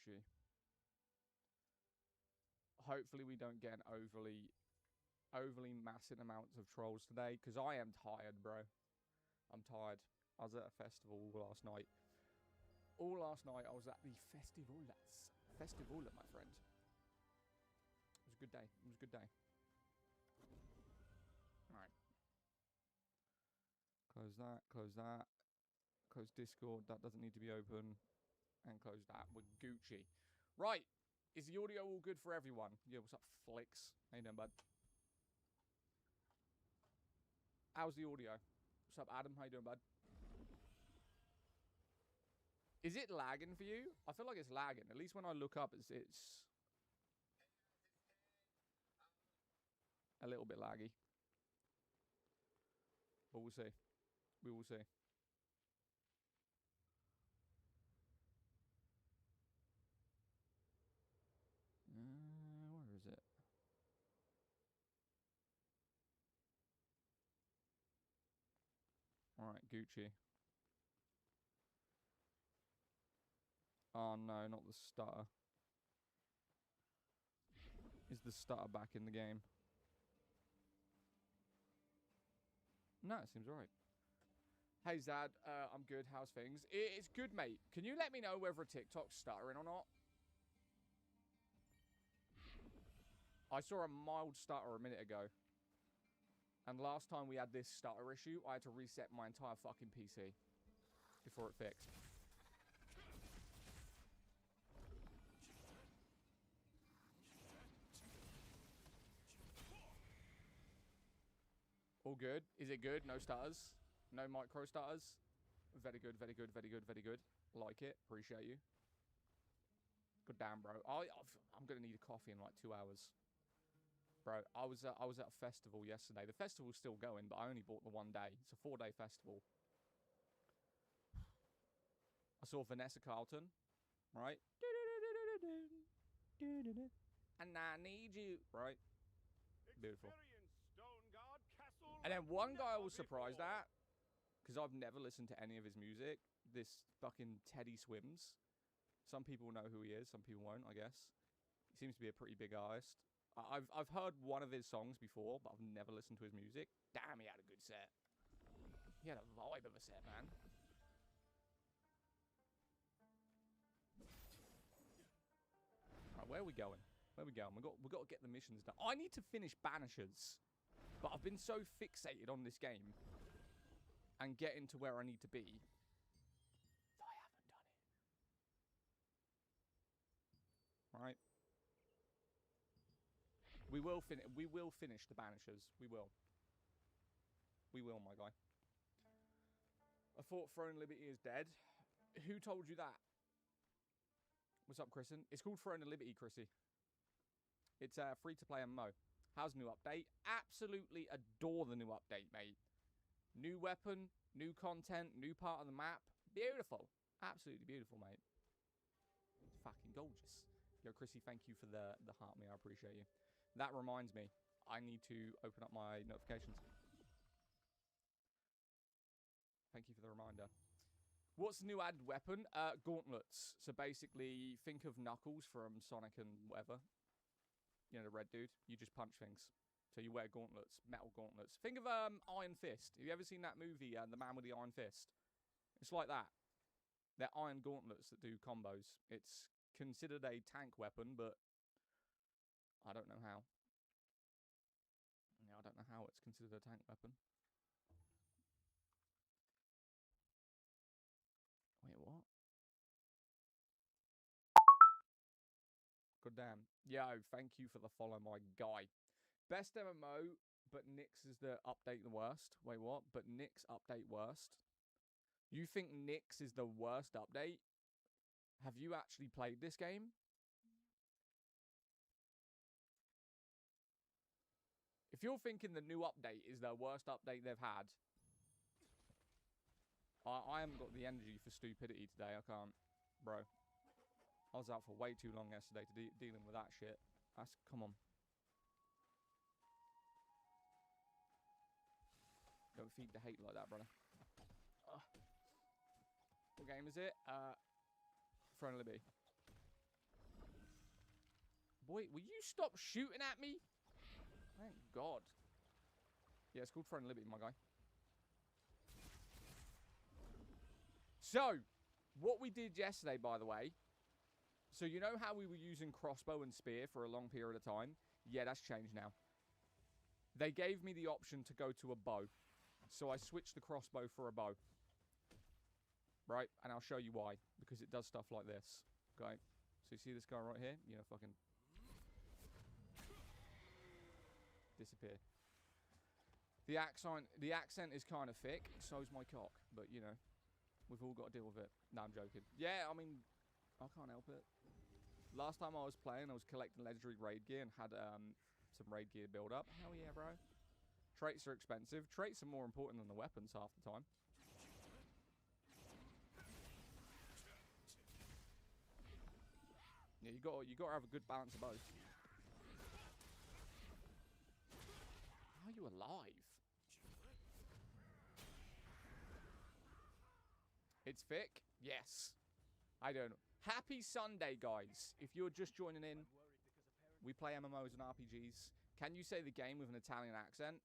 Gucci. Hopefully we don't get an overly massive amounts of trolls today, because I am tired, bro. I'm tired. I was at a festival last night. All last night I was at the festival, my friend. It was a good day. It was a good day. Alright. Close that, close that. Close Discord, that doesn't need to be open. And close that. We're Gucci. Right. Is the audio all good for everyone? Yeah, what's up, Flicks? How you doing, bud? How's the audio? What's up, Adam? How you doing, bud? Is it lagging for you? I feel like it's lagging. At least when I look up, it's a little bit laggy. But we'll see. We will see. Where is it? Alright, Gucci. Oh no, not the stutter. Is the stutter back in the game? No, it seems right. Hey Zad, I'm good. How's things? It's good, mate. Can you let me know whether TikTok's stuttering or not? I saw a mild stutter a minute ago. And last time we had this stutter issue, I had to reset my entire fucking PC before it fixed. All good. Is it good? No stutters? No micro stutters? Very good, very good, very good, very good. Like it. Appreciate you. Good damn, bro. I'm going to need a coffee in like 2 hours. Bro, I was at a festival yesterday. The festival's still going, but I only bought the one day. It's a 4-day festival. I saw Vanessa Carlton, right? And I need you, right? Beautiful. And then one guy I was surprised at, because I've never listened to any of his music, this fucking Teddy Swims. Some people know who he is, some people won't, I guess. He seems to be a pretty big artist. I've heard one of his songs before, but I've never listened to his music. Damn, he had a good set. He had a vibe of a set, man. Alright, where are we going? Where are we going? We've got to get the missions done. I need to finish Banishers. But I've been so fixated on this game and getting to where I need to be that I haven't done it. Right? We will finish the Banishers. We will. We will, my guy. I thought Throne of Liberty is dead. Who told you that? What's up, Chrisen? It's called Throne of Liberty, Chrissy. It's free to play MMO. How's the new update? Absolutely adore the new update, mate. New weapon, new content, new part of the map. Beautiful. Absolutely beautiful, mate. It's fucking gorgeous. Yo, Chrissy, thank you for the heart me. I appreciate you. That reminds me, I need to open up my notifications. Thank you for the reminder. What's the new added weapon? Gauntlets. So basically, think of Knuckles from Sonic and whatever. You know, the red dude. You just punch things. So you wear gauntlets, metal gauntlets. Think of Iron Fist. Have you ever seen that movie, The Man with the Iron Fist? It's like that. They're iron gauntlets that do combos. It's considered a tank weapon, but I don't know how. Yeah, I don't know how it's considered a tank weapon. Wait, what? Good damn. Yo, thank you for the follow, my guy. Best MMO, but Nyx is the update the worst. Wait, what? But Nyx update worst? You think Nyx is the worst update? Have you actually played this game? If you're thinking the new update is the worst update they've had, I haven't got the energy for stupidity today. I can't. Bro. I was out for way too long yesterday to dealing with that shit. Come on. Don't feed the hate like that, brother. What game is it? Throne of Liberty. Boy, will you stop shooting at me? Thank God. Yeah, it's called Throne Liberty, my guy. So, what we did yesterday, by the way. So, you know how we were using crossbow and spear for a long period of time? Yeah, that's changed now. They gave me the option to go to a bow. So, I switched the crossbow for a bow. Right? And I'll show you why. Because it does stuff like this. Okay? So, you see this guy right here? You know, fucking... disappear. The accent is kind of thick. So's my cock. But, you know, we've all got to deal with it. No, I'm joking. Yeah, I mean, I can't help it. Last time I was playing, I was collecting legendary raid gear and had some raid gear build up. Hell yeah, bro. Traits are expensive. Traits are more important than the weapons half the time. Yeah, you got to have a good balance of both. How are you alive? It's thick? Yes. I don't know. Happy Sunday, guys. If you're just joining in, we play MMOs and RPGs. Can you say the game with an Italian accent?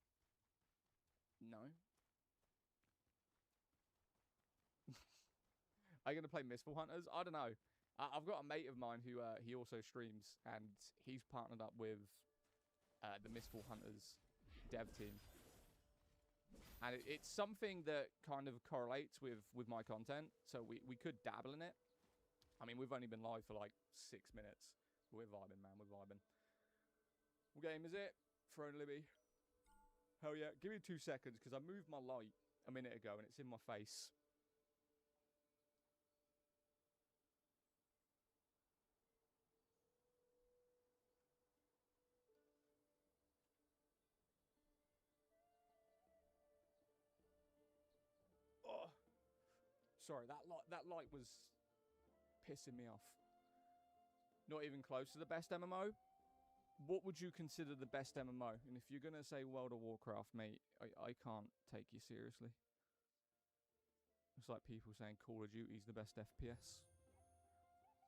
No. Are you going to play Mistfall Hunters? I don't know. I've got a mate of mine who he also streams, and he's partnered up with the Mistfall Hunters dev team. And it's something that kind of correlates with my content, so we could dabble in it. I mean, we've only been live for like 6 minutes. We're vibing, man. We're vibing. What game is it? Throne Libby. Hell yeah. Give me 2 seconds, because I moved my light a minute ago, and it's in my face. Oh. Sorry, that light was pissing me off. Not even close to the best MMO. What would you consider the best MMO? And if you're going to say World of Warcraft, mate, I can't take you seriously. It's like people saying Call of Duty's the best FPS.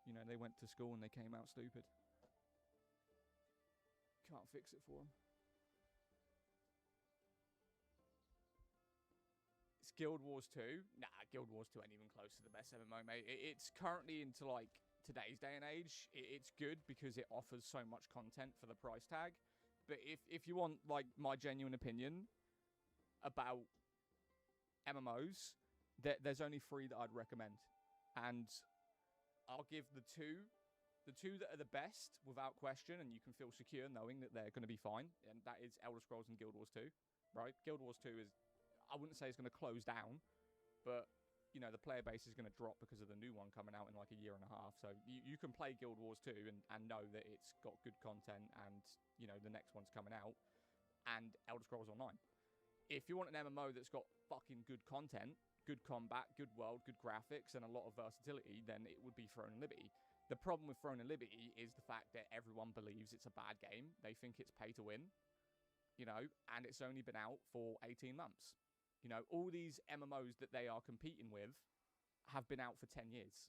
You know, they went to school and they came out stupid. Can't fix it for them. It's Guild Wars 2. Nah, Guild Wars 2 ain't even close to the best MMO, mate. It's currently into, like, today's day and age. It's good because it offers so much content for the price tag. But if you want, like, my genuine opinion about MMOs, there's only 3 that I'd recommend. And I'll give the two that are the best without question, and you can feel secure knowing that they're going to be fine. And that is Elder Scrolls and Guild Wars 2, right? Guild Wars 2 is... I wouldn't say it's going to close down, but, you know, the player base is going to drop because of the new one coming out in like a year and a half. So you can play Guild Wars 2 and know that it's got good content and, you know, the next one's coming out. And Elder Scrolls Online. If you want an MMO that's got fucking good content, good combat, good world, good graphics, and a lot of versatility, then it would be Throne and Liberty. The problem with Throne and Liberty is the fact that everyone believes it's a bad game. They think it's pay to win, you know, and it's only been out for 18 months. You know, all these MMOs that they are competing with have been out for 10 years.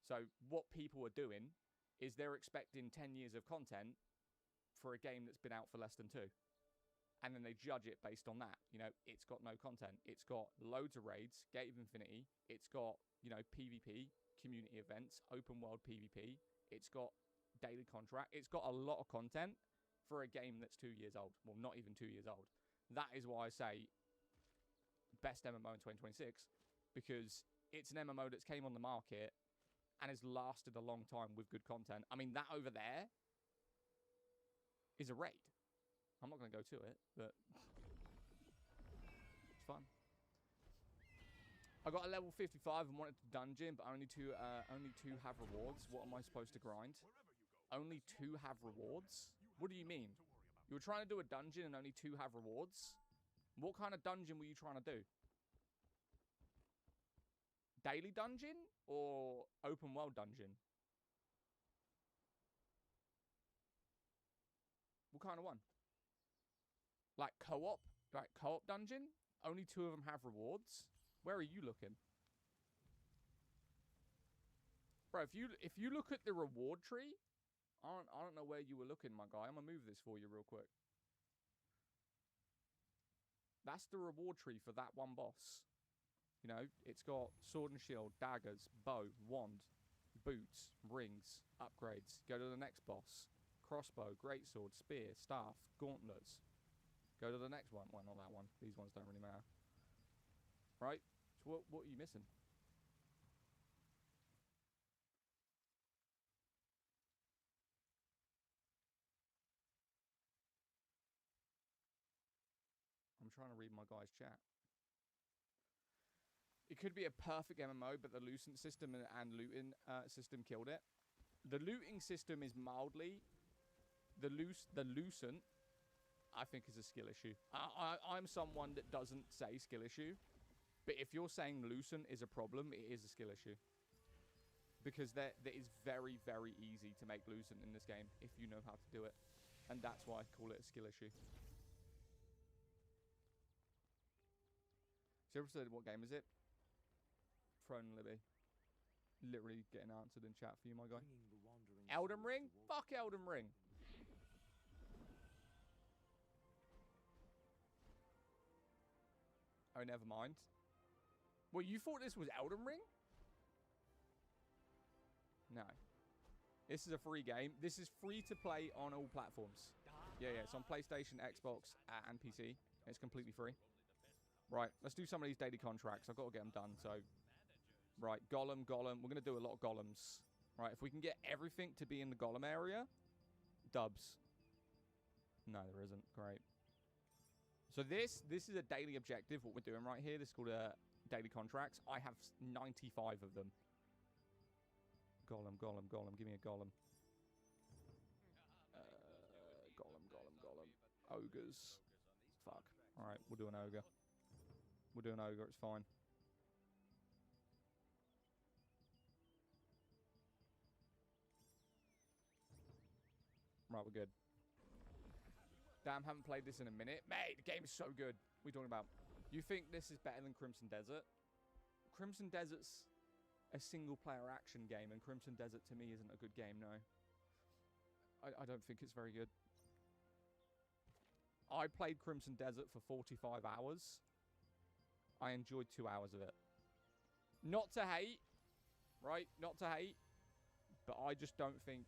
So what people are doing is they're expecting 10 years of content for a game that's been out for less than 2. And then they judge it based on that. You know, it's got no content. It's got loads of raids, Gate of Infinity. It's got, you know, PvP, community events, open world PvP. It's got daily contract. It's got a lot of content for a game that's 2 years old. Well, not even 2 years old. That is why I say best MMO in 2026, because it's an MMO that's came on the market and has lasted a long time with good content. I mean, that over there is a raid. I'm not going to go to it, but it's fun. I got a level 55 and wanted to dungeon, but only two have rewards. What am I supposed to grind? Only 2 have rewards? What do you mean? You were trying to do a dungeon and only 2 have rewards? What kind of dungeon were you trying to do? Daily dungeon or open world dungeon? What kind of one? Like co-op? Like co-op dungeon? Only 2 of them have rewards? Where are you looking? Bro, if you look at the reward tree I don't know where you were looking, my guy. I'm going to move this for you real quick. That's the reward tree for that one boss. You know, it's got sword and shield, daggers, bow, wand, boots, rings, upgrades. Go to the next boss. Crossbow, greatsword, spear, staff, gauntlets. Go to the next one. Well, not that one. These ones don't really matter. Right? So what are you missing? I'm trying to read my guy's chat. It could be a perfect MMO, but the looting system and looting system killed it. The looting system is mildly. The lucent, I think, is a skill issue. I'm someone that doesn't say skill issue. But if you're saying lucent is a problem, it is a skill issue. Because that is very, very easy to make lucent in this game if you know how to do it. And that's why I call it a skill issue. So said, what game is it? Throne Libby. Literally getting answered in chat for you, my guy. Elden Ring? Fuck Elden Ring. Oh, never mind. Well, you thought this was Elden Ring? No. This is a free game. This is free to play on all platforms. Yeah, it's on PlayStation, Xbox, and PC. It's completely free. Right, let's do some of these daily contracts. I've got to get them done, so... Right, Golem. We're going to do a lot of Golems. Right, if we can get everything to be in the Golem area, dubs. No, there isn't. Great. So this is a daily objective, what we're doing right here. This is called daily contracts. I have 95 of them. Golem. Give me a Golem. Golem. Ogres. Fuck. Alright, we'll do an ogre. It's fine. Right, we're good. Damn, haven't played this in a minute. Mate, the game is so good. What are you talking about? You think this is better than Crimson Desert? Crimson Desert's a single-player action game, and Crimson Desert, to me, isn't a good game, no. I don't think it's very good. I played Crimson Desert for 45 hours. I enjoyed 2 hours of it. Not to hate, right? Not to hate, but I just don't think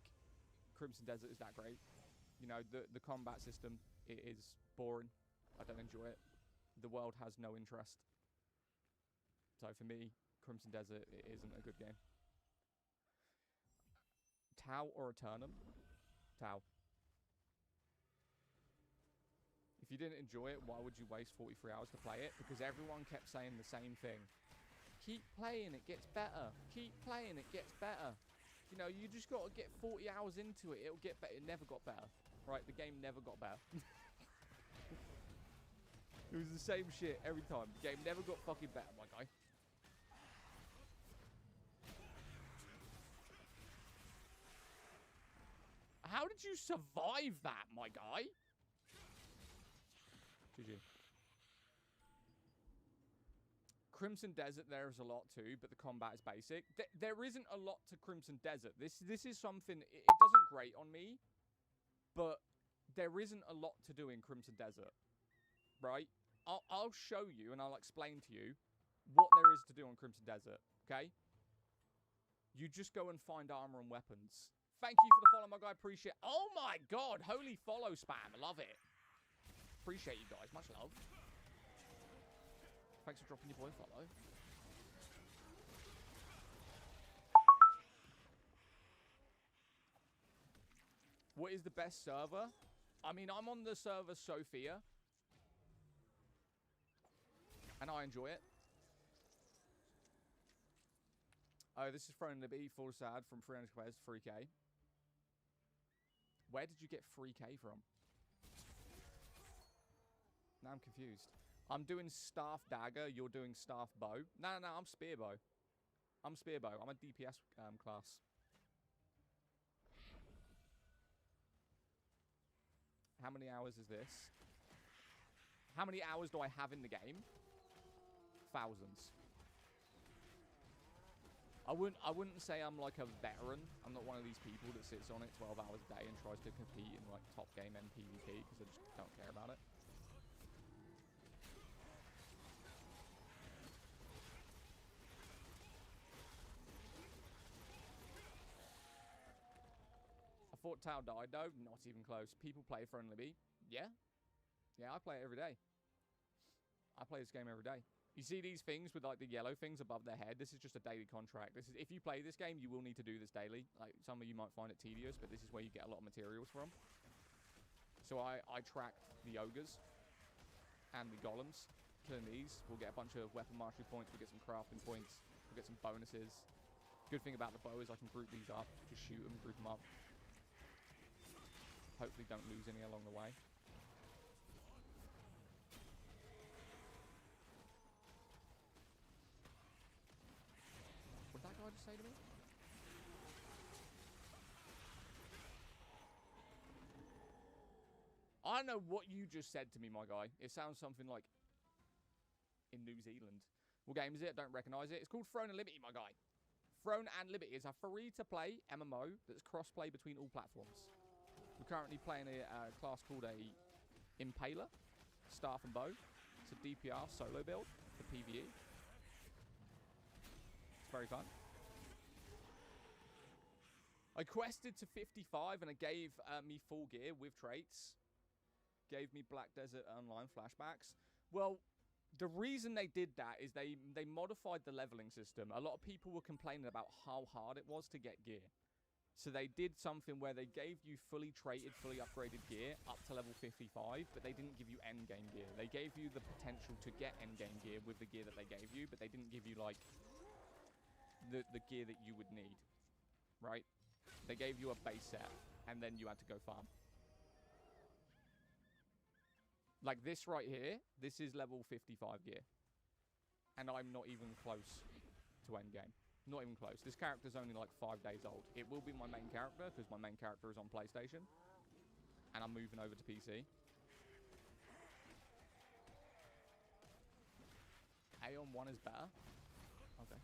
Crimson Desert is that great. You know, the combat system, it is boring. I don't enjoy it. The world has no interest. So for me, Crimson Desert, it isn't a good game. Tau or Eternum? Tau. If you didn't enjoy it, why would you waste 43 hours to play it? Because everyone kept saying the same thing. Keep playing, it gets better. Keep playing, it gets better. You know, you just got to get 40 hours into it. It'll get better. It never got better. Right, the game never got better. It was the same shit every time. The game never got fucking better, my guy. How did you survive that, my guy? GG. Crimson Desert, there is a lot too, but the combat is basic. There isn't a lot to Crimson Desert. This is something, it doesn't grate on me, but there isn't a lot to do in Crimson Desert, right? I'll show you and I'll explain to you what there is to do on Crimson Desert, okay? You just go and find armor and weapons. Thank you for the follow, my guy. Appreciate it. Oh my god, holy follow spam. I love it. Appreciate you guys. Much love. Thanks for dropping your boy follow. What is the best server? I mean, I'm on the server Sophia. And I enjoy it. Oh, this is Throne Libby, full sad from 300 squares, 3k. Where did you get 3k from? Now I'm confused. I'm doing staff dagger, you're doing staff bow. No, I'm spear bow. I'm spear bow. I'm a DPS class. How many hours is this? How many hours do I have in the game? Thousands. I wouldn't say I'm like a veteran. I'm not one of these people that sits on it 12 hours a day and tries to compete in like top game and PvP because I just don't care about it. I thought Tau died though. Not even close. People play Friendly Beat. Yeah. Yeah, I play it every day. I play this game every day. You see these things with like the yellow things above their head? This is just a daily contract. This is, if you play this game, you will need to do this daily. Like some of you might find it tedious, but this is where you get a lot of materials from. So I track the ogres and the golems. Killing these, we'll get a bunch of weapon mastery points. We'll get some crafting points. We'll get some bonuses. Good thing about the bow is I can group these up. Just shoot them, group them up. Hopefully don't lose any along the way. What did that guy just say to me? I don't know what you just said to me, my guy. It sounds something like in New Zealand. What game is it? Don't recognise it. It's called Throne and Liberty, my guy. Throne and Liberty is a free-to-play MMO that's cross-play between all platforms. We're currently playing a class called a Impaler, Staff and Bow. It's a DPR solo build for PvE. It's very fun. I quested to 55 and it gave me full gear with traits. Gave me Black Desert Online flashbacks. Well, the reason they did that is they modified the leveling system. A lot of people were complaining about how hard it was to get gear. So they did something where they gave you fully traded, fully upgraded gear up to level 55, but they didn't give you endgame gear. They gave you the potential to get endgame gear with the gear that they gave you, but they didn't give you, like, the gear that you would need, right? They gave you a base set, and then you had to go farm. Like this right here, this is level 55 gear. And I'm not even close to endgame. Not even close. This character's only like 5 days old. It will be my main character, because my main character is on PlayStation. And I'm moving over to PC. Aeon 1 is better? Okay.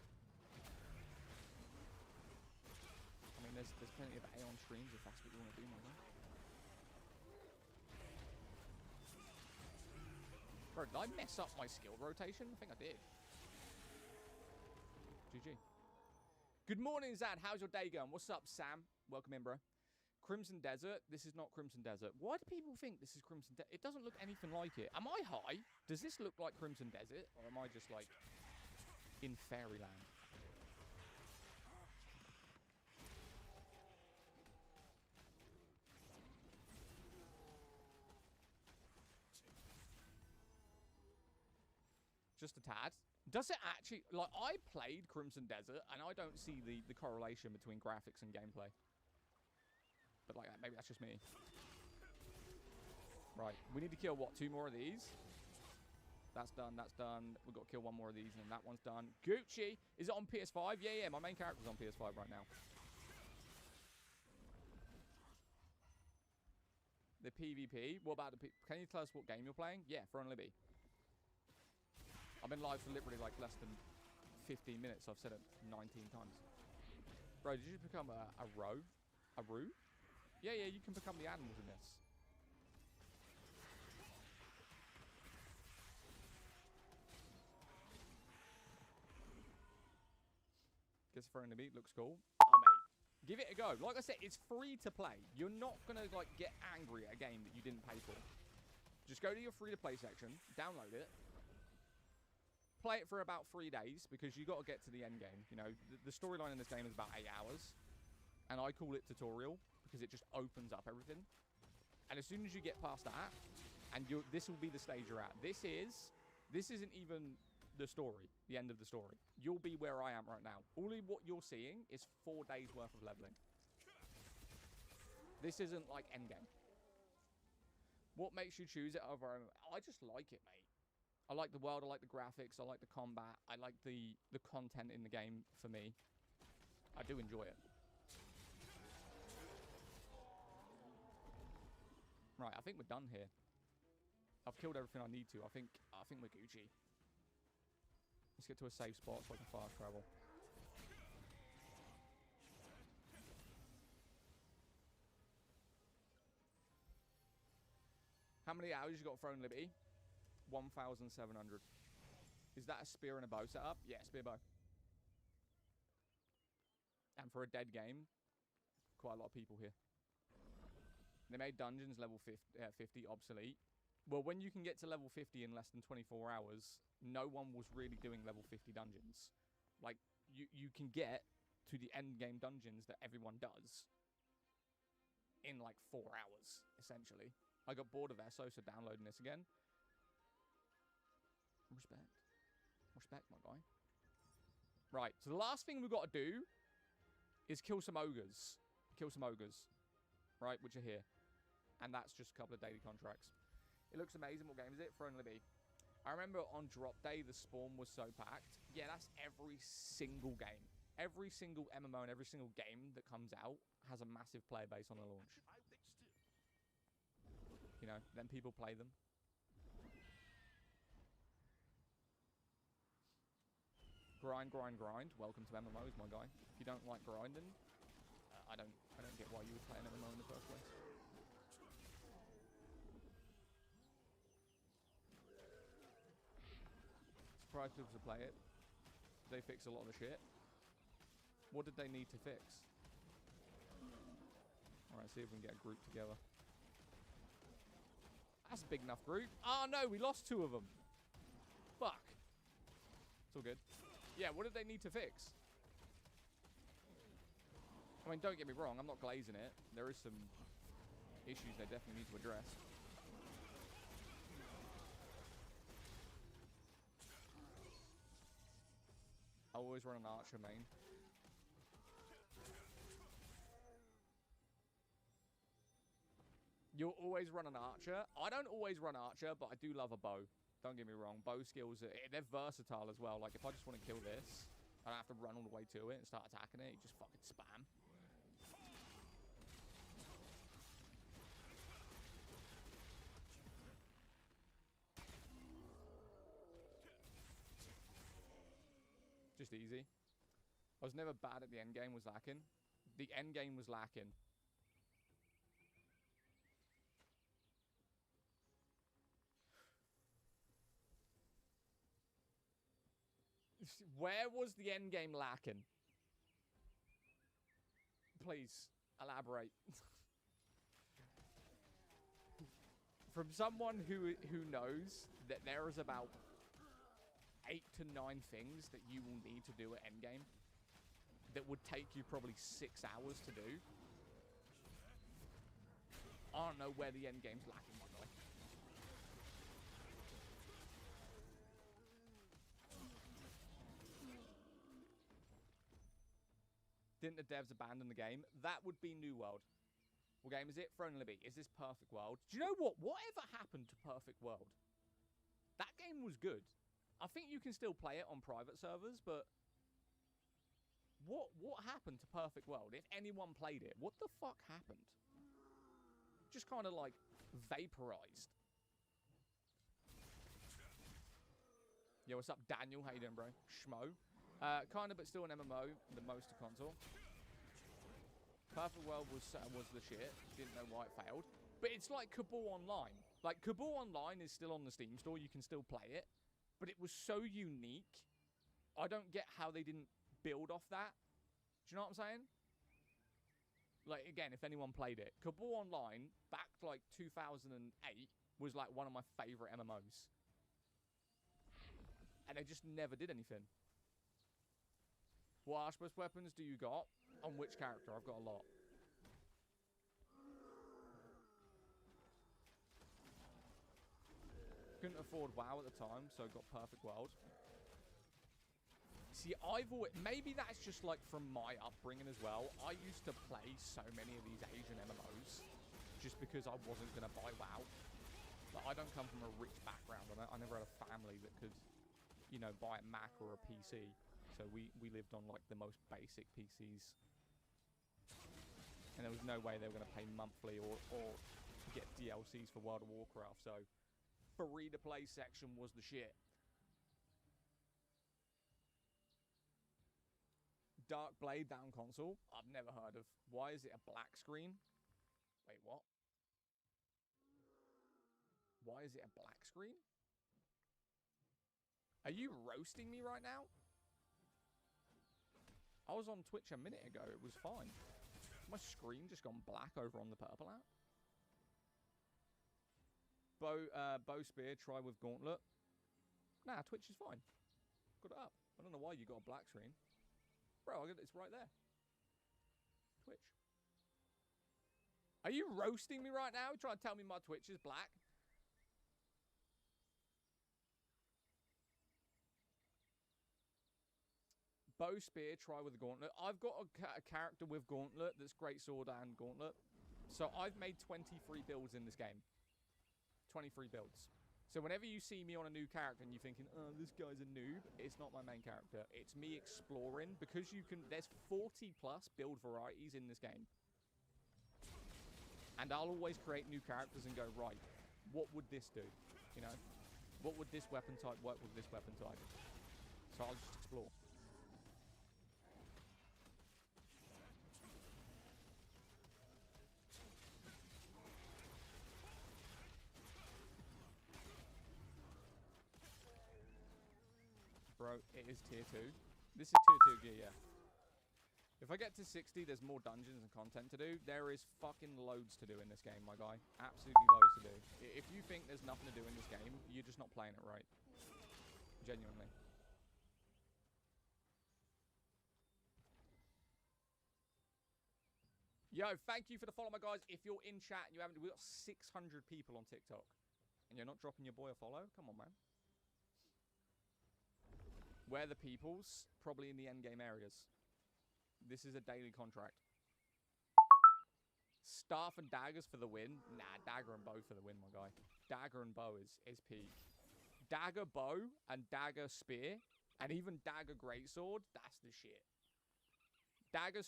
I mean, there's plenty of Aeon streams if that's what you want to do, my man. Bro, did I mess up my skill rotation? I think I did. GG. Good morning, Zad. How's your day going? What's up, Sam? Welcome in, bro. Crimson Desert. This is not Crimson Desert. Why do people think this is Crimson Desert? It doesn't look anything like it. Am I high? Does this look like Crimson Desert? Or am I just, like, in fairyland? Just a tad. Does it actually... Like, I played Crimson Desert, and I don't see the correlation between graphics and gameplay. But, like, maybe that's just me. Right. We need to kill, what, 2 more of these? That's done, that's done. We've got to kill 1 more of these, and then that one's done. Gucci! Is it on PS5? Yeah, yeah, my main character's on PS5 right now. The PvP? What about the... Can you tell us what game you're playing? Yeah, Throne Libby. I've been live for literally like less than 15 minutes. I've said it 19 times. Bro, did you just become a roe? A roo? Yeah, yeah, you can become the animals in this. Gets thrown to me. Looks cool. Oh, mate. Give it a go. Like I said, it's free to play. You're not going to like get angry at a game that you didn't pay for. Just go to your free to play section. Download it. Play it for about 3 days, because you got to get to the end game. You know, the storyline in this game is about 8 hours. And I call it tutorial, because it just opens up everything. And as soon as you get past that, and this will be the stage you're at. This isn't even the story, the end of the story. You'll be where I am right now. All of what you're seeing is 4 days worth of leveling. This isn't like endgame. What makes you choose it over... I just like it, mate. I like the world, I like the graphics, I like the combat, I like the content in the game for me. I do enjoy it. Right, I think we're done here. I've killed everything I need to. I think we're Gucci. Let's get to a safe spot so I can fast travel. How many hours you got Throne Liberty? 1,700. Is that a spear and a bow setup? Yeah, spear bow. And for a dead game, quite a lot of people here. They made dungeons level 50 obsolete. Well, when you can get to level 50 in less than 24 hours, no one was really doing level 50 dungeons. Like, you can get to the end game dungeons that everyone does in like 4 hours, essentially. I got bored of ESO, so downloading this again. Respect. Respect, my guy. Right, so the last thing we've got to do is kill some ogres. Kill some ogres. Right, which are here. And that's just a couple of daily contracts. It looks amazing. What game is it? Throne Libby. I remember on drop day, the spawn was so packed. Yeah, that's every single game. Every single MMO and every single game that comes out has a massive player base on the launch. You know, then people play them. Grind, grind, grind. Welcome to MMOs, my guy. If you don't like grinding, I don't get why you would play an MMO in the first place. Surprised people to play it. They fix a lot of the shit. What did they need to fix? Alright, see if we can get a group together. That's a big enough group. Oh no, we lost 2 of them. Fuck. It's all good. Yeah, what did they need to fix? I mean, don't get me wrong, I'm not glazing it. There is some issues they definitely need to address. I always run an archer main. You'll always run an archer. I don't always run archer, but I do love a bow. Don't get me wrong. Bow skills, they're versatile as well. Like, if I just want to kill this, I don't have to run all the way to it and start attacking it. You just fucking spam. Just easy. I was never bad at the end game, was lacking. The end game was lacking. Where was the end game lacking? Please, elaborate. From someone who knows that there is about 8 to 9 things that you will need to do at endgame that would take you probably 6 hours to do. I don't know where the endgame's lacking, by the way. Didn't the devs abandon the game? That would be New World. What game is it? Throne Libby. Is this Perfect World? Do you know what? Whatever happened to Perfect World? That game was good. I think you can still play it on private servers, but what happened to Perfect World? If anyone played it, what the fuck happened? Just kind of like vaporized. Yo, what's up, Daniel? How you doing, bro? Schmo. Kind of, but still an MMO, the most a console. Perfect World was the shit. Didn't know why it failed. But it's like Kabul Online. Like, Kabul Online is still on the Steam store. You can still play it. But it was so unique. I don't get how they didn't build off that. Do you know what I'm saying? Like, again, if anyone played it. Kabul Online, back to like 2008, was like one of my favorite MMOs. And they just never did anything. What archbus weapons do you got? On which character? I've got a lot. Couldn't afford WoW at the time, so got Perfect World. See, I've always... Maybe that's just, like, from my upbringing as well. I used to play so many of these Asian MMOs just because I wasn't going to buy WoW. Like, I don't come from a rich background. I never had a family that could, you know, buy a Mac or a PC. So we lived on, like, the most basic PCs. And there was no way they were going to pay monthly or get DLCs for World of Warcraft. So, free-to-play section was the shit. Dark Blade down console? I've never heard of. Why is it a black screen? Wait, what? Why is it a black screen? Are you roasting me right now? I was on Twitch a minute ago. It was fine. My screen just gone black over on the purple app. Bow spear, try with gauntlet. Nah, Twitch is fine. Got it up. I don't know why you got a black screen. Bro, it's right there. Twitch. Are you roasting me right now? Trying to tell me my Twitch is black? Bow spear, try with the gauntlet. I've got a character with gauntlet that's great sword and gauntlet. So I've made 23 builds in this game. 23 builds. So whenever you see me on a new character and you're thinking, oh, this guy's a noob, it's not my main character. It's me exploring, because you can, there's 40 plus build varieties in this game. And I'll always create new characters and go, right, what would this do? You know? What would this weapon type work with this weapon type? So I'll just explore. Bro, it is tier 2. This is tier 2 gear, yeah. If I get to 60, there's more dungeons and content to do. There is fucking loads to do in this game, my guy. Absolutely loads to do. If you think there's nothing to do in this game, you're just not playing it right. Genuinely. Yo, thank you for the follow, my guys. If you're in chat and you haven't, we've got 600 people on TikTok. And you're not dropping your boy a follow? Come on, man. Where the peoples? Probably in the endgame areas. This is a daily contract. Staff and daggers for the win? Nah, dagger and bow for the win, my guy. Dagger and bow is peak. Dagger bow and dagger spear and even dagger greatsword, that's the shit. Dagger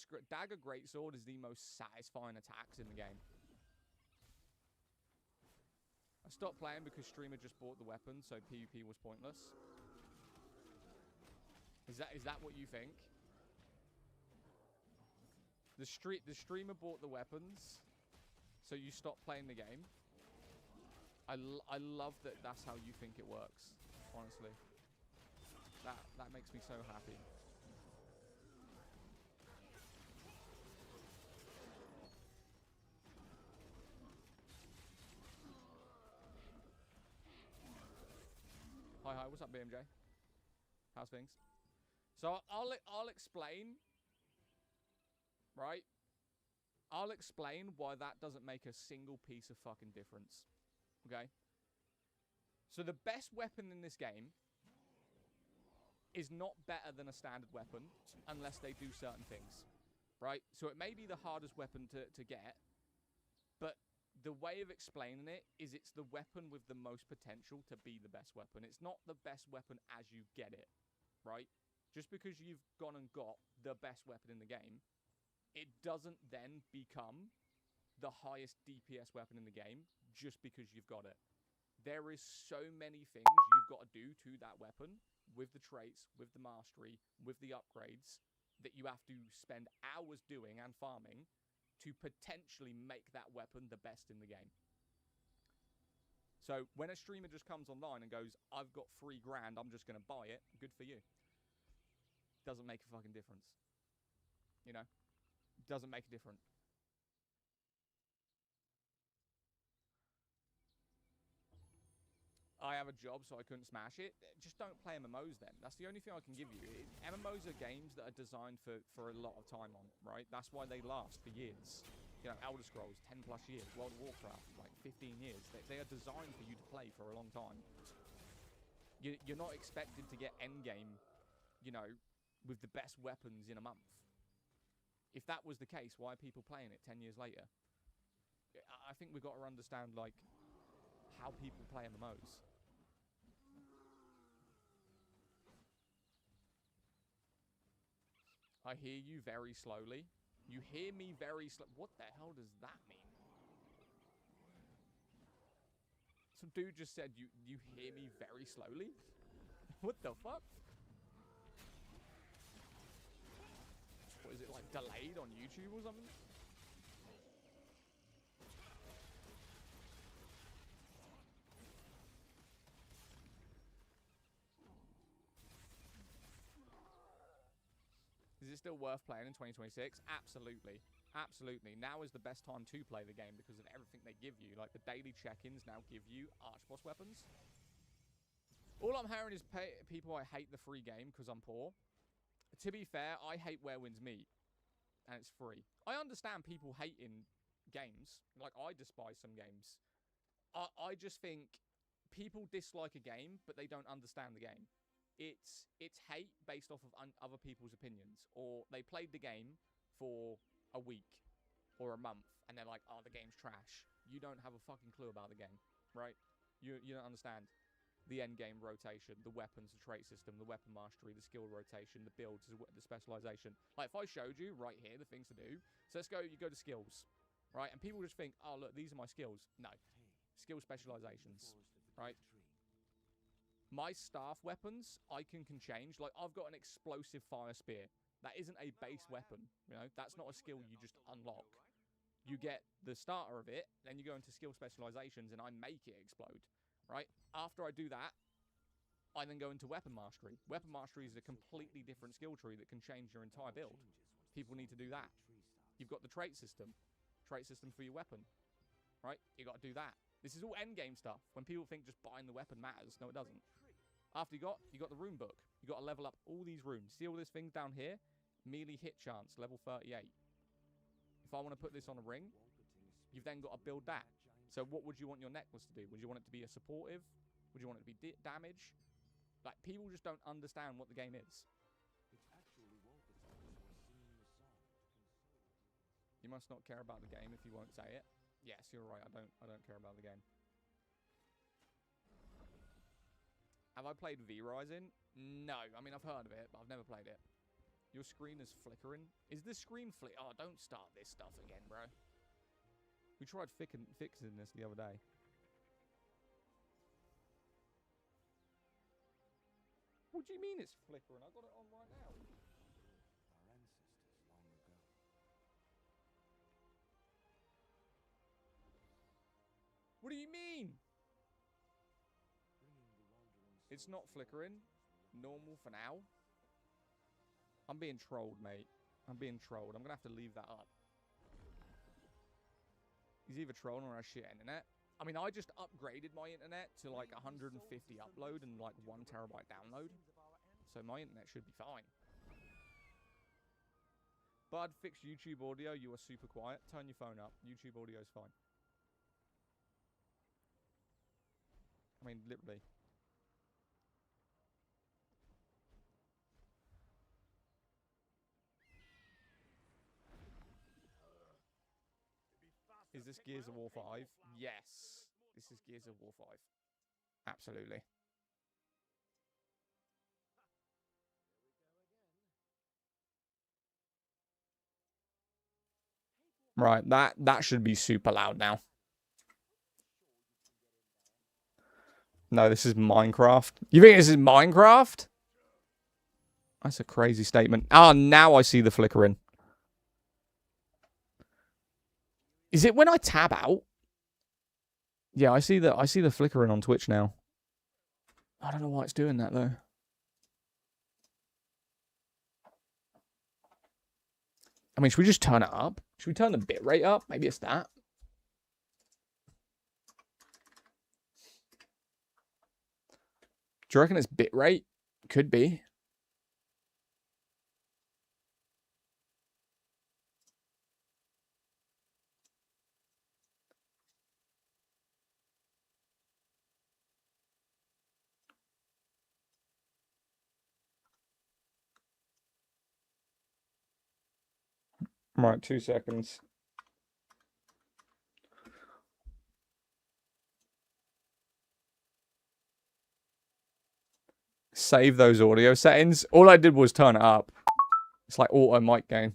greatsword is the most satisfying attacks in the game. I stopped playing because streamer just bought the weapon, so PvP was pointless. Is that what you think? The streamer bought the weapons, so you stop playing the game. I love that that's how you think it works, honestly. That makes me so happy. Hi, what's up, BMJ? How's things? So I'll explain, right? I'll explain why that doesn't make a single piece of fucking difference, okay? So the best weapon in this game is not better than a standard weapon unless they do certain things, right? So it may be the hardest weapon to get, but the way of explaining it is it's the weapon with the most potential to be the best weapon. It's not the best weapon as you get it, right? Just because you've gone and got the best weapon in the game, it doesn't then become the highest DPS weapon in the game just because you've got it. There is so many things you've got to do to that weapon with the traits, with the mastery, with the upgrades that you have to spend hours doing and farming to potentially make that weapon the best in the game. So when a streamer just comes online and goes, I've got $3 grand, I'm just going to buy it, good for you. Doesn't make a fucking difference. You know? Doesn't make a difference. I have a job, so I couldn't smash it. Just don't play MMOs then. That's the only thing I can give you. MMOs are games that are designed for a lot of time on, right? That's why they last for years. You know, Elder Scrolls, 10 plus years. World of Warcraft, like 15 years. They are designed for you to play for a long time. You're not expected to get endgame, you know, with the best weapons in a month. If that was the case, why are people playing it 10 years later? I think we've got to understand, like, how people play MMOs. I hear you very slowly. You hear me very slow. What the hell does that mean? Some dude just said you hear me very slowly? What the fuck? What is it, like delayed on YouTube or something? Is it still worth playing in 2026? Absolutely. Absolutely. Now is the best time to play the game because of everything they give you. Like, the daily check-ins now give you Archboss weapons. All I'm hearing is people I hate the free game because I'm poor. To be fair, I hate Where Winds Meet, and it's free. I understand people hating games. Like, I despise some games. I just think people dislike a game, but they don't understand the game. It's hate based off of other people's opinions, or they played the game for a week or a month, and they're like, "Oh, the game's trash." You don't have a fucking clue about the game, right? You don't understand the end game rotation, the weapons, the trait system, the weapon mastery, the skill rotation, the builds, the specialization. Like, if I showed you right here the things to do, so let's go. You go to skills, right? And people just think, "Oh, look, these are my skills." No, skill specializations, right? My staff weapons, I can change. Like, I've got an explosive fire spear. That isn't a base weapon, you know? That's not a skill you just unlock. You get the starter of it, then you go into skill specializations, and I make it explode, right? After I do that, I then go into weapon mastery. Weapon mastery is a completely different skill tree that can change your entire build. People need to do that. You've got the trait system for your weapon, right? You got to do that. This is all endgame stuff. When people think just buying the weapon matters, no, it doesn't. After you got the rune book. You got to level up all these runes. See all these things down here? Melee hit chance, level 38. If I want to put this on a ring, you've then got to build that. So what would you want your necklace to do? Would you want it to be a supportive? Would you want it to be damage? Like, people just don't understand what the game is. You must not care about the game if you won't say it. Yes, you're right. I don't care about the game. Have I played V-Rising? No. I mean, I've heard of it, but I've never played it. Your screen is flickering. Is the screen Oh, don't start this stuff again, bro. We tried fixing this the other day. What do you mean it's flickering? I got it on right now. What do you mean? It's not flickering. Normal for now. I'm being trolled, mate. I'm being trolled. I'm going to have to leave that up. He's either trolling or has shit internet. I mean, I just upgraded my internet to like 150 upload and like 1 terabyte download. So my internet should be fine. Bud, fix YouTube audio. You are super quiet. Turn your phone up. YouTube audio is fine. I mean, literally. Is this Gears of War 5? Yes. This is Gears of War 5. Absolutely. Right, that should be super loud now. No, this is Minecraft. You think this is Minecraft? That's a crazy statement. Ah, now I see the flickering. Is it when I tab out? Yeah, I see the flickering on Twitch now. I don't know why it's doing that though. I mean, should we just turn it up? Should we turn the bitrate up? Maybe it's that. Do you reckon it's bitrate? Could be. Right, 2 seconds. Save those audio settings. All I did was turn it up. It's like auto mic gain.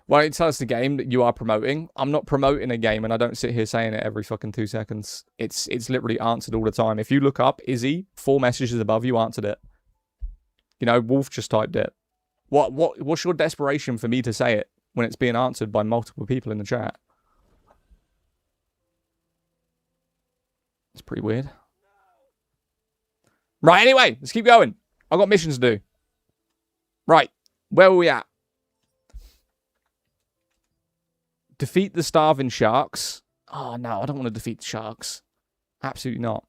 Why don't you tell us the game that you are promoting? I'm not promoting a game, and I don't sit here saying it every fucking 2 seconds. It's literally answered all the time. If you look up Izzy, 4 messages above you answered it. You know, Wolf just typed it. What's your desperation for me to say it when it's being answered by multiple people in the chat? It's pretty weird. Right, anyway, let's keep going. I've got missions to do. Right, where are we at? Defeat the starving sharks. Oh, no, I don't want to defeat the sharks. Absolutely not.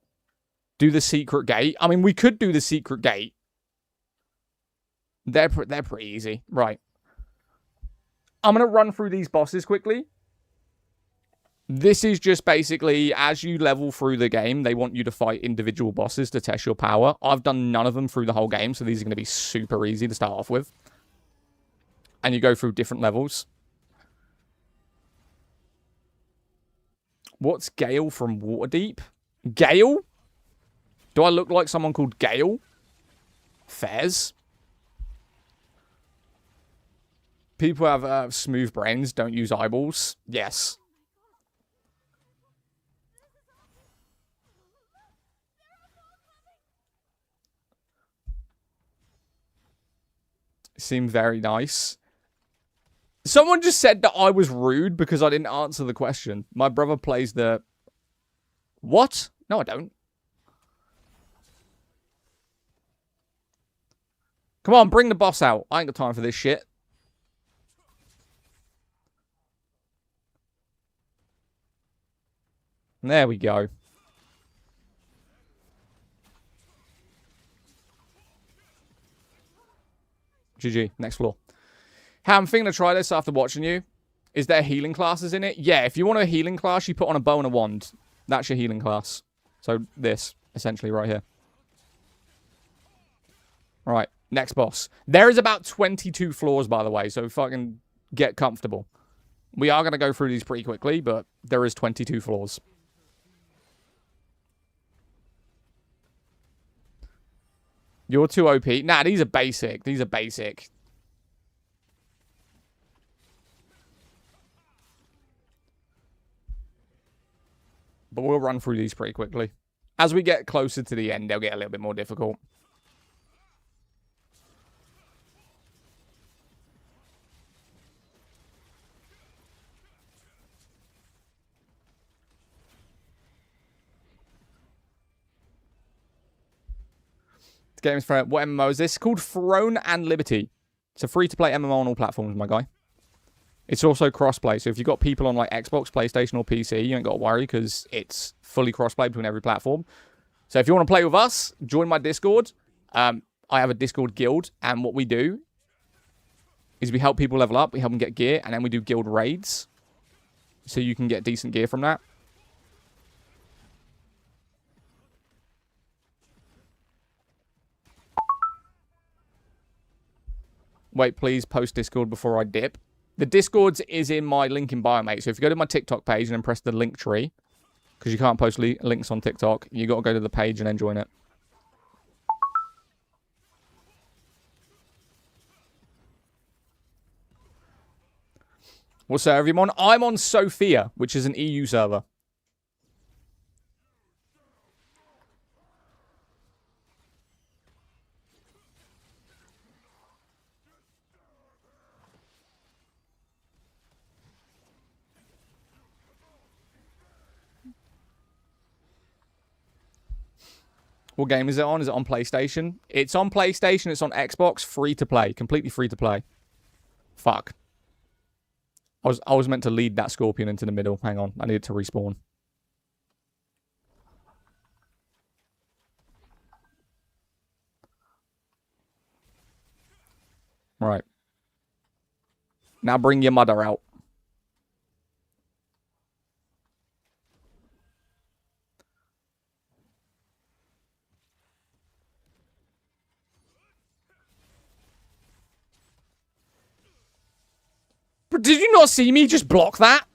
Do the secret gate. I mean, we could do the secret gate. They're pretty easy. Right. I'm going to run through these bosses quickly. This is just basically, as you level through the game, they want you to fight individual bosses to test your power. I've done none of them through the whole game, so these are going to be super easy to start off with. And you go through different levels. What's Gale from Waterdeep? Gale? Do I look like someone called Gale? Fez? People have smooth brains, don't use eyeballs. Yes. Seemed very nice. Someone just said that I was rude because I didn't answer the question. My brother plays the... What? No, I don't. Come on, bring the boss out. I ain't got time for this shit. There we go. GG. Next floor. How I'm thinking to try this after watching you. Is there healing classes in it? Yeah, if you want a healing class, you put on a bow and a wand. That's your healing class. So this, essentially, right here. Alright, next boss. There is about 22 floors, by the way, so fucking get comfortable. We are going to go through these pretty quickly, but there is 22 floors. You're too OP. Nah, these are basic. These are basic. But we'll run through these pretty quickly. As we get closer to the end, they'll get a little bit more difficult. This game is for... What MMO is this? It's called Throne and Liberty. It's a free-to-play MMO on all platforms, my guy. It's also cross-play, so if you've got people on like Xbox, PlayStation, or PC, you ain't got to worry because it's fully cross-play between every platform. So if you want to play with us, join my Discord. I have a Discord guild, and what we do is we help people level up, we help them get gear, and then we do guild raids. So you can get decent gear from that. Wait, please post Discord before I dip. The Discord is in my link in bio, mate. So if you go to my TikTok page and then press the link tree, because you can't post links on TikTok, you got to go to the page and then join it. What server are you on? I'm on Sophia, which is an EU server. What game is it on? Is it on PlayStation? It's on PlayStation. It's on Xbox. Free to play. Completely free to play. Fuck. I was meant to lead that scorpion into the middle. Hang on. I needed to respawn. Right. Now bring your mother out. But did you not see me just block that?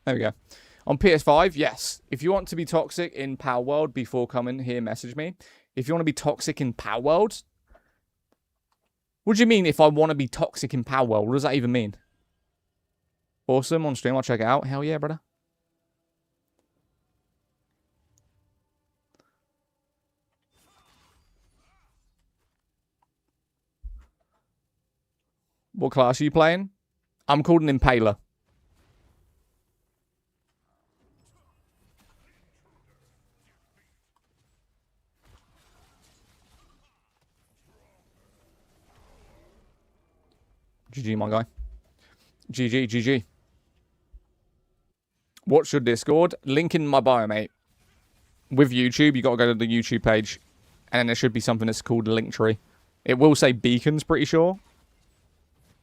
There we go. On PS5, yes. If you want to be toxic in Power World before coming here, message me. If you want to be toxic in Power World... What do you mean if I want to be toxic in Power World? What does that even mean? Awesome. On stream, I'll check it out. Hell yeah, brother. What class are you playing? I'm called an Impaler. GG, my guy. GG, GG. What's your Discord? Link in my bio, mate. With YouTube, you got to go to the YouTube page. And then there should be something that's called Linktree. It will say Beacons, pretty sure.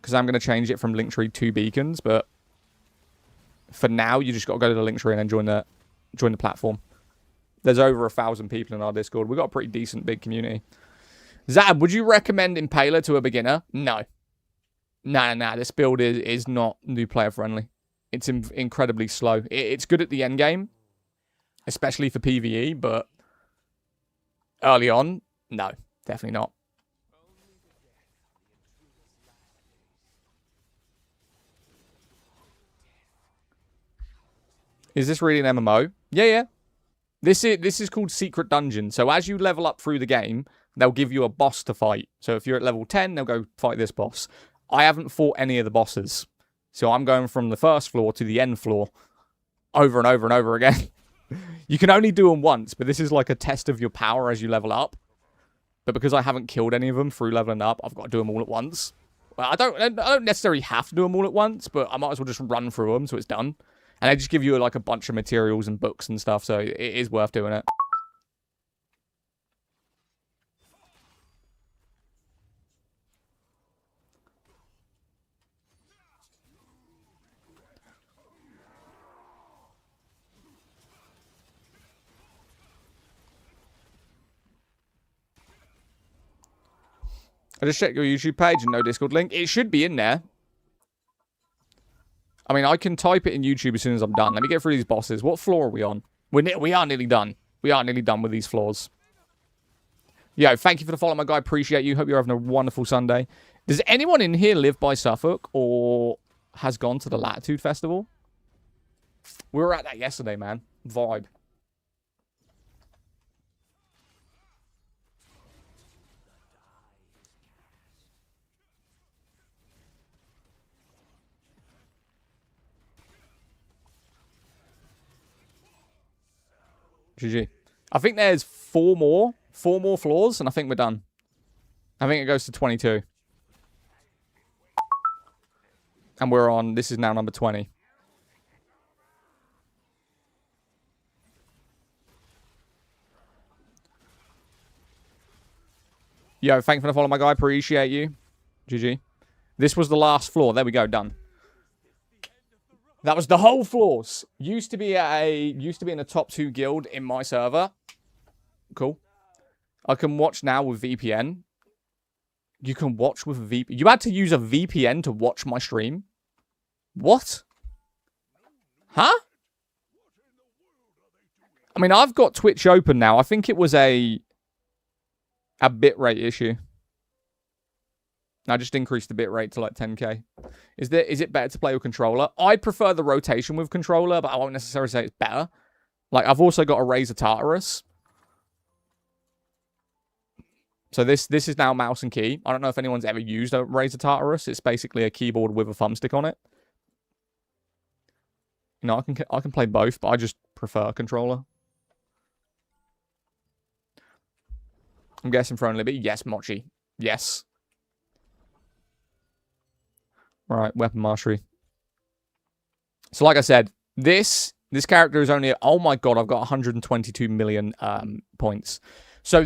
Because I'm going to change it from Linktree to Beacons. But for now, you just got to go to the Linktree and then join the platform. There's over 1,000 people in our Discord. We've got a pretty decent big community. Zab, would you recommend Impaler to a beginner? No. Nah. This build is not new player friendly. It's incredibly slow. It's good at the end game, especially for PvE, but early on, no, definitely not. Is this really an MMO? Yeah. This is called Secret Dungeon. So as you level up through the game, they'll give you a boss to fight. So if you're at level 10, they'll go fight this boss. I haven't fought any of the bosses. So I'm going from the first floor to the end floor over and over and over again. You can only do them once, but this is like a test of your power as you level up. But because I haven't killed any of them through leveling up, I've got to do them all at once. Well, I don't necessarily have to do them all at once, but I might as well just run through them so it's done. And they just give you like a bunch of materials and books and stuff, so it is worth doing it. I just checked your YouTube page and no Discord link. It should be in there. I mean, I can type it in YouTube as soon as I'm done. Let me get through these bosses. What floor are we on? We are nearly done. We are nearly done with these floors. Yo, thank you for the follow, my guy. Appreciate you. Hope you're having a wonderful Sunday. Does anyone in here live by Suffolk or has gone to the Latitude Festival? We were at that yesterday, man. Vibe. GG. I think there's four more floors, and I think we're done. I think it goes to 22. And we're on, this is now number 20. Yo, thanks for the follow, my guy. Appreciate you. GG. This was the last floor. There we go, done. That was the whole floors. Used to be in a top 2 guild in my server. Cool. I can watch now with VPN. You can watch with a VPN. You had to use a VPN to watch my stream? What? Huh? I mean, I've got Twitch open now. I think it was a bitrate issue. I just increased the bitrate to like 10k. Is it better to play with controller? I prefer the rotation with controller, but I won't necessarily say it's better. Like, I've also got a Razer Tartarus. So this is now mouse and key. I don't know if anyone's ever used a Razer Tartarus. It's basically a keyboard with a thumbstick on it. You know, I can play both, but I just prefer controller. I'm guessing Throne Liberty. Yes, Mochi. Yes. Right, weapon mastery. So like I said, this character is only... Oh my god, I've got 122 million points. So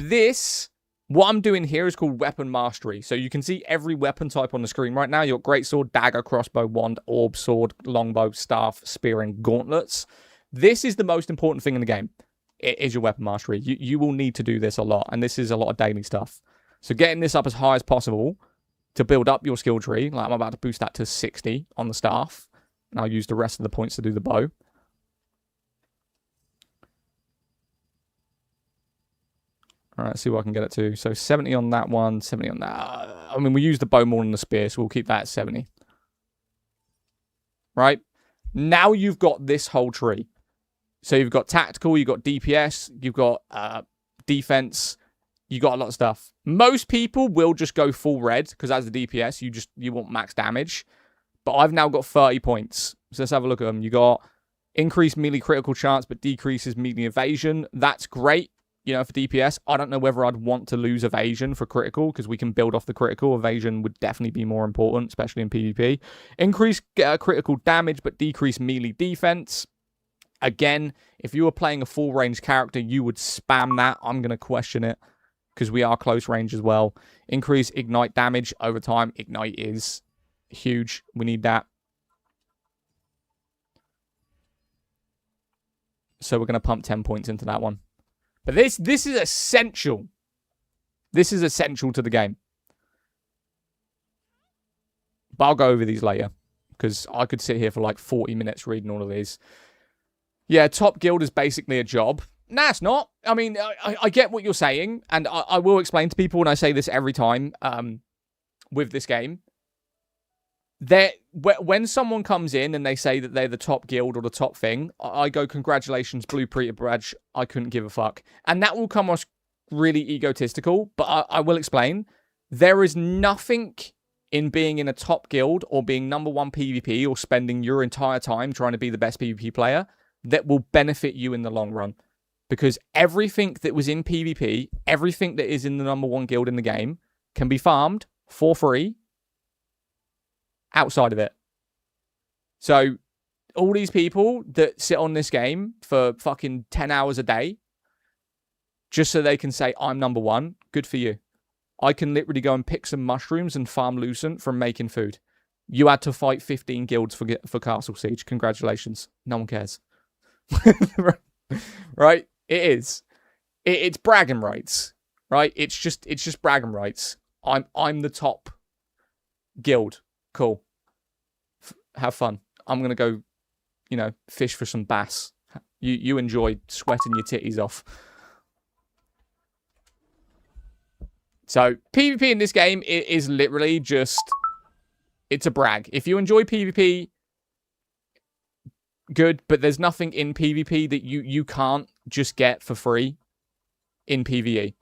what I'm doing here is called weapon mastery. So you can see every weapon type on the screen right now. You've got greatsword, dagger, crossbow, wand, orb, sword, longbow, staff, spear, and gauntlets. This is the most important thing in the game. It is your weapon mastery. You will need to do this a lot, and this is a lot of daily stuff. So getting this up as high as possible to build up your skill tree. Like, I'm about to boost that to 60 on the staff. And I'll use the rest of the points to do the bow. All right, let's see what I can get it to. So 70 on that one, 70 on that. I mean, we use the bow more than the spear, so we'll keep that at 70. Right? Now you've got this whole tree. So you've got tactical, you've got DPS, you've got defense, you got a lot of stuff. Most people will just go full red, because as the DPS, you want max damage. But I've now got 30 points. So let's have a look at them. You got increased melee critical chance, but decreases melee evasion. That's great. you know, for DPS. I don't know whether I'd want to lose evasion for critical, because we can build off the critical. Evasion would definitely be more important, especially in PvP. Increase critical damage, but decrease melee defense. Again, if you were playing a full range character, you would spam that. I'm going to question it, because we are close range as well. Increase ignite damage over time. Ignite is huge. We need that. So we're going to pump 10 points into that one. But this is essential. This is essential to the game. But I'll go over these later, because I could sit here for like 40 minutes reading all of these. Yeah, top guild is basically a job. Nah, it's not. I mean, I get what you're saying, and I will explain to people, and I say this every time with this game. When someone comes in and they say that they're the top guild or the top thing, I go, congratulations, Blue Preacher Badge, I couldn't give a fuck. And that will come off really egotistical, but I will explain. There is nothing in being in a top guild or being number one PvP or spending your entire time trying to be the best PvP player that will benefit you in the long run. Because everything that was in PvP, everything that is in the number one guild in the game, can be farmed for free outside of it. So, all these people that sit on this game for fucking 10 hours a day, just so they can say, I'm number one, good for you. I can literally go and pick some mushrooms and farm Lucent from making food. You had to fight 15 guilds for Castle Siege. Congratulations. No one cares. Right? It is. It's bragging rights. Right? It's just bragging rights. I'm the top guild. Cool. Have fun. I'm going to go, you know, fish for some bass. You enjoy sweating your titties off. So, PvP in this game is literally just, it's a brag. If you enjoy PvP, good, but there's nothing in PvP that you can't just get for free in PvE.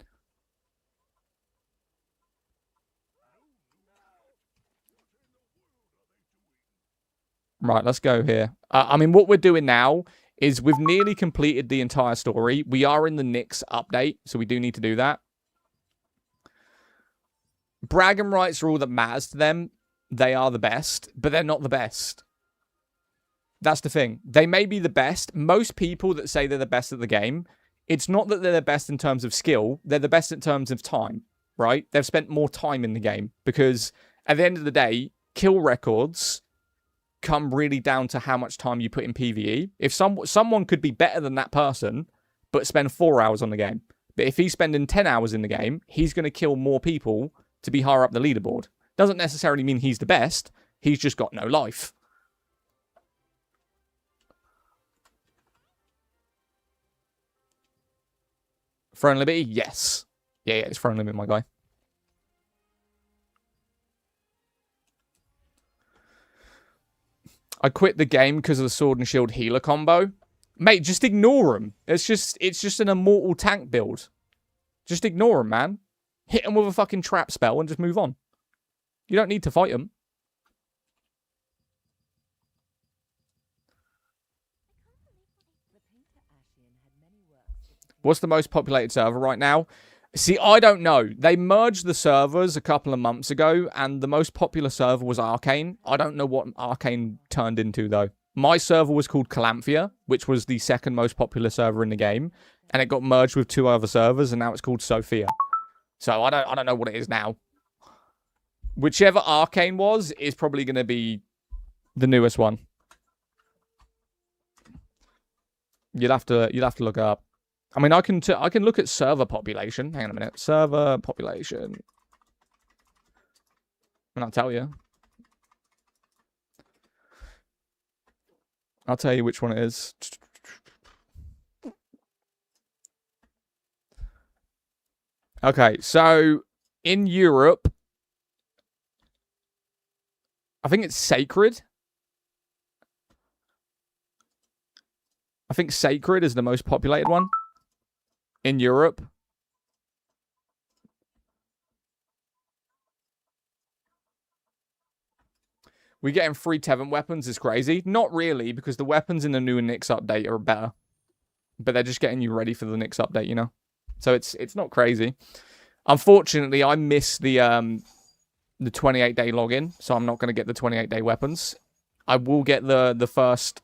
Right, let's go here. I mean, what we're doing now is we've nearly completed the entire story. We are in the Nyx update, so we do need to do that. Bragging rights are all that matters to them. They are the best, but they're not the best. That's the thing. They may be the best. Most people that say they're the best at the game, it's not that they're the best in terms of skill. They're the best in terms of time, right? They've spent more time in the game, because at the end of the day, kill records come really down to how much time you put in PvE. If someone could be better than that person, but spend 4 hours on the game. But if he's spending 10 hours in the game, he's going to kill more people to be higher up the leaderboard. Doesn't necessarily mean he's the best. He's just got no life. Throne Liberty? Yes. Yeah, it's Throne Limit, my guy. I quit the game because of the Sword and Shield healer combo. Mate, just ignore him. It's just an immortal tank build. Just ignore him, man. Hit him with a fucking trap spell and just move on. You don't need to fight him. What's the most populated server right now? See, I don't know. They merged the servers a couple of months ago, and the most popular server was Arcane. I don't know what Arcane turned into, though. My server was called Calanthea, which was the second most popular server in the game, and it got merged with 2 other servers, and now it's called Sophia. So I don't know what it is now. Whichever Arcane was is probably going to be the newest one. You'll have to look it up. I mean, I can look at server population. Hang on a minute. Server population. And I'll tell you. I'll tell you which one it is. Okay, so in Europe, I think it's Sacred. I think Sacred is the most populated one in Europe. We getting free Tevant weapons is crazy. Not really, because the weapons in the new Nyx update are better. But they're just getting you ready for the Nyx update, you know? So it's not crazy. Unfortunately, I missed the 28-day login, so I'm not going to get the 28-day weapons. I will get the first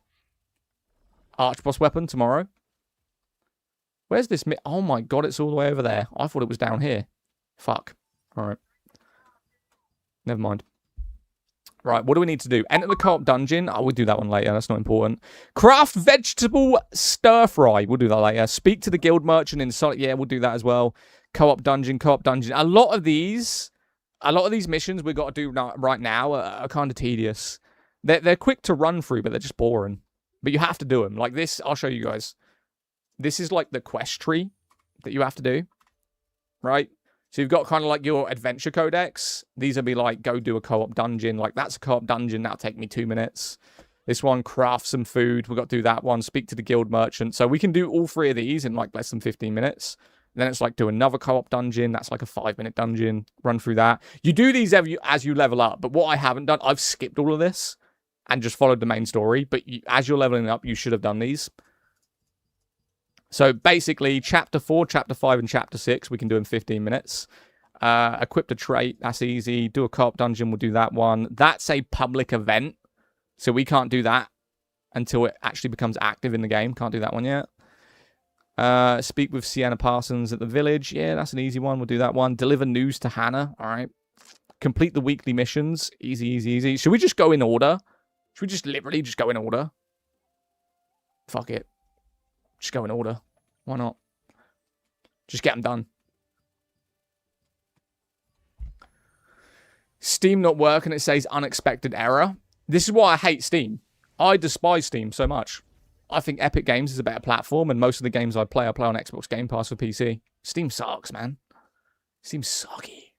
Archboss weapon tomorrow. Where's this? Oh my god, it's all the way over there. I thought it was down here. Fuck. Alright. Never mind. Right, what do we need to do? Enter the co-op dungeon. Oh, we'll do that one later. That's not important. Craft vegetable stir fry. We'll do that later. Speak to the guild merchant in Solid. Yeah, we'll do that as well. Co-op dungeon, co-op dungeon. A lot of these missions we've got to do right now are kind of tedious. They're quick to run through, but they're just boring. But you have to do them. Like this, I'll show you guys. This is like the quest tree that you have to do, right? So you've got kind of like your adventure codex. These will be like, go do a co-op dungeon. Like, that's a co-op dungeon. That'll take me 2 minutes. This one, craft some food. We've got to do that one. Speak to the guild merchant. So we can do all 3 of these in like less than 15 minutes. Then it's like do another co-op dungeon. That's like a 5-minute dungeon. Run through that. You do these as you level up. But what I haven't done, I've skipped all of this and just followed the main story. But as you're leveling up, you should have done these. So basically, Chapter 4, Chapter 5, and Chapter 6, we can do in 15 minutes. Equip a trait, that's easy. Do a co-op dungeon, we'll do that one. That's a public event, so we can't do that until it actually becomes active in the game. Can't do that one yet. Speak with Sienna Parsons at the village. Yeah, that's an easy one. We'll do that one. Deliver news to Hannah. All right. Complete the weekly missions. Easy, easy, easy. Should we just go in order? Should we just literally just go in order? Fuck it. Just go in order. Why not? Just get them done. Steam not working. It says unexpected error. This is why I hate Steam. I despise Steam so much. I think Epic Games is a better platform, and most of the games I play on Xbox Game Pass for PC. Steam sucks, man. Steam's sucky.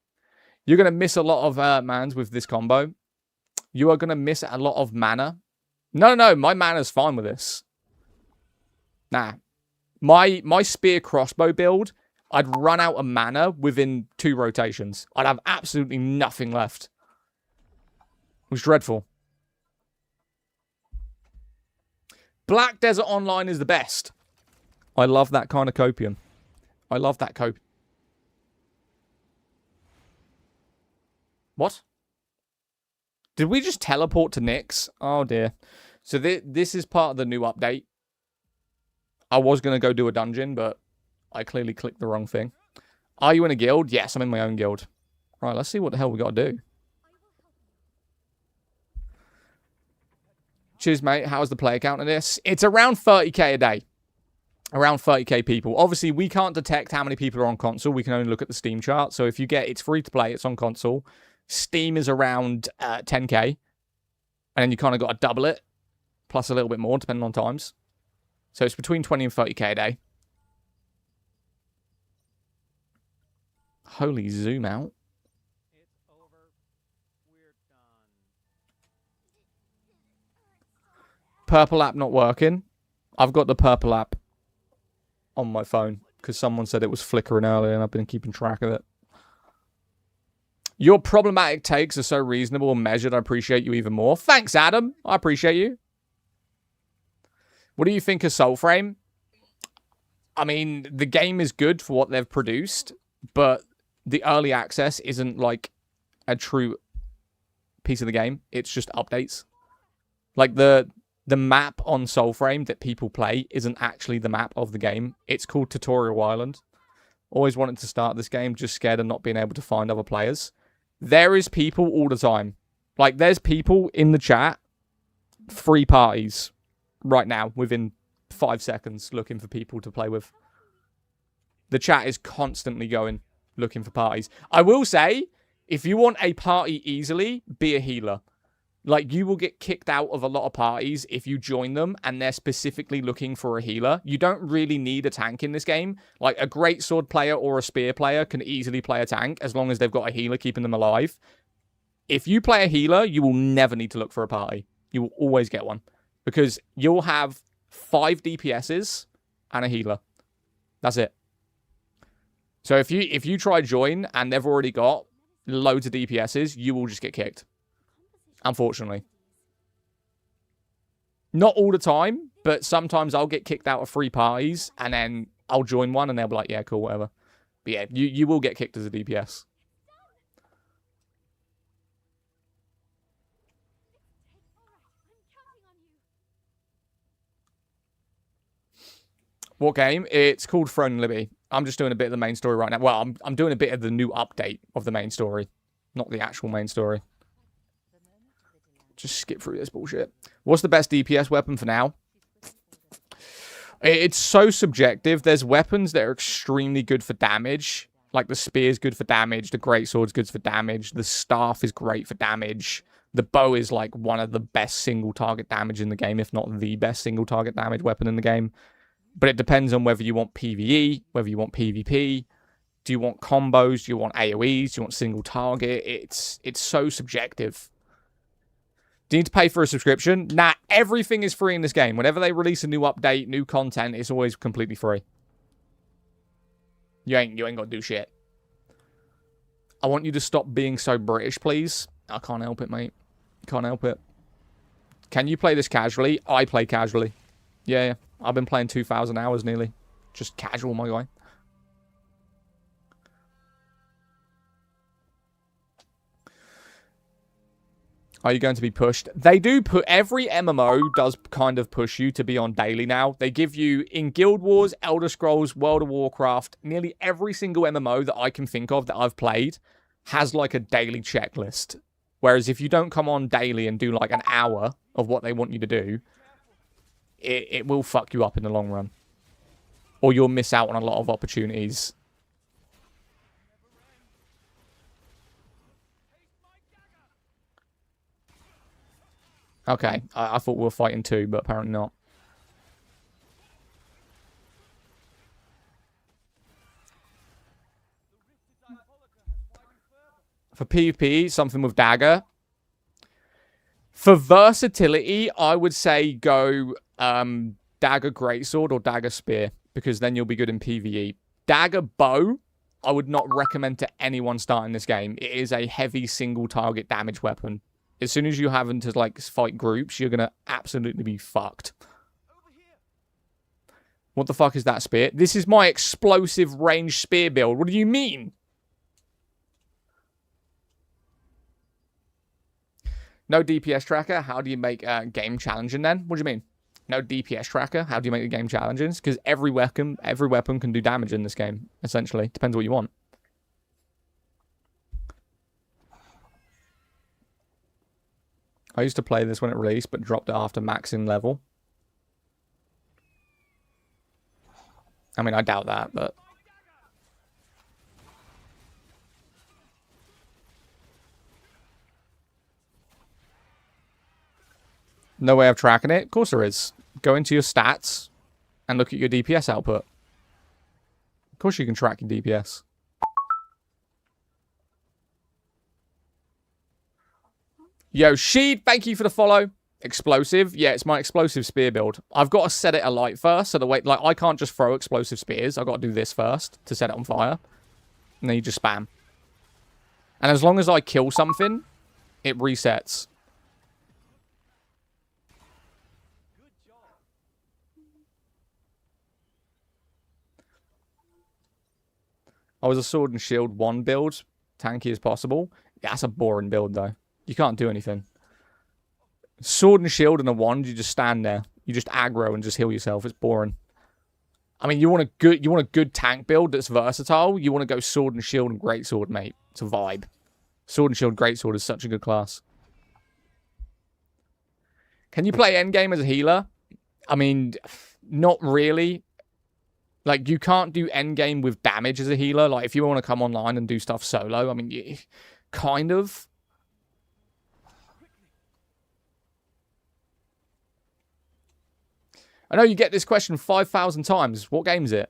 You're going to miss a lot of mans with this combo. You are going to miss a lot of mana. No, my mana's fine with this. Nah. My spear crossbow build, I'd run out of mana within 2 rotations. I'd have absolutely nothing left. It was dreadful. Black Desert Online is the best. I love that kind of copium. I love that copium. What? Did we just teleport to Nyx? Oh dear. So this is part of the new update. I was going to go do a dungeon, but I clearly clicked the wrong thing. Are you in a guild? Yes, I'm in my own guild. Right, let's see what the hell we got to do. Cheers, mate. How's the player count on this? It's around 30k a day. Around 30k people. Obviously, we can't detect how many people are on console. We can only look at the Steam chart. So if you get, it's free to play, it's on console. Steam is around 10k. And then you kind of got to double it. Plus a little bit more, depending on times. So it's between 20 and 30k a day. Holy zoom out. It's over. We're done. Purple app not working. I've got the purple app on my phone because someone said it was flickering earlier and I've been keeping track of it. Your problematic takes are so reasonable and measured. I appreciate you even more. Thanks, Adam. I appreciate you. What do you think of Soulframe? I mean, the game is good for what they've produced, but the early access isn't like a true piece of the game. It's just updates. Like the map on Soulframe that people play isn't actually the map of the game. It's called Tutorial Island. Always wanted to start this game, just scared of not being able to find other players. There is people all the time. Like, there's people in the chat, 3 parties right now, within 5 seconds, looking for people to play with. The chat is constantly going, looking for parties. I will say, if you want a party easily, be a healer. Like, you will get kicked out of a lot of parties if you join them and they're specifically looking for a healer. You don't really need a tank in this game. Like, a great sword player or a spear player can easily play a tank as long as they've got a healer keeping them alive. If you play a healer, you will never need to look for a party. You will always get one. Because you'll have 5 DPSs and a healer. That's it. So if you try join and they've already got loads of DPSs, you will just get kicked. Unfortunately. Not all the time, but sometimes I'll get kicked out of 3 parties and then I'll join one, and they'll be like, yeah, cool, whatever. But yeah, you will get kicked as a DPS. What game? It's called Throne and Liberty. I'm just doing a bit of the main story right now. Well, I'm doing a bit of the new update of the main story, not the actual main story. Just skip through this bullshit. What's the best DPS weapon for now? It's so subjective. There's weapons that are extremely good for damage. Like the spear's good for damage. The greatsword's good for damage. The staff is great for damage. The bow is like one of the best single target damage in the game, if not the best single target damage weapon in the game. But it depends on whether you want PvE, whether you want PvP. Do you want combos? Do you want AoEs? Do you want single target? It's so subjective. Do you need to pay for a subscription? Nah, everything is free in this game. Whenever they release a new update, new content, it's always completely free. You ain't got to do shit. I want you to stop being so British, please. I can't help it, mate. Can't help it. Can you play this casually? I play casually. Yeah. I've been playing 2,000 hours nearly. Just casual, my guy. Are you going to be pushed? They do put... Every MMO does kind of push you to be on daily now. They give you... In Guild Wars, Elder Scrolls, World of Warcraft, nearly every single MMO that I can think of that I've played has like a daily checklist. Whereas if you don't come on daily and do like an hour of what they want you to do... It will fuck you up in the long run. Or you'll miss out on a lot of opportunities. Okay, I thought we were fighting two, but apparently not. For PvP, something with dagger. For versatility, I would say go dagger greatsword or dagger spear, because then you'll be good in PvE. Dagger bow, I would not recommend to anyone starting this game. It is a heavy single target damage weapon. As soon as you happen to like fight groups, you're gonna absolutely be fucked. What the fuck is that spear? This is my explosive range spear build. What do you mean? No DPS tracker. How do you make a game challenging then? What do you mean? No DPS tracker. How do you make the game challenging? Because every weapon can do damage in this game, essentially. Depends what you want. I used to play this when it released, but dropped it after maxing level. I mean, I doubt that, but... No way of tracking it? Of course there is. Go into your stats and look at your DPS output. Of course you can track your DPS. Yo, Sheed, thank you for the follow. Explosive. Yeah, it's my explosive spear build. I've got to set it alight first, so the way, like, I can't just throw explosive spears. I've got to do this first to set it on fire. And then you just spam. And as long as I kill something, it resets. I was a sword and shield 1 build, tanky as possible. Yeah, that's a boring build, though. You can't do anything. Sword and shield and a wand, you just stand there. You just aggro and just heal yourself. It's boring. I mean, you want a good tank build that's versatile. You want to go sword and shield and greatsword, mate. It's a vibe. Sword and shield, greatsword is such a good class. Can you play endgame as a healer? I mean, not really. Like, you can't do endgame with damage as a healer. Like, if you want to come online and do stuff solo, I mean, kind of. I know you get this question 5,000 times. What game is it?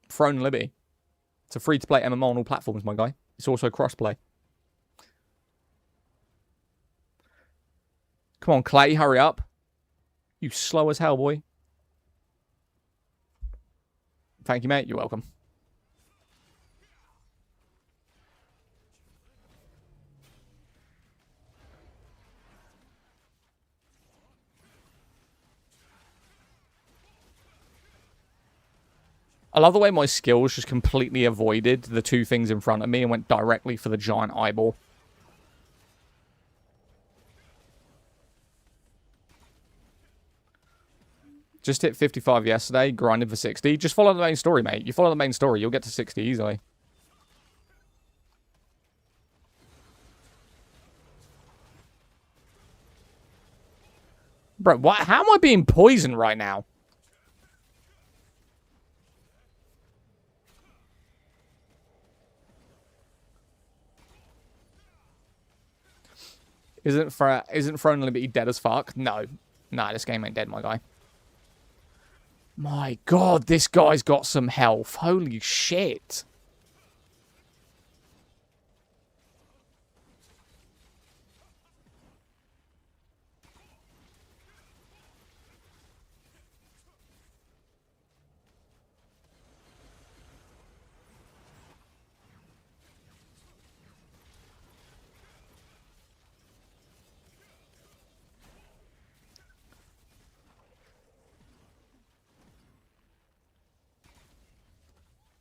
Throne and Liberty. It's a free-to-play MMO on all platforms, my guy. It's also cross-play. Come on, Clay, hurry up. You slow as hell, boy. Thank you, mate. You're welcome. I love the way my skills just completely avoided the two things in front of me and went directly for the giant eyeball. Just hit 55 yesterday, grinded for 60. Just follow the main story, mate. You follow the main story, you'll get to 60 easily. Bro, what? How am I being poisoned right now? Isn't Throne Liberty dead as fuck? No. Nah, this game ain't dead, my guy. My god, this guy's got some health. Holy shit.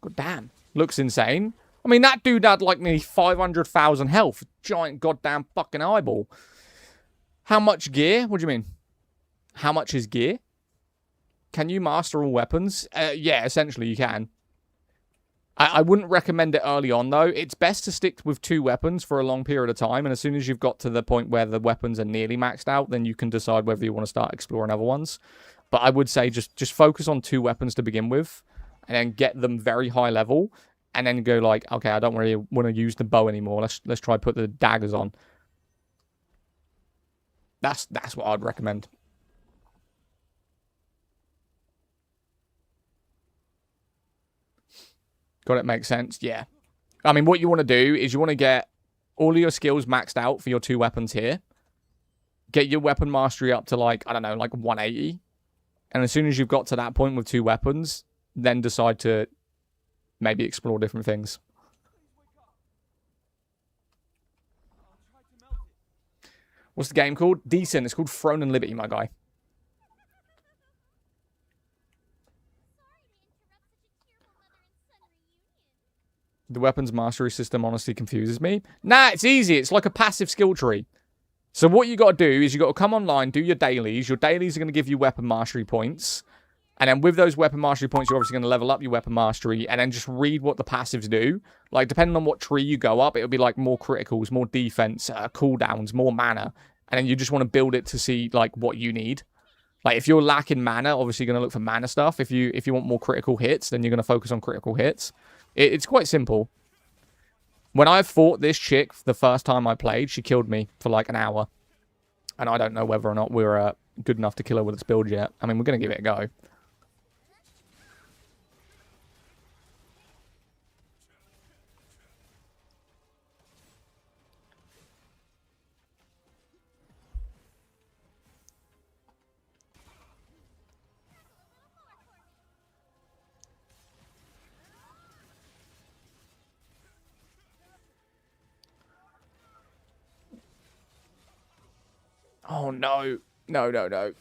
God damn. Looks insane. I mean, that dude had like nearly 500,000 health. Giant goddamn fucking eyeball. How much gear? What do you mean? How much is gear? Can you master all weapons? Yeah, essentially you can. I wouldn't recommend it early on, though. It's best to stick with 2 weapons for a long period of time. And as soon as you've got to the point where the weapons are nearly maxed out, then you can decide whether you want to start exploring other ones. But I would say just focus on 2 weapons to begin with. And then get them very high level, and then go like, okay, I don't really want to use the bow anymore. Let's try put the daggers on. That's what I'd recommend. Got it? Makes sense. Yeah. I mean, what you want to do is you want to get all of your skills maxed out for your 2 weapons here. Get your weapon mastery up to like, I don't know, like 180. And as soon as you've got to that point with 2 weapons, then decide to maybe explore different things. What's the game called? Decent. It's called Throne and Liberty, my guy. The weapons mastery system honestly confuses me. Nah, it's easy. It's like a passive skill tree. So what you got to do is you got to come online, do your dailies. Your dailies are going to give you weapon mastery points. And then with those weapon mastery points, you're obviously going to level up your weapon mastery. And then just read what the passives do. Like, depending on what tree you go up, it'll be like more criticals, more defense, cooldowns, more mana. And then you just want to build it to see, like, what you need. Like, if you're lacking mana, obviously you're going to look for mana stuff. If you want more critical hits, then you're going to focus on critical hits. It's quite simple. When I fought this chick the first time I played, she killed me for like an hour. And I don't know whether or not we're good enough to kill her with this build yet. I mean, we're going to give it a go. Oh, no. No, no, no.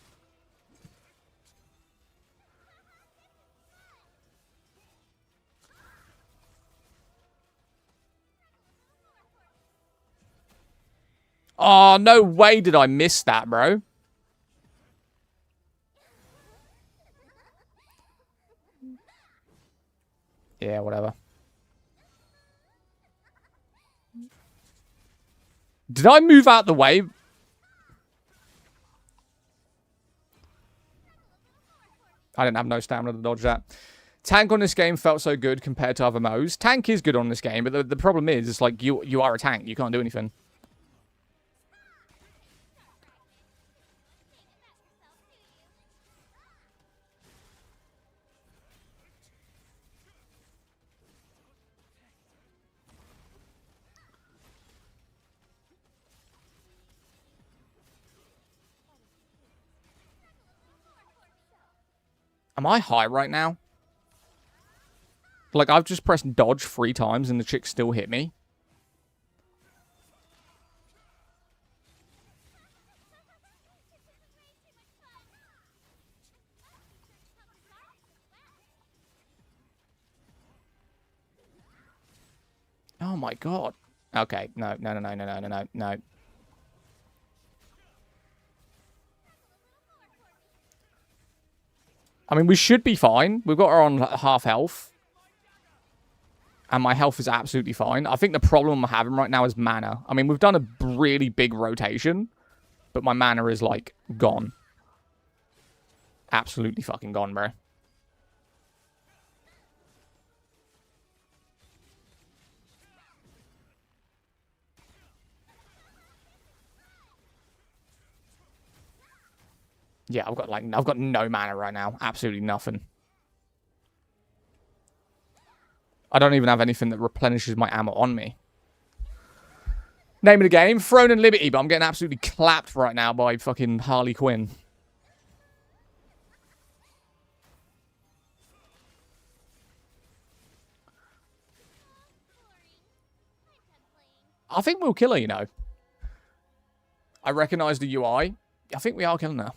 Oh, no way did I miss that, bro. Yeah, whatever. Did I move out the way? I didn't have no stamina to dodge that. Tank on this game felt so good compared to other modes. Tank is good on this game, but the problem is, it's like you are a tank. You can't do anything. Am I high right now? Like, I've just pressed dodge 3 times and the chick still hit me. Oh my god. Okay, no. I mean, we should be fine. We've got her on half health. And my health is absolutely fine. I think the problem I'm having right now is mana. I mean, we've done a really big rotation. But my mana is, like, gone. Absolutely fucking gone, bro. Yeah, I've got no mana right now. Absolutely nothing. I don't even have anything that replenishes my ammo on me. Name of the game, Throne and Liberty, but I'm getting absolutely clapped right now by fucking Harley Quinn. I think we'll kill her, you know. I recognise the UI. I think we are killing her.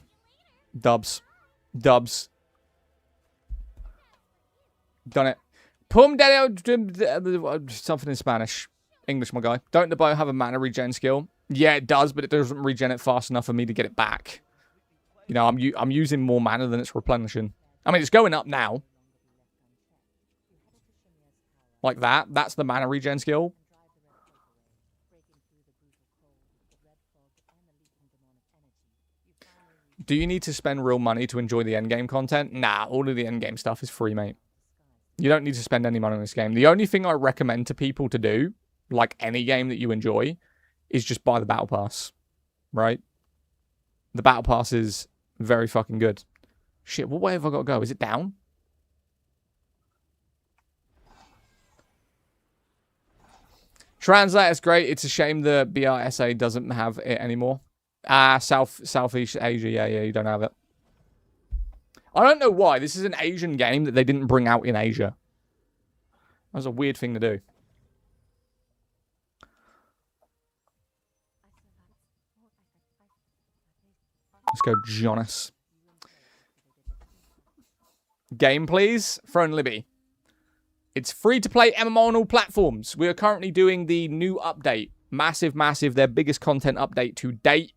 Dubs. Dubs. Done it. Pum something in Spanish. English, my guy. Don't the bow have a mana regen skill? Yeah, it does, but it doesn't regen it fast enough for me to get it back. You know, I'm using more mana than it's replenishing. I mean, it's going up now. Like that. That's the mana regen skill. Do you need to spend real money to enjoy the endgame content? Nah, all of the endgame stuff is free, mate. You don't need to spend any money on this game. The only thing I recommend to people to do, like any game that you enjoy, is just buy the Battle Pass, right? The Battle Pass is very fucking good. Shit, what way have I got to go? Is it down? Translate is great. It's a shame the BRSA doesn't have it anymore. Southeast Asia, yeah, you don't have it. I don't know why. This is an Asian game that they didn't bring out in Asia. That was a weird thing to do. Let's go, Jonas. Game, please. Throne Libby. It's free to play MMO on all platforms. We are currently doing the new update. Massive, their biggest content update to date.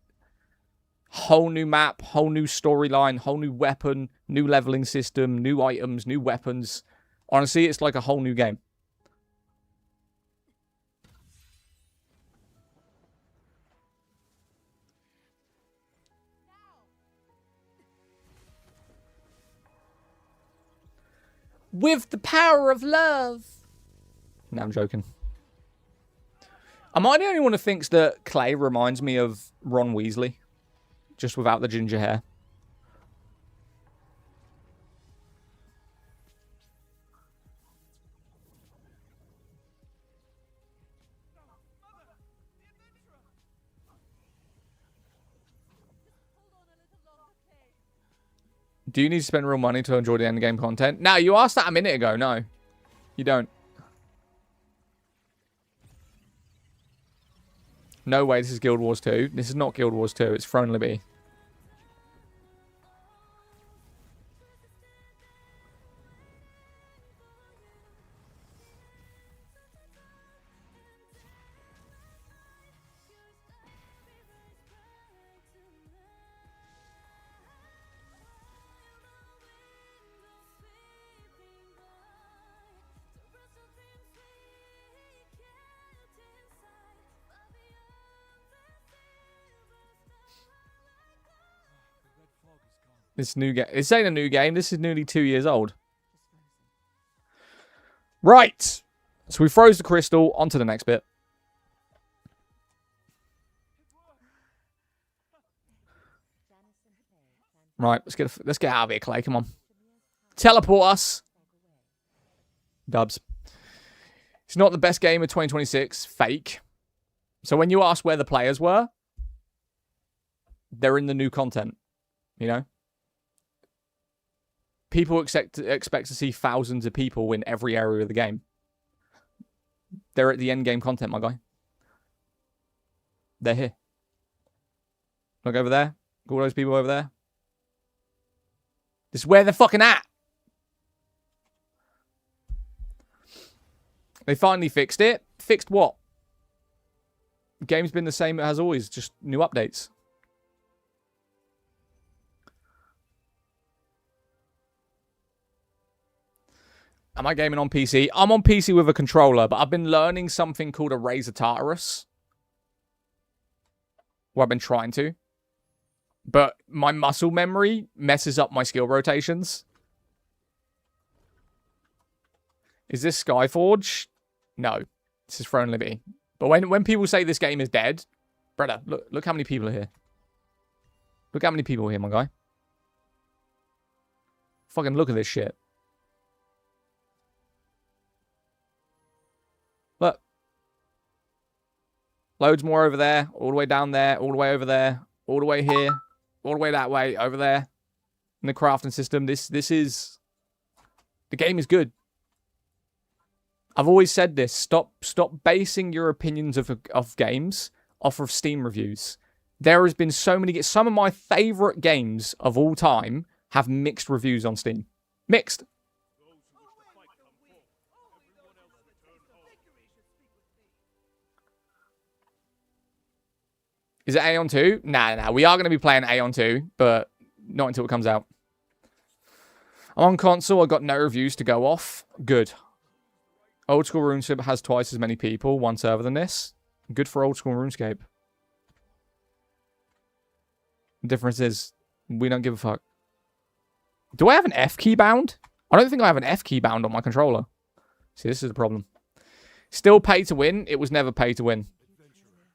Whole new map, whole new storyline, whole new weapon, new leveling system, new items, new weapons. Honestly, it's like a whole new game. With the power of love. No, I'm joking. Am I the only one who thinks that Clay reminds me of Ron Weasley? Just without the ginger hair. Do you need to spend real money to enjoy the endgame content? No, you asked that a minute ago. No, you don't. No way, this is Guild Wars 2. This is not Guild Wars 2. It's Throne Libby. This new game. This ain't a new game. This is nearly 2 years old. Right. So we froze the crystal. On to the next bit. Right. Let's get out of here, Clay. Come on. Teleport us. Dubs. It's not the best game of 2026. Fake. So when you ask where the players were, they're in the new content. You know? People expect to see thousands of people in every area of the game. They're at the end game content, my guy. They're here. Look over there. All those people over there. This is where they're fucking at. They finally fixed it. Fixed what? The game's been the same as always, just new updates. Am I gaming on PC? I'm on PC with a controller, but I've been learning something called a Razer Tartarus. Well, I've been trying to. But my muscle memory messes up my skill rotations. Is this Skyforge? No. This is Throne Liberty. But when people say this game is dead, brother, look how many people are here. Look how many people are here, my guy. Fucking look at this shit. Look. Loads more over there, all the way down there, all the way over there, all the way here, all the way that way, over there. In the crafting system, this is... The game is good. I've always said this. Stop basing your opinions of games off of Steam reviews. There has been so many... Some of my favourite games of all time have mixed reviews on Steam. Mixed. Is it Aeon 2? Nah. We are going to be playing Aeon 2, but not until it comes out. I'm on console. I've got no reviews to go off. Good. Old School RuneScape has twice as many people, one server than this. Good for Old School RuneScape. The difference is, we don't give a fuck. Do I have an F key bound? I don't think I have an F key bound on my controller. See, this is the problem. Still pay to win. It was never pay to win.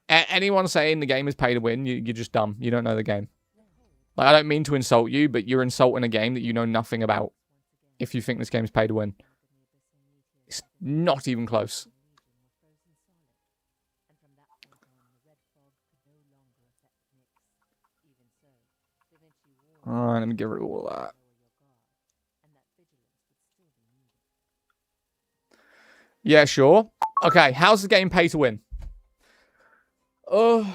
Anyone saying the game is pay to win, you're just dumb. You don't know the game. Like, I don't mean to insult you, but you're insulting a game that you know nothing about if you think this game is pay to win. It's not even close. Alright, let me get rid of all that. Yeah, sure. Okay, how's the game pay to win? Oh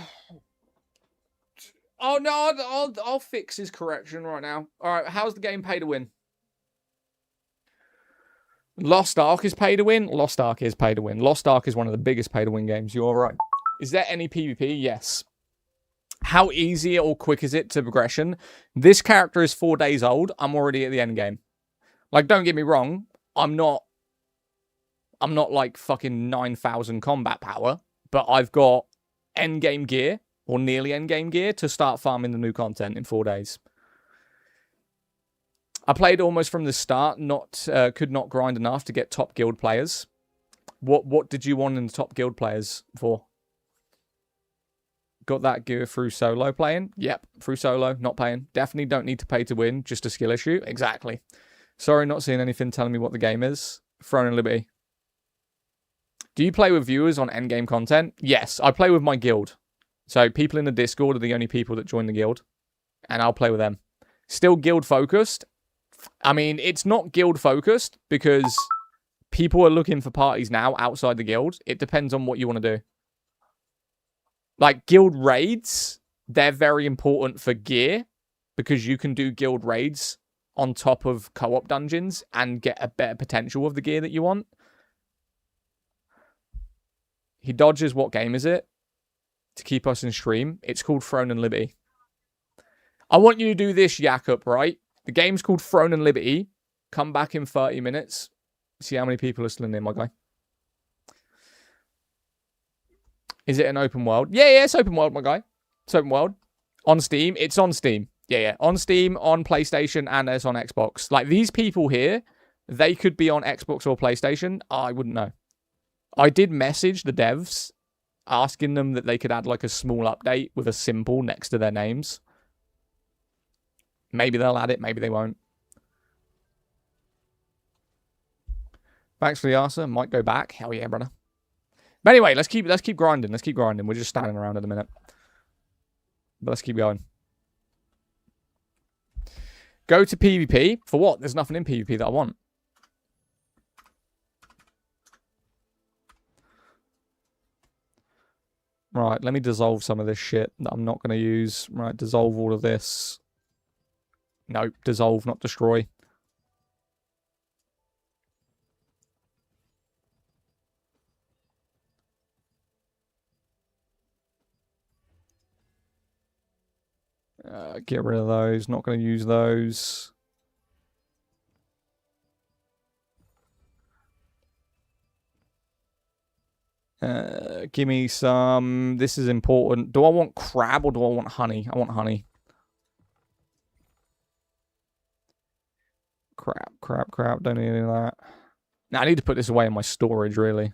no, I'll fix his correction right now. Alright, how's the game pay to win? Lost Ark is pay to win? Lost Ark is pay to win. Lost Ark is one of the biggest pay to win games. You're right. Is there any PvP? Yes. How easy or quick is it to progression? This character is 4 days old. I'm already at the end game. Like, don't get me wrong. I'm not like fucking 9,000 combat power, but I've got end game gear or nearly end game gear to start farming the new content in 4 days. I played almost from the start, could not grind enough to get top guild players. What did you want in the top guild players for? Got that gear through solo playing? Yep, through solo, not paying. Definitely don't need to pay to win, just a skill issue. Exactly. Sorry, not seeing anything telling me what the game is. Throne and Liberty. Do you play with viewers on endgame content? Yes, I play with my guild. So people in the Discord are the only people that join the guild. And I'll play with them. Still guild focused. I mean, it's not guild focused because people are looking for parties now outside the guild. It depends on what you want to do. Like guild raids, they're very important for gear because you can do guild raids on top of co-op dungeons and get a better potential of the gear that you want. He dodges. What game is it? To keep us in stream. It's called Throne and Liberty. I want you to do this, Jakob, right? The game's called Throne and Liberty. Come back in 30 minutes. See how many people are still in there, my guy. Is it an open world? Yeah, it's open world, my guy. It's open world. On Steam. It's on Steam. Yeah. On Steam, on PlayStation, and it's on Xbox. Like, these people here, they could be on Xbox or PlayStation. I wouldn't know. I did message the devs, asking them that they could add, like, a small update with a symbol next to their names. Maybe they'll add it, maybe they won't. Thanks for the answer. Might go back. Hell yeah, brother. But anyway, let's keep grinding. Let's keep grinding. We're just standing around at the minute. But let's keep going. Go to PvP. For what? There's nothing in PvP that I want. Right, let me dissolve some of this shit that I'm not going to use. Right, dissolve all of this. Nope, dissolve, not destroy. Get rid of those. Not going to use those. Give me some. This is important. Do I want crab or do I want honey? I want honey. Crap. Don't need any of that. Now I need to put this away in my storage, really.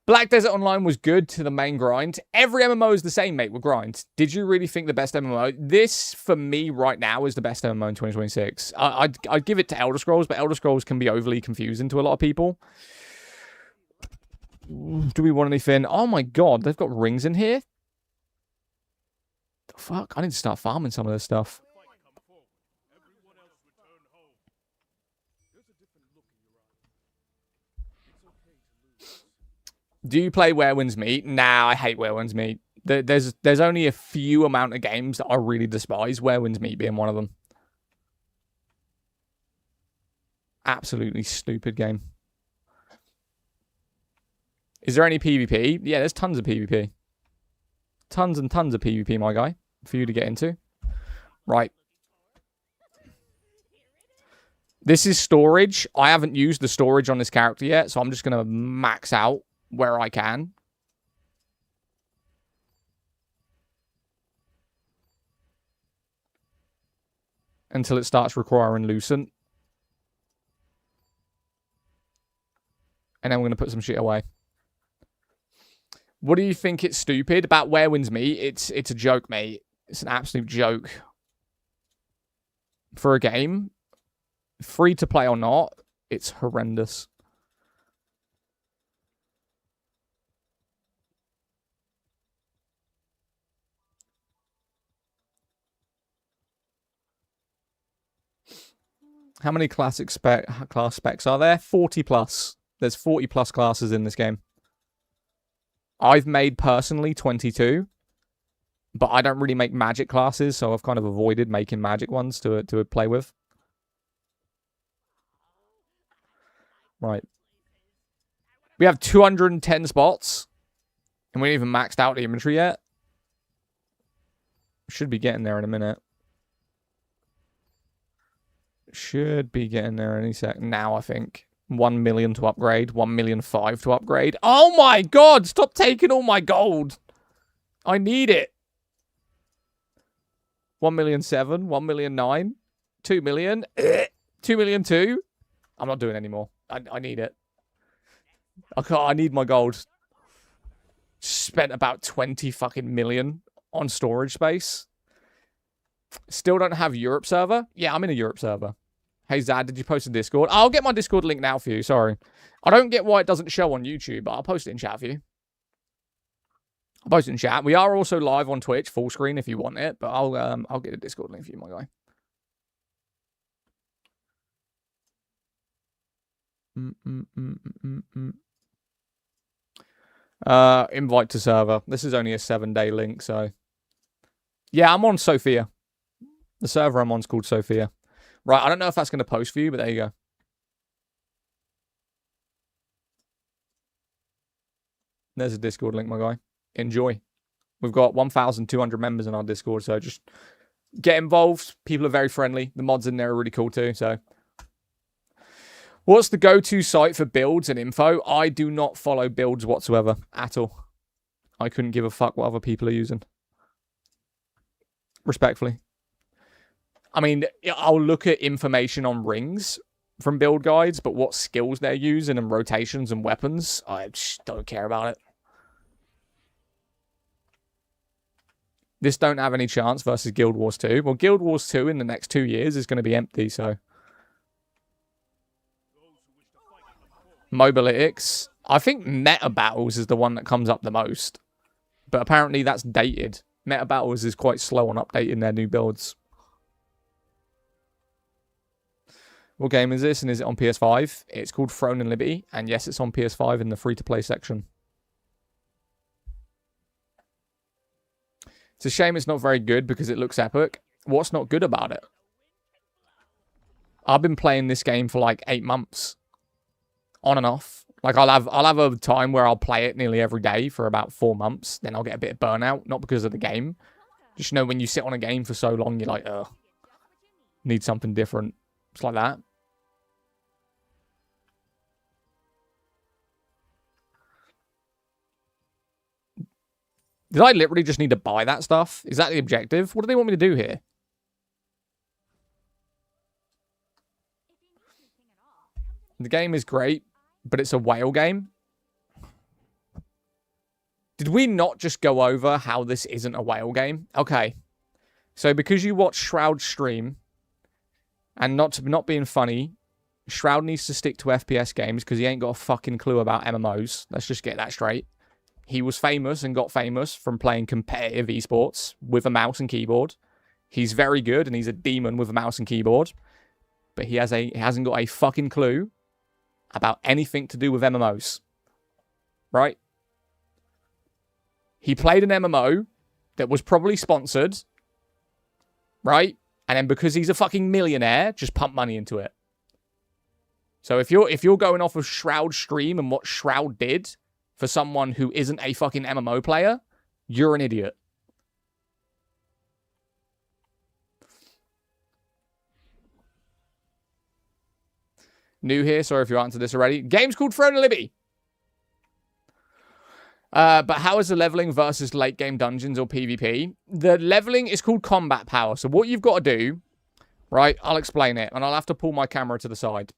Black Desert Online was good to the main grind. Every MMO is the same, mate, with grind. Did you really think the best MMO? This, for me, right now, is the best MMO in 2026. I'd give it to Elder Scrolls, but Elder Scrolls can be overly confusing to a lot of people. Do we want anything? Oh my god, they've got rings in here? The fuck? I need to start farming some of this stuff. Do you play Where Winds Meet? Nah, I hate Where Winds Meet. There's only a few amount of games that I really despise, Where Winds Meet being one of them. Absolutely stupid game. Is there any PvP? Yeah, there's tons of PvP. Tons and tons of PvP, my guy, for you to get into. Right. This is storage. I haven't used the storage on this character yet, so I'm just going to max out where I can. Until it starts requiring Lucent. And then we're going to put some shit away. What do you think it's stupid about Where Winds Meet? It's a joke, mate. It's an absolute joke. For a game, free to play or not, it's horrendous. How many class specs are there? 40 plus. There's 40 plus classes in this game. I've made personally 22, but I don't really make magic classes, so I've kind of avoided making magic ones to play with. Right. We have 210 spots, and we haven't even maxed out the inventory yet. Should be getting there in a minute. Should be getting there any sec. Now, I think. 1 million to upgrade. 1,000,005 to upgrade. Oh my god! Stop taking all my gold! I need it! 1,000,007. 1,000,009. 2 million. 2,000,002. I'm not doing any more. I need it. I need my gold. Spent about 20 fucking million on storage space. Still don't have Europe server? Yeah, I'm in a Europe server. Hey, Zad, did you post a Discord? I'll get my Discord link now for you, sorry. I don't get why it doesn't show on YouTube, but I'll post it in chat for you. I'll post it in chat. We are also live on Twitch, full screen if you want it, but I'll get a Discord link for you, my guy. Invite to server. This is only a 7-day link, so... Yeah, I'm on Sophia. The server I'm on is called Sophia. Right, I don't know if that's going to post for you, but there you go. There's a Discord link, my guy. Enjoy. We've got 1,200 members in our Discord, so just get involved. People are very friendly. The mods in there are really cool too, so... What's the go-to site for builds and info? I do not follow builds whatsoever, at all. I couldn't give a fuck what other people are using. Respectfully. I mean, I'll look at information on rings from build guides, but what skills they're using and rotations and weapons, I just don't care about it. This don't have any chance versus Guild Wars 2. Well, Guild Wars 2 in the next 2 years is going to be empty, so... Mobalytics. I think Meta Battles is the one that comes up the most. But apparently that's dated. Meta Battles is quite slow on updating their new builds. What game is this, and is it on PS5? It's called Throne and Liberty, and yes, it's on PS5 in the free-to-play section. It's a shame it's not very good because it looks epic. What's not good about it? I've been playing this game for like 8 months. On and off. Like, I'll have a time where I'll play it nearly every day for about 4 months. Then I'll get a bit of burnout, not because of the game, Just know when you sit on a game for so long, you're like, ugh, need something different. It's like that. Did I literally just need to buy that stuff? Is that the objective? What do they want me to do here? The game is great, but it's a whale game. Did we not just go over how this isn't a whale game? Okay. So because you watch Shroud's stream, and not being funny, Shroud needs to stick to FPS games because he ain't got a fucking clue about MMOs. Let's just get that straight. He was famous and got famous from playing competitive esports with a mouse and keyboard. He's very good and he's a demon with a mouse and keyboard. But he hasn't got a fucking clue about anything to do with MMOs. Right? He played an MMO that was probably sponsored. Right? And then because he's a fucking millionaire, just pump money into it. So if you're going off of Shroud's stream and what Shroud did for someone who isn't a fucking MMO player, you're an idiot. New here, sorry if you answered this already. Game's called Throne of Libby. But how is the leveling versus late game dungeons or PvP? The leveling is called combat power. So what you've got to do, right, I'll explain it. And I'll have to pull my camera to the side.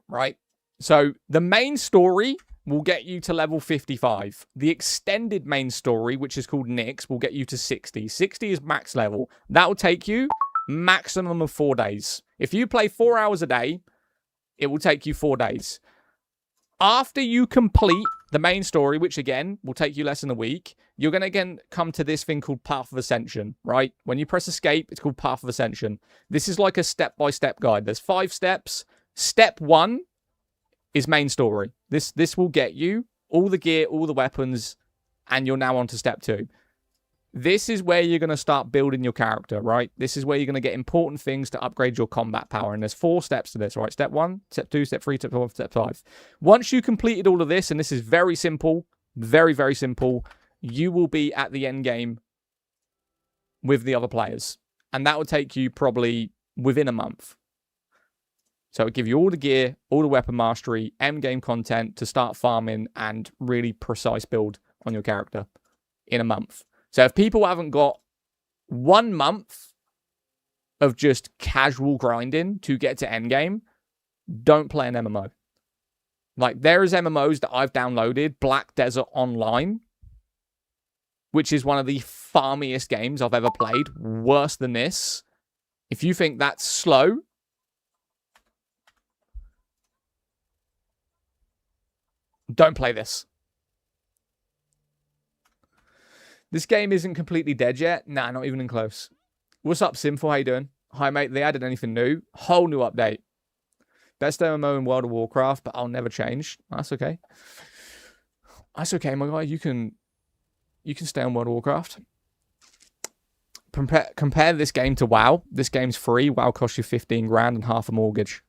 Right? So the main story will get you to level 55. The extended main story, which is called Nyx, will get you to 60. 60 is max level. That will take you maximum of 4 days. If you play 4 hours a day, it will take you 4 days. After you complete the main story, which again will take you less than a week, you're going to again come to this thing called Path of Ascension, right? When you press escape, it's called Path of Ascension. This is like a step-by-step guide. There's 5 steps. Step 1 is main story. This will get you all the gear, all the weapons, and you're now on to step 2. This is where you're going to start building your character, right? This is where you're going to get important things to upgrade your combat power. And there's 4 steps to this, right? Step 1, step 2, step 3, step 4, step 5. Once you completed all of this, and this is very simple, very, very simple, you will be at the end game with the other players. And that will take you probably within a month. So it'll give you all the gear, all the weapon mastery, end game content to start farming and really precise build on your character in a month. So if people haven't got 1 month of just casual grinding to get to endgame, don't play an MMO. Like, there is MMOs that I've downloaded, Black Desert Online, which is one of the farmiest games I've ever played, worse than this. If you think that's slow, don't play this. This game isn't completely dead yet. Nah, not even in close. What's up, Simful? How you doing? Hi, mate. They added anything new? Whole new update. Best MMO in World of Warcraft, but I'll never change. That's okay. That's okay, my guy. You can stay on World of Warcraft. Compare this game to WoW. This game's free. WoW costs you 15 grand and half a mortgage.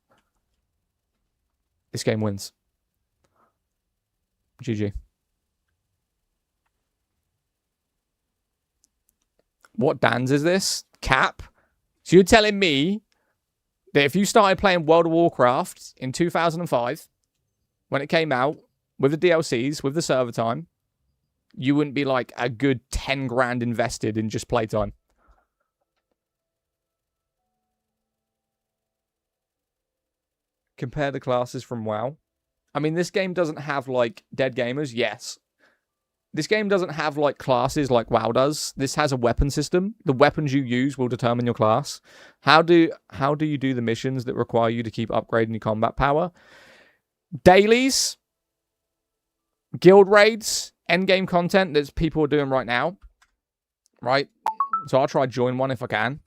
This game wins. GG. What Dan's is this? Cap? So you're telling me that if you started playing World of Warcraft in 2005, when it came out, with the DLCs, with the server time, you wouldn't be like a good 10 grand invested in just playtime? Compare the classes from WoW. I mean, this game doesn't have, like, dead gamers. Yes. This game doesn't have, like, classes like WoW does. This has a weapon system. The weapons you use will determine your class. How do you do the missions that require you to keep upgrading your combat power? Dailies, guild raids, endgame content that people are doing right now. Right? So I'll try join one if I can.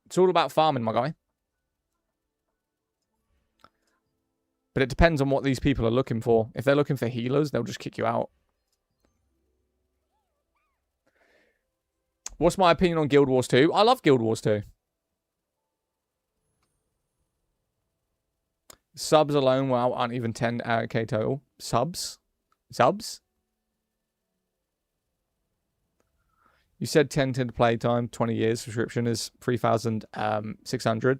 It's all about farming, my guy. But it depends on what these people are looking for. If they're looking for healers, they'll just kick you out. What's my opinion on Guild Wars 2? I love Guild Wars 2. Subs alone, wow, aren't even 10k total. Subs? Subs? You said 10 to playtime, 20 years subscription is 3,600.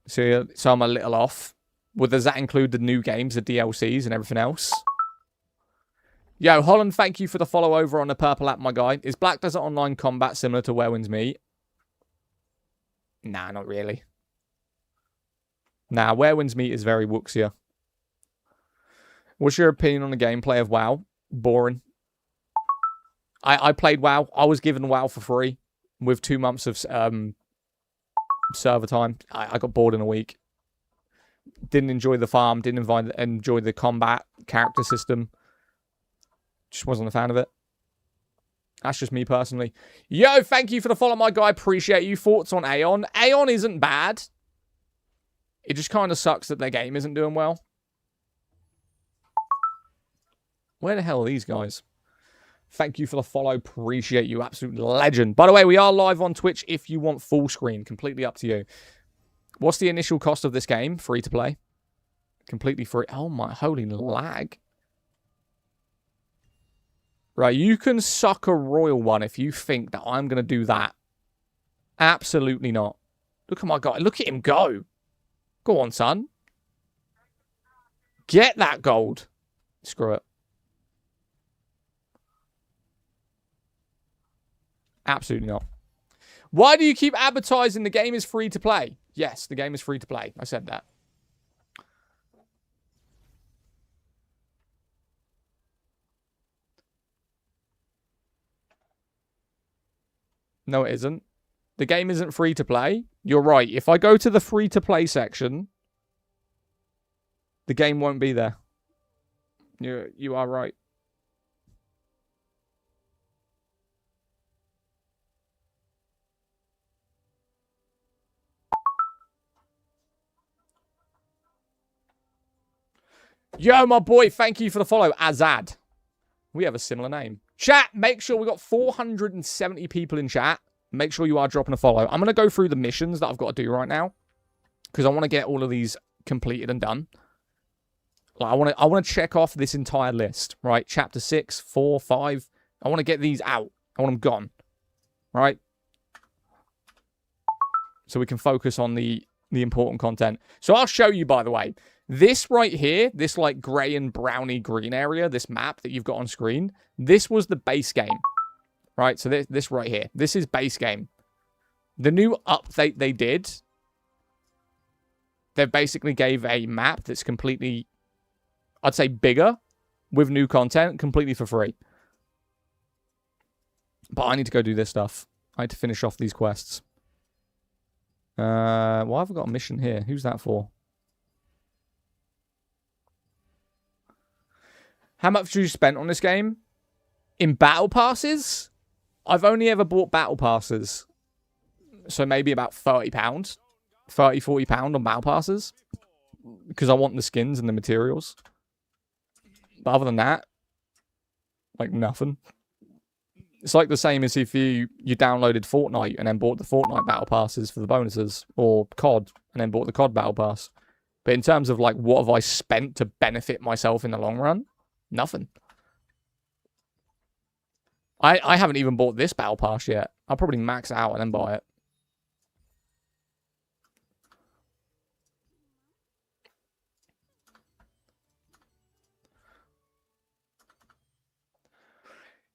So I'm a little off. Well, does that include the new games, the DLCs, and everything else? Yo, Holland, thank you for the follow over on the purple app, my guy. Is Black Desert Online combat similar to Where Winds Meet? Nah, not really. Nah, Where Winds Meet is very wooksier. What's your opinion on the gameplay of WoW? Boring. I played WoW. I was given WoW for free with 2 months of server time. I got bored in a week. Didn't enjoy the farm. Didn't enjoy the combat character system. Just wasn't a fan of it. That's just me personally. Yo, thank you for the follow, my guy. Appreciate you. Thoughts on Aeon? Aeon isn't bad. It just kind of sucks that their game isn't doing well. Where the hell are these guys? Thank you for the follow. Appreciate you. Absolute legend. By the way, we are live on Twitch if you want full screen. Completely up to you. What's the initial cost of this game? Free to play? Completely free. Oh my, holy lag. Right, you can suck a royal one if you think that I'm going to do that. Absolutely not. Look at my guy. Look at him go. Go on, son. Get that gold. Screw it. Absolutely not. Why do you keep advertising the game is free to play? Yes, the game is free to play. I said that. No, it isn't. The game isn't free to play. You're right. If I go to the free to play section, the game won't be there. You are right. Yo, my boy, thank you for the follow. Azad. We have a similar name. Chat, make sure we got 470 people in chat. Make sure you are dropping a follow. I'm going to go through the missions that I've got to do right now. Because I want to get all of these completed and done. Like, I want to check off this entire list. Right? Chapter 6, 4, 5. I want to get these out. I want them gone. Right? So we can focus on the important content. So I'll show you, by the way. This right here, this like grey and browny green area, this map that you've got on screen, this was the base game, right? So this right here, this is base game. The new update they did, they basically gave a map that's completely, I'd say bigger, with new content, completely for free. But I need to go do this stuff. I need to finish off these quests. Why have I got a mission here? Who's that for? How much have you spent on this game? In battle passes? I've only ever bought battle passes. So maybe about £30. £30, £40 on battle passes. Because I want the skins and the materials. But other than that, like nothing. It's like the same as if you downloaded Fortnite and then bought the Fortnite battle passes for the bonuses. Or COD and then bought the COD battle pass. But in terms of like what have I spent to benefit myself in the long run? Nothing. I haven't even bought this battle pass yet. I'll probably max it out and then buy it.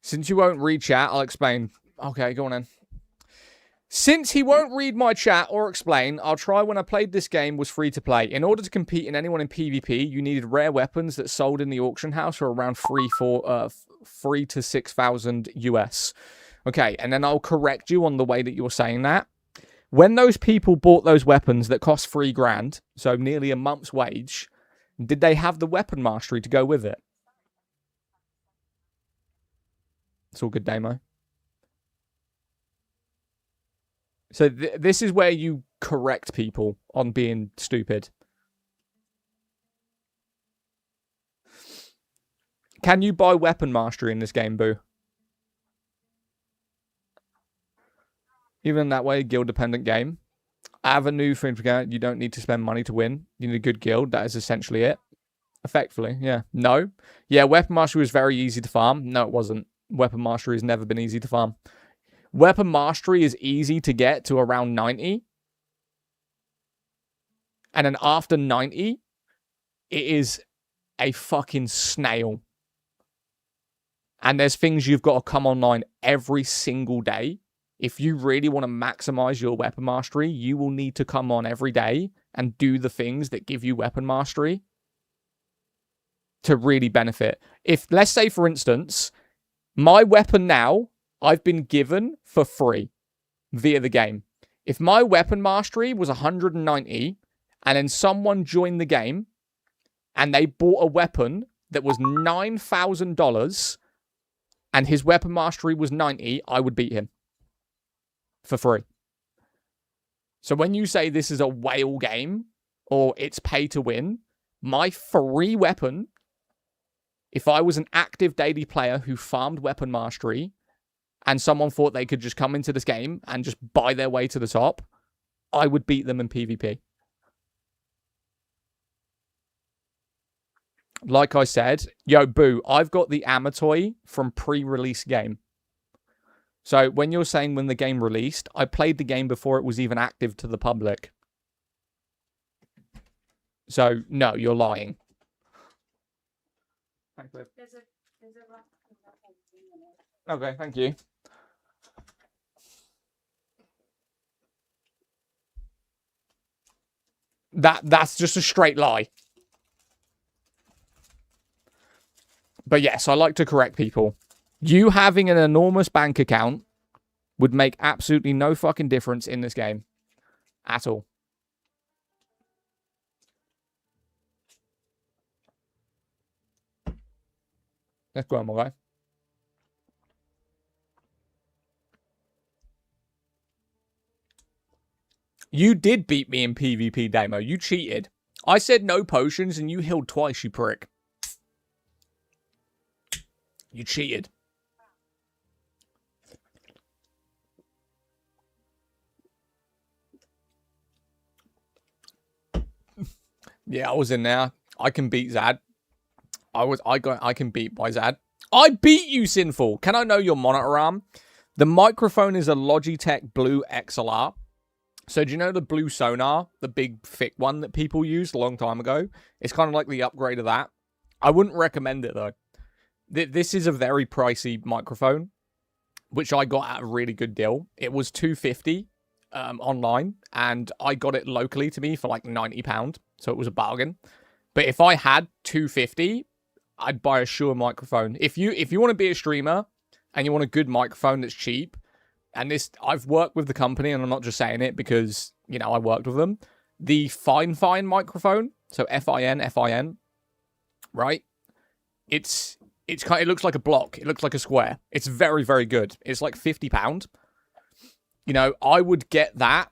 Since you won't read chat, I'll explain. Okay, go on then. Since he won't read my chat or explain, I'll try. When I played this game was free to play. In order to compete in anyone in PvP, you needed rare weapons that sold in the auction house for around 3 to 6,000 US. Okay, and then I'll correct you on the way that you're saying that. When those people bought those weapons that cost $3,000, so nearly a month's wage, did they have the weapon mastery to go with it? It's all good, Damo. So this is where you correct people on being stupid. Can you buy weapon mastery in this game, Boo? Even that way, guild-dependent game. Avenue for you don't need to spend money to win. You need a good guild. That is essentially it. Effectively, yeah. No. Yeah, weapon mastery was very easy to farm. No, it wasn't. Weapon Mastery has never been easy to farm. Weapon Mastery is easy to get to around 90. And then after 90, it is a fucking snail. And there's things you've got to come online every single day. If you really want to maximize your Weapon Mastery, you will need to come on every day and do the things that give you Weapon Mastery to really benefit. If, let's say, for instance, my weapon now, I've been given for free via the game. If my Weapon Mastery was 190, and then someone joined the game, and they bought a weapon that was $9,000, and his Weapon Mastery was 90, I would beat him. For free. So when you say this is a whale game, or it's pay to win, my free weapon, if I was an active daily player who farmed Weapon Mastery, and someone thought they could just come into this game and just buy their way to the top, I would beat them in PvP. Like I said, yo, Boo, I've got the Amatoy from pre-release game. So when you're saying when the game released, I played the game before it was even active to the public. So, no, you're lying. Okay, thank you. That's just a straight lie. But yes, I like to correct people. You having an enormous bank account would make absolutely no fucking difference in this game. At all. Let's go on, my guy. You did beat me in PvP demo. You cheated. I said no potions and you healed twice, you prick. You cheated. Yeah, I was in there. I can beat Zad. I can beat by Zad. I beat you, Sinful. Can I know your monitor arm? The microphone is a Logitech Blue XLR. So do you know the Blue Sonar? The big, thick one that people used a long time ago? It's kind of like the upgrade of that. I wouldn't recommend it, though. This is a very pricey microphone, which I got at a really good deal. It was $250 online, and I got it locally to me for like £90. So it was a bargain. But if I had $250, I'd buy a Shure microphone. If you want to be a streamer and you want a good microphone that's cheap, and this, I've worked with the company, and I'm not just saying it because, you know, I worked with them. The Fine microphone, so Fin, right? It looks like a block. It looks like a square. It's very, very good. It's like £50. You know, I would get that.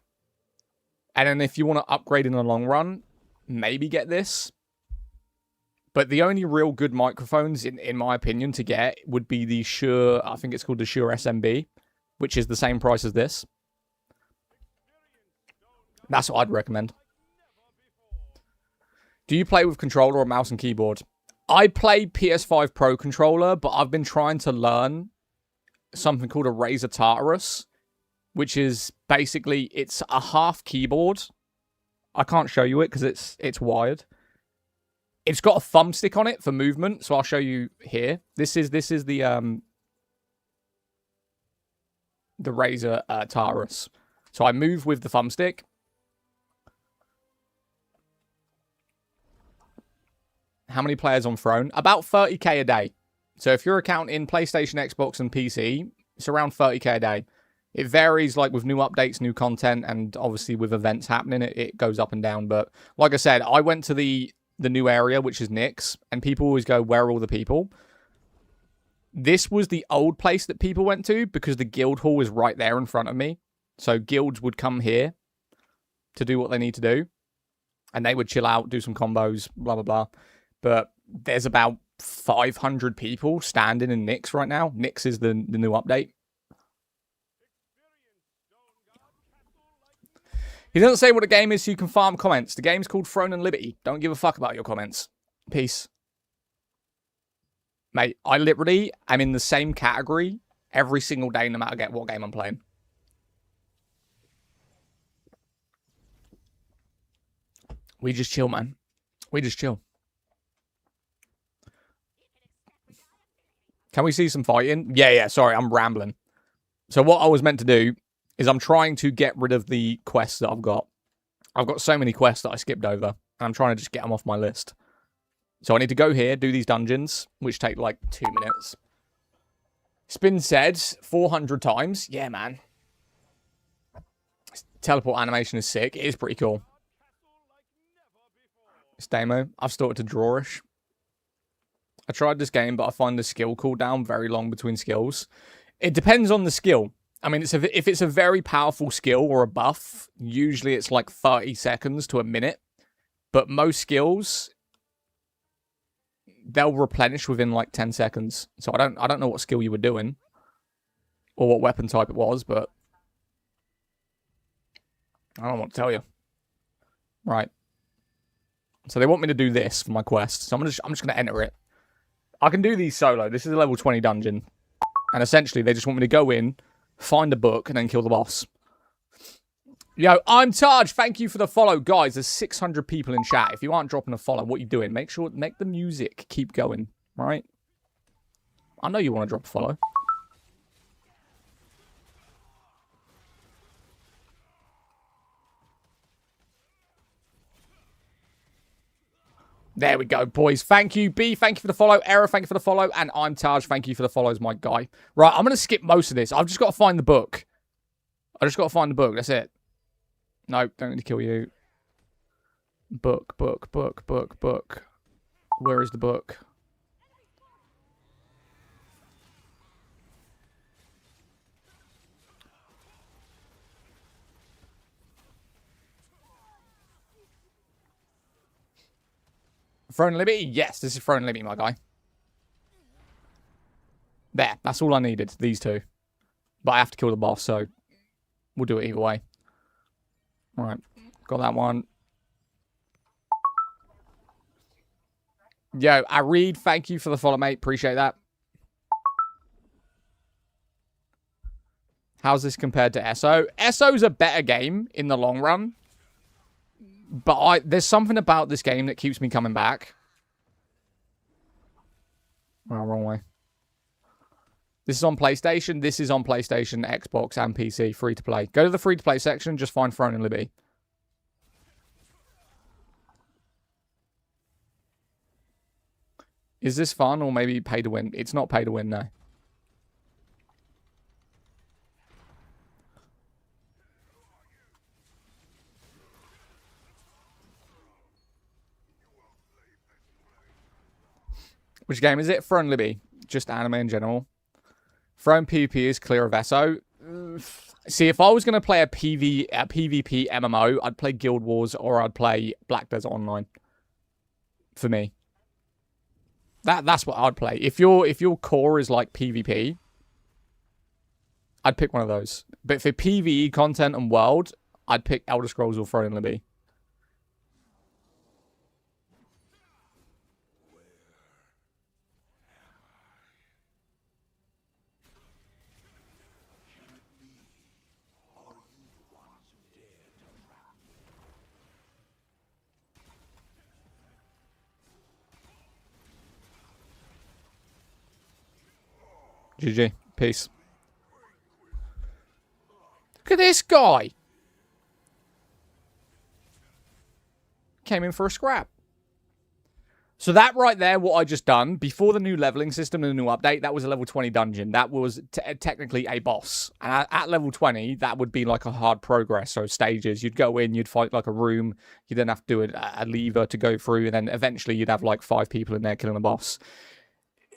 And then if you want to upgrade in the long run, maybe get this. But the only real good microphones, in my opinion, to get would be the Shure, I think it's called the Shure SMB, which is the same price as this. That's what I'd recommend. Do you play with controller or mouse and keyboard? I play PS5 Pro controller, but I've been trying to learn something called a Razer Tartarus, which is basically, it's a half keyboard. I can't show you it because it's wired. It's got a thumbstick on it for movement, so I'll show you here. This is the Razer Tartarus. So I move with the thumbstick. How many players on Throne? About 30k a day. So if you're counting PlayStation, Xbox, and PC, it's around 30k a day. It varies, like, with new updates, new content, and obviously with events happening, it goes up and down. But like I said, I went to the new area, which is Nyx, and people always go, where are all the people? This was the old place that people went to because the guild hall is right there in front of me. So guilds would come here to do what they need to do, and they would chill out, do some combos, blah, blah, blah. But there's about 500 people standing in Nyx right now. Nyx is the new update. He doesn't say what the game is so you can farm comments. The game's called Throne and Liberty. Don't give a fuck about your comments. Peace. Mate, I literally am in the same category every single day, no matter what game I'm playing. We just chill, man. We just chill. Can we see some fighting? Yeah, sorry, I'm rambling. So what I was meant to do is I'm trying to get rid of the quests that I've got. I've got so many quests that I skipped over, and I'm trying to just get them off my list. So I need to go here, do these dungeons, which take like 2 minutes. It's been said 400 times. Yeah, man. Teleport animation is sick. It is pretty cool. It's demo. I've started to drawish. I tried this game, but I find the skill cooldown very long between skills. It depends on the skill. I mean, if it's a very powerful skill or a buff, usually it's like 30 seconds to a minute. But most skills, they'll replenish within like 10 seconds. So I don't know what skill you were doing or what weapon type it was, but I don't know what to tell you. Right. So they want me to do this for my quest. So I'm just going to enter it. I can do these solo. This is a level 20 dungeon. And essentially, they just want me to go in, find a book, and then kill the boss. Yo, I'm Taj. Thank you for the follow. Guys, there's 600 people in chat. If you aren't dropping a follow, what are you doing? Make the music keep going, right? I know you want to drop a follow. There we go, boys. Thank you, B. Thank you for the follow. Error, thank you for the follow. And I'm Taj. Thank you for the follows, my guy. Right, I'm going to skip most of this. I've just got to find the book. I just got to find the book. That's it. No, don't need to kill you. Book. Where is the book? Throne Liberty? Yes, this is Throne Liberty, my guy. There, that's all I needed, these two. But I have to kill the boss, so we'll do it either way. Alright, got that one. Yo, Arid, thank you for the follow, mate. Appreciate that. How's this compared to ESO? ESO's a better game in the long run. But there's something about this game that keeps me coming back. Oh, wrong way. This is on PlayStation. This is on PlayStation, Xbox, and PC. Free to play. Go to the free to play section. Just find Throne and Liberty. Is this fun or maybe pay to win? It's not pay to win, no. Which game is it? Throne Libby. Just anime in general. Throne PvP is clear of ESO. See, if I was going to play a PvP MMO, I'd play Guild Wars or I'd play Black Desert Online. For me. That's what I'd play. If your core is like PvP, I'd pick one of those. But for PvE content and world, I'd pick Elder Scrolls or Throne Libby. GG. Peace. Look at this guy. Came in for a scrap. So that right there, what I just done, before the new leveling system and the new update, that was a level 20 dungeon. That was technically a boss. And at level 20, that would be like a hard progress. So stages, you'd go in, you'd fight like a room. You then have to do a lever to go through. And then eventually you'd have like 5 people in there killing a boss.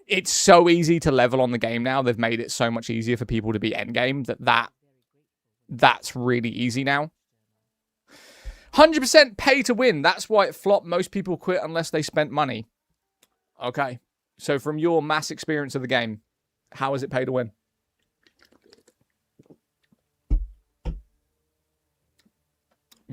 It's so easy to level on the game now. They've made it so much easier for people to be endgame that's really easy now. 100% pay to win. That's why it flopped. Most people quit unless they spent money. Okay. So from your mass experience of the game, how is it pay to win?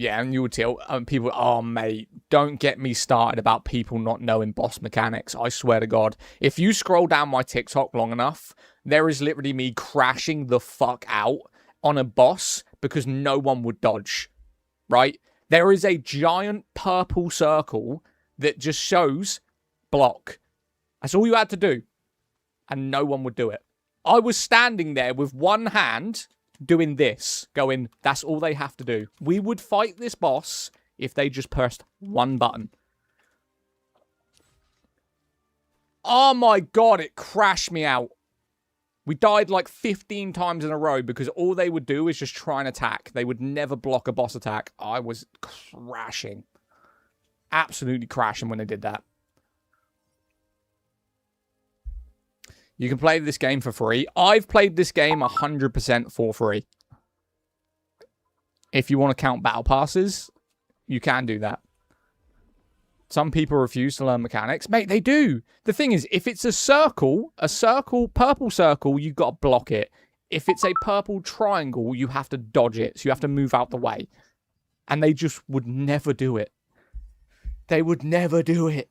Yeah, and you would tell people, oh, mate, don't get me started about people not knowing boss mechanics. I swear to God. If you scroll down my TikTok long enough, there is literally me crashing the fuck out on a boss because no one would dodge, right? There is a giant purple circle that just shows block. That's all you had to do. And no one would do it. I was standing there with one hand doing this, going, that's all they have to do. We would fight this boss if they just pressed one button. Oh my God, it crashed me out. We died like 15 times in a row because all they would do is just try and attack. They would never block a boss attack. I was crashing. Absolutely crashing when they did that. You can play this game for free. I've played this game 100% for free. If you want to count battle passes, you can do that. Some people refuse to learn mechanics. Mate, they do. The thing is, if it's a circle, purple circle, you've got to block it. If it's a purple triangle, you have to dodge it. So you have to move out the way. And they just would never do it. They would never do it.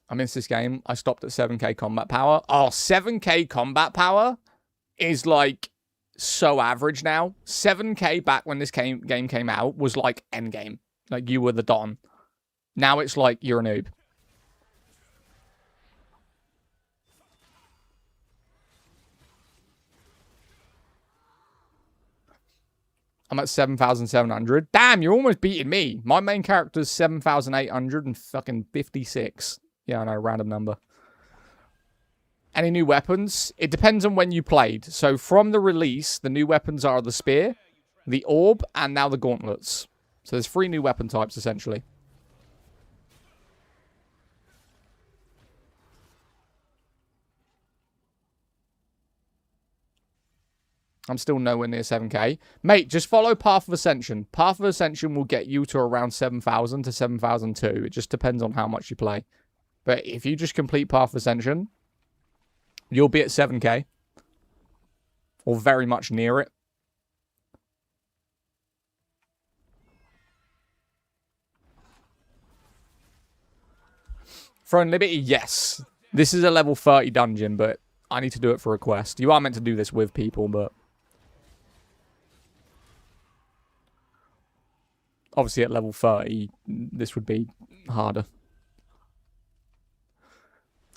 I missed this game. I stopped at 7k combat power. Oh, 7k combat power is like so average now. 7k back when this game came out was like endgame. Like you were the Don. Now it's like you're a noob. I'm at 7,700. Damn, you're almost beating me. My main character's 7,856. Yeah, I know, random number. Any new weapons? It depends on when you played. So from the release, the new weapons are the spear, the orb, and now the gauntlets. So there's 3 new weapon types, essentially. I'm still nowhere near 7k. Mate, just follow Path of Ascension. Path of Ascension will get you to around 7,000 to 7,002. It just depends on how much you play. But if you just complete Path of Ascension, you'll be at 7k. Or very much near it. Throne Liberty, yes. This is a level 30 dungeon, but I need to do it for a quest. You are meant to do this with people, but obviously at level 30, this would be harder.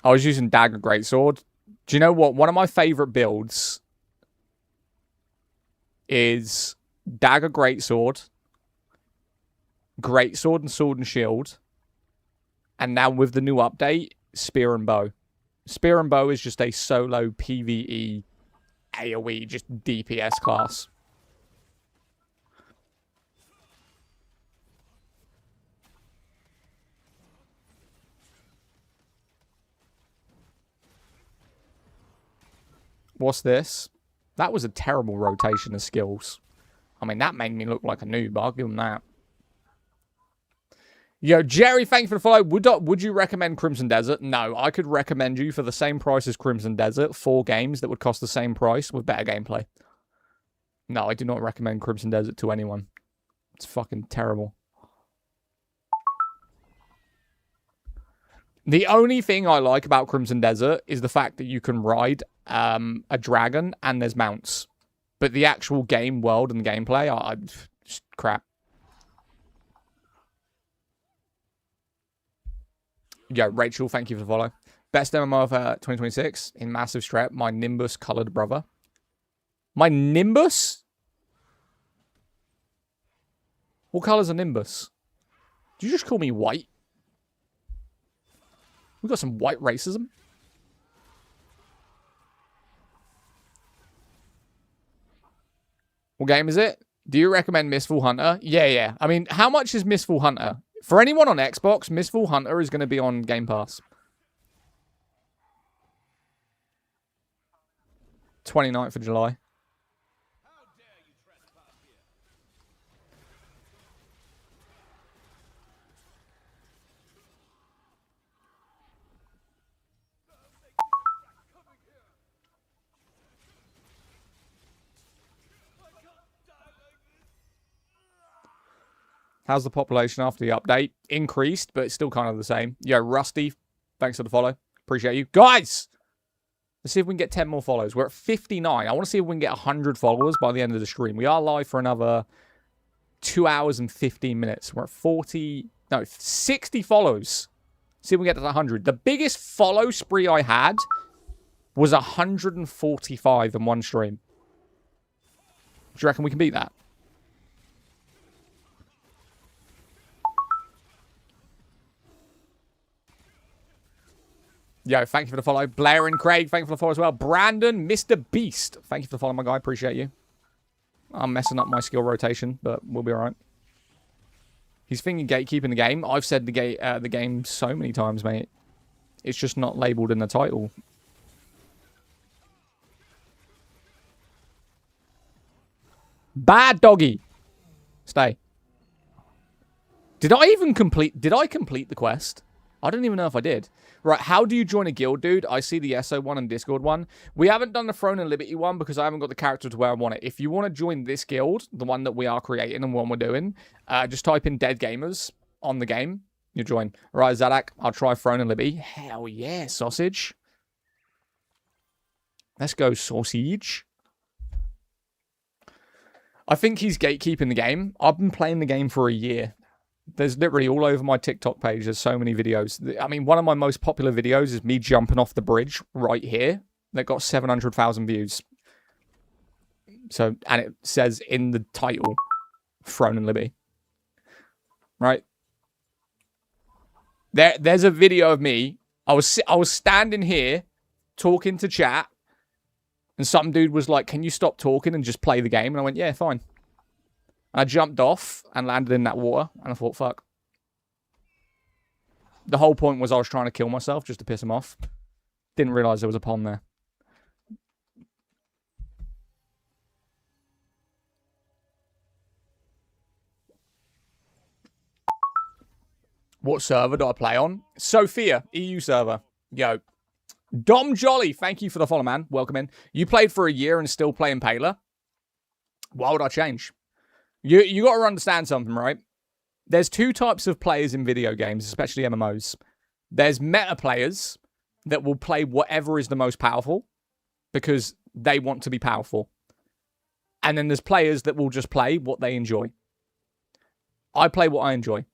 I was using Dagger Greatsword. Do you know what? One of my favorite builds is Dagger Greatsword, Greatsword and Sword and Shield, and now with the new update, Spear and Bow. Spear and Bow is just a solo PvE AoE, just DPS class. What's this? That was a terrible rotation of skills. I mean, that made me look like a noob. I'll give him that. Yo, Jerry, thank you for the follow. Would you recommend Crimson Desert? No, I could recommend you for the same price as Crimson Desert 4 games that would cost the same price with better gameplay. No, I do not recommend Crimson Desert to anyone. It's fucking terrible. The only thing I like about Crimson Desert is the fact that you can ride a dragon and there's mounts. But the actual game world and gameplay are just crap. Yo, Rachel, thank you for the follow. Best MMO of 2026 in Massive Strep, my Nimbus colored brother. My Nimbus? What color's a Nimbus? Did you just call me white? We got some white racism. What game is it? Do you recommend Mistfall Hunter? Yeah. I mean, how much is Mistfall Hunter? For anyone on Xbox, Mistfall Hunter is going to be on Game Pass. 29th of July. How's the population after the update? Increased, but it's still kind of the same. Yo, Rusty, thanks for the follow. Appreciate you. Guys, let's see if we can get 10 more follows. We're at 59. I want to see if we can get 100 followers by the end of the stream. We are live for another 2 hours and 15 minutes. We're at 60 follows. See if we can get to 100. The biggest follow spree I had was 145 in one stream. Do you reckon we can beat that? Yo, thank you for the follow. Blair and Craig, thank you for the follow as well. Brandon, Mr. Beast, thank you for the follow, my guy. Appreciate you. I'm messing up my skill rotation, but we'll be all right. He's thinking gatekeeping the game. I've said the game so many times, mate. It's just not labelled in the title. Bad doggy. Stay. Did I complete the quest? I don't even know if I did. Right, how do you join a guild, dude? I see the SO one and Discord one. We haven't done the Throne and Liberty one because I haven't got the character to where I want it. If you want to join this guild, the one that we are creating and one we're doing, just type in Dead Gamers on the game. You join. Right, Zadak, I'll try Throne and Liberty. Hell yeah, sausage. Let's go, sausage. I think he's gatekeeping the game. I've been playing the game for a year. There's literally all over my TikTok page, there's so many videos. I mean, one of my most popular videos is me jumping off the bridge right here. That got 700,000 views. So, and it says in the title, Throne and Liberty. Right? There's a video of me. I was standing here talking to chat. And some dude was like, can you stop talking and just play the game? And I went, yeah, fine. I jumped off and landed in that water, and I thought, fuck. The whole point was I was trying to kill myself just to piss him off. Didn't realise there was a pond there. What server do I play on? Sophia, EU server. Yo. Dom Jolly, thank you for the follow, man. Welcome in. You played for a year and still playing Paler? Why would I change? You got to understand something, right? There's two types of players in video games, especially MMOs. There's meta players that will play whatever is the most powerful because they want to be powerful. And then there's players that will just play what they enjoy. I play what I enjoy.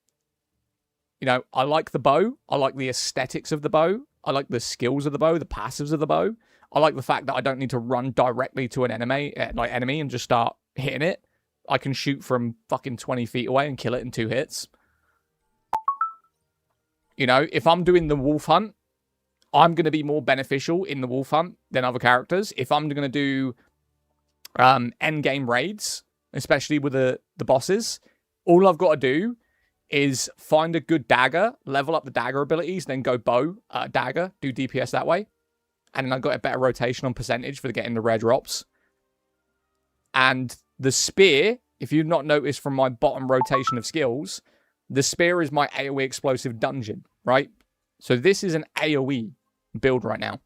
You know, I like the bow. I like the aesthetics of the bow. I like the skills of the bow, the passives of the bow. I like the fact that I don't need to run directly to an enemy and just start hitting it. I can shoot from fucking 20 feet away and kill it in 2 hits. You know, if I'm doing the wolf hunt, I'm going to be more beneficial in the wolf hunt than other characters. If I'm going to do endgame raids, especially with the bosses, all I've got to do is find a good dagger, level up the dagger abilities, then go bow, dagger, do DPS that way. And then I've got a better rotation on percentage for getting the rare drops. And the spear, if you've not noticed from my bottom rotation of skills, the spear is my AoE explosive dungeon, right? So this is an AoE build right now.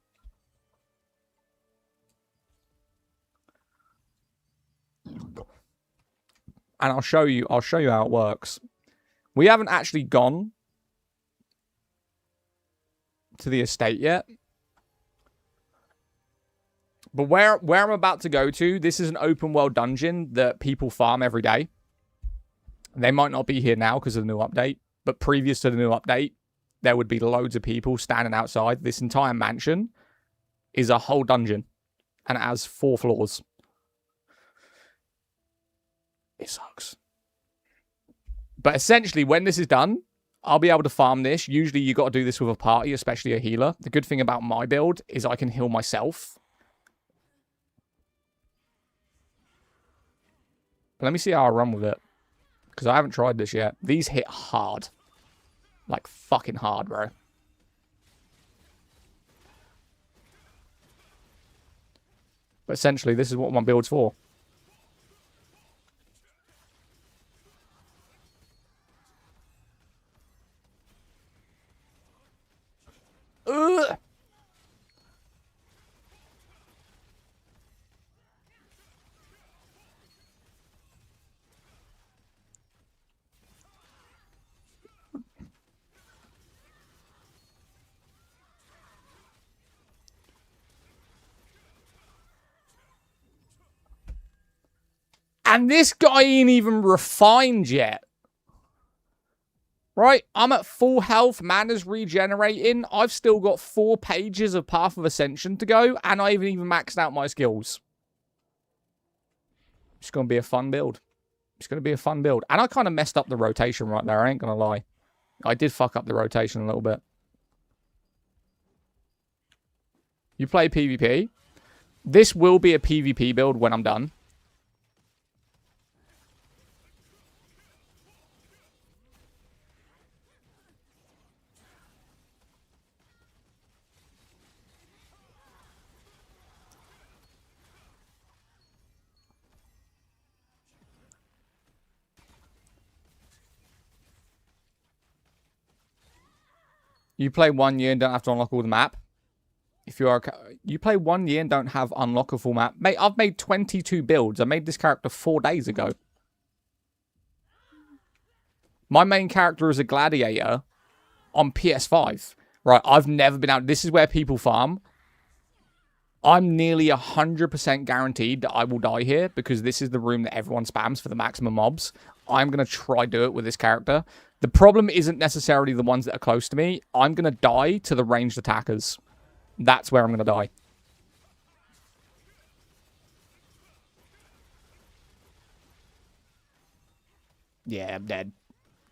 And I'll show you how it works. We haven't actually gone to the estate yet. But where I'm about to go to, this is an open world dungeon that people farm every day. They might not be here now because of the new update, but previous to the new update, there would be loads of people standing outside. This entire mansion is a whole dungeon, and it has 4 floors. It sucks. But essentially, when this is done, I'll be able to farm this. Usually, you got to do this with a party, especially a healer. The good thing about my build is I can heal myself. But let me see how I run with it. Because I haven't tried this yet. These hit hard. Like, fucking hard, bro. But essentially, this is what my build's for. Ugh! And this guy ain't even refined yet. Right? I'm at full health. Mana's regenerating. I've still got 4 pages of Path of Ascension to go. And I haven't even maxed out my skills. It's going to be a fun build. It's going to be a fun build. And I kind of messed up the rotation right there. I ain't going to lie. I did fuck up the rotation a little bit. You play PvP. This will be a PvP build when I'm done. You play 1 year and don't have to unlock all the map. If you are, you play 1 year and don't have unlock a full map. Mate, I've made 22 builds. I made this character 4 days ago. My main character is a gladiator on PS5. Right, I've never been out. This is where people farm. I'm nearly 100% guaranteed that I will die here because this is the room that everyone spams for the maximum mobs. I'm going to try do it with this character. The problem isn't necessarily the ones that are close to me. I'm going to die to the ranged attackers. That's where I'm going to die. Yeah, I'm dead.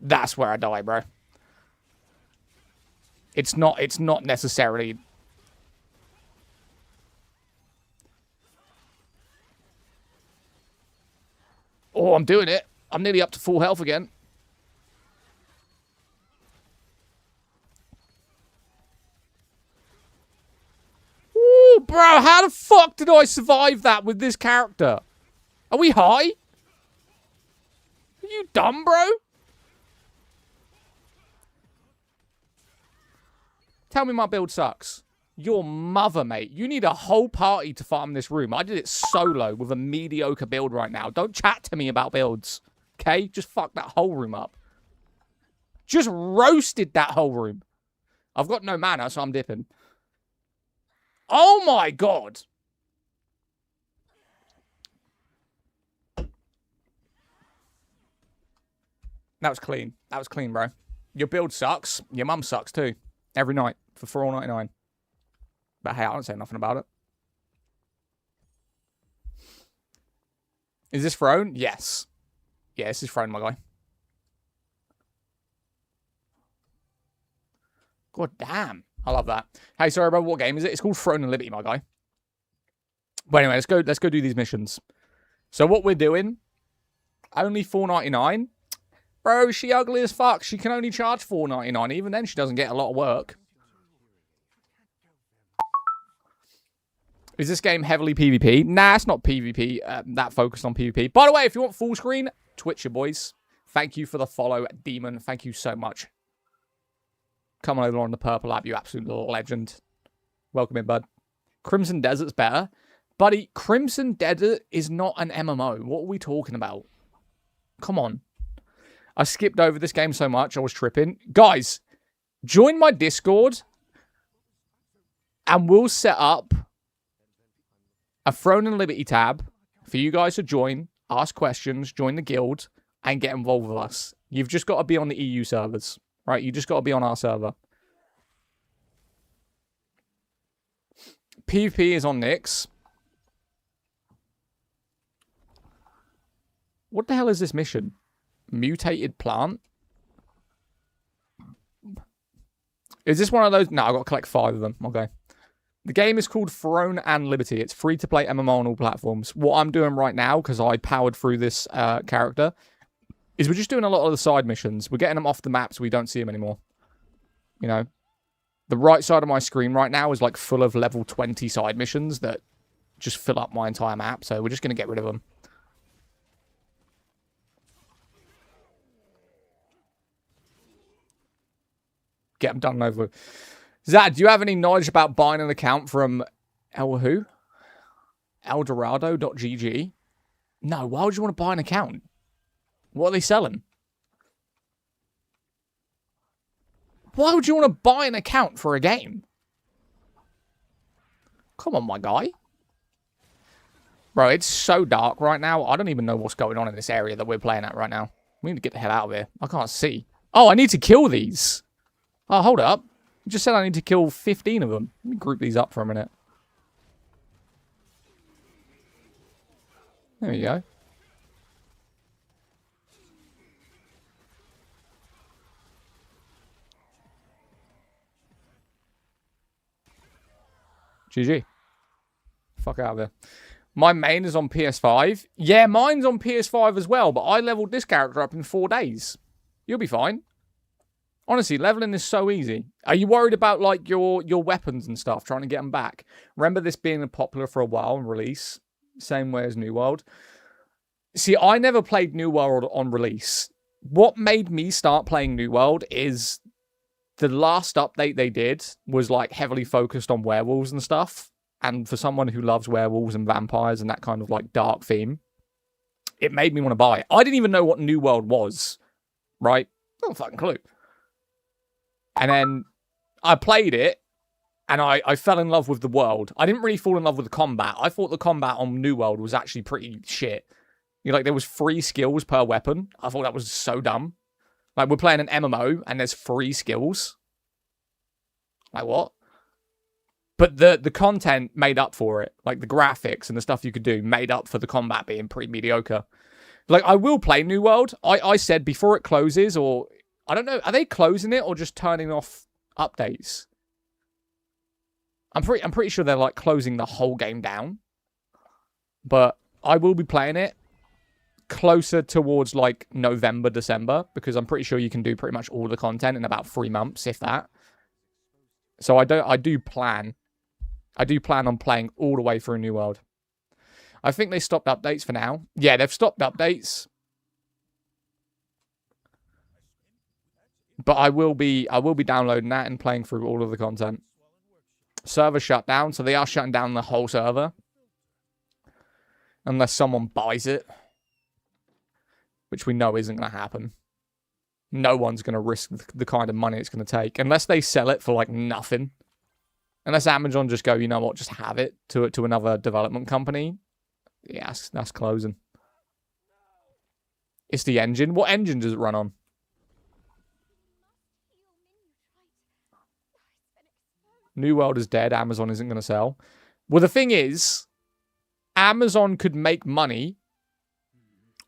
That's where I die, bro. It's not necessarily... Oh, I'm doing it. I'm nearly up to full health again. Ooh, bro, how the fuck did I survive that with this character? Are we high? Are you dumb, bro? Tell me my build sucks. Your mother, mate. You need a whole party to farm this room. I did it solo with a mediocre build right now. Don't chat to me about builds. Okay? Just fuck that whole room up. Just roasted that whole room. I've got no mana, so I'm dipping. Oh my god. That was clean. That was clean, bro. Your build sucks. Your mum sucks too. Every night for $4.99. But hey, I don't say nothing about it. Is this Throne? Yes. Yeah, this is Throne, my guy. God damn. I love that. Hey, sorry, bro. What game is it? It's called Throne and Liberty, my guy. But anyway, let's go do these missions. So what we're doing, only $4.99. Bro, she ugly as fuck. She can only charge $4.99. Even then, she doesn't get a lot of work. Is this game heavily PvP? Nah, it's not PvP. That focused on PvP. By the way, if you want full screen, Twitch your boys. Thank you for the follow, Demon. Thank you so much. Come on over on the purple app, you absolute legend. Welcome in, bud. Crimson Desert's better. Buddy, Crimson Desert is not an MMO. What are we talking about? Come on. I skipped over this game so much, I was tripping. Guys, join my Discord. And we'll set up a Throne and Liberty tab for you guys to join, ask questions, join the guild, and get involved with us. You've just got to be on the EU servers, right? You just got to be on our server. PvP is on Nyx. What the hell is this mission? Mutated plant? Is this one of those? No, I've got to collect 5 of them. Okay. The game is called Throne and Liberty. It's free to play MMO on all platforms. What I'm doing right now, because I powered through this character, is we're just doing a lot of the side missions. We're getting them off the map so we don't see them anymore. You know? The right side of my screen right now is like full of level 20 side missions that just fill up my entire map. So we're just going to get rid of them. Get them done over. Zad, do you have any knowledge about buying an account from Eldorado.gg? No, why would you want to buy an account? What are they selling? Why would you want to buy an account for a game? Come on, my guy. Bro, it's so dark right now. I don't even know what's going on in this area that we're playing at right now. We need to get the hell out of here. I can't see. Oh, I need to kill these. Oh, hold up. You just said I need to kill 15 of them. Let me group these up for a minute. There we go. GG. Fuck out of there. My main is on PS5. Yeah, mine's on PS5 as well, but I leveled this character up in 4 days. You'll be fine. Honestly, leveling is so easy. Are you worried about, like, your weapons and stuff, trying to get them back? Remember this being popular for a while in release? Same way as New World. See, I never played New World on release. What made me start playing New World is the last update they did was, like, heavily focused on werewolves and stuff. And for someone who loves werewolves and vampires and that kind of, like, dark theme, it made me want to buy it. I didn't even know what New World was, right? No fucking clue. And then I played it, and I fell in love with the world. I didn't really fall in love with the combat. I thought the combat on New World was actually pretty shit. You know, like, there was 3 skills per weapon. I thought that was so dumb. Like, we're playing an MMO, and there's 3 skills. Like, what? But the content made up for it. Like, the graphics and the stuff you could do made up for the combat being pretty mediocre. Like, I will play New World. I said before it closes, or... I don't know. Are they closing it or just turning off updates? I'm pretty sure they're, like, closing the whole game down. But I will be playing it closer towards, like, November, December. Because I'm pretty sure you can do pretty much all the content in about 3 months, if that. So I do plan on playing all the way through New World. I think they stopped updates for now. Yeah, they've stopped updates. But I will be downloading that and playing through all of the content. Server shut down, so they are shutting down the whole server. Unless someone buys it. Which we know isn't going to happen. No one's going to risk the kind of money it's going to take. Unless they sell it for, like, nothing. Unless Amazon just go, you know what, just have it to another development company. Yeah, that's closing. It's the engine. What engine does it run on? New World is dead. Amazon isn't going to sell. Well, the thing is, Amazon could make money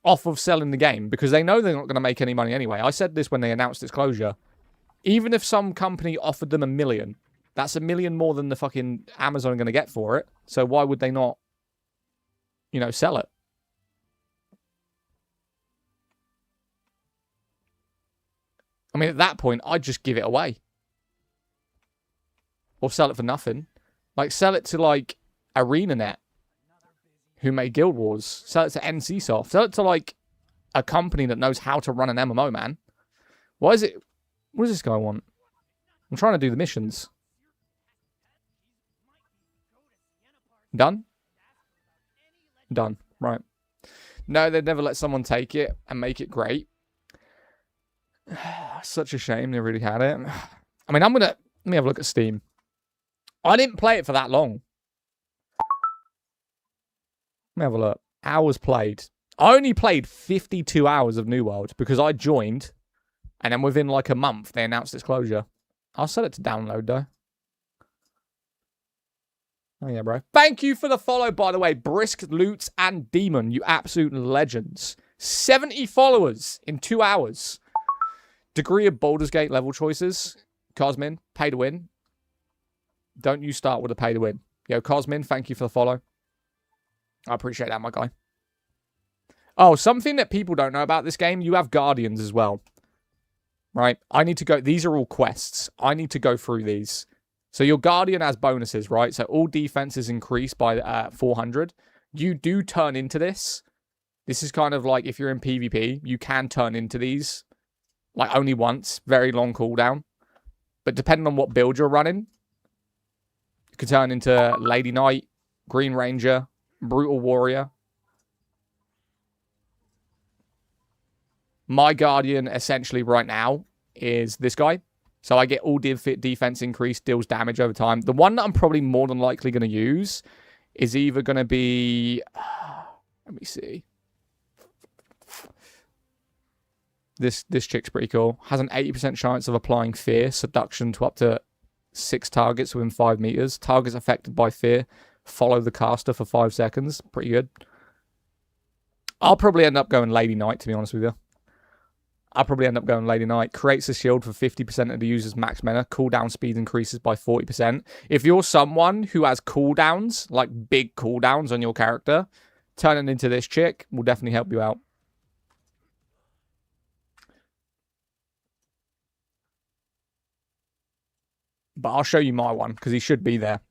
off of selling the game because they know they're not going to make any money anyway. I said this when they announced its closure. Even if some company offered them $1 million, that's $1 million more than the fucking Amazon are going to get for it. So why would they not, you know, sell it? I mean, at that point, I'd just give it away. Or sell it for nothing. Like, sell it to, like, ArenaNet, who made Guild Wars. Sell it to NCSoft. Sell it to, like, a company that knows how to run an MMO, man. Why is it... What does this guy want? I'm trying to do the missions. Done? Done. Right. No, they'd never let someone take it and make it great. Such a shame they really had it. I mean, let me have a look at Steam. I didn't play it for that long. Let me have a look. Hours played. I only played 52 hours of New World because I joined, and then within like a month, they announced its closure. I'll set it to download, though. Oh, yeah, bro. Thank you for the follow, by the way. Brisk, Loots, and Demon, you absolute legends. 70 followers in 2 hours. Degree of Baldur's Gate level choices. Cosmin, pay to win. Don't you start with a pay to win. Yo, Cosmin, thank you for the follow. I appreciate that, my guy. Oh, something that people don't know about this game, you have Guardians as well. Right? I need to go... These are all quests. I need to go through these. So your Guardian has bonuses, right? So all defense is increased by 400. You do turn into this. This is kind of like if you're in PvP, you can turn into these. Like only once. Very long cooldown. But depending on what build you're running, you can turn into Lady Knight, Green Ranger, Brutal Warrior. My Guardian, essentially, right now, is this guy. So I get all defense increase, deals damage over time. The one that I'm probably more than likely going to use is either going to be... let me see. This chick's pretty cool. Has an 80% chance of applying fear, seduction to up to 6 targets within 5 meters. Targets affected by fear follow the caster for 5 seconds. Pretty good. I'll probably end up going Lady Knight, to be honest with you. I'll probably end up going Lady Knight. Creates a shield for 50% of the user's max mana. Cooldown speed increases by 40%. If you're someone who has cooldowns, like big cooldowns on your character, turning into this chick will definitely help you out. But I'll show you my one, because he should be there.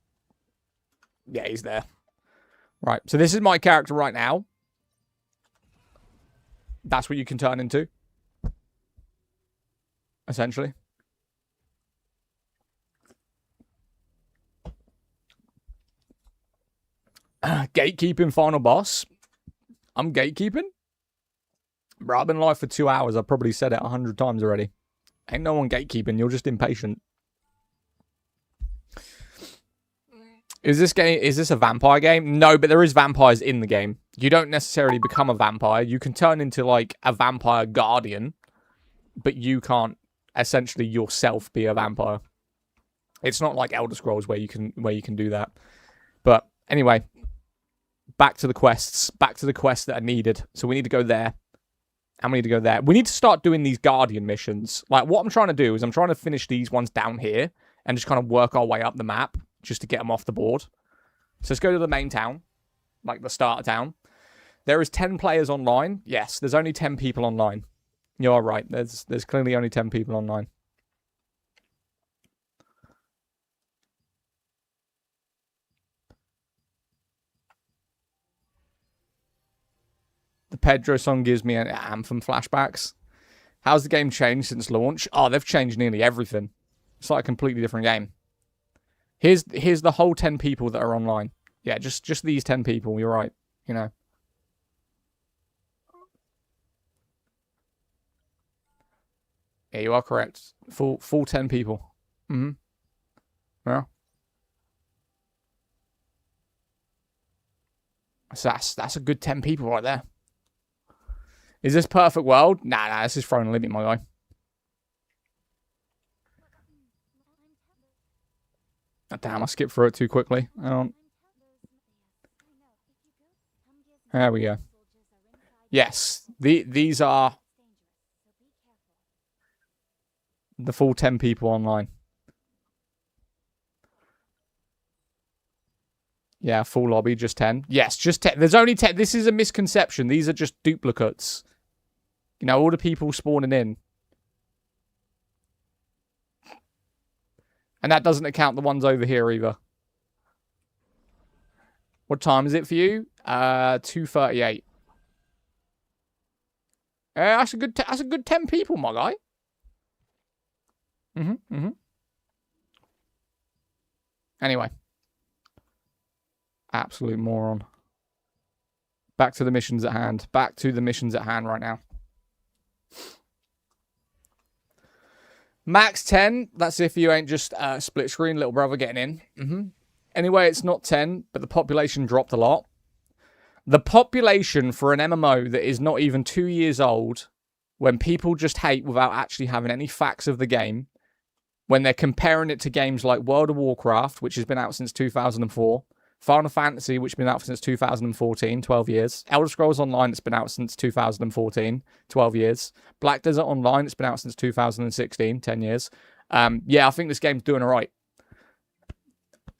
Yeah, he's there. Right, so this is my character right now. That's what you can turn into. Essentially. Gatekeeping final boss. I'm gatekeeping? Bro, I've been live for 2 hours. I've probably said it 100 times already. Ain't no one gatekeeping. You're just impatient. Is this a vampire game? No, but there is vampires in the game. You don't necessarily become a vampire. You can turn into like a vampire guardian, but you can't essentially yourself be a vampire. It's not like Elder Scrolls where you can do that. But anyway, back to the quests. Back to the quests that are needed. So we need to go there. And we need to go there. We need to start doing these guardian missions. Like what I'm trying to do is I'm trying to finish these ones down here and just kind of work our way up the map. Just to get them off the board. So let's go to the main town. Like the starter town. There is 10 players online. Yes, there's only 10 people online. You're right. There's clearly only 10 people online. The Pedro song gives me an Anthem flashbacks. How's the game changed since launch? Oh, they've changed nearly everything. It's like a completely different game. Here's the whole 10 people that are online. Yeah, just these 10 people. You're right. You know. Yeah, you are correct. Full 10 people. Yeah. So that's a good 10 people right there. Is this perfect world? Nah, this is throwing a limit, my guy. Oh, damn, I skipped through it too quickly. There we go. Yes, these are the full 10 people online. Yeah, full lobby, just 10. Yes, just 10. There's only 10. This is a misconception. These are just duplicates. You know, all the people spawning in. And that doesn't account the ones over here either. What time is it for you? 2:38. That's a good 10 people, my guy. Anyway. Absolute moron. Back to the missions at hand. Back to the missions at hand right now. Max 10. That's if you ain't just split screen, little brother getting in. Anyway, it's not 10, but the population dropped a lot. The population for an MMO that is not even 2 years old, when people just hate without actually having any facts of the game, when they're comparing it to games like World of Warcraft, which has been out since 2004, Final Fantasy, which has been out since 2014, 12 years. Elder Scrolls Online, it's been out since 2014, 12 years. Black Desert Online, it's been out since 2016, 10 years. Yeah, I think this game's doing all right.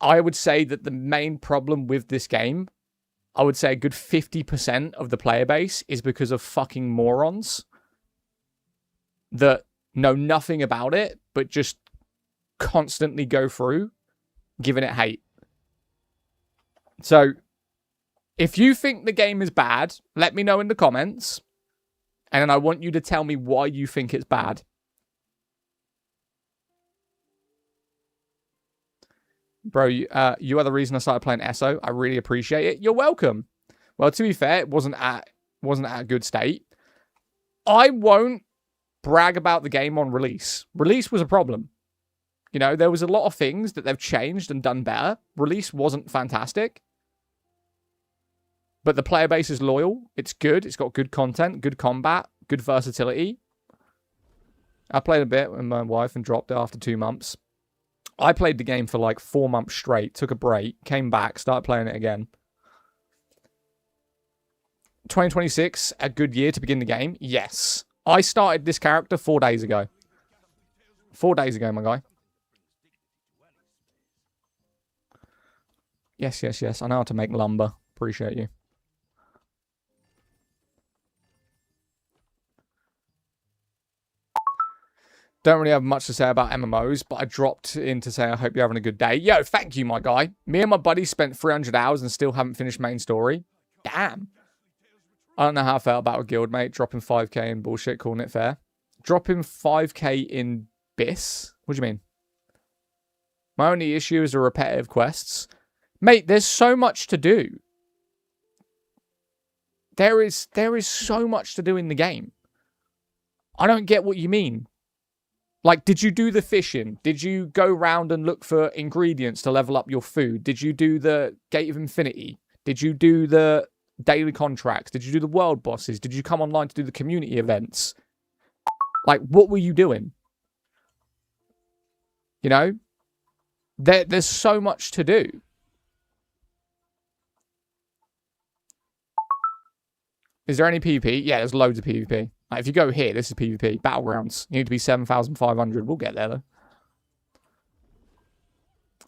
I would say that the main problem with this game, I would say a good 50% of the player base is because of fucking morons that know nothing about it, but just constantly go through giving it hate. So, if you think the game is bad, let me know in the comments. And then I want you to tell me why you think it's bad. Bro, you are the reason I started playing ESO. I really appreciate it. You're welcome. Well, to be fair, it wasn't at a good state. I won't brag about the game on release. Release was a problem. You know, there was a lot of things that they've changed and done better. Release wasn't fantastic. But the player base is loyal. It's good. It's got good content, good combat, good versatility. I played a bit with my wife and dropped it after 2 months. I played the game for like 4 months straight, took a break, came back, started playing it again. 2026, a good year to begin the game? Yes. I started this character 4 days ago. 4 days ago, my guy. Yes, yes, yes. I know how to make lumber. Appreciate you. Don't really have much to say about MMOs, but I dropped in to say I hope you're having a good day. Yo, thank you, my guy. Me and my buddy spent 300 hours and still haven't finished main story. Damn. I don't know how I felt about a guildmate dropping 5k in bullshit, calling it fair. Dropping 5k in BIS? What do you mean? My only issue is the repetitive quests. Mate, there's so much to do. There is so much to do in the game. I don't get what you mean. Like, did you do the fishing? Did you go round and look for ingredients to level up your food? Did you do the Gate of Infinity? Did you do the daily contracts? Did you do the world bosses? Did you come online to do the community events? Like, what were you doing? You know? There's so much to do. Is there any PvP? Yeah, there's loads of PvP. Like, if you go here, this is PvP. Battlegrounds. You need to be 7,500. We'll get there, though.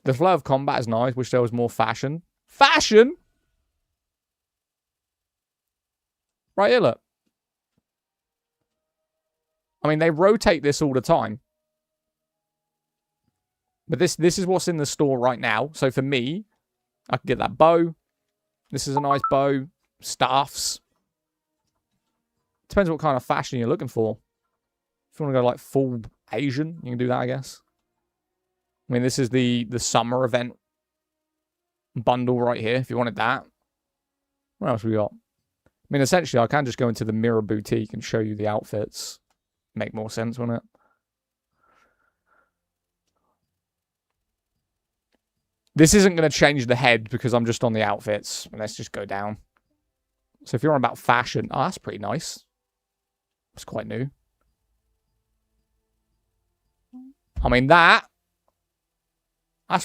The flow of combat is nice. Wish there was more fashion. Fashion? Right here, look. I mean, they rotate this all the time. But this is what's in the store right now. So for me, I can get that bow. This is a nice bow. Staffs. Depends what kind of fashion you're looking for. If you want to go like full Asian, you can do that, I guess. I mean, this is the summer event bundle right here, if you wanted that. What else we got? I mean, essentially, I can just go into the Mirror Boutique and show you the outfits. Make more sense, wouldn't it? This isn't going to change the head because I'm just on the outfits. Let's just go down. So if you're on about fashion, oh, that's pretty nice. It's quite new. I mean, that's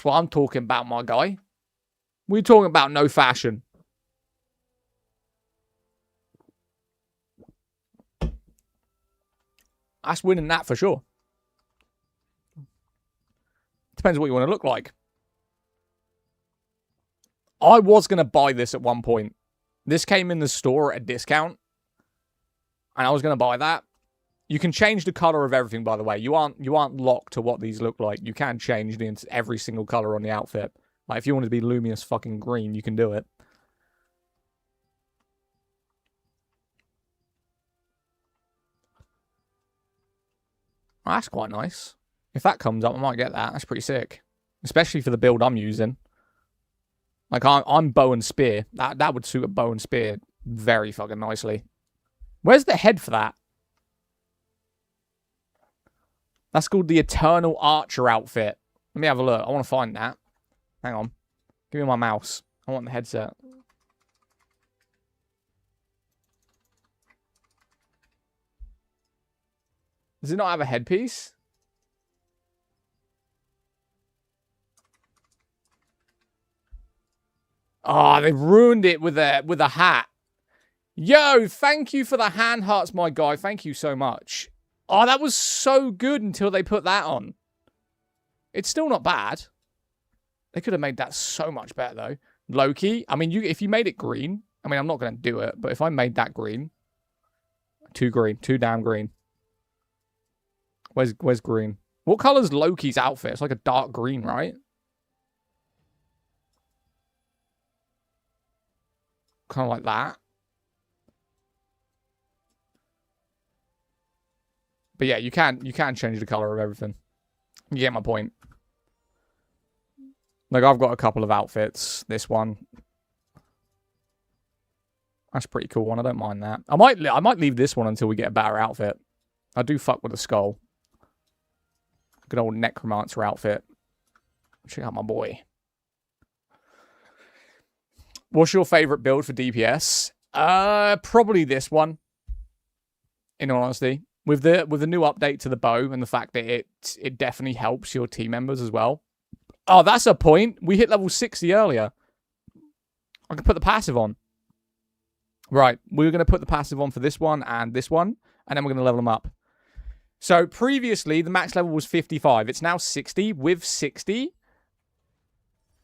what I'm talking about, my guy. We're talking about no fashion. That's winning that for sure. Depends what you want to look like. I was going to buy this at one point. This came in the store at a discount. And I was going to buy that. You can change the color of everything, by the way. You aren't locked to what these look like. You can change every single color on the outfit. Like, if you want to be luminous fucking green, you can do it. Oh, that's quite nice. If that comes up, I might get that. That's pretty sick. Especially for the build I'm using. Like, I'm bow and spear. That would suit a bow and spear very fucking nicely. Where's the head for that? That's called the Eternal Archer outfit. Let me have a look. I want to find that. Hang on. Give me my mouse. I want the headset. Does it not have a headpiece? Oh, they've ruined it with a hat. Yo, thank you for the hand hearts, my guy. Thank you so much. Oh, that was so good until they put that on. It's still not bad. They could have made that so much better, though. Loki, I mean, if you made it green, I mean, I'm not going to do it, but if I made that green, too green, too damn green. Where's green? What color's Loki's outfit? It's like a dark green, right? Kind of like that. But yeah, you can change the color of everything. You get my point. Like, I've got a couple of outfits. This one. That's a pretty cool one. I don't mind that. I might leave this one until we get a better outfit. I do fuck with the skull. Good old necromancer outfit. Check out my boy. What's your favorite build for DPS? Probably this one. In all honesty, with the new update to the bow and the fact that it definitely helps your team members as well. Oh, that's a point. We hit level 60 earlier. I can put the passive on. Right, we're going to put the passive on for this one, and then we're going to level them up. So previously, the max level was 55. It's now 60. With 60,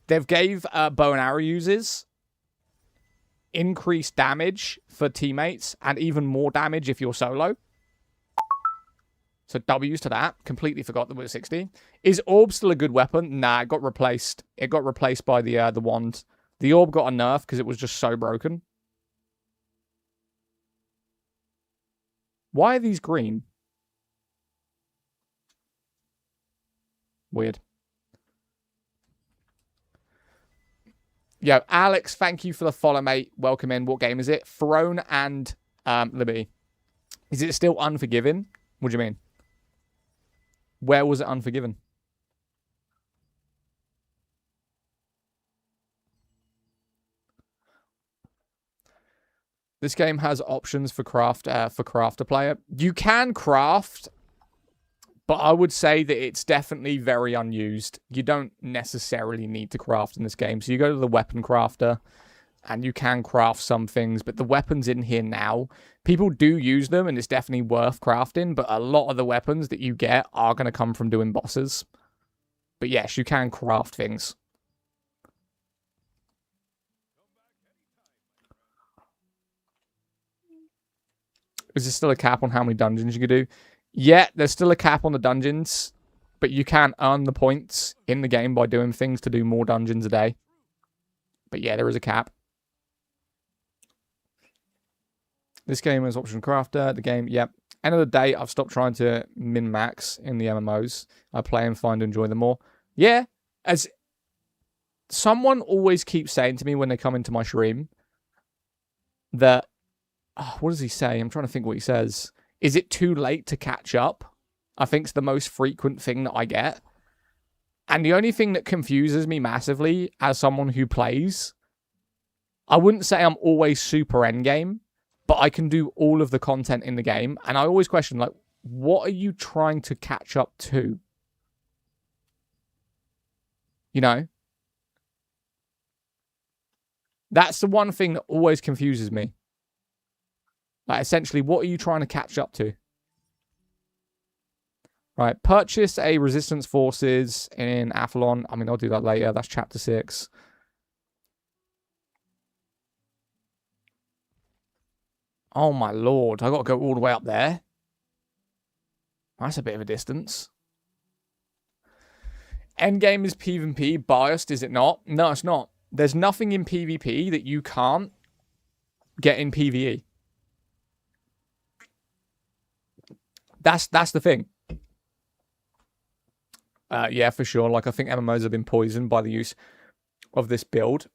they've gave bow and arrow users increased damage for teammates and even more damage if you're solo. So W's to that. Completely forgot that we're 60. Is orb still a good weapon? Nah, it got replaced. It got replaced by the wand. The orb got a nerf because it was just so broken. Why are these green? Weird. Yo, Alex, thank you for the follow, mate. Welcome in. What game is it? Throne and Liberty. Is it still Unforgiven? What do you mean? Where was it Unforgiven? This game has options for crafter player. You can craft, but I would say that it's definitely very unused. You don't necessarily need to craft in this game. So you go to the weapon crafter, and you can craft some things, but the weapons in here now, people do use them, and it's definitely worth crafting, but a lot of the weapons that you get are going to come from doing bosses. But yes, you can craft things. Is there still a cap on how many dungeons you can do? Yeah, there's still a cap on the dungeons, but you can earn the points in the game by doing things to do more dungeons a day. But yeah, there is a cap. This game is option crafter. The game, yep. End of the day, I've stopped trying to min-max in the MMOs. I play and find and enjoy them more. Yeah, as someone always keeps saying to me when they come into my stream that, what does he say? I'm trying to think what he says. Is it too late to catch up? I think it's the most frequent thing that I get. And the only thing that confuses me massively as someone who plays, I wouldn't say I'm always super endgame, but I can do all of the content in the game. And I always question, like, what are you trying to catch up to? You know? That's the one thing that always confuses me. Like, essentially, what are you trying to catch up to? Right, purchase a resistance forces in Athlon. I mean, I'll do that later. That's chapter 6. Oh, my lord. I got to go all the way up there. That's a bit of a distance. Endgame is PvP. Biased, is it not? No, it's not. There's nothing in PvP that you can't get in PvE. That's the thing. Yeah, for sure. Like, I think MMOs have been poisoned by the use of this build.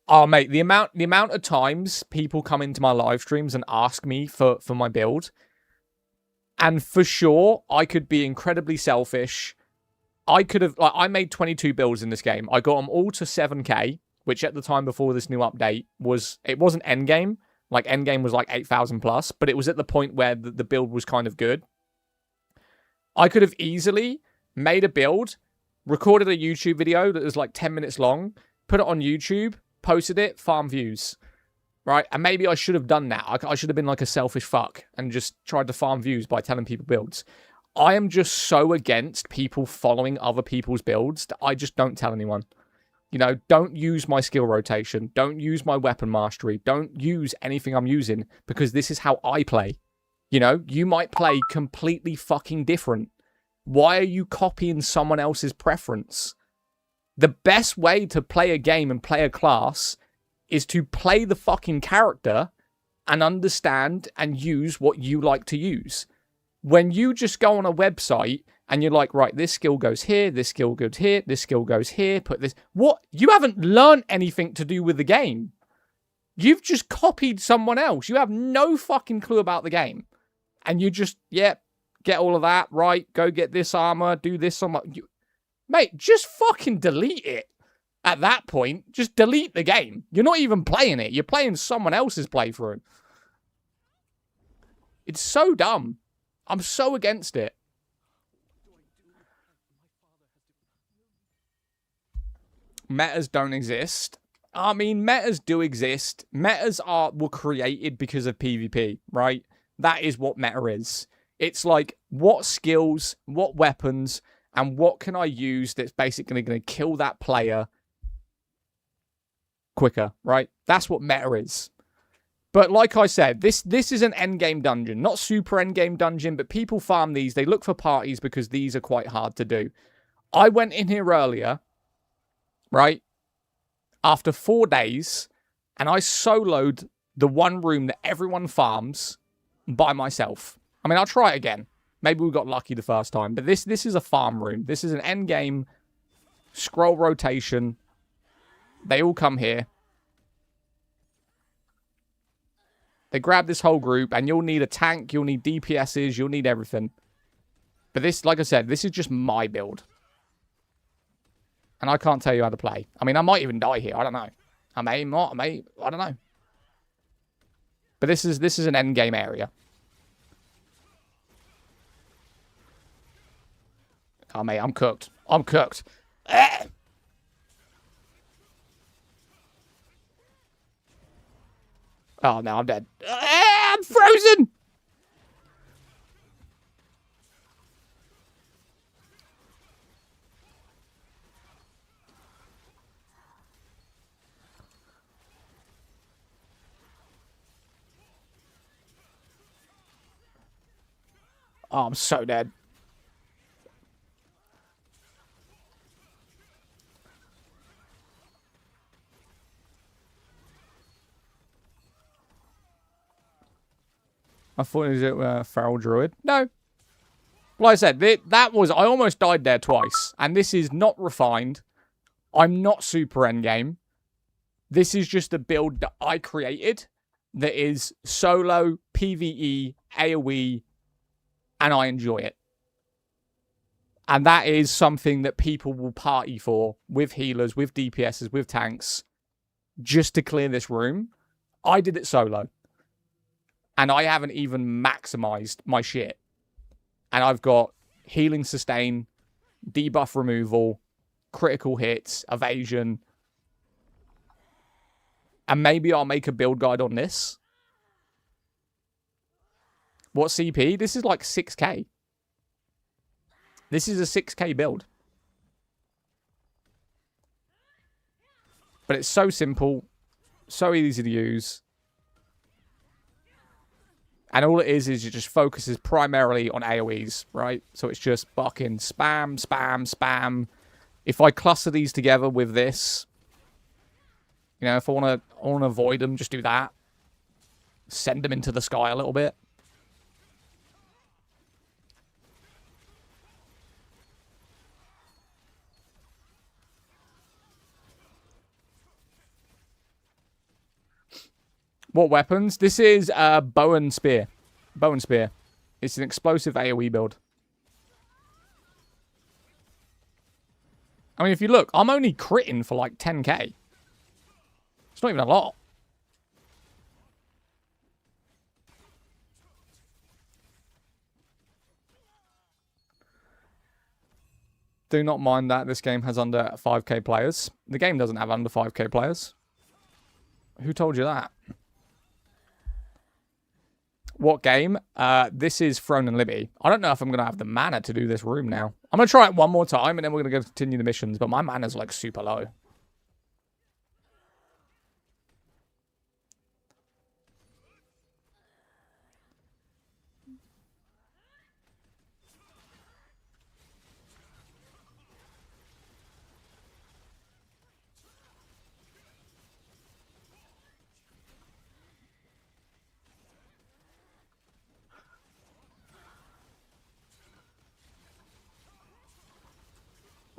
Oh, mate, the amount of times people come into my live streams and ask me for my build, and for sure, I could be incredibly selfish. I could have, like, I made 22 builds in this game. I got them all to 7k, which at the time before this new update it wasn't endgame. Like, endgame was like 8,000 plus, but it was at the point where the build was kind of good. I could have easily made a build, recorded a YouTube video that was like 10 minutes long, put it on YouTube, posted it, farm views, right? And maybe I should have done that. I should have been like a selfish fuck and just tried to farm views by telling people builds. I am just so against people following other people's builds that I just don't tell anyone. You know, don't use my skill rotation. Don't use my weapon mastery. Don't use anything I'm using because this is how I play. You know, you might play completely fucking different. Why are you copying someone else's preference? The best way to play a game and play a class is to play the fucking character and understand and use what you like to use. When you just go on a website and you're like, right, this skill goes here, this skill goes here, this skill goes here, put this... What? You haven't learned anything to do with the game. You've just copied someone else. You have no fucking clue about the game. And you just, get all of that, right? Go get this armor, do this armor. Mate, just fucking delete it. At that point, just delete the game. You're not even playing it. You're playing someone else's playthrough. It's so dumb. I'm so against it. Metas don't exist. I mean, metas do exist. Metas were created because of PvP, right? That is what meta is. It's like, what skills, what weapons, and what can I use that's basically going to kill that player quicker, right? That's what meta is. But like I said, this is an endgame dungeon. Not super endgame dungeon, but people farm these. They look for parties because these are quite hard to do. I went in here earlier, right, after 4 days, and I soloed the one room that everyone farms by myself. I mean, I'll try it again. Maybe we got lucky the first time, but this is a farm room. This is an endgame scroll rotation. They all come here. They grab this whole group, and you'll need a tank, you'll need DPSs, you'll need everything. But this, like I said, this is just my build. And I can't tell you how to play. I mean, I might even die here. I don't know. I may not. I don't know. But this is an end game area. Oh, mate, I'm cooked. I'm cooked. Oh, no, I'm dead. I'm frozen! Oh, I'm so dead. I thought it was a feral druid. No. Like I said, I almost died there twice. And this is not refined. I'm not super endgame. This is just a build that I created that is solo, PvE, AoE, and I enjoy it. And that is something that people will party for with healers, with DPSs, with tanks, just to clear this room. I did it solo. And I haven't even maximized my shit. And I've got healing sustain, debuff removal, critical hits, evasion. And maybe I'll make a build guide on this. What CP? This is like 6k. This is a 6k build. But it's so simple, so easy to use. And all it is it just focuses primarily on AoEs, right? So it's just fucking spam, spam, spam. If I cluster these together with this, you know, if I want to avoid them, just do that. Send them into the sky a little bit. What weapons? This is bow and spear. Bow and spear. It's an explosive AoE build. I mean, if you look, I'm only critting for like 10k. It's not even a lot. Do not mind that this game has under 5k players. The game doesn't have under 5k players. Who told you that? What game? This is Throne and Libby. I don't know if I'm going to have the mana to do this room now. I'm going to try it one more time, and then we're going to go continue the missions, but my mana's, like, super low.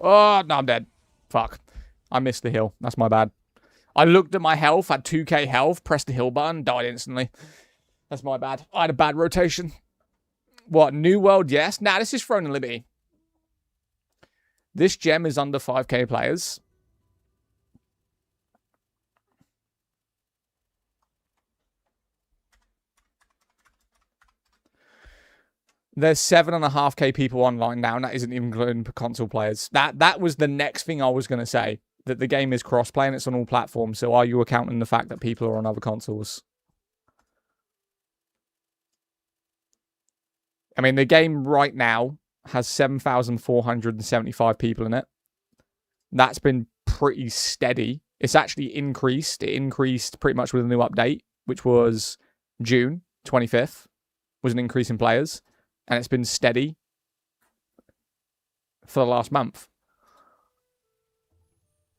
Oh, no, I'm dead. Fuck. I missed the heal. That's my bad. I looked at my health, had 2k health, pressed the heal button, died instantly. That's my bad. I had a bad rotation. What, New World? Yes. Nah, this is Throne and Liberty. This gem is under 5k players. There's 7.5k people online now, and that isn't even including console players. That was the next thing I was going to say, that the game is cross-play and it's on all platforms, so are you accounting the fact that people are on other consoles? I mean, the game right now has 7,475 people in it. That's been pretty steady. It's actually increased. It increased pretty much with a new update, which was June 25th, was an increase in players. And it's been steady for the last month.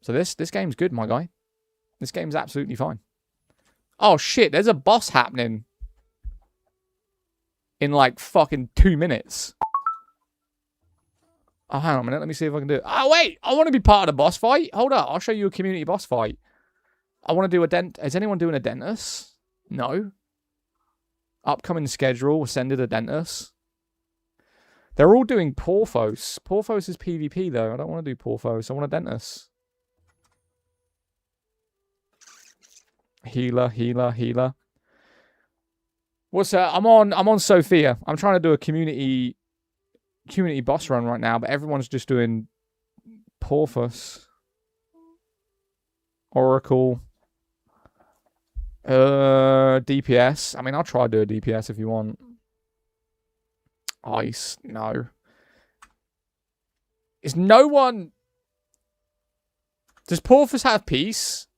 So this game's good, my guy. This game's absolutely fine. Oh, shit. There's a boss happening in, like, fucking 2 minutes. Oh, hang on a minute. Let me see if I can do it. Oh, wait. I want to be part of the boss fight. Hold up. I'll show you a community boss fight. I want to do a dent. Is anyone doing a dentist? No. Upcoming schedule. Ascended a dentist. They're all doing Porthos. Porthos is PvP, though. I don't want to do Porthos. I want a dentist. Healer. What's that? I'm on Sophia. I'm trying to do a community boss run right now, but everyone's just doing Porthos. Oracle. DPS. I mean, I'll try to do a DPS if you want. Ice. No. Is no one... Does Porthos have peace?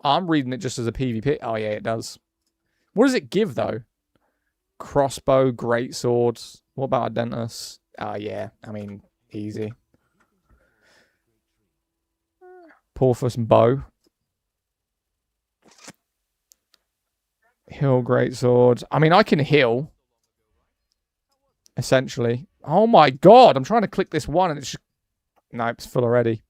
I'm reading it just as a PvP. Oh, yeah, it does. What does it give, though? Crossbow, greatsword. What about a dentist? Oh, yeah. I mean, easy. Porthos and bow. Heal, greatsword. I mean, I can heal. Essentially. Oh, my God. I'm trying to click this one, and it's just... Nope, it's full already.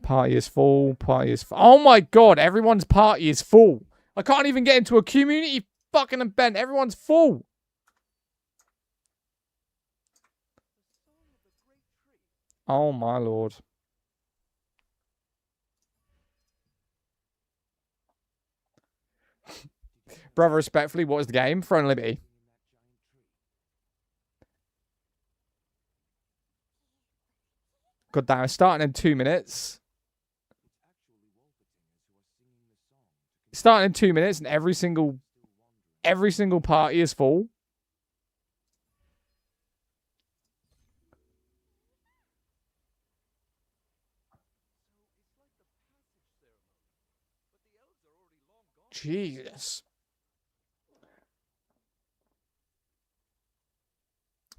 Party is full. Party is full. Oh, my God. Everyone's party is full. I can't even get into a community fucking event. Everyone's full. Oh, my Lord. Brother, respectfully, what is the game? Throne Liberty. God damn, it's starting in 2 minutes. Starting in 2 minutes, and every single party is full. Jesus.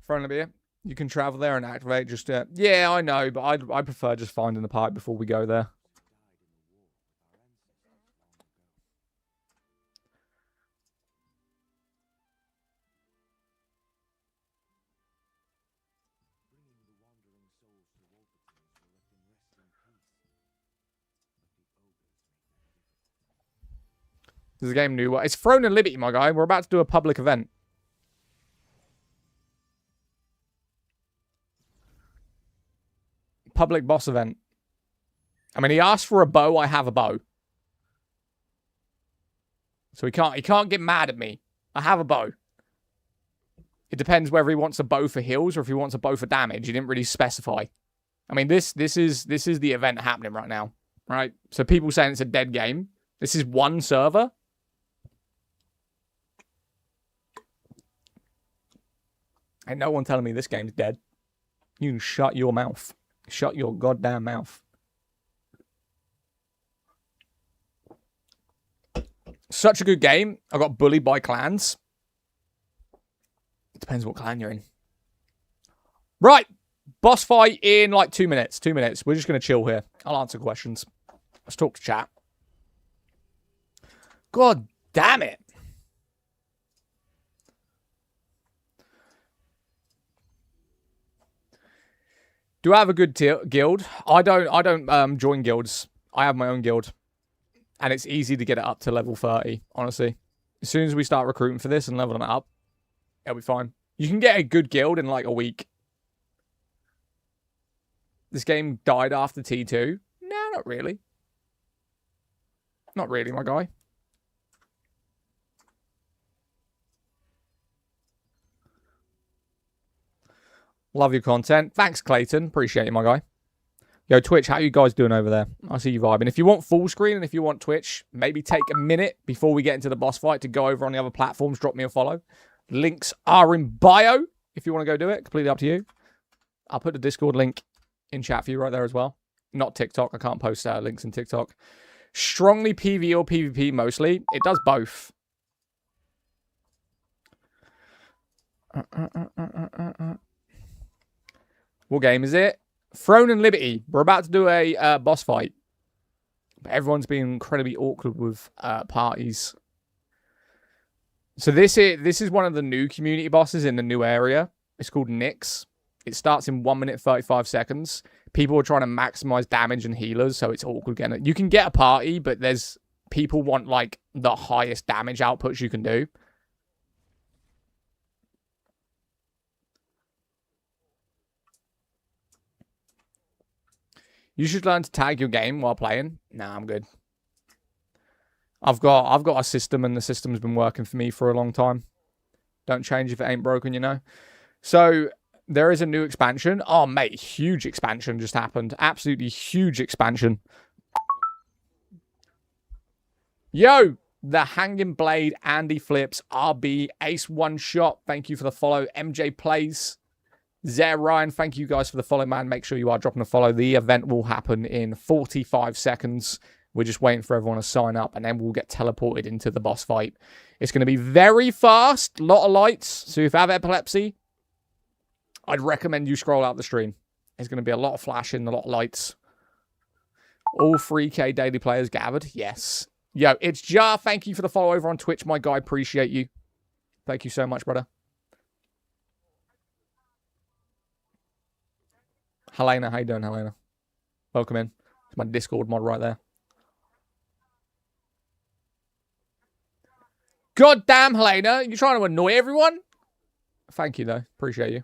Throne Liberty. You can travel there and activate just... yeah, I know, but I prefer just finding the party before we go there. There's a game new. It's Throne and Liberty, my guy. We're about to do a public event. Public boss event. I mean, he asked for a bow. I have a bow. So he can't get mad at me. I have a bow. It depends whether he wants a bow for heals or if he wants a bow for damage. He didn't really specify. I mean, this is the event happening right now, right? So people saying it's a dead game. This is one server. Ain't no one telling me this game's dead. You can shut your mouth. Shut your goddamn mouth. Such a good game. I got bullied by clans. It depends what clan you're in. Right. Boss fight in like 2 minutes. 2 minutes. We're just going to chill here. I'll answer questions. Let's talk to chat. God damn it. Do I have a good guild? I don't join guilds. I have my own guild. And it's easy to get it up to level 30, honestly. As soon as we start recruiting for this and leveling it up, it'll be fine. You can get a good guild in like a week. This game died after T2. No, not really. Not really, my guy. Love your content. Thanks, Clayton. Appreciate you, my guy. Yo, Twitch, how you guys doing over there? I see you vibing. If you want full screen and if you want Twitch, maybe take a minute before we get into the boss fight to go over on the other platforms. Drop me a follow. Links are in bio if you want to go do it. Completely up to you. I'll put the Discord link in chat for you right there as well. Not TikTok. I can't post links in TikTok. Strongly PvE or PvP mostly. It does both. What game is it? Throne and Liberty. We're about to do a boss fight. But everyone's been incredibly awkward with parties. So this is one of the new community bosses in the new area. It's called Nyx. It starts in 1 minute 35 seconds. People are trying to maximize damage and healers, so it's awkward getting it. You can get a party, but there's people want like the highest damage outputs you can do. You should learn to tag your game while playing. Nah, I'm good. I've got a system, and the system's been working for me for a long time. Don't change if it ain't broken, you know. So there is a new expansion. Oh, mate, huge expansion just happened. Absolutely huge expansion. Yo, the Hanging Blade, Andy Flips, RB, Ace One Shot. Thank you for the follow. MJ Plays. Zare Ryan, thank you guys for the follow, man. Make sure you are dropping a follow. The event will happen in 45 seconds. We're just waiting for everyone to sign up, and then we'll get teleported into the boss fight. It's going to be very fast, a lot of lights. So if you have epilepsy, I'd recommend you scroll out the stream. There's going to be a lot of flashing, a lot of lights. All 3K daily players gathered. Yes. Yo, it's Jar. Thank you for the follow over on Twitch, my guy. Appreciate you. Thank you so much, brother. Helena, how you doing, Helena? Welcome in. It's my Discord mod right there. God damn, Helena. You trying to annoy everyone? Thank you, though. Appreciate you.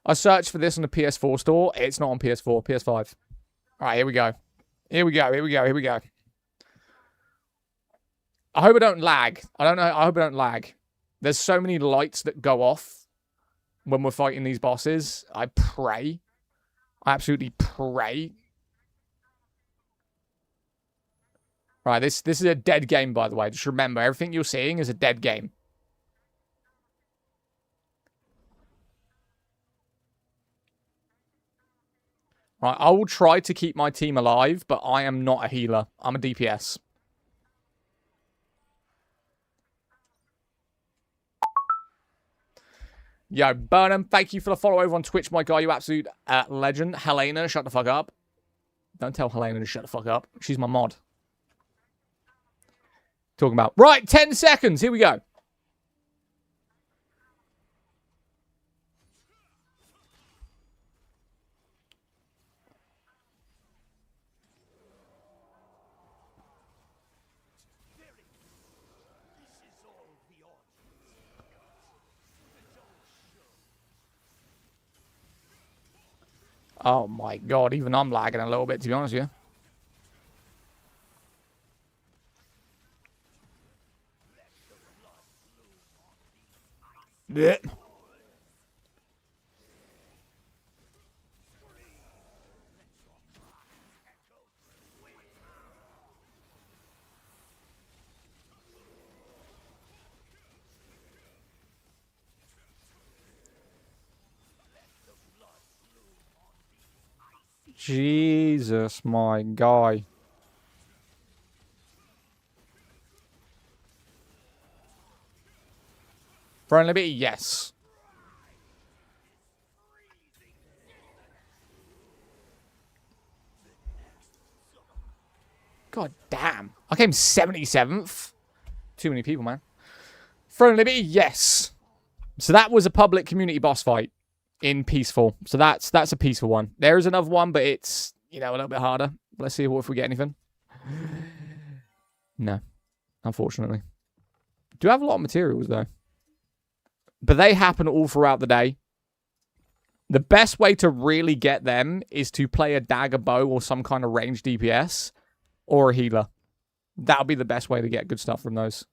I searched for this on the PS4 store. It's not on PS4. PS5. All right, here we go. Here we go. Here we go. Here we go. I hope I don't lag. I don't know. I hope I don't lag. There's so many lights that go off when we're fighting these bosses. I pray. I absolutely pray. Right, this is a dead game, by the way. Just remember, everything you're seeing is a dead game. Right, I will try to keep my team alive, but I am not a healer. I'm a DPS. Yo, Burnham, thank you for the follow over on Twitch, my guy. You absolute legend. Helena, shut the fuck up. Don't tell Helena to shut the fuck up. She's my mod. Talking about. Right, 10 seconds. Here we go. Oh my god, even I'm lagging a little bit, to be honest with you. Yeah. Jesus, my guy. Friendly bit, yes. God damn. I came 77th. Too many people, man. Friendly bit, yes. So that was a public community boss fight in peaceful. So that's a peaceful one. There is another one, but it's, you know, a little bit harder. Let's see if we get anything. No, unfortunately. Do have a lot of materials, though. But they happen all throughout the day. The best way to really get them is to play a dagger bow or some kind of ranged DPS or a healer. That'll be the best way to get good stuff from those.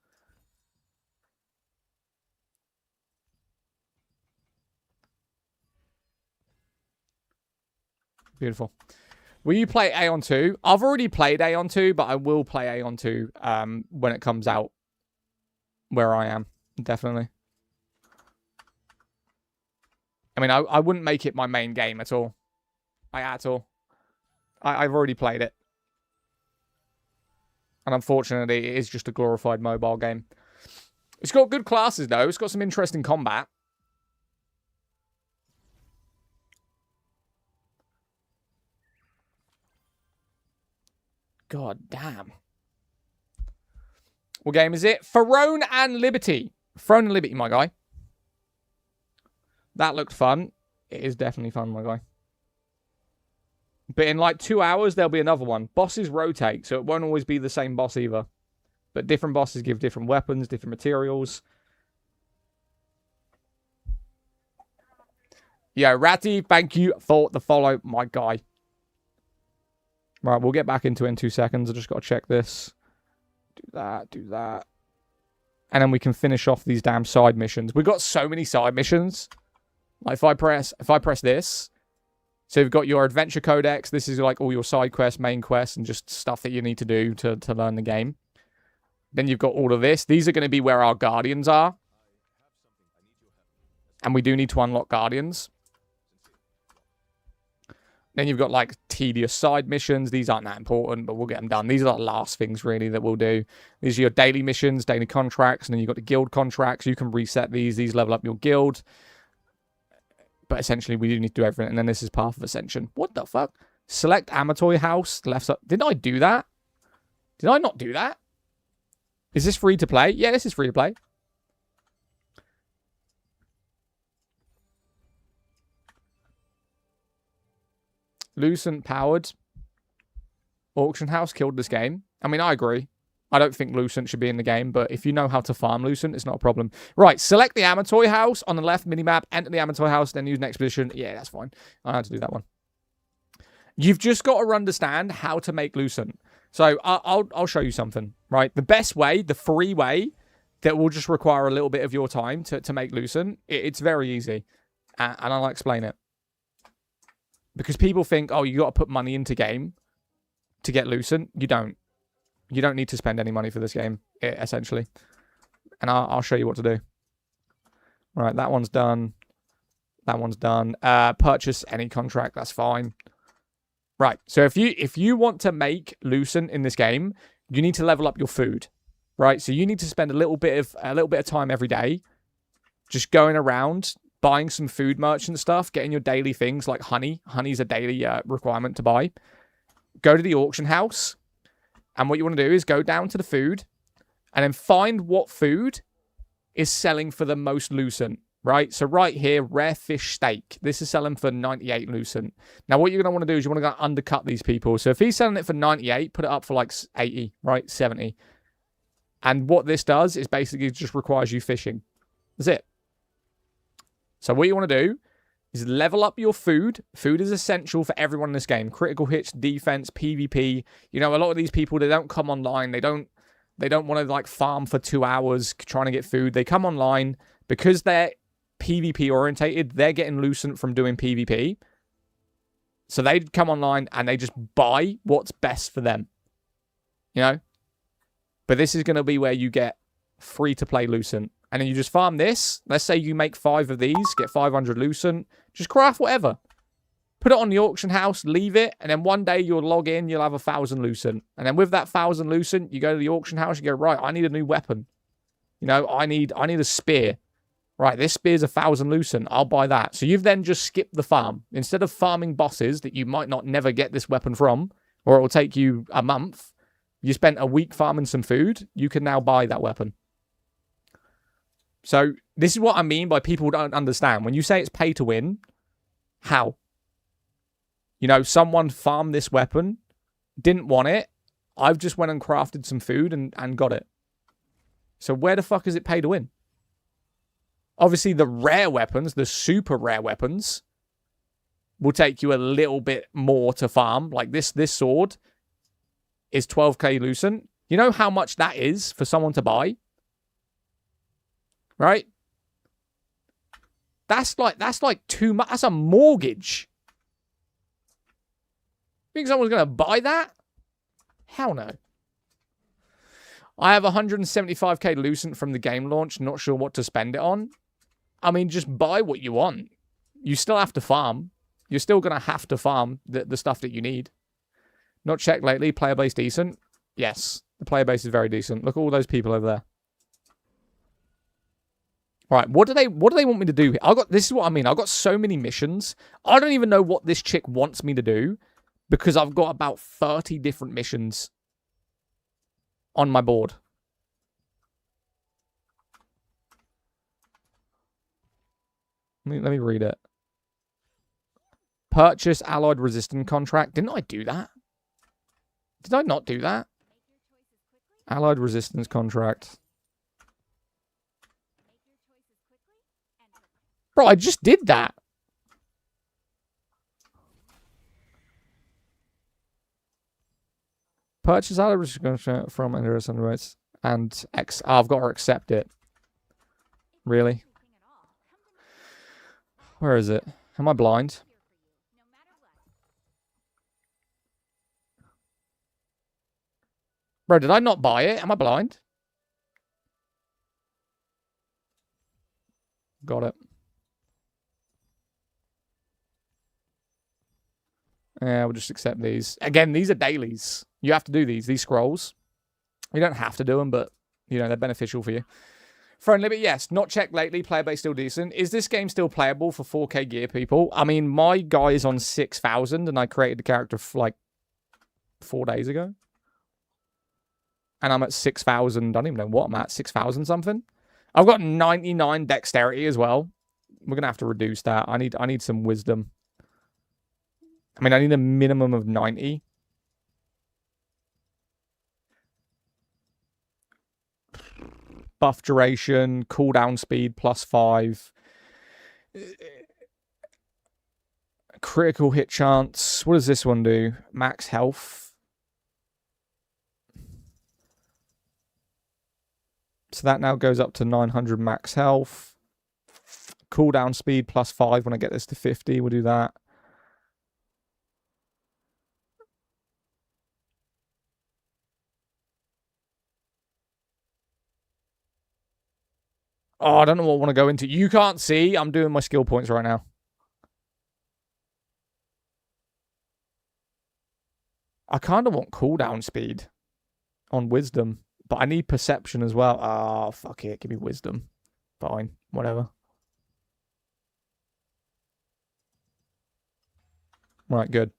Beautiful. Will you play Aeon 2? I've already played Aeon 2, but I will play Aeon 2 when it comes out where I am. Definitely. I mean, I wouldn't make it my main game at all. I've already played it. And unfortunately, it is just a glorified mobile game. It's got good classes, though. It's got some interesting combat. God damn. What game is it? Throne and Liberty. Throne and Liberty, my guy. That looked fun. It is definitely fun, my guy. But in like 2 hours, there'll be another one. Bosses rotate, so it won't always be the same boss either. But different bosses give different weapons, different materials. Yeah, Ratty, thank you for the follow, my guy. Right, we'll get back into it in 2 seconds. I just got to check this. Do that, do that. And then we can finish off these damn side missions. We've got so many side missions. Like if I press this, so you've got your adventure codex. This is like all your side quests, main quests, and just stuff that you need to do to learn the game. Then you've got all of this. These are going to be where our guardians are. And we do need to unlock guardians. Then you've got like tedious side missions. These aren't that important, but we'll get them done. These are the last things really that we'll do. These are your daily missions, daily contracts, and then you've got the guild contracts. You can reset these. These level up your guild. But essentially, we do need to do everything. And then this is Path of Ascension. What the fuck? Select Amatoy House. Left side. Did I do that? Did I not do that? Is this free to play? Yeah, this is free to play. Lucent powered auction house killed this game. I mean, I agree. I don't think Lucent should be in the game, but if you know how to farm Lucent, it's not a problem. Right, select the Amatoy House on the left minimap, enter the Amatoy House, then use an expedition. Yeah, that's fine. I had to do that one. You've just got to understand how to make Lucent. So I'll show you something, right? The best way, the free way, that will just require a little bit of your time to make Lucent, it's very easy. And I'll explain it. Because people think, oh, you got to put money into game to get Lucent. You don't. You don't need to spend any money for this game, essentially. And I'll show you what to do. Right, that one's done. That one's done. Purchase any contract, that's fine. Right, so if you want to make Lucent in this game, you need to level up your food. Right, so you need to spend a little bit of time every day just going around, buying some food merchant stuff, getting your daily things like honey. Honey's a daily requirement to buy. Go to the auction house. And what you want to do is go down to the food and then find what food is selling for the most Lucent, right? So right here, rare fish steak. This is selling for 98 Lucent. Now, what you're going to want to do is you want to go undercut these people. So if he's selling it for 98, put it up for like 80, right? 70. And what this does is basically just requires you fishing. That's it. So what you want to do is level up your food. Food is essential for everyone in this game. Critical hits, defense, PvP. You know, a lot of these people, they don't come online. They don't want to like farm for 2 hours trying to get food. They come online because they're PvP orientated. They're getting Lucent from doing PvP. So they come online and they just buy what's best for them. You know? But this is going to be where you get free to play Lucent. And then you just farm this. Let's say you make 5 of these, get 500 Lucent. Just craft whatever. Put it on the auction house, leave it, and then one day you'll log in, you'll have 1,000 Lucent. And then with that 1,000 Lucent, you go to the auction house, you go, right, I need a new weapon. You know, I need a spear. Right, this spear's 1,000 Lucent. I'll buy that. So you've then just skipped the farm. Instead of farming bosses that you might not never get this weapon from, or it will take you a month, you spent a week farming some food, you can now buy that weapon. So this is what I mean by people don't understand. When you say it's pay to win, how? You know, someone farmed this weapon, didn't want it. I've just went and crafted some food and got it. So where the fuck is it pay to win? Obviously, the rare weapons, the super rare weapons, will take you a little bit more to farm. Like this sword is 12k Lucent. You know how much that is for someone to buy? Right? That's like too much. That's a mortgage. think someone's going to buy that? Hell no. I have 175k Lucent from the game launch. Not sure what to spend it on. I mean, just buy what you want. You still have to farm. You're still going to have to farm the stuff that you need. Not checked lately. Player base decent? Yes. The player base is very decent. Look at all those people over there. Right, what do they want me to do here? This is what I mean. I've got so many missions. I don't even know what this chick wants me to do because I've got about 30 different missions on my board. Let me read it. Purchase allied resistance contract. Didn't I do that? Did I not do that? Allied resistance contract. Bro, I just did that. Purchase allied resistance contract from Endurance Underwrites and X. Oh, I've got to accept it. Really? Where is it? Am I blind? Bro, did I not buy it? Am I blind? Got it. Yeah, we'll just accept these. Again, these are dailies. You have to do these scrolls. You don't have to do them, but, you know, they're beneficial for you. Friendly, but yes, not checked lately. Player base still decent. Is this game still playable for 4K gear, people? I mean, my guy is on 6,000, and I created the character like 4 days ago. And I'm at 6,000. I don't even know what I'm at. 6,000 something. I've got 99 dexterity as well. We're gonna have to reduce that. I need some wisdom. I mean, I need a minimum of 90. Buff duration, cooldown speed +5. Critical hit chance. What does this one do? Max health. So that now goes up to 900 max health. Cooldown speed +5 when I get this to 50. We'll do that. Oh, I don't know what I want to go into. You can't see. I'm doing my skill points right now. I kind of want cooldown speed on wisdom, but I need perception as well. Oh, fuck it. Give me wisdom. Fine. Whatever. Right, good.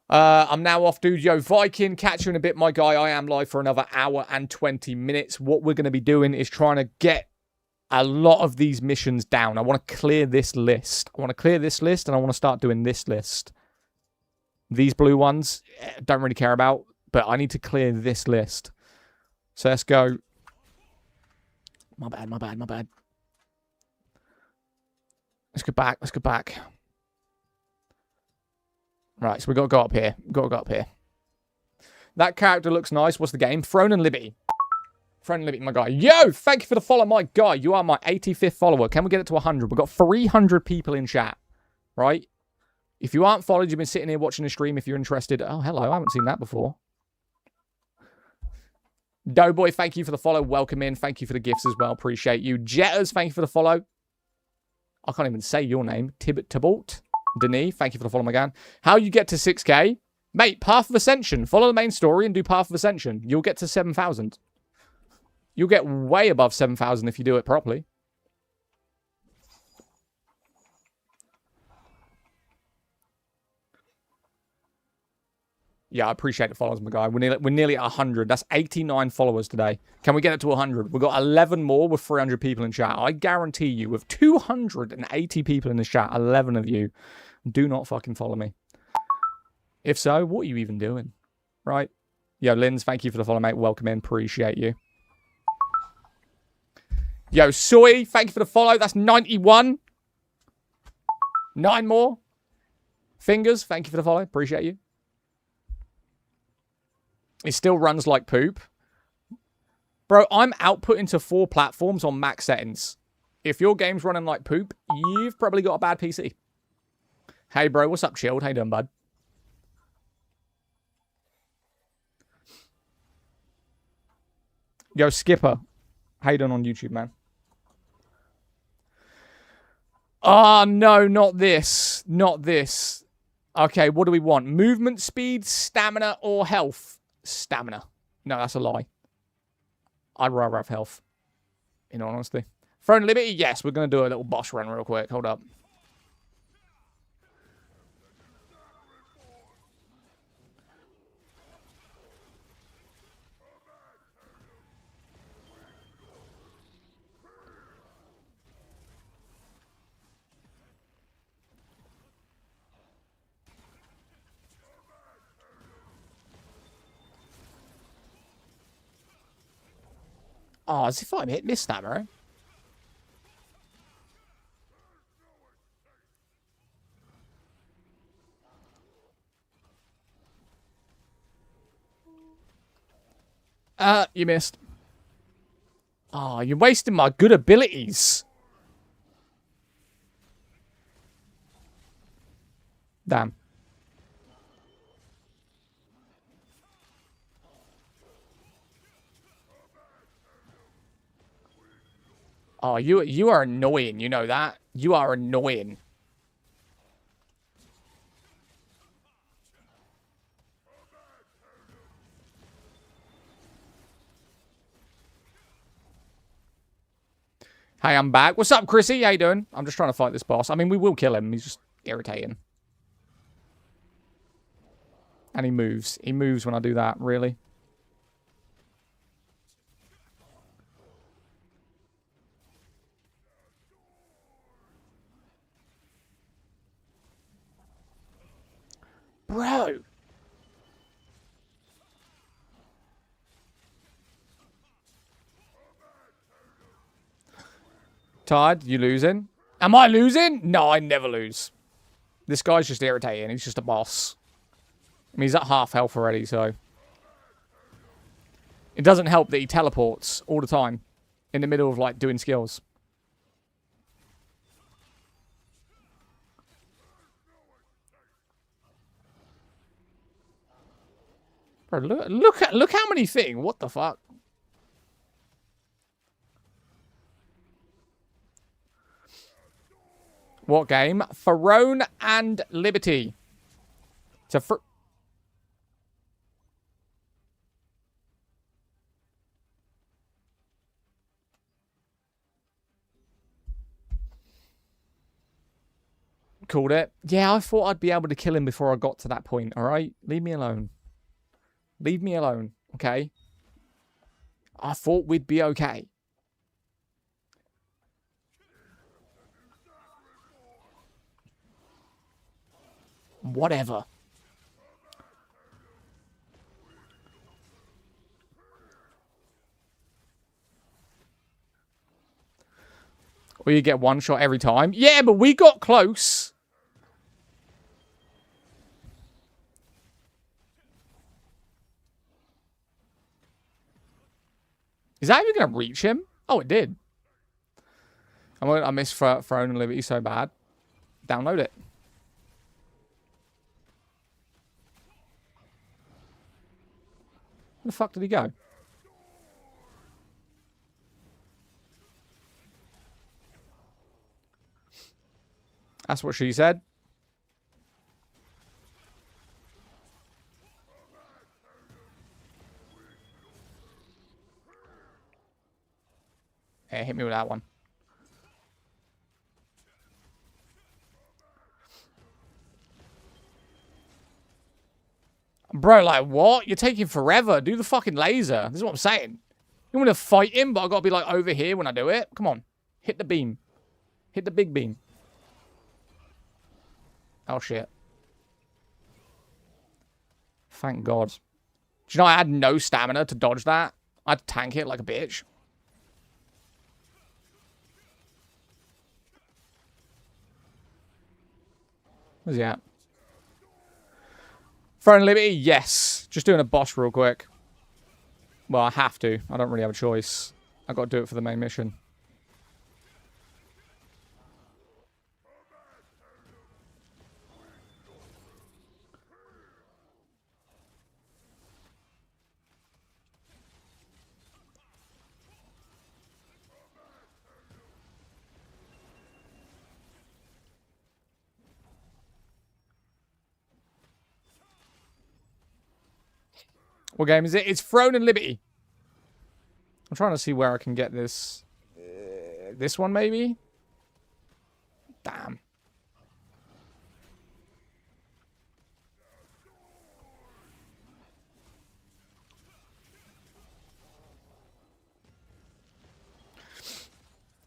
I'm now off, dude. Yo, Viking, catch you in a bit, my guy. I am live for another hour and 20 minutes. What we're going to be doing is trying to get a lot of these missions down. I want to clear this list. I want to clear this list, and I want to start doing this list. These blue ones, don't really care about, but I need to clear this list. So let's go. My bad, my bad, my bad. Let's go back, let's go back. Right, so we got to go up here. Got to go up here. That character looks nice. What's the game? Throne and Libby. Throne and Libby, my guy. Yo, thank you for the follow, my guy. You are my 85th follower. Can we get it to 100? We've got 300 people in chat, right? If you aren't followed, you've been sitting here watching the stream. If you're interested. Oh, hello. I haven't seen that before. Doughboy, thank you for the follow. Welcome in. Thank you for the gifts as well. Appreciate you. Jetters, thank you for the follow. I can't even say your name. Tibalt. Denis, thank you for the follow, my guy. How you get to 6K? Mate, Path of Ascension. Follow the main story and do Path of Ascension. You'll get to 7,000. You'll get way above 7,000 if you do it properly. Yeah, I appreciate the follows, my guy. We're nearly at 100. That's 89 followers today. Can we get it to 100? We've got 11 more with 300 people in chat. I guarantee you, with 280 people in the chat, 11 of you do not fucking follow me. If so, what are you even doing? Right? Yo, Linz, thank you for the follow, mate. Welcome in. Appreciate you. Yo, Soy, thank you for the follow. That's 91. 9 more. Fingers, thank you for the follow. Appreciate you. It still runs like poop. Bro, I'm outputting to 4 platforms on max settings. If your game's running like poop, you've probably got a bad PC. Hey, bro, what's up, Chilled? How you doing, bud? Yo, Skipper. How you doing on YouTube, man? Oh, no, not this. Not this. Okay, what do we want? Movement speed, stamina, or health? Stamina. No, that's a lie. I'd rather have health. In all honesty. Throne Liberty? Yes, we're going to do a little boss run real quick. Hold up. Oh, as if I missed that, bro. You missed. Oh, you're wasting my good abilities. Damn. Oh, you are annoying. You know that? You are annoying. Hey, I'm back. What's up, Chrissy? How you doing? I'm just trying to fight this boss. I mean, we will kill him. He's just irritating. And he moves. He moves when I do that, really. Bro. Todd, you losing? Am I losing? No, I never lose. This guy's just irritating. He's just a boss. I mean, he's at half health already, so... It doesn't help that he teleports all the time. In the middle of, like, doing skills. Bro, look how many things. What the fuck? What game? Throne and Liberty. It's a Called it. Yeah, I thought I'd be able to kill him before I got to that point, alright? Leave me alone. Leave me alone, okay? I thought we'd be okay. Whatever. Or you get one shot every time. Yeah, but we got close. Is that even going to reach him? Oh, it did. I missed Throne and Liberty so bad. Download it. Where the fuck did he go? That's what she said. Yeah, hit me with that one. Bro, like, what? You're taking forever. Do the fucking laser. This is what I'm saying. You want to fight him, but I got to be, like, over here when I do it? Come on. Hit the beam. Hit the big beam. Oh, shit. Thank God. Do you know I had no stamina to dodge that? I had to tank it like a bitch. Where's he at? Throne Liberty? Yes. Just doing a boss real quick. Well, I have to. I don't really have a choice. I got to do it for the main mission. What game is it? It's Throne and Liberty. I'm trying to see where I can get this. This one, maybe? Damn.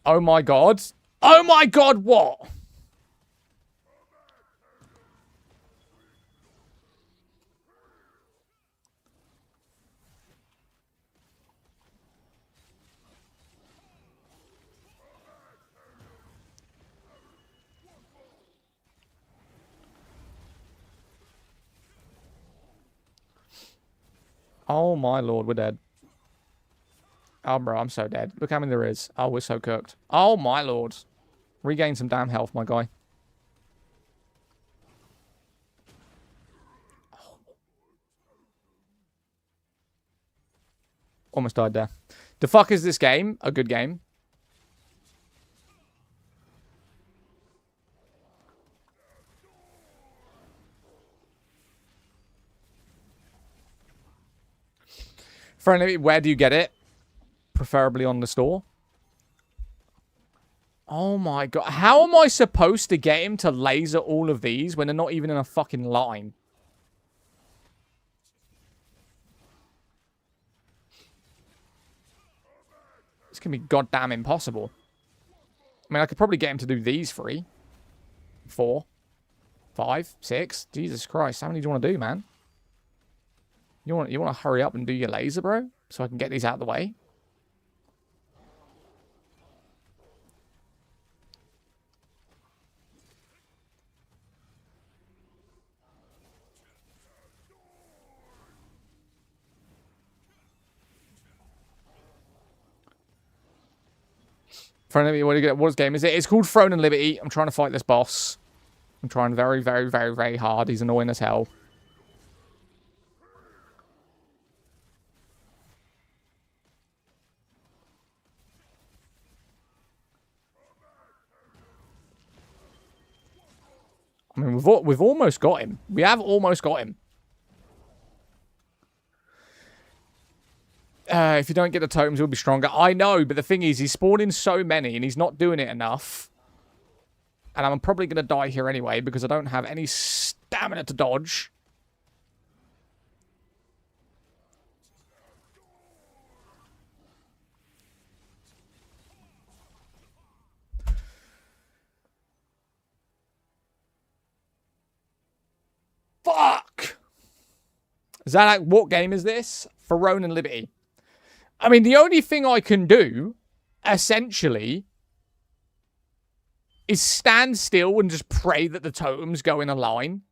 Oh my god. Oh my god, what? Oh my lord, we're dead. Oh, bro, I'm so dead. Look how many there is. Oh, we're so cooked. Oh my lord. Regain some damn health, my guy. Almost died there. The fuck is this game? A good game. Friendly, where do you get it? Preferably on the store. Oh my god. How am I supposed to get him to laser all of these when they're not even in a fucking line? This can be goddamn impossible. I mean, I could probably get him to do these 3. 4. 5. 6. Jesus Christ. How many do you want to do, man? You want to hurry up and do your laser, bro? So I can get these out of the way? What game is it? It's called Throne and Liberty. I'm trying to fight this boss. I'm trying very, very, very, very hard. He's annoying as hell. I mean, we've almost got him. We have almost got him. If you don't get the totems, he'll be stronger. I know, but the thing is, he's spawning so many, and he's not doing it enough. And I'm probably going to die here anyway, because I don't have any stamina to dodge. Fuck! Zanak, what game is this? Throne and Liberty. I mean, the only thing I can do, essentially, is stand still and just pray that the totems go in a line.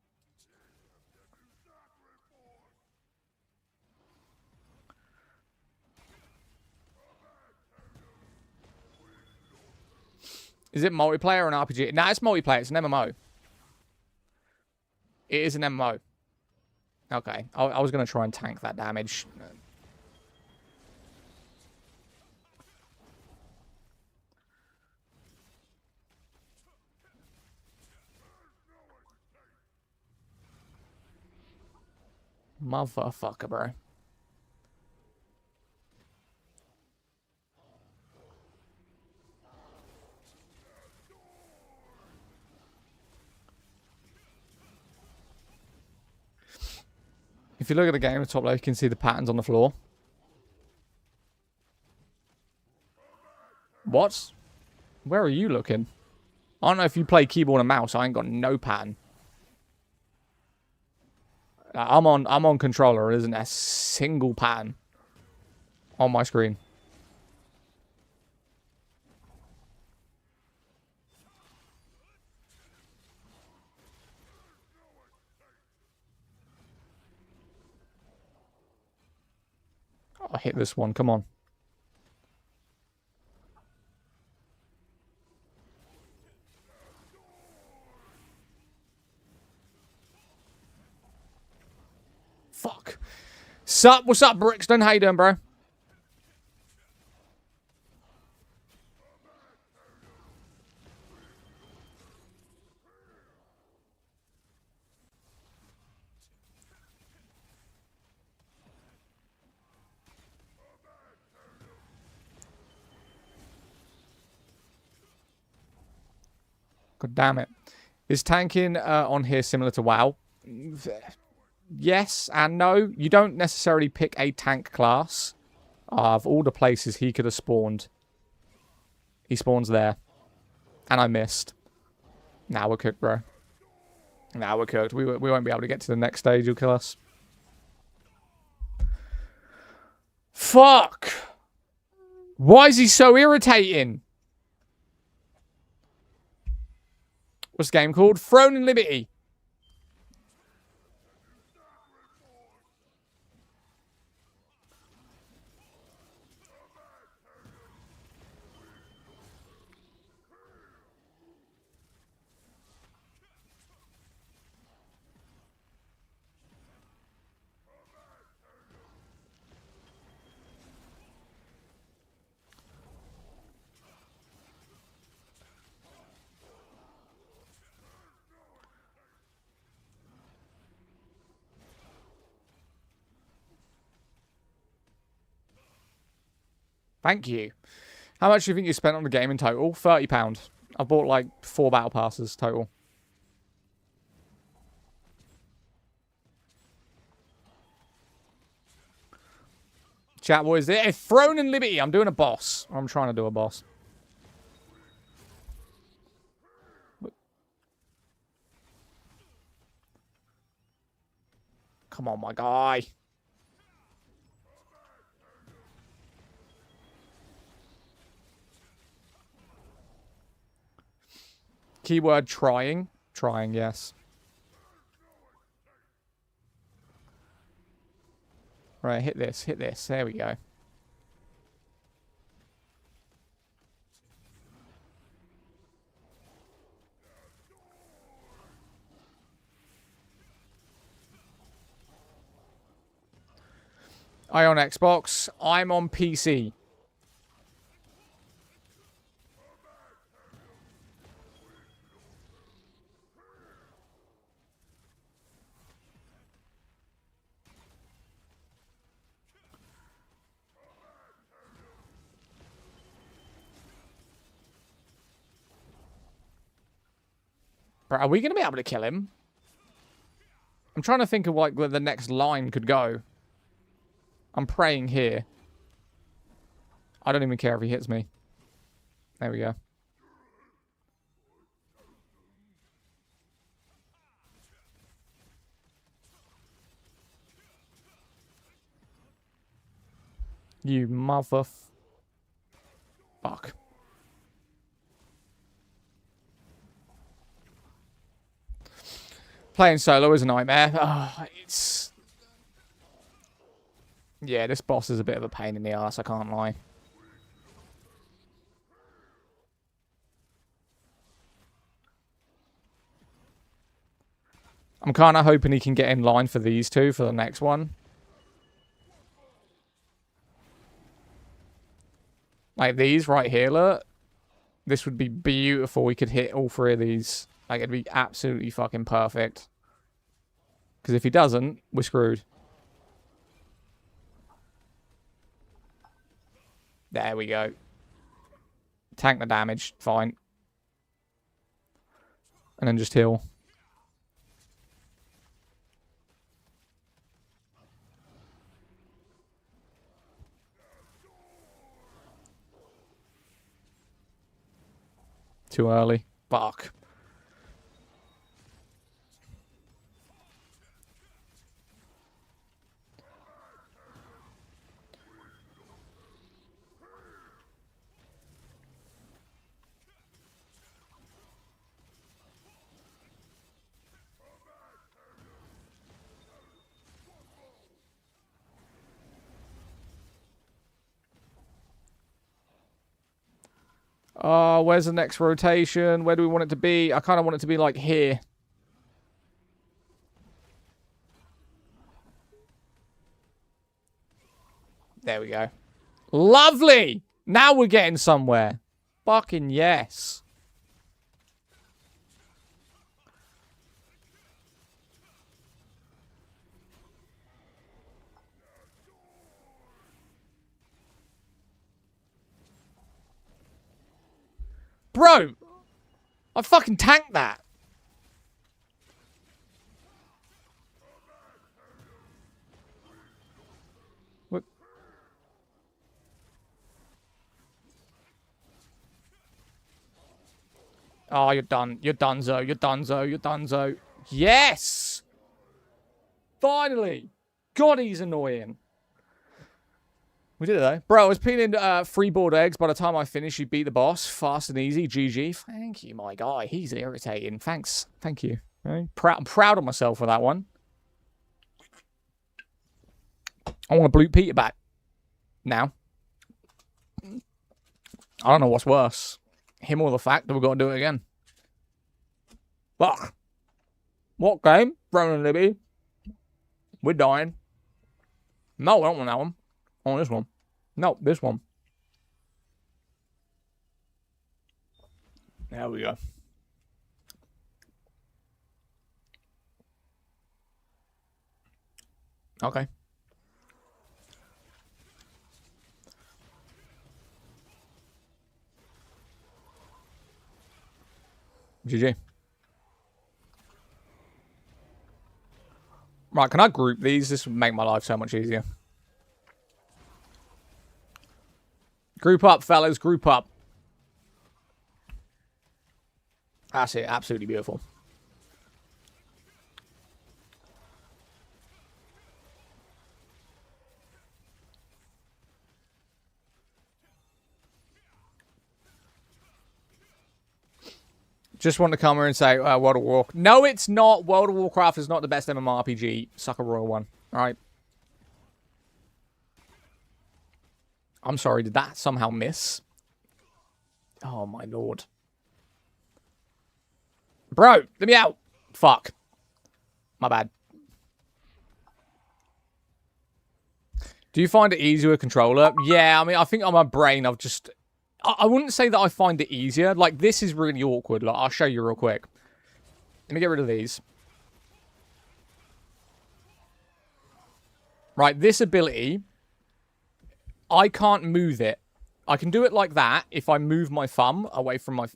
Is it multiplayer or an RPG? Nah, it's multiplayer. It's an MMO. It is an MMO. Okay. I was going to try and tank that damage. Motherfucker, bro. If you look at the game at the top left, you can see the patterns on the floor. What? Where are you looking? I don't know if you play keyboard and mouse. I ain't got no pattern. I'm on controller. There isn't a single pattern on my screen. I'll hit this one. Come on. Fuck. Sup? What's up, Brixton? How you doing, bro? God damn it. Is tanking on here similar to WoW? Yes and no. You don't necessarily pick a tank class. Of all the places he could have spawned, he spawns there. And I missed. Now we're cooked, bro. Now we're cooked. We won't be able to get to the next stage. He'll kill us. Fuck! Why is he so irritating? What's the game called? Throne and Liberty. Thank you. How much do you think you spent on the game in total? £30. I bought like 4 battle passes total. Chat, what is it? A Throne and Liberty. I'm doing a boss. I'm trying to do a boss. Come on, my guy. Keyword trying. Trying, yes. Right, hit this. Hit this. There we go. I on Xbox. I'm on PC. Bro, are we going to be able to kill him? I'm trying to think of like where the next line could go. I'm praying here. I don't even care if he hits me. There we go. You mother... Fuck. Playing solo is a nightmare. Oh, it's... Yeah, this boss is a bit of a pain in the ass, I can't lie. I'm kind of hoping he can get in line for these two for the next one. Like these right here, look. This would be beautiful. We could hit all 3 of these. Like, it'd be absolutely fucking perfect. Because if he doesn't, we're screwed. There we go. Tank the damage. Fine. And then just heal. Too early. Fuck. Oh, where's the next rotation? Where do we want it to be? I kind of want it to be like here. There we go. Lovely! Now we're getting somewhere. Fucking yes. Bro! I fucking tanked that. What? Oh, you're done. You're donezo. You're donezo. You're donezo. Yes! Finally! God, he's annoying. We did it, though. Bro, I was peeling 3 boiled eggs. By the time I finished, you beat the boss. Fast and easy. GG. Thank you, my guy. He's irritating. Thanks. Thank you. Right? I'm proud of myself for that one. I want to Blue Peter back. Now. I don't know what's worse. Him or the fact that we've got to do it again. Fuck. What game? Throne and Liberty. We're dying. No, I don't want that one. I want this one. No, this one. There we go. Okay. GG. Right, can I group these? This would make my life so much easier. Group up, fellas. Group up. That's it. Absolutely beautiful. Just want to come here and say World of Warcraft. No, it's not. World of Warcraft is not the best MMORPG. Suck a royal one. All right. I'm sorry. Did that somehow miss? Oh, my lord. Bro, let me out. Fuck. My bad. Do you find it easier with a controller? Yeah, I mean, I think on my brain, I've just... I wouldn't say that I find it easier. Like, this is really awkward. Like, I'll show you real quick. Let me get rid of these. Right, this ability, I can't move it. I can do it like that if I move my thumb away from my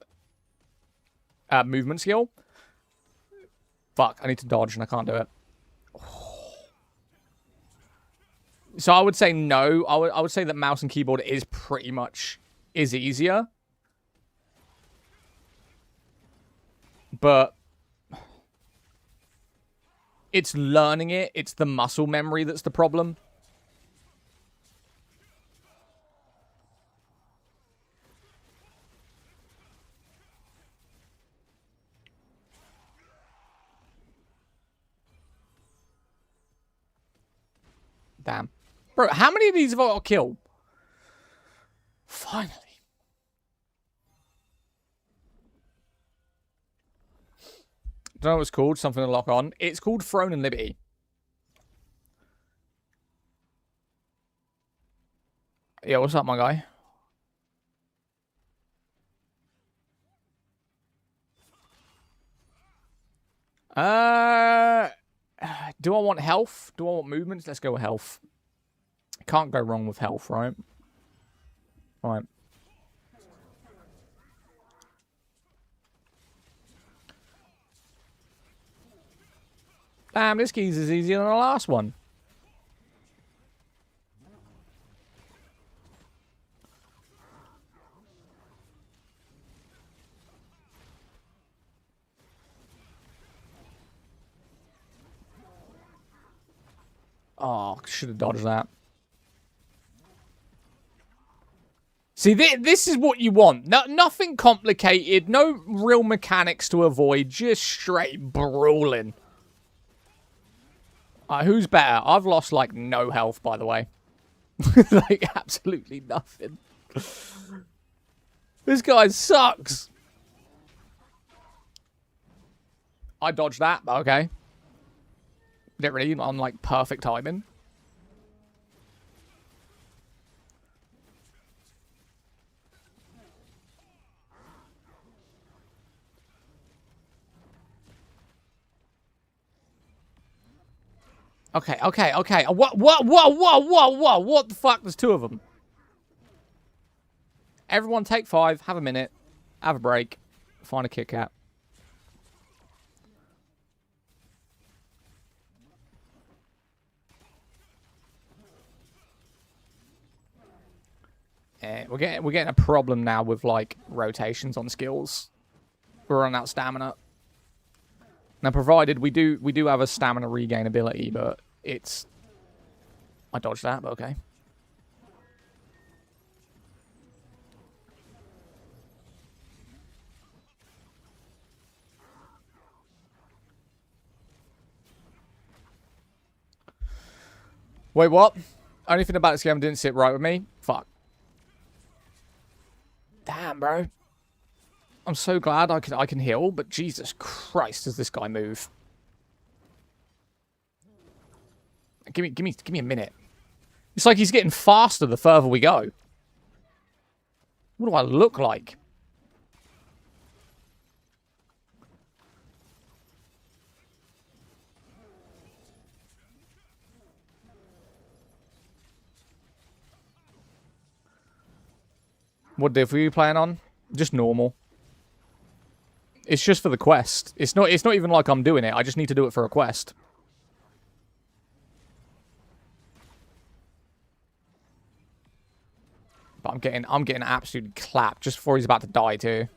movement skill. Fuck, I need to dodge and I can't do it. So I would say no. I would say that mouse and keyboard is pretty much... is easier. But it's learning it. It's the muscle memory that's the problem. Damn. Bro, how many of these have I got killed? Finally. Don't know what it's called. Something to lock on. It's called Throne and Liberty. Yeah, what's up, my guy? Do I want health? Do I want movements? Let's go with health. Can't go wrong with health, right? Right. Damn, this keys is easier than the last one. Oh, should have dodged that. See, this is what you want. Nothing complicated. No real mechanics to avoid. Just straight brawling. Who's better? I've lost, like, no health, by the way. Like, absolutely nothing. This guy sucks. I dodged that, but okay. Didn't really on, like, perfect timing. Okay. What the fuck? There's 2 of them. Everyone take 5. Have a minute. Have a break. Find a Kit Kat. We're getting a problem now with like rotations on skills. We're running out of stamina. Now, provided we do have a stamina regain ability, but it's... I dodged that, but okay. Wait, what? Only thing about this game didn't sit right with me? Fuck. Damn, bro. I'm so glad I can heal, but Jesus Christ, does this guy move? Give me a minute. It's like he's getting faster the further we go. What do I look like? What div were you playing on? Just normal. It's just for the quest. It's not even like I'm doing it. I just need to do it for a quest. But I'm getting absolutely clapped just before he's about to die too.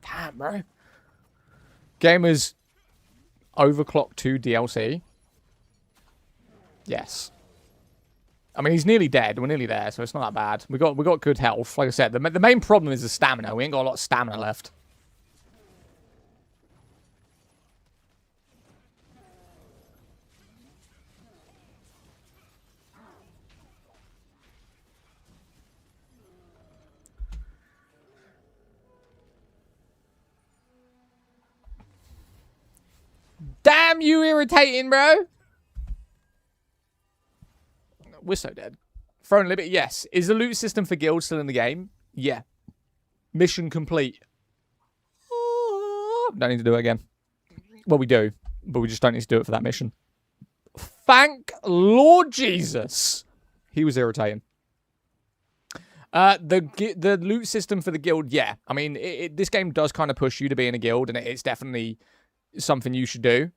Damn, bro. Gamers Overclock 2 DLC. Yes. I mean, he's nearly dead. We're nearly there, so it's not that bad. We got good health. Like I said, the main problem is the stamina. We ain't got a lot of stamina left. Damn you irritating, bro. We're so dead. Throne Liberty, yes. Is the loot system for guilds still in the game? Yeah. Mission complete. Don't need to do it again. Well, we do, but we just don't need to do it for that mission. Thank Lord Jesus. He was irritating. The loot system for the guild, yeah. I mean, this game does kind of push you to be in a guild, and it's definitely something you should do.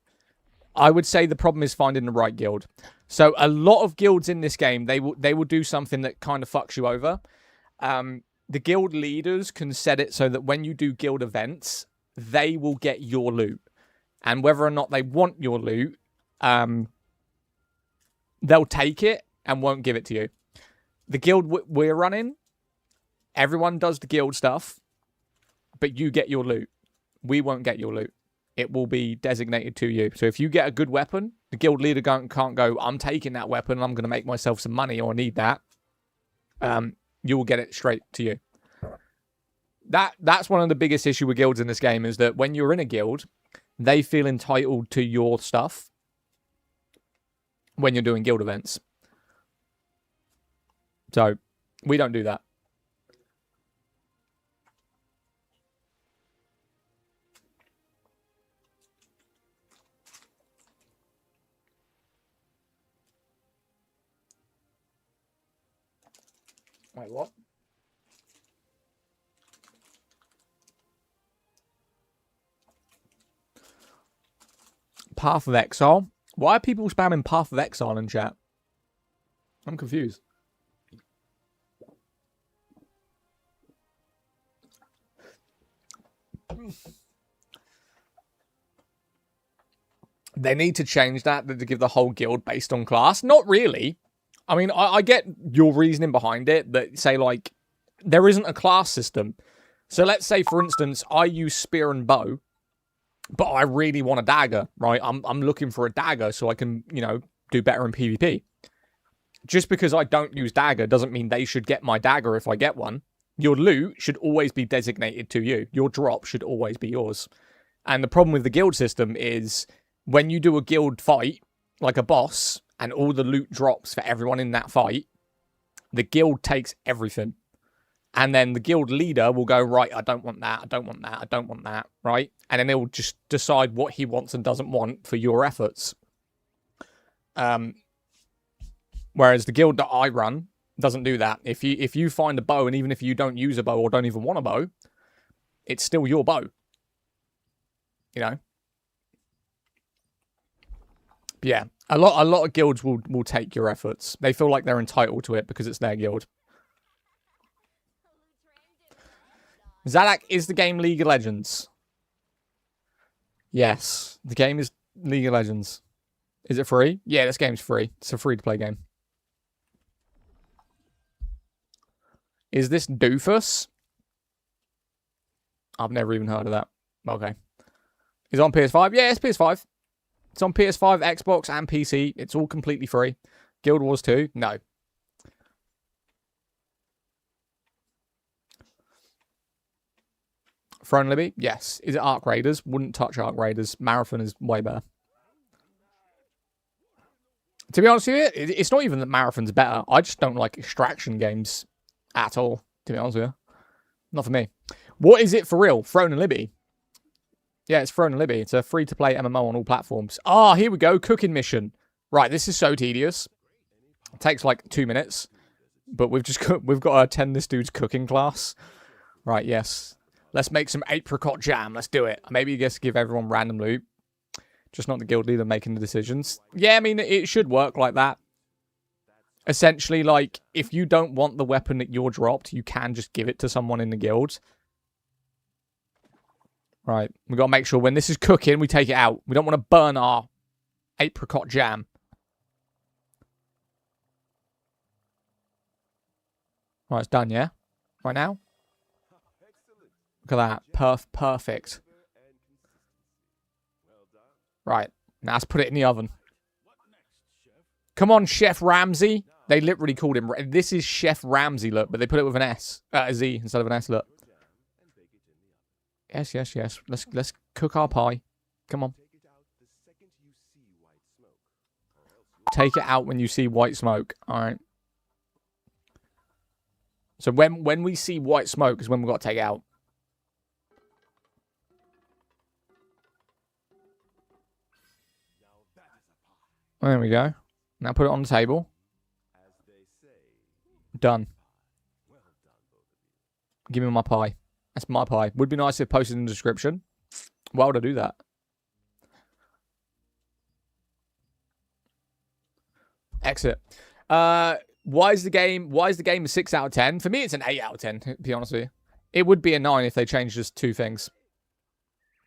I would say the problem is finding the right guild. So a lot of guilds in this game, they will do something that kind of fucks you over. The guild leaders can set it so that when you do guild events, they will get your loot. And whether or not they want your loot, they'll take it and won't give it to you. The guild we're running, everyone does the guild stuff, but you get your loot. We won't get your loot. It will be designated to you. So if you get a good weapon, the guild leader can't go, I'm taking that weapon and I'm going to make myself some money or I need that. You will get it straight to you. That's one of the biggest issue with guilds in this game is that when you're in a guild, they feel entitled to your stuff when you're doing guild events. So we don't do that. Wait, what? Path of Exile? Why are people spamming Path of Exile in chat? I'm confused. They need to change that to give the whole guild based on class. Not really. I mean, I get your reasoning behind it, but say, like, there isn't a class system. So let's say, for instance, I use spear and bow, but I really want a dagger, right? I'm looking for a dagger so I can, you know, do better in PvP. Just because I don't use dagger doesn't mean they should get my dagger if I get one. Your loot should always be designated to you. Your drop should always be yours. And the problem with the guild system is when you do a guild fight, like a boss, and all the loot drops for everyone in that fight, the guild takes everything. And then the guild leader will go, right, I don't want that, I don't want that, I don't want that, right? And then he'll just decide what he wants and doesn't want for your efforts. Whereas the guild that I run doesn't do that. If you find a bow, and even if you don't use a bow or don't even want a bow, it's still your bow. You know? But yeah, a lot of guilds will take your efforts. They feel like they're entitled to it because it's their guild. Zadak, is the game League of Legends? Yes, the game is League of Legends. Is it free? Yeah, this game's free. It's a free-to-play game. Is this Doofus? I've never even heard of that. Okay. Is it on PS5? Yeah, it's PS5. It's on PS5, Xbox, and PC. It's all completely free. Guild Wars 2? No. Throne Libby? Yes. Is it Arc Raiders? Wouldn't touch Arc Raiders. Marathon is way better. To be honest with you, it's not even that Marathon's better. I just don't like extraction games at all, to be honest with you. Not for me. What is it for real? Throne and Libby? Yeah, it's Throne and Libby. It's a free-to-play MMO on all platforms. Ah, here we go. Cooking mission. Right, this is so tedious. It takes like 2 minutes. But we've got to attend this dude's cooking class. Right, yes. Let's make some apricot jam. Let's do it. Maybe just give everyone random loot. Just not the guild leader making the decisions. Yeah, I mean, it should work like that. Essentially, like, if you don't want the weapon that you're dropped, you can just give it to someone in the guild. Right. We've got to make sure when this is cooking, we take it out. We don't want to burn our apricot jam. Right, it's done, yeah? Right now? Look at that. Perfect. Right. Now let's put it in the oven. Come on, Chef Ramsay. They literally called him... This is Chef Ramsay, look. But they put it with an S. A Z instead of an S, look. Yes, yes, yes. Let's cook our pie. Come on. Take it out when you see white smoke. All right. So when we see white smoke is when we've got to take it out. There we go. Now put it on the table. Done. Give me my pie. That's my pie. Would be nice if posted in the description. Why would I do that? Exit. Why is the game a 6 out of 10? For me, it's an 8 out of 10, to be honest with you. It would be a 9 if they changed just 2 things.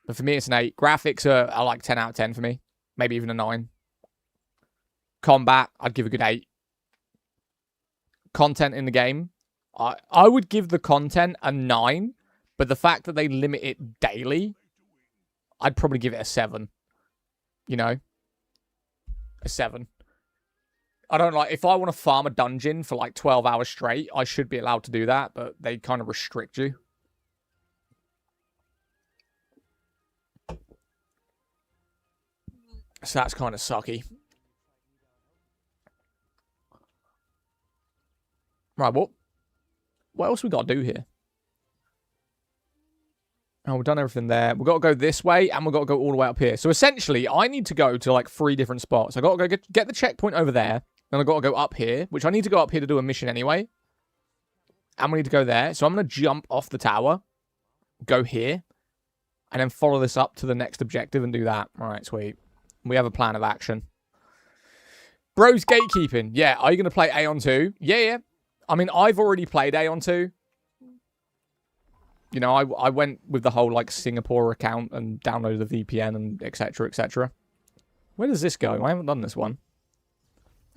But for me, it's an 8. Graphics are like 10 out of 10 for me. Maybe even a 9. Combat, I'd give a good 8. Content in the game, I would give the content a 9. But the fact that they limit it daily, I'd probably give it a 7. You know? A 7. I don't like... If I want to farm a dungeon for like 12 hours straight, I should be allowed to do that, but they kind of restrict you. So that's kind of sucky. Right, what else we got to do here? Oh, we've done everything there. We've got to go this way, and we've got to go all the way up here. So essentially, I need to go to like 3 different spots. I've got to go get the checkpoint over there. Then I've got to go up here, which I need to go up here to do a mission anyway. And we need to go there. So I'm going to jump off the tower, go here, and then follow this up to the next objective and do that. All right, sweet. We have a plan of action. Bro's gatekeeping. Yeah, are you going to play Aeon 2? Yeah, yeah. I mean, I've already played Aeon 2. You know, I went with the whole, like, Singapore account and downloaded the VPN and etc, etc. Where does this go? I haven't done this one.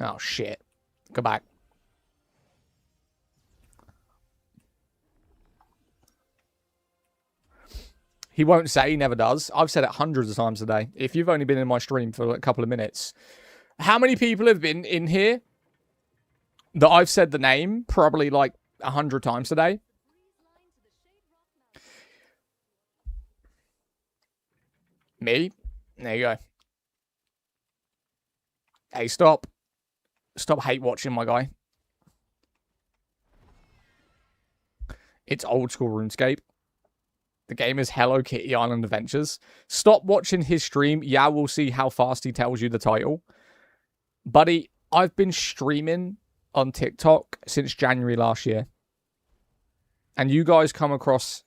Oh, shit. Go back. He won't say, he never does. I've said it hundreds of times today. If you've only been in my stream for a couple of minutes. How many people have been in here that I've said the name probably like 100 times today? Me? There you go. Hey, stop. Stop hate watching, my guy. It's old school RuneScape. The game is Hello Kitty Island Adventures. Stop watching his stream. Yeah, we'll see how fast he tells you the title. Buddy, I've been streaming on TikTok since January last year. And you guys come across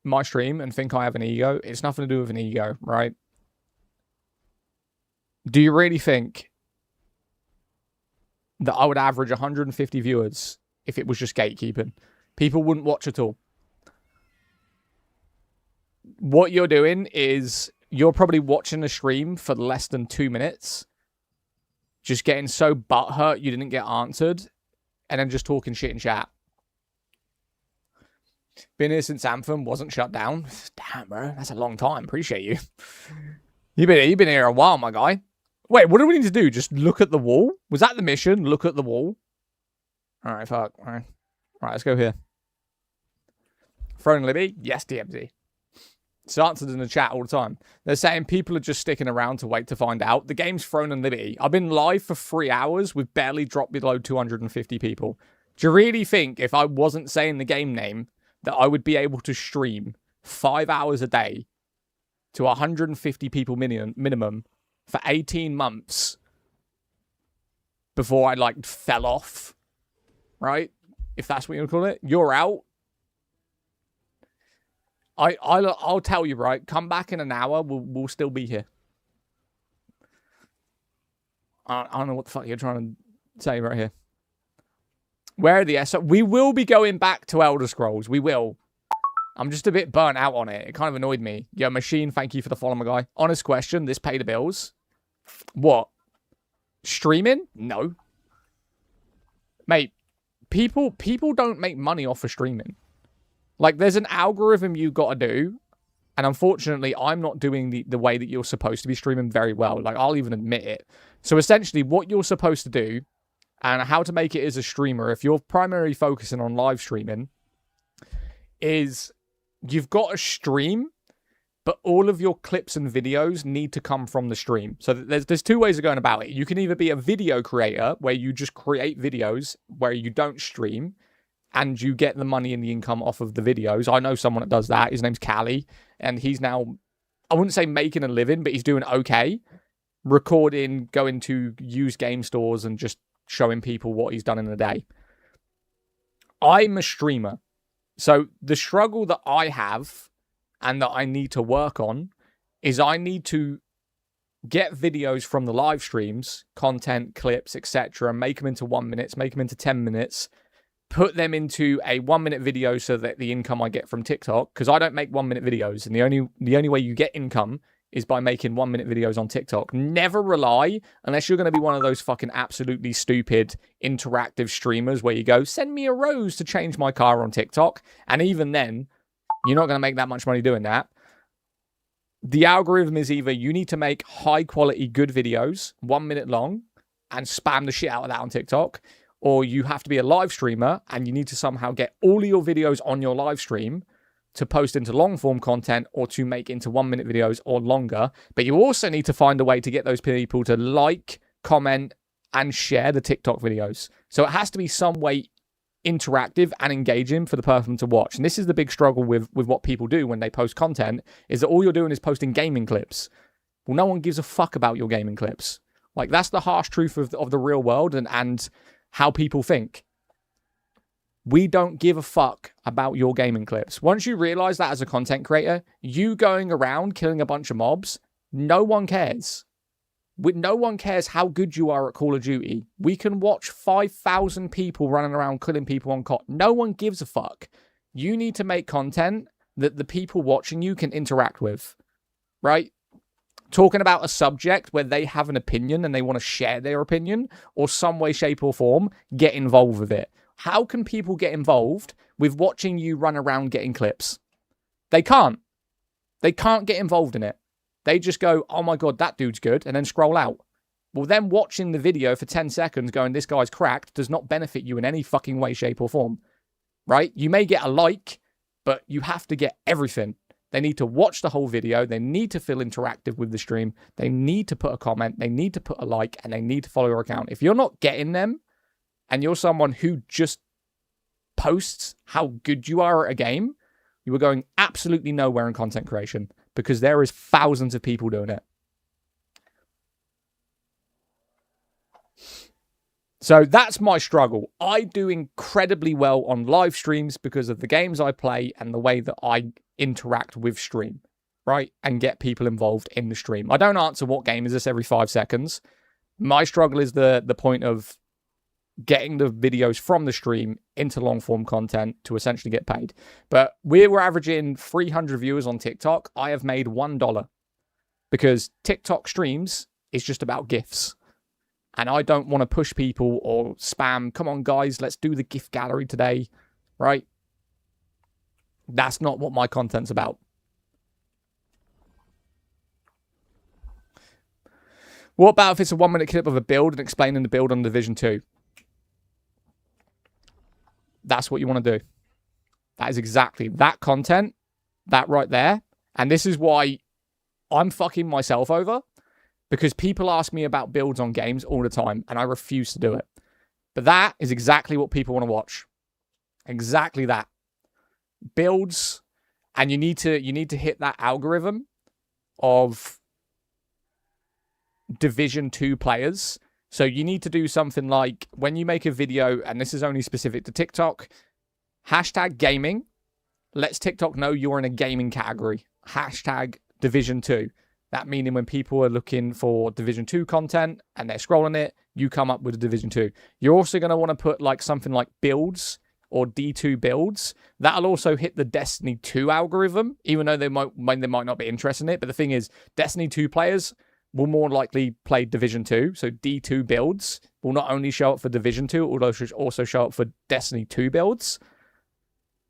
my stream and think I have an ego. It's nothing to do with an ego, right? Do you really think that I would average 150 viewers if it was just gatekeeping? People wouldn't watch at all. What you're doing is you're probably watching a stream for less than 2 minutes, just getting so butthurt you didn't get answered, and then just talking shit in chat. Been here since Anthem wasn't shut down. Damn, bro, that's a long time. Appreciate you. You've been here a while, my guy. Wait, what do we need to do? Just look at the wall? Was that the mission? Look at the wall? All right, fuck. All right, let's go here. Throne Libby? Yes, DMZ. It's answered in the chat all the time. They're saying people are just sticking around to wait to find out. The game's Throne and Liberty. I've been live for 3 hours. We've barely dropped below 250 people. Do you really think if I wasn't saying the game name that I would be able to stream 5 hours a day to 150 people minimum for 18 months before I, like, fell off? Right? If that's what you call it. You're out. I'll tell you, right? Come back in an hour. We'll still be here. I don't know what the fuck you're trying to say right here. Where are the S? We will be going back to Elder Scrolls. We will. I'm just a bit burnt out on it. It kind of annoyed me. Yo, Machine, thank you for the follow, my guy. Honest question. This pay the bills? What? Streaming? No. Mate, people don't make money off of streaming. Like, there's an algorithm you got to do, and unfortunately, I'm not doing the way that you're supposed to be streaming very well. Like, I'll even admit it. So, essentially, what you're supposed to do, and how to make it as a streamer, if you're primarily focusing on live streaming, is you've got to stream, but all of your clips and videos need to come from the stream. So, there's 2 ways of going about it. You can either be a video creator, where you just create videos where you don't stream, and you get the money and the income off of the videos. I know someone that does that. His name's Callie. And he's now, I wouldn't say making a living, but he's doing okay. Recording, going to used game stores and just showing people what he's done in a day. I'm a streamer. So the struggle that I have and that I need to work on is I need to get videos from the live streams, content, clips, etc., and make them into 1 minute, make them into 10 minutes, put them into a 1 minute video so that the income I get from TikTok, because I don't make 1 minute videos, and the only way you get income is by making 1 minute videos on TikTok. Never rely, unless you're going to be one of those fucking absolutely stupid interactive streamers where you go, send me a rose to change my car on TikTok. And even then, you're not going to make that much money doing that. The algorithm is either you need to make high quality, good videos, 1 minute long, and spam the shit out of that on TikTok, or you have to be a live streamer and you need to somehow get all of your videos on your live stream to post into long form content or to make into 1 minute videos or longer. But you also need to find a way to get those people to like, comment, and share the TikTok videos. So it has to be some way interactive and engaging for the person to watch. And this is the big struggle with what people do when they post content, is that all you're doing is posting gaming clips. Well, no one gives a fuck about your gaming clips. Like, that's the harsh truth of the real world and how people think. We don't give a fuck about your gaming clips. Once you realize that as a content creator, you going around killing a bunch of mobs, no one cares. No one cares how good you are at Call of Duty. We can watch 5,000 people running around killing people on COD. No one gives a fuck. You need to make content that the people watching you can interact with, right? Talking about a subject where they have an opinion and they want to share their opinion, or some way, shape, or form, get involved with it. How can people get involved with watching you run around getting clips? They can't. They can't get involved in it. They just go, oh my God, that dude's good, and then scroll out. Well, them watching the video for 10 seconds going, this guy's cracked, does not benefit you in any fucking way, shape, or form. Right? You may get a like, but you have to get everything. They need to watch the whole video. They need to feel interactive with the stream. They need to put a comment. They need to put a like, and they need to follow your account. If you're not getting them, and you're someone who just posts how good you are at a game, you are going absolutely nowhere in content creation because there is thousands of people doing it. So that's my struggle. I do incredibly well on live streams because of the games I play and the way that I interact with stream, right? And get people involved in the stream. I don't answer what game is this every 5 seconds. My struggle is the point of getting the videos from the stream into long form content to essentially get paid. But we were averaging 300 viewers on TikTok. I have made $1 because TikTok streams is just about GIFs. And I don't want to push people or spam, come on guys, let's do the GIF gallery today, right? That's not what my content's about. What about if it's a 1-minute clip of a build and explaining the build on Division 2? That's what you want to do. That is exactly that content, that right there. And this is why I'm fucking myself over. Because people ask me about builds on games all the time, and I refuse to do it. But that is exactly what people want to watch. Exactly that. Builds, and you need to hit that algorithm of Division 2 players. So you need to do something like, when you make a video, and this is only specific to TikTok, hashtag gaming. Lets TikTok know you're in a gaming category. Hashtag Division 2. That meaning when people are looking for Division 2 content and they're scrolling it, you come up with a Division 2. You're also going to want to put like something like builds or D2 builds. That'll also hit the Destiny 2 algorithm, even though they might not be interested in it. But the thing is, Destiny 2 players will more likely play Division 2. So D2 builds will not only show up for Division 2, although should also show up for Destiny 2 builds.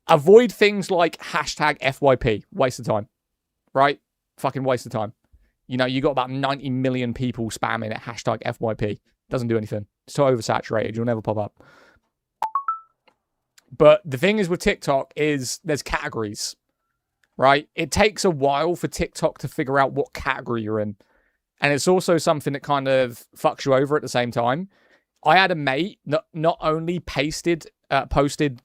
Avoid things like hashtag FYP. Waste of time. Right? Fucking waste of time. You know, you got about 90 million people spamming at hashtag FYP. Doesn't do anything. It's so oversaturated. You'll never pop up. But the thing is with TikTok is there's categories, right? It takes a while for TikTok to figure out what category you're in. And it's also something that kind of fucks you over at the same time. I had a mate that not only posted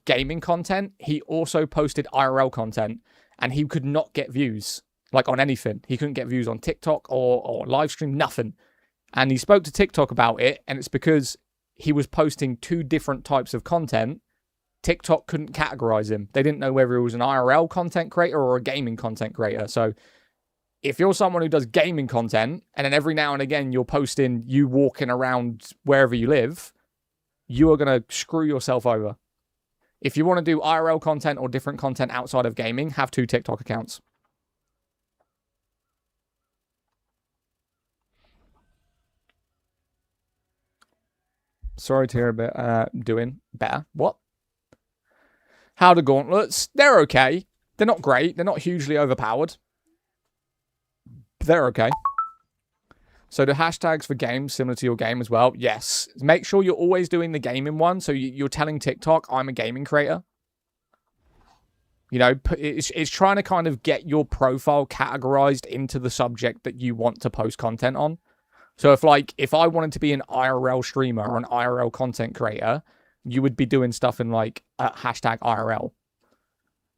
gaming content, he also posted IRL content. And he could not get views. Like on anything. He couldn't get views on TikTok or live stream, nothing. And he spoke to TikTok about it, and it's because he was posting 2 different types of content. TikTok couldn't categorize him. They didn't know whether he was an IRL content creator or a gaming content creator. So if you're someone who does gaming content, and then every now and again you're posting you walking around wherever you live, you are going to screw yourself over. If you want to do IRL content or different content outside of gaming, have 2 TikTok accounts. Sorry to hear about doing better. What? How the gauntlets? They're okay. They're not great. They're not hugely overpowered. They're okay. So the hashtags for games similar to your game as well. Yes. Make sure you're always doing the gaming one. So you're telling TikTok, I'm a gaming creator. You know, it's trying to kind of get your profile categorized into the subject that you want to post content on. So if I wanted to be an IRL streamer or an IRL content creator, you would be doing stuff in like hashtag IRL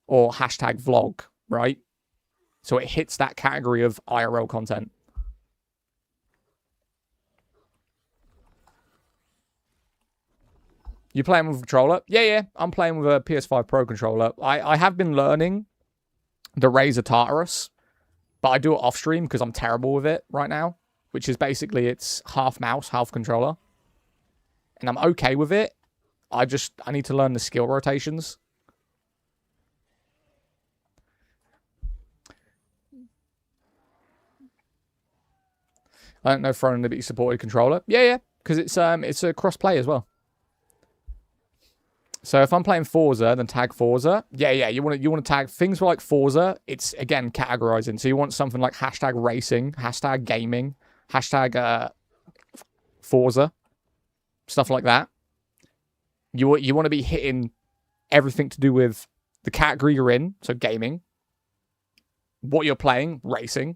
or hashtag vlog, right? So it hits that category of IRL content. You playing with a controller? Yeah. I'm playing with a PS5 Pro controller. I have been learning the Razer Tartarus, but I do it off stream because I'm terrible with it right now. Which is basically it's half mouse, half controller. And I'm okay with it. I need to learn the skill rotations. I don't know if Throne Liberty supported controller. Yeah, because it's a cross-play as well. So if I'm playing Forza, then tag Forza. Yeah. You want to tag things like Forza. It's again categorizing. So you want something like hashtag racing, hashtag gaming, hashtag Forza, stuff like that. You want to be hitting everything to do with the category you're in, so gaming, what you're playing, racing,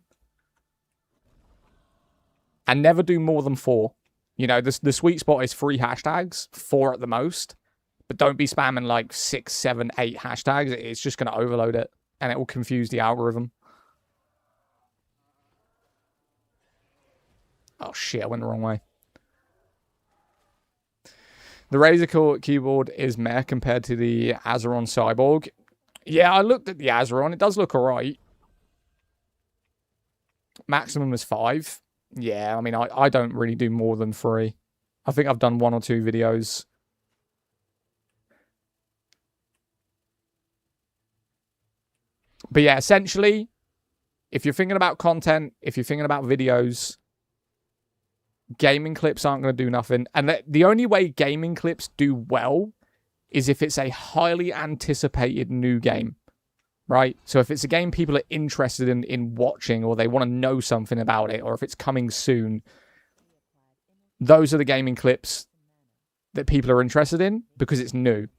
and never do more than 4. You know, the sweet spot is 3 hashtags, 4 at the most. But don't be spamming like 6, 7, 8 hashtags. It's just going to overload it, and it will confuse the algorithm. Oh shit, I went the wrong way. The Razer keyboard is meh compared to the Azeron Cyborg. Yeah, I looked at the Azeron. It does look alright. Maximum is 5. Yeah, I mean, I don't really do more than 3. I think I've done 1 or 2 videos. But yeah, essentially, if you're thinking about content, if you're thinking about videos, gaming clips aren't going to do nothing. And the only way gaming clips do well is if it's a highly anticipated new game, right? So if it's a game people are interested in watching, or they want to know something about it, or if it's coming soon, those are the gaming clips that people are interested in because it's new.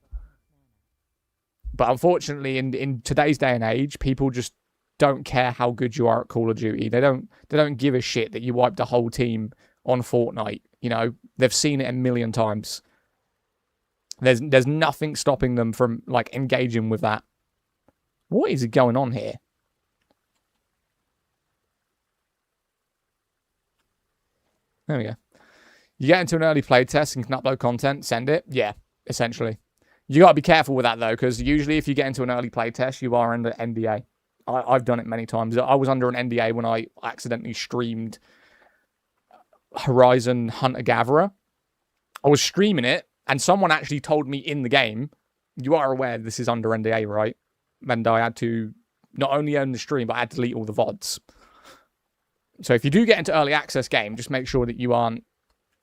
But unfortunately, in today's day and age, people just don't care how good you are at Call of Duty. They don't give a shit that you wiped a whole team on Fortnite. You know, they've seen it a million times. There's nothing stopping them from like engaging with that. What is going on here? There we go. You get into an early playtest and can upload content, send it. Yeah, essentially. You got to be careful with that though, because usually if you get into an early playtest, you are under NDA. I've done it many times. I was under an NDA when I accidentally streamed Horizon Hunter Gatherer. I was streaming it, and someone actually told me in the game, you are aware this is under NDA, right? And I had to not only own the stream, but I had to delete all the VODs. So if you do get into early access game, just make sure that you aren't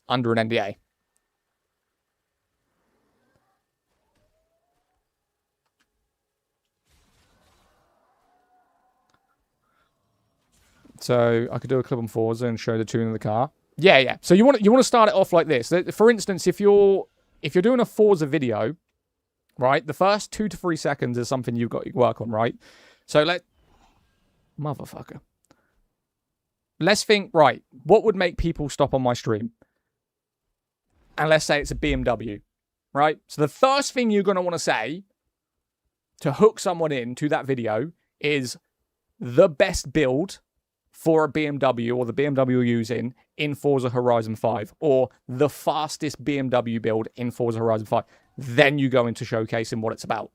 under an NDA. So I could do a clip on Forza and show the tune of the car. Yeah. So you want to start it off like this. For instance, if you're doing a Forza video, right, the first 2 to 3 seconds is something you've got to work on, right? So motherfucker. Let's think, right, what would make people stop on my stream? And let's say it's a BMW, right? So the first thing you're going to want to say to hook someone into that video is the best build for a BMW, or the BMW you're using in Forza Horizon 5, or the fastest BMW build in Forza Horizon 5. Then you go into showcasing what it's about.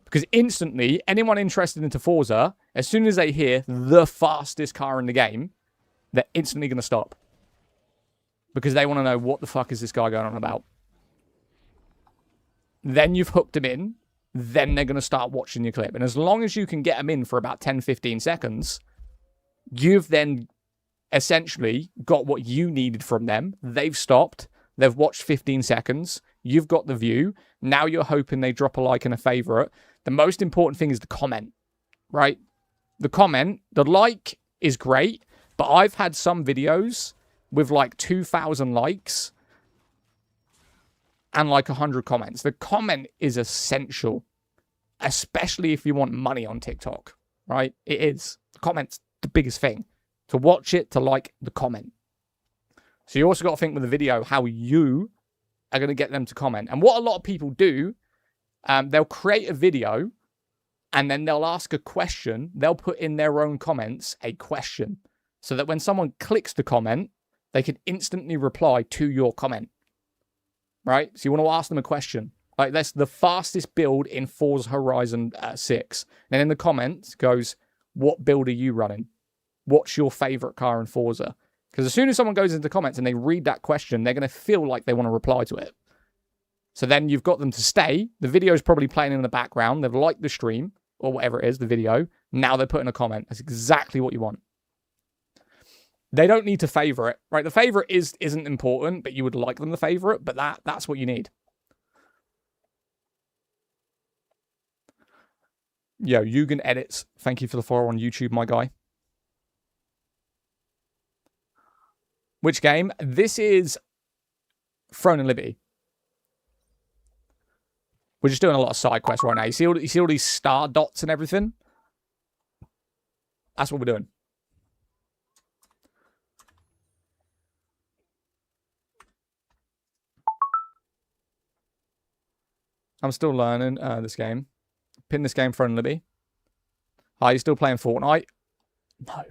Because instantly, anyone interested into Forza, as soon as they hear the fastest car in the game, they're instantly going to stop. Because they want to know, what the fuck is this guy going on about? Then you've hooked them in. Then they're going to start watching your clip. And as long as you can get them in for about 10, 15 seconds, you've then essentially got what you needed from them. They've stopped. They've watched 15 seconds. You've got the view. Now you're hoping they drop a like and a favorite. The most important thing is the comment, right? The comment, the like is great, but I've had some videos with like 2,000 likes and like 100 comments. The comment is essential, especially if you want money on TikTok, right? It is. The comment's the biggest thing. To watch it, to like the comment. So you also got to think with the video how you are going to get them to comment. And what a lot of people do, they'll create a video and then they'll ask a question. They'll put in their own comments a question so that when someone clicks the comment, they can instantly reply to your comment, right? So you want to ask them a question. Like, that's the fastest build in Forza Horizon 6. And in the comments goes, what build are you running? What's your favorite car in Forza? Because as soon as someone goes into comments and they read that question, they're going to feel like they want to reply to it. So then you've got them to stay. The video is probably playing in the background. They've liked the stream or whatever it is, the video. Now they're putting a comment. That's exactly what you want. They don't need to favorite, right? The favorite isn't important, but you would like them to favorite, but that's what you need. Yo, Yugen Edits. Thank you for the follow on YouTube, my guy. Which game? This is Throne and Liberty. We're just doing a lot of side quests right now. You see all these star dots and everything? That's what we're doing. I'm still learning this game. Pin this game, Throne and Liberty. Are you still playing Fortnite? No.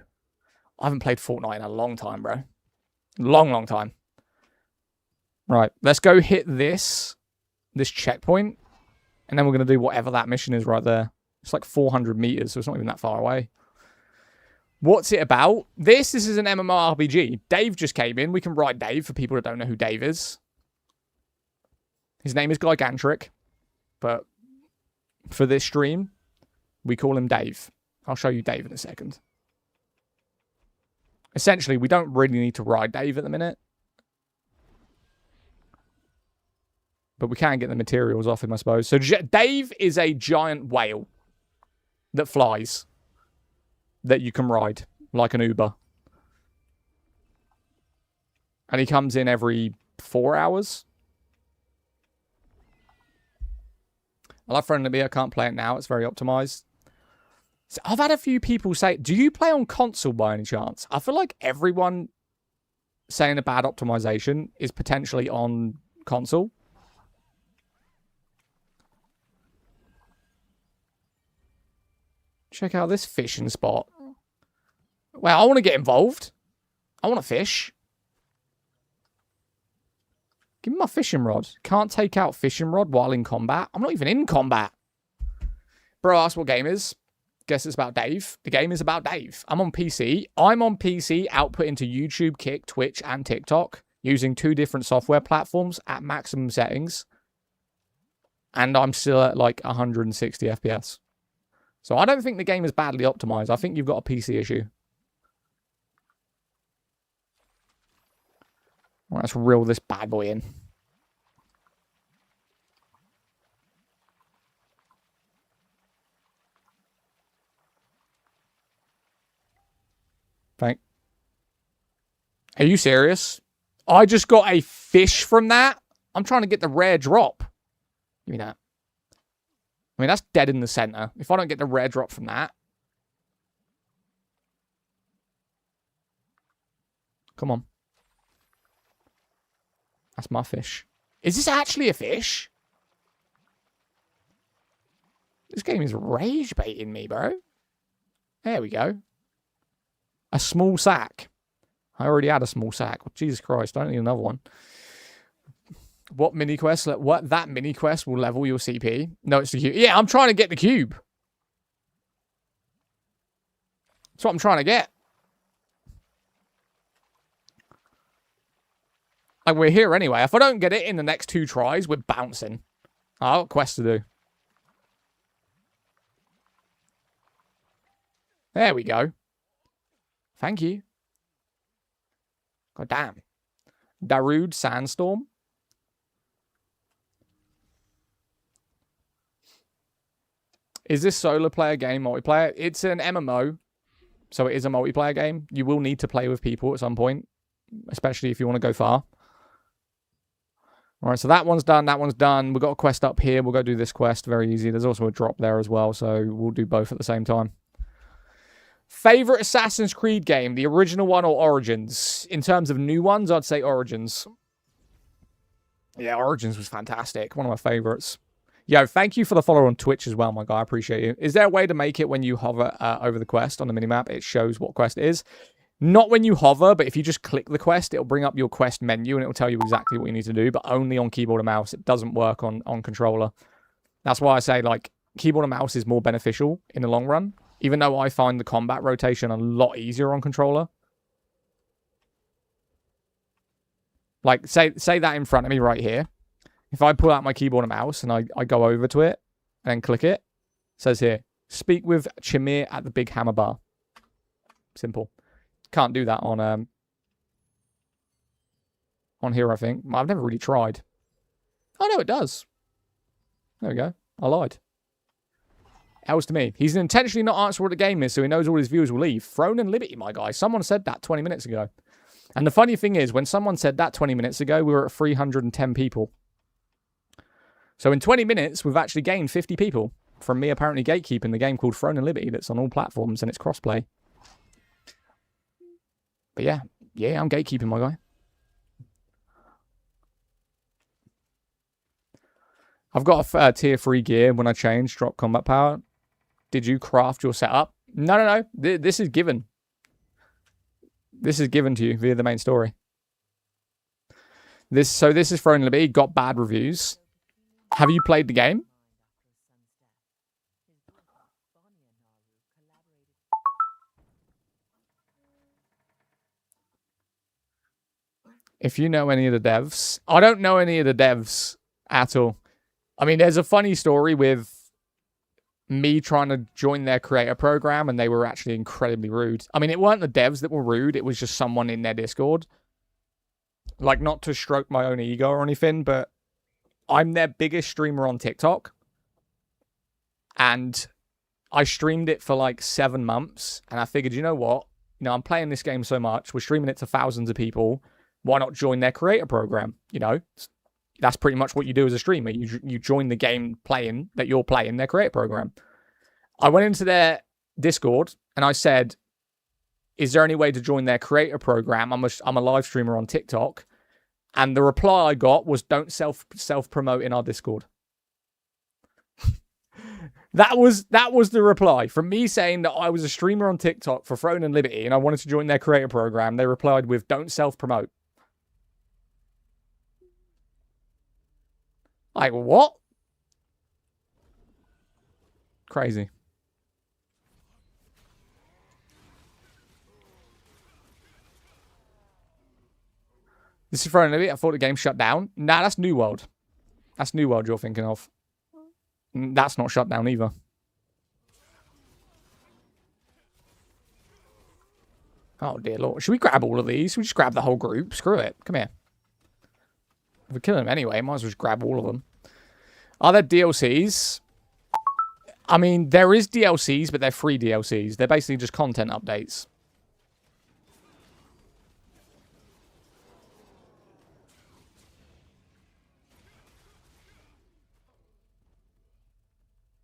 I haven't played Fortnite in a long time, bro. Long time. Right, let's go hit this checkpoint, and then we're going to do whatever that mission is right there. It's like 400 meters, so it's not even that far away. What's it about? This is an MMORPG. Dave just came in. We can write Dave for people that don't know who Dave is. His name is Gigantric, but for this stream, we call him Dave. I'll show you Dave in a second. Essentially, we don't really need to ride Dave at the minute. But we can get the materials off him, I suppose. So Dave is a giant whale that flies, that you can ride, like an Uber. And he comes in every 4 hours. I love Throne and Liberty. I can't play it now. It's very optimized. So I've had a few people say, do you play on console by any chance? I feel like everyone saying a bad optimization is potentially on console. Check out this fishing spot. Well, I want to get involved. I want to fish. Give me my fishing rod. Can't take out fishing rod while in combat. I'm not even in combat. Bro, ask what game is. Guess it's about Dave. The game is about Dave. I'm on PC. I'm on PC, output into YouTube, Kick, Twitch, and TikTok, using 2 different software platforms at maximum settings. And I'm still at like 160 FPS. So I don't think the game is badly optimized. I think you've got a PC issue. Well, let's reel this bad boy in. Thank. Are you serious? I just got a fish from that? I'm trying to get the rare drop. Give me that. I mean, that's dead in the center. If I don't get the rare drop from that. Come on. That's my fish. Is this actually a fish? This game is rage baiting me, bro. There we go. A small sack. I already had a small sack. Oh, Jesus Christ, I don't need another one. What mini quest? What that mini quest will level your CP? No, it's the cube. Yeah, I'm trying to get the cube. That's what I'm trying to get. Like, we're here anyway. If I don't get it in the next 2 tries, we're bouncing. I've got quest to do. There we go. Thank you. God damn. Darude Sandstorm. Is this solo player game multiplayer? It's an MMO, so it is a multiplayer game. You will need to play with people at some point, especially if you want to go far. All right, so that one's done. That one's done. We've got a quest up here. We'll go do this quest. Very easy. There's also a drop there as well, so we'll do both at the same time. Favorite Assassin's Creed game, the original one or Origins? In terms of new ones, I'd say Origins. Yeah, Origins was fantastic. One of my favorites. Yo, thank you for the follow on Twitch as well, my guy. I appreciate you. Is there a way to make it when you hover over the quest on the minimap, it shows what quest it is? Not when you hover, but if you just click the quest, it'll bring up your quest menu and it'll tell you exactly what you need to do, but only on keyboard and mouse. It doesn't work on controller. That's why I say, like, keyboard and mouse is more beneficial in the long run, even though I find the combat rotation a lot easier on controller. Like, say that in front of me right here. If I pull out my keyboard and mouse and I go over to it and then click it, it says here, speak with Chimir at the Big Hammer Bar. Simple. Can't do that on here, I think. I've never really tried. Oh, no, it does. There we go. I lied. Else to me. He's intentionally not answering what the game is, so he knows all his viewers will leave. Throne and Liberty, my guy. Someone said that 20 minutes ago. And the funny thing is, when someone said that 20 minutes ago, we were at 310 people. So in 20 minutes, we've actually gained 50 people from me apparently gatekeeping the game called Throne and Liberty that's on all platforms and it's crossplay. But yeah, I'm gatekeeping, my guy. I've got a tier 3 gear when I change drop combat power. Did you craft your setup? No. This is given. This is given to you via the main story. This is Throne Liberty. Got bad reviews. Have you played the game? If you know any of the devs. I don't know any of the devs at all. I mean, there's a funny story with me trying to join their creator program, and they were actually incredibly rude. I mean, it weren't the devs that were rude. It was just someone in their Discord. Like, not to stroke my own ego or anything, but I'm their biggest streamer on TikTok. And I streamed it for like 7 months. And I figured, you know what? You know, I'm playing this game so much. We're streaming it to thousands of people. Why not join their creator program? You know, that's pretty much what you do as a streamer. You join the game playing that you're playing their creator program. I went into their Discord and I said, is there any way to join their creator program? I'm a live streamer on TikTok. And the reply I got was, don't self-promote in our Discord. That was the reply. From me saying that I was a streamer on TikTok for Throne and Liberty and I wanted to join their creator program, they replied with, don't self-promote. Like, what? Crazy. This is Throne and Liberty. I thought the game shut down. Nah, that's New World. That's New World you're thinking of. That's not shut down either. Oh, dear Lord. Should we grab all of these? Should we just grab the whole group? Screw it. Come here. If we kill them anyway, might as well just grab all of them. Are there DLCs? I mean, there is DLCs, but they're free DLCs. They're basically just content updates.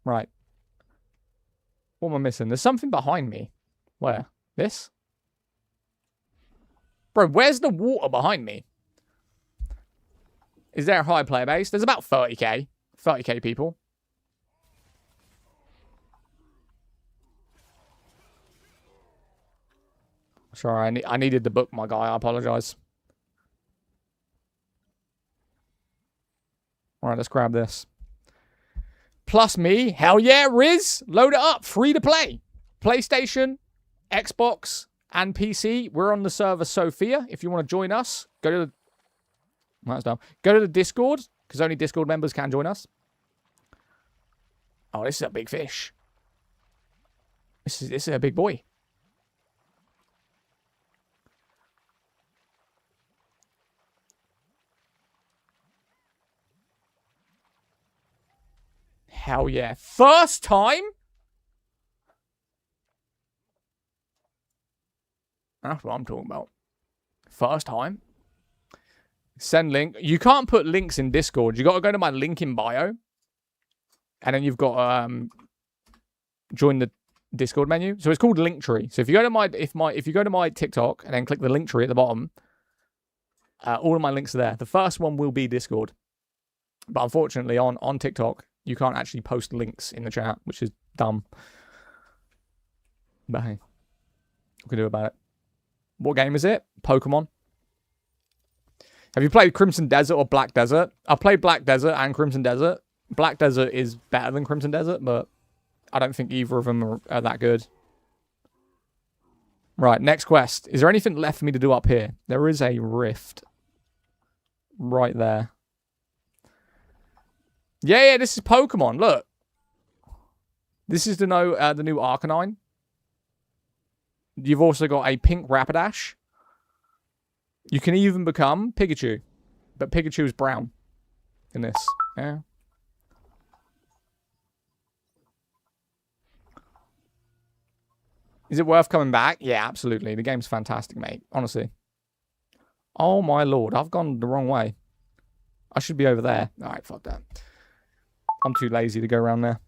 Right. What am I missing? There's something behind me. Where? This? Bro, where's the water behind me? Is there a high player base? There's about 30k. 30k people. Sorry, I needed the book, my guy. I apologize. Alright, let's grab this. Plus me. Hell yeah, Riz. Load it up. Free to play. PlayStation, Xbox, and PC. We're on the server Sophia. If you want to join us, go to the... That's dumb. Go to the Discord, because only Discord members can join us. Oh, this is a big fish. This is a big boy. Hell yeah. First time? That's what I'm talking about. First time. Send link. You can't put links in Discord. You got to go to my link in bio. And then you've got join the Discord menu. So it's called Linktree. So if you go to if you go to my TikTok and then click the Linktree at the bottom, all of my links are there. The first one will be Discord. But unfortunately on TikTok, you can't actually post links in the chat, which is dumb. But hey, what can we do about it? What game is it? Pokemon. Have you played Crimson Desert or Black Desert? I've played Black Desert and Crimson Desert. Black Desert is better than Crimson Desert, but I don't think either of them are that good. Right, next quest. Is there anything left for me to do up here? There is a rift. Right there. Yeah, this is Pokemon. Look. This is the new Arcanine. You've also got a pink Rapidash. You can even become Pikachu. But Pikachu is brown in this. Yeah. Is it worth coming back? Yeah, absolutely. The game's fantastic, mate. Honestly. Oh, my lord. I've gone the wrong way. I should be over there. Alright, fuck that. I'm too lazy to go around there.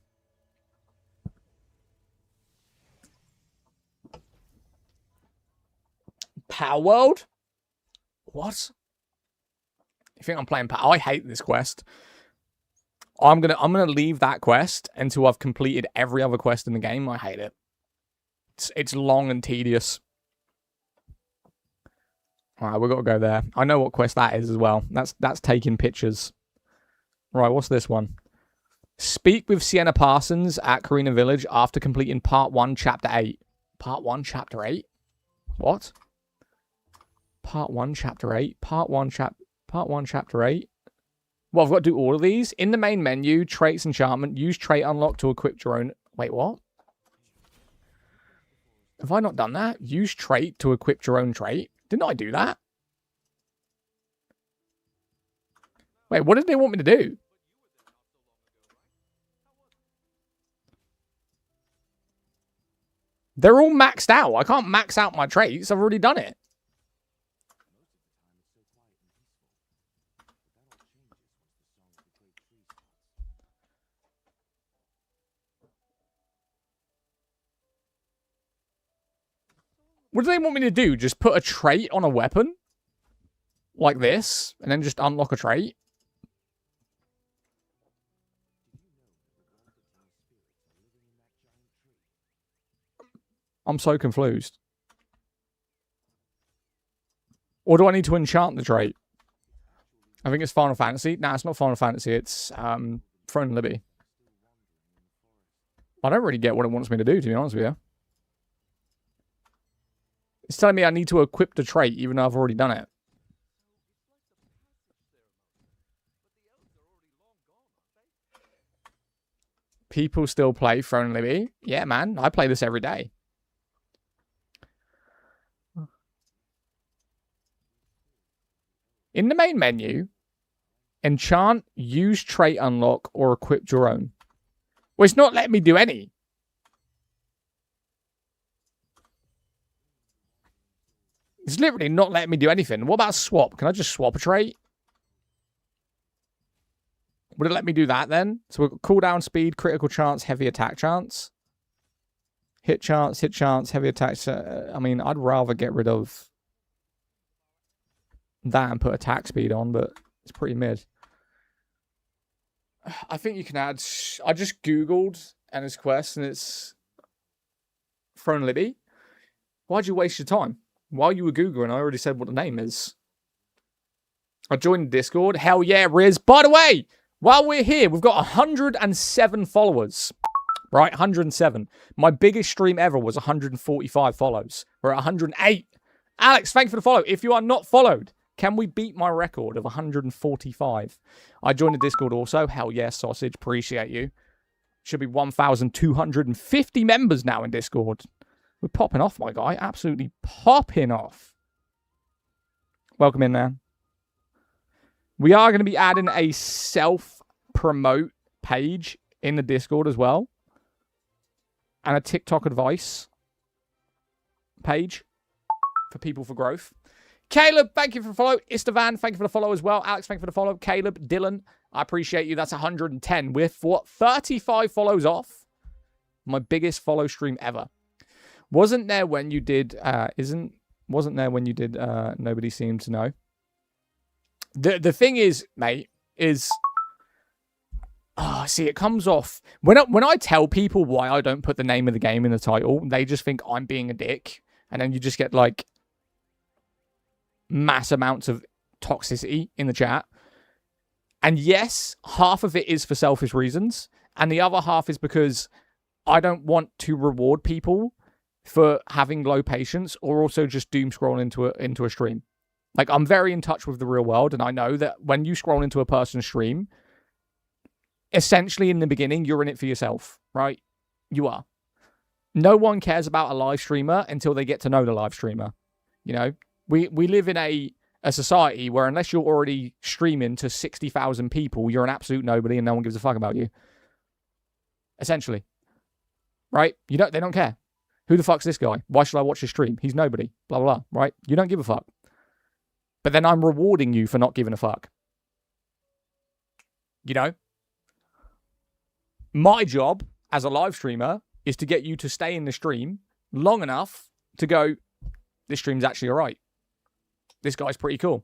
Power World? What? You think I'm playing Power? I hate this quest. I'm gonna leave that quest until I've completed every other quest in the game. I hate it. It's long and tedious. All right, we've got to go there. I know what quest that is as well. That's taking pictures. Right, what's this one? Speak with Sienna Parsons at Karina Village after completing Part 1, Chapter 8. Part 1, Chapter 8? What? Part 1, Chapter 8? Part 1, Chapter 8? Well, I've got to do all of these. In the main menu, Traits Enchantment, use Trait Unlock to equip your own... Wait, what? Have I not done that? Use Trait to equip your own trait? Didn't I do that? Wait, what did they want me to do? They're all maxed out. I can't max out my traits. I've already done it. What do they want me to do? Just put a trait on a weapon? Like this? And then just unlock a trait? I'm so confused. Or do I need to enchant the trait? I think it's Final Fantasy. Nah, it's not Final Fantasy. It's Throne and Libby. I don't really get what it wants me to do, to be honest with you. It's telling me I need to equip the trait, even though I've already done it. People still play Throne and Libby? Yeah, man. I play this every day. In the main menu, enchant, use trait unlock, or equip your own. Well, it's not letting me do any. It's literally not letting me do anything. What about swap? Can I just swap a trait? Would it let me do that then? So we've got cooldown speed, critical chance, heavy attack chance. Hit chance, heavy attack. I mean, I'd rather get rid of that and put attack speed on, but it's pretty mid. I think you can add... I just Googled Ennis Quest and it's Throne Libby. Why'd you waste your time? While you were Googling, I already said what the name is. I joined Discord. Hell yeah, Riz. By the way, while we're here, we've got 107 followers. Right, 107. My biggest stream ever was 145 follows. We're at 108. Alex, thank you for the follow. If you are not followed, can we beat my record of 145? I joined the Discord also. Hell yeah, sausage. Appreciate you. Should be 1,250 members now in Discord. We're popping off, my guy. Absolutely popping off. Welcome in, man. We are going to be adding a self-promote page in the Discord as well. And a TikTok advice page for people for growth. Caleb, thank you for the follow. Istvan, thank you for the follow as well. Alex, thank you for the follow. Caleb, Dylan, I appreciate you. That's 110. We're, what, 35 follows off? My biggest follow stream ever. Wasn't there when you did, wasn't there when you did Nobody Seemed to Know? The thing is, mate, is... Oh, see, it comes off... When I tell people why I don't put the name of the game in the title, they just think I'm being a dick. And then you just get, like, mass amounts of toxicity in the chat. And yes, half of it is for selfish reasons. And the other half is because I don't want to reward people for having low patience or also just doom scroll into a stream. Like, I'm very in touch with the real world, and I know that when you scroll into a person's stream, essentially in the beginning, you're in it for yourself, right? You are. No one cares about a live streamer until they get to know the live streamer. You know, we live in a society where unless you're already streaming to 60,000 people, you're an absolute nobody and no one gives a fuck about you. Essentially. Right? They don't care. Who the fuck's this guy? Why should I watch his stream? He's nobody. Blah, blah, blah. Right? You don't give a fuck. But then I'm rewarding you for not giving a fuck. You know? My job as a live streamer is to get you to stay in the stream long enough to go, this stream's actually all right. This guy's pretty cool.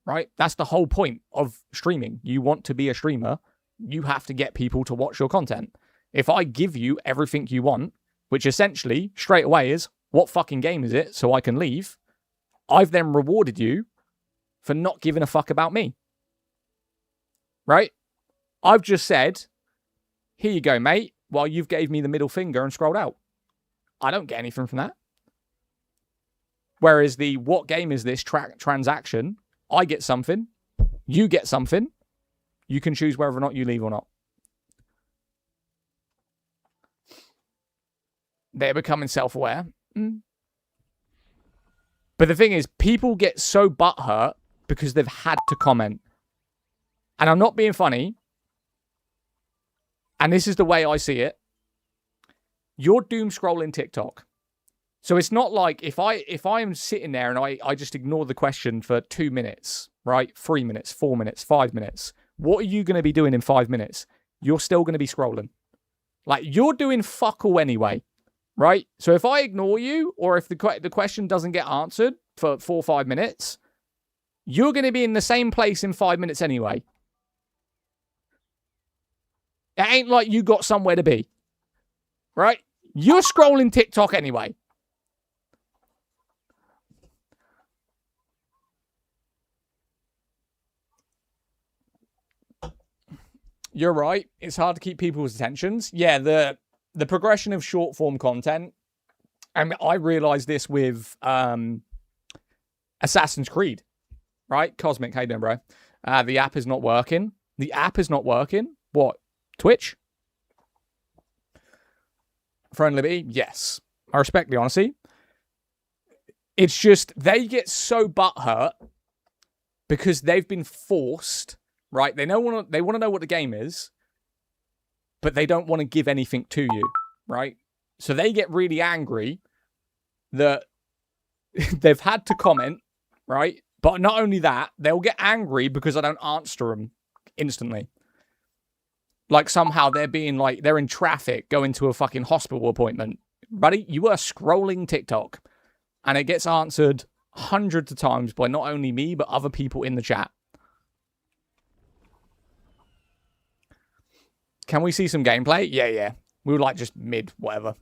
Right? That's the whole point of streaming. You want to be a streamer You have to get people to watch your content. If I give you everything you want, which essentially straight away is, what fucking game is it so I can leave? I've then rewarded you for not giving a fuck about me. Right? I've just said, here you go, mate, while you've gave me the middle finger and scrolled out. I don't get anything from that. Whereas the what game is this transaction, I get something, you get something, you can choose whether or not you leave or not. They're becoming self-aware. But the thing is, people get so butthurt because they've had to comment. And I'm not being funny. And this is the way I see it. You're doom scrolling TikTok. So it's not like if I am sitting there and I just ignore the question for 2 minutes, right? 3 minutes, 4 minutes, 5 minutes. What are you going to be doing in 5 minutes? You're still going to be scrolling. Like, you're doing fuck all anyway, right? So if I ignore you, or if the question doesn't get answered for 4 or 5 minutes, you're going to be in the same place in 5 minutes anyway. It ain't like you got somewhere to be, right? You're scrolling TikTok anyway. You're right. It's hard to keep people's attentions. Yeah, the progression of short form content. I realized this with Assassin's Creed, right? Cosmic, how you doing, bro? The app is not working. The app is not working. What? Twitch? Throne Liberty? Yes. I respect the honesty. It's just they get so butthurt because they've been forced, right? They want to know what the game is, but they don't want to give anything to you, right? So they get really angry that they've had to comment, right? But not only that, they'll get angry because I don't answer them instantly. Like somehow they're in traffic going to a fucking hospital appointment. Buddy, you are scrolling TikTok. And it gets answered hundreds of times by not only me, but other people in the chat. Can we see some gameplay? Yeah. We were like just mid, whatever.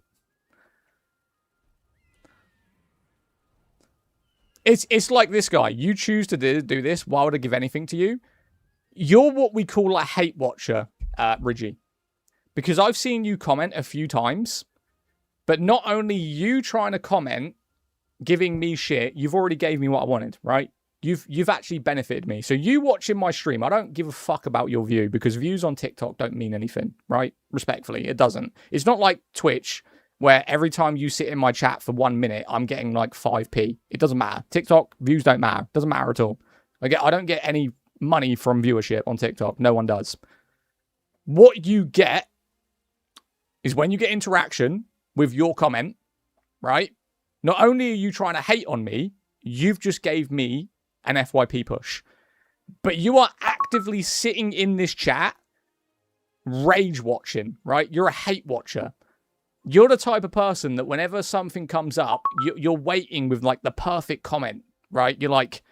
It's like this guy. You choose to do this. Why would I give anything to you? You're what we call a hate watcher, Ridgie. Because I've seen you comment a few times, but not only you trying to comment, giving me shit, you've already gave me what I wanted, right? You've actually benefited me. So you watching my stream, I don't give a fuck about your view because views on TikTok don't mean anything, right? Respectfully, it doesn't. It's not like Twitch where every time you sit in my chat for 1 minute, I'm getting like 5p. It doesn't matter. TikTok views don't matter. Doesn't matter at all. I don't get any money from viewership on TikTok. No one does. What you get is when you get interaction with your comment, right? Not only are you trying to hate on me, you've just gave me an FYP push. But you are actively sitting in this chat, rage watching, right? You're a hate watcher. You're the type of person that whenever something comes up, you're waiting with like the perfect comment, right? You're like,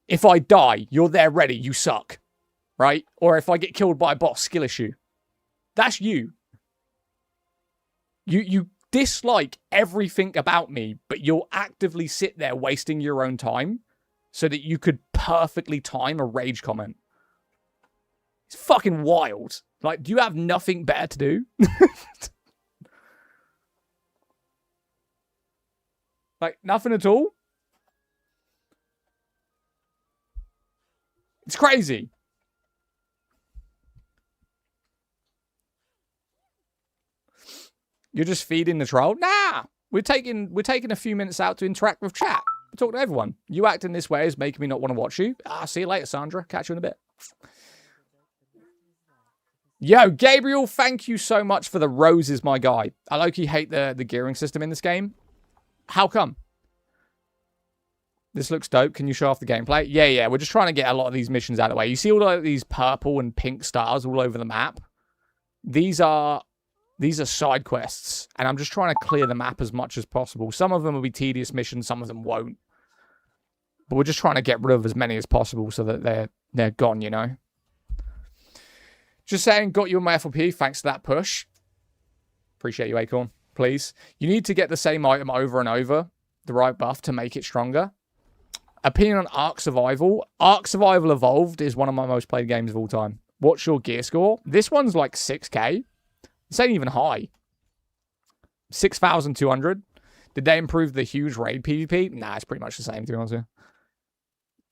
if I die, you're there ready, you suck, right? Or if I get killed by a boss, skill issue. That's you. You dislike everything about me, but you'll actively sit there wasting your own time so that you could perfectly time a rage comment. It's fucking wild. Like, do you have nothing better to do? Like, nothing at all? It's crazy. You're just feeding the troll? Nah! We're taking a few minutes out to interact with chat. We talk to everyone. You acting this way is making me not want to watch you. See you later, Sandra. Catch you in a bit. Yo, Gabriel, thank you so much for the roses, my guy. I low-key hate the gearing system in this game. How come? This looks dope. Can you show off the gameplay? Yeah. We're just trying to get a lot of these missions out of the way. You see all of these purple and pink stars all over the map? These are side quests, and I'm just trying to clear the map as much as possible. Some of them will be tedious missions, some of them won't. But we're just trying to get rid of as many as possible so that they're gone, you know? Just saying, got you on my FLP. Thanks for that push. Appreciate you, Acorn. Please. You need to get the same item over and over. The right buff to make it stronger. Opinion on Ark Survival. Ark Survival Evolved is one of my most played games of all time. What's your gear score? This one's like 6k. This ain't even high. 6,200. Did they improve the huge raid PvP? Nah, it's pretty much the same, to be honest with you.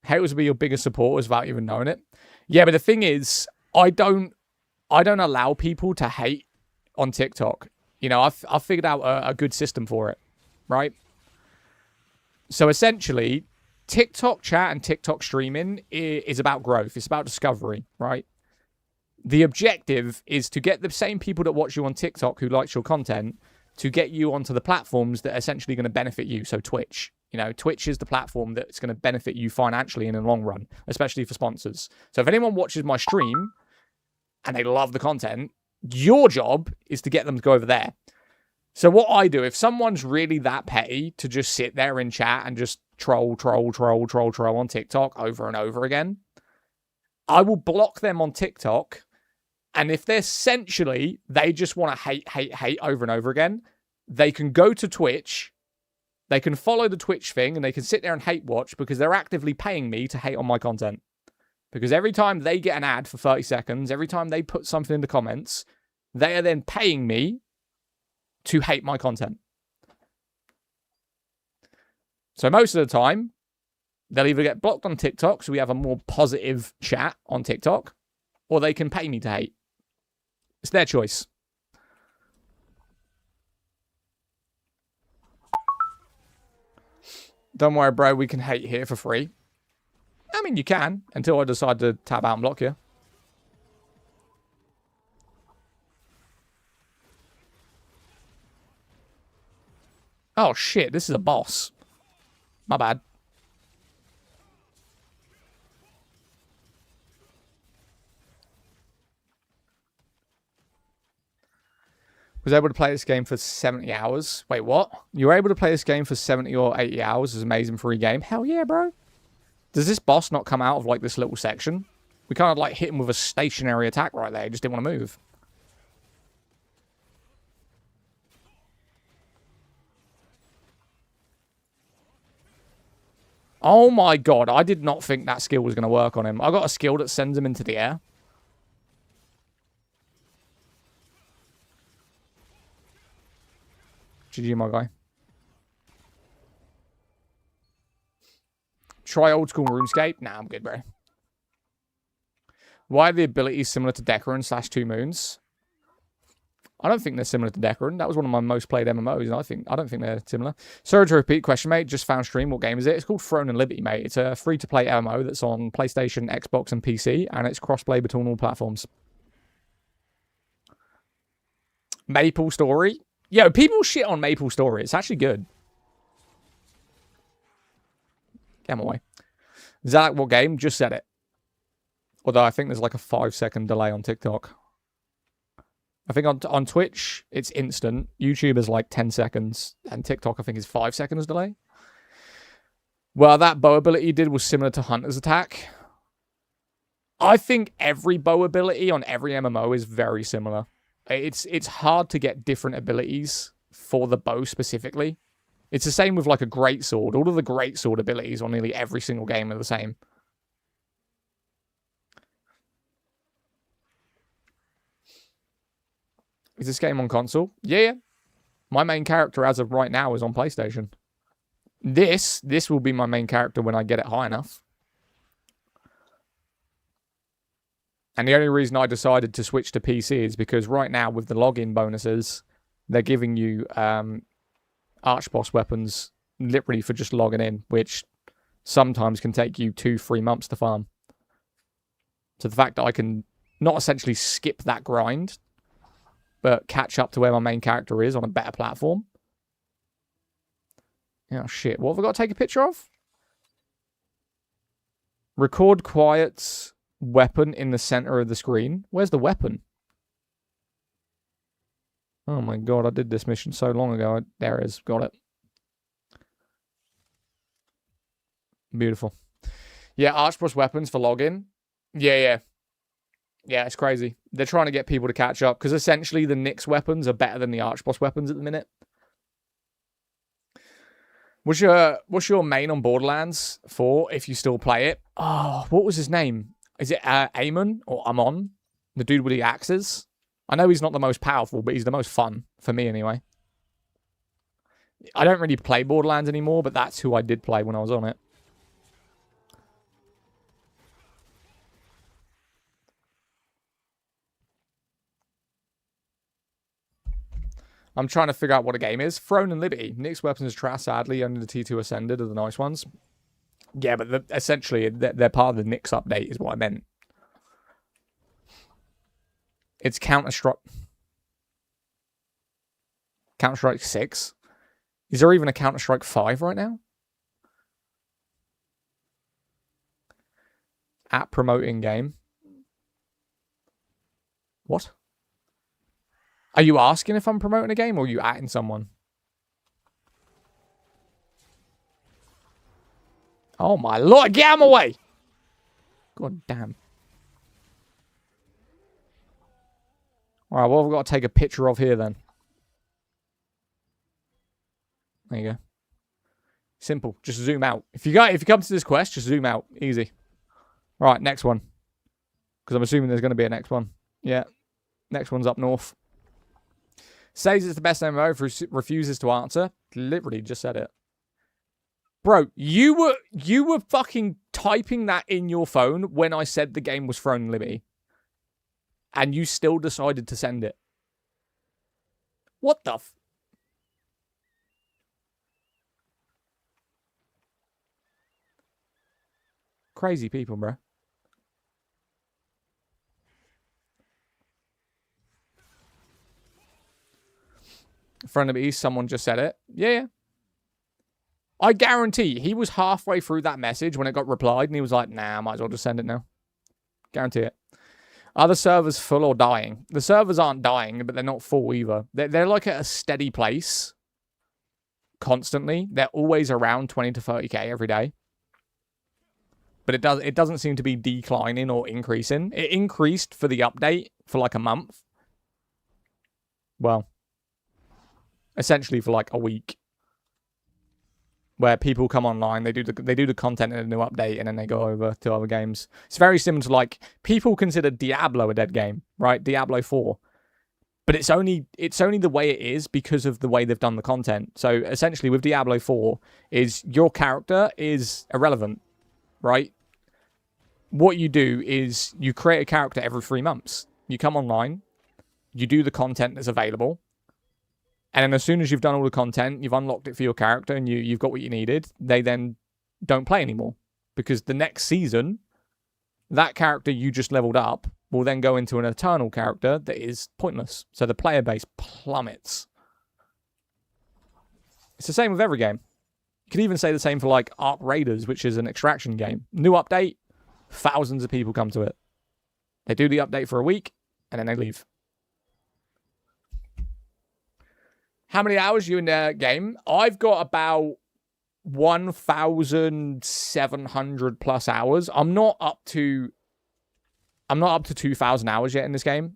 Haters will be your biggest supporters without even knowing it. Yeah, but the thing is, I don't allow people to hate on TikTok. You know, I've figured out a good system for it, right? So essentially, TikTok chat and TikTok streaming is about growth. It's about discovery, right? The objective is to get the same people that watch you on TikTok who likes your content to get you onto the platforms that are essentially going to benefit you. So Twitch. You know, Twitch is the platform that's going to benefit you financially in the long run, especially for sponsors. So if anyone watches my stream and they love the content, your job is to get them to go over there. So what I do, if someone's really that petty to just sit there in chat and just troll on TikTok over and over again, I will block them on TikTok. And if they're essentially, they just want to hate over and over again, they can go to Twitch, they can follow the Twitch thing, and they can sit there and hate watch because they're actively paying me to hate on my content. Because every time they get an ad for 30 seconds, every time they put something in the comments, they are then paying me to hate my content. So most of the time, they'll either get blocked on TikTok, so we have a more positive chat on TikTok, or they can pay me to hate. It's their choice. Don't worry, bro. We can hate here for free. I mean, you can, until I decide to tab out and block you. Oh, shit. This is a boss. My bad. Was able to play this game for 70 hours. Wait, what? You were able to play this game for 70 or 80 hours? Is amazing free game. Hell yeah, bro. Does this boss not come out of, like, this little section? We kind of, like, hit him with a stationary attack right there. He just didn't want to move. Oh, my God. I did not think that skill was going to work on him. I got a skill that sends him into the air. GG, my guy. Try old school RuneScape? Nah, I'm good, bro. Why are the abilities similar to Decarin / Two Moons? I don't think they're similar to Decarin. That was one of my most played MMOs, and I don't think they're similar. Sorry to repeat, question, mate. Just found stream. What game is it? It's called Throne and Liberty, mate. It's a free-to-play MMO that's on PlayStation, Xbox, and PC, and it's cross-play between all platforms. Maple Story? Yo, people shit on Maple Story. It's actually good. Get away. Zach, what game? Just said it. Although I think there's like a 5-second delay on TikTok. I think on Twitch, it's instant. YouTube is like 10 seconds. And TikTok, I think, is 5 seconds delay. Well, that bow ability you did was similar to Hunter's Attack. I think every bow ability on every MMO is very similar. It's hard to get different abilities for the bow specifically. It's the same with like a greatsword. All of the greatsword abilities on nearly every single game are the same. Is this game on console? Yeah. My main character as of right now is on PlayStation. This will be my main character when I get it high enough. And the only reason I decided to switch to PC is because right now with the login bonuses, they're giving you Archboss weapons literally for just logging in, which sometimes can take you 2-3 months to farm. So the fact that I can not essentially skip that grind, but catch up to where my main character is on a better platform. Oh shit, what have I got to take a picture of? Record quiet weapon in the center of the screen. Where's the weapon? Oh my god, I did this mission so long ago. There it is. Got it. Beautiful. Yeah, Archboss weapons for login. Yeah. Yeah, it's crazy. They're trying to get people to catch up because essentially the Nyx weapons are better than the Archboss weapons at the minute. What's your main on Borderlands 4 if you still play it? Oh, what was his name? Is it Amon or Amon? The dude with the axes? I know he's not the most powerful, but he's the most fun, for me anyway. I don't really play Borderlands anymore, but that's who I did play when I was on it. I'm trying to figure out what a game is. Throne and Liberty. Nyx weapons are trash, sadly. Only the T2 Ascended are the nice ones. Yeah, but essentially, they're part of the Nyx update is what I meant. It's Counter-Strike. Counter-Strike 6. Is there even a Counter-Strike 5 right now? At promoting game. What? Are you asking if I'm promoting a game or are you atting someone? Oh my lord, get out of my way! God damn. Alright, what have we got to take a picture of here then? There you go. Simple. Just zoom out. If you come to this quest, just zoom out. Easy. Right, next one. Because I'm assuming there's going to be a next one. Yeah. Next one's up north. Says it's the best MMO, refuses to answer. Literally just said it. Bro, you were fucking typing that in your phone when I said the game was Throne and Liberty. And you still decided to send it. What the f... Crazy people, bro. Friend of East, someone just said it. Yeah. I guarantee he was halfway through that message when it got replied and he was like, nah, I might as well just send it now. Guarantee it. Are the servers full or dying? The servers aren't dying, but they're not full either. They're like at a steady place. Constantly. They're always around 20 to 30k every day. But it doesn't seem to be declining or increasing. It increased for the update for like a month. Well, essentially for like a week. Where people come online, they do the content in a new update, and then they go over to other games. It's very similar to like people consider Diablo a dead game, right? Diablo 4. But it's only the way it is because of the way they've done the content. So essentially with Diablo 4 is your character is irrelevant, right? What you do is you create a character every 3 months. You come online, you do the content that's available, and then as soon as you've done all the content, you've unlocked it for your character and you've got what you needed, they then don't play anymore. Because the next season, that character you just leveled up will then go into an eternal character that is pointless. So the player base plummets. It's the same with every game. You could even say the same for like Ark Raiders, which is an extraction game. New update, thousands of people come to it. They do the update for a week, and then they leave. How many hours are you in the game? I've got about 1,700 plus hours. I'm not up to 2,000 hours yet in this game.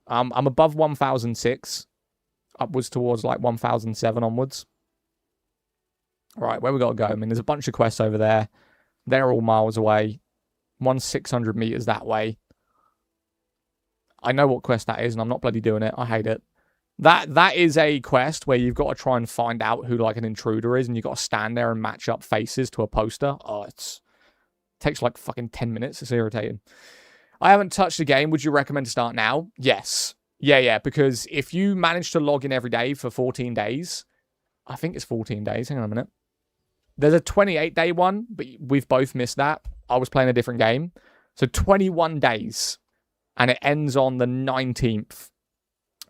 I'm above 1,006, upwards towards like 1,007 onwards. All right, where we got to go? I mean, there's a bunch of quests over there. They're all miles away. One's 600 meters that way. I know what quest that is, and I'm not bloody doing it. I hate it. That is a quest where you've got to try and find out who like an intruder is, and you've got to stand there and match up faces to a poster. Oh, it takes like fucking 10 minutes. It's irritating. I haven't touched the game. Would you recommend to start now? Yes. Yeah, because if you manage to log in every day for 14 days, I think it's 14 days. Hang on a minute. There's a 28-day one, but we've both missed that. I was playing a different game. So 21 days, and it ends on the 19th.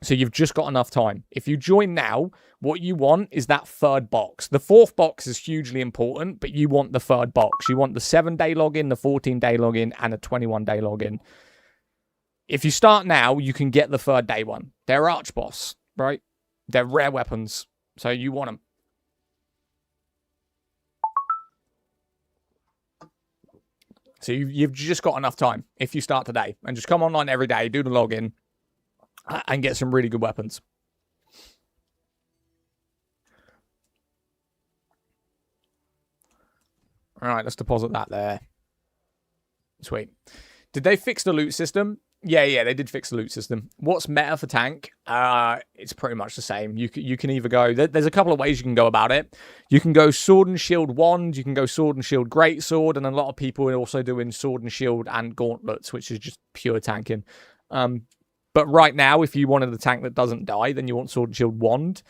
So you've just got enough time. If you join now, what you want is that third box. The fourth box is hugely important, but you want the third box. You want the 7-day login, the 14-day login, and a 21-day login. If you start now, you can get the 3rd day one. They're Archboss, right? They're rare weapons, so you want them. So you've just got enough time if you start today. And just come online every day, do the login, and get some really good weapons. All right, let's deposit that there. Sweet. Did they fix the loot system? Yeah, they did fix the loot system. What's meta for tank? It's pretty much the same. You can either go... There's a couple of ways you can go about it. You can go sword and shield wand. You can go sword and shield greatsword. And a lot of people are also doing sword and shield and gauntlets, which is just pure tanking. But right now, if you wanted a tank that doesn't die, then you want sword and shield wand.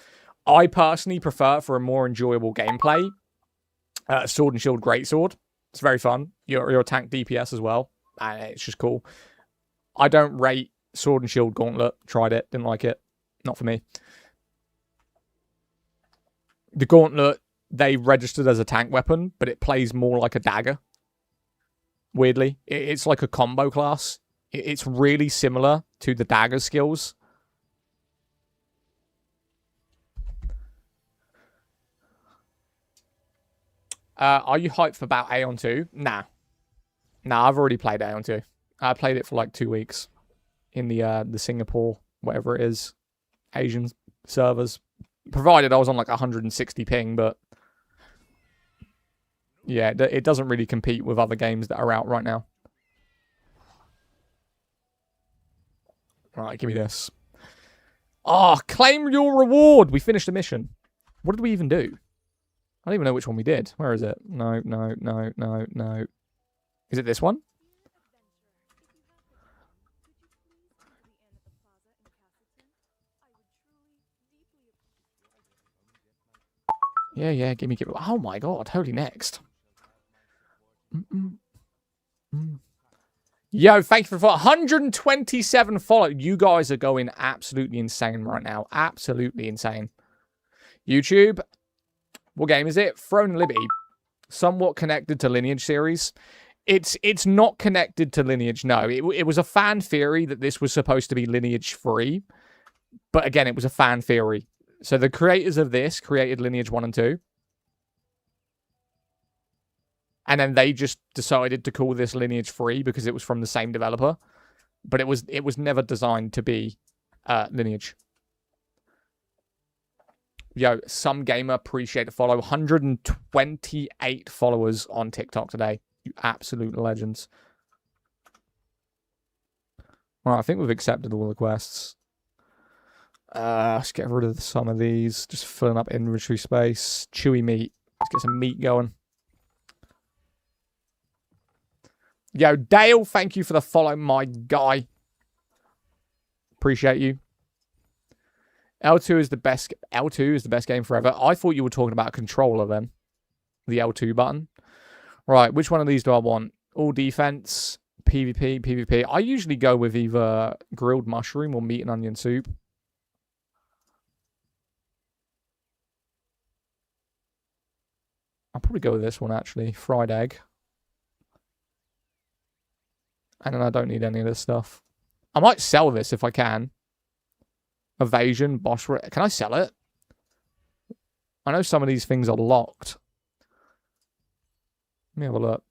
I personally prefer, for a more enjoyable gameplay, sword and shield greatsword. It's very fun. You're a tank DPS as well. And it's just cool. I don't rate sword and shield gauntlet. Tried it. Didn't like it. Not for me. The gauntlet, they registered as a tank weapon, but it plays more like a dagger. Weirdly. It's like a combo class. It's really similar to the dagger skills. Are you hyped for about Aeon 2? Nah, I've already played Aeon 2. I played it for like 2 weeks in the Singapore, whatever it is, Asian servers. Provided I was on like 160 ping, but yeah, it doesn't really compete with other games that are out right now. Right, give me this. Oh, claim your reward. We finished the mission. What did we even do? I don't even know which one we did. Where is it? No. Is it this one? Yeah, give me. Oh my god, holy next. Yo, thank you for 127 follow. You guys are going absolutely insane right now. Absolutely insane. YouTube, what game is it? Throne Libby. Somewhat connected to Lineage series. It's not connected to Lineage, no. It was a fan theory that this was supposed to be Lineage free. But again, it was a fan theory. So the creators of this created Lineage 1 and 2. And then they just decided to call this Lineage free because it was from the same developer. But it was never designed to be Lineage. Yo, some gamer, appreciate the follow. 128 followers on TikTok today. You absolute legends. Well, I think we've accepted all the quests. Let's get rid of some of these. Just filling up inventory space. Chewy meat. Let's get some meat going. Yo, Dale, thank you for the follow, my guy. Appreciate you. L2 is the best. L2 is the best game forever. I thought you were talking about a controller then. The L2 button. Right, which one of these do I want? All defense, PvP, PvP. I usually go with either grilled mushroom or meat and onion soup. I'll probably go with this one, actually. Fried egg. And then I don't need any of this stuff. I might sell this if I can. Evasion, boss. Can I sell it? I know some of these things are locked. Let me have a look.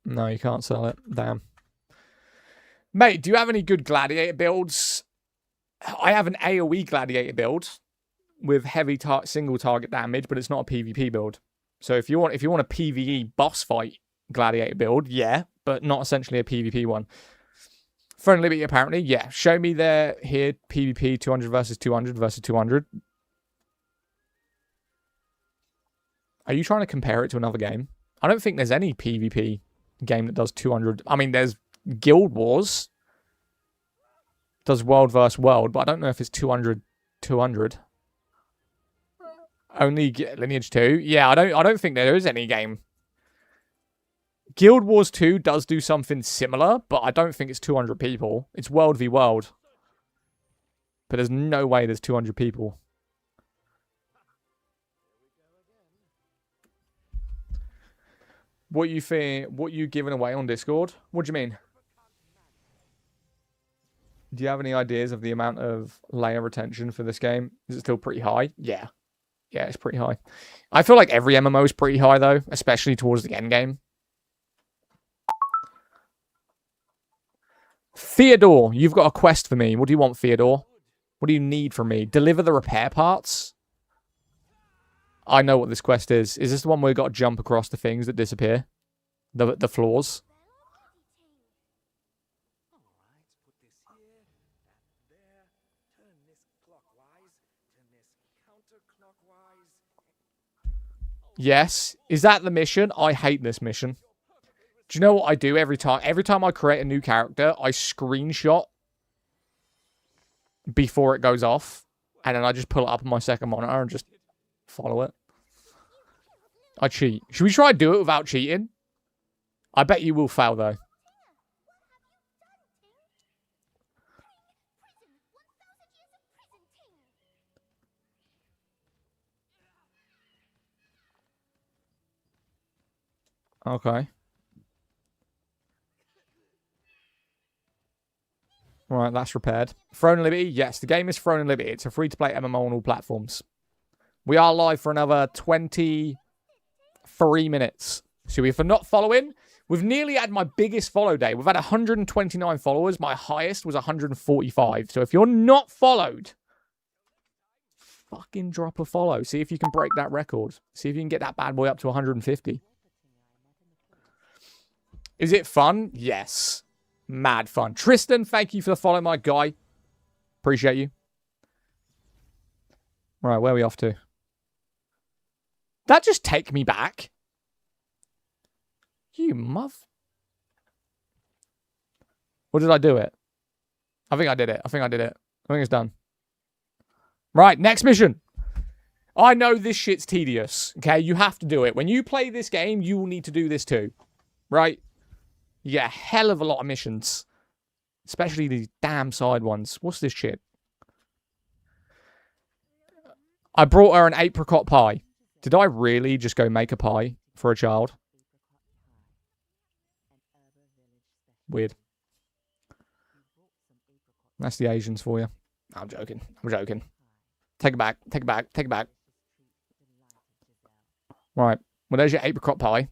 No, you can't sell it. Damn. Mate, do you have any good gladiator builds? I have an AoE gladiator build with heavy single target damage, but it's not a PvP build. So if you want a PvE boss fight gladiator build, yeah, but not essentially a PvP one. Throne Liberty, apparently, yeah. Show me there here PvP 200 versus 200 versus 200. Are you trying to compare it to another game? I don't think there's any PvP game that does 200. I mean, there's Guild Wars. Does world versus world, but I don't know if it's 200. Only Lineage 2? Yeah, I don't think there is any game. Guild Wars 2 does do something similar, but I don't think it's 200 people. It's world v world. But there's no way there's 200 people. What you think? What you giving away on Discord? What do you mean? Do you have any ideas of the amount of layer retention for this game? Is it still pretty high? Yeah. Yeah, it's pretty high. I feel like every MMO is pretty high, though, especially towards the end game. Theodore, you've got a quest for me. What do you want, Theodore? What do you need from me? Deliver the repair parts? I know what this quest is. Is this the one where we got to jump across the things that disappear? The floors? Yes. Is that the mission? I hate this mission. Do you know what I do every time? Every time I create a new character, I screenshot before it goes off. And then I just pull it up on my second monitor and just follow it. I cheat. Should we try to do it without cheating? I bet you will fail, though. Okay. Right, that's repaired. Throne and Liberty? Yes, the game is Throne and Liberty. It's a free-to-play MMO on all platforms. We are live for another 23 minutes. So if you're not following, we've nearly had my biggest follow day. We've had 129 followers. My highest was 145. So if you're not followed, fucking drop a follow. See if you can break that record. See if you can get that bad boy up to 150. Is it fun? Yes. Mad fun. Tristan, thank you for the follow, my guy. Appreciate you. Right, where are we off to? That just take me back. You muff. Or did I do it? I think I did it. I think it's done. Right, next mission. I know this shit's tedious. Okay, you have to do it. When you play this game, you will need to do this too. Right? You get a hell of a lot of missions. Especially these damn side ones. What's this shit? I brought her an apricot pie. Did I really just go make a pie for a child? Weird. That's the Asians for you. I'm joking. I'm joking. Take it back. Take it back. Take it back. Right. Well, there's your apricot pie.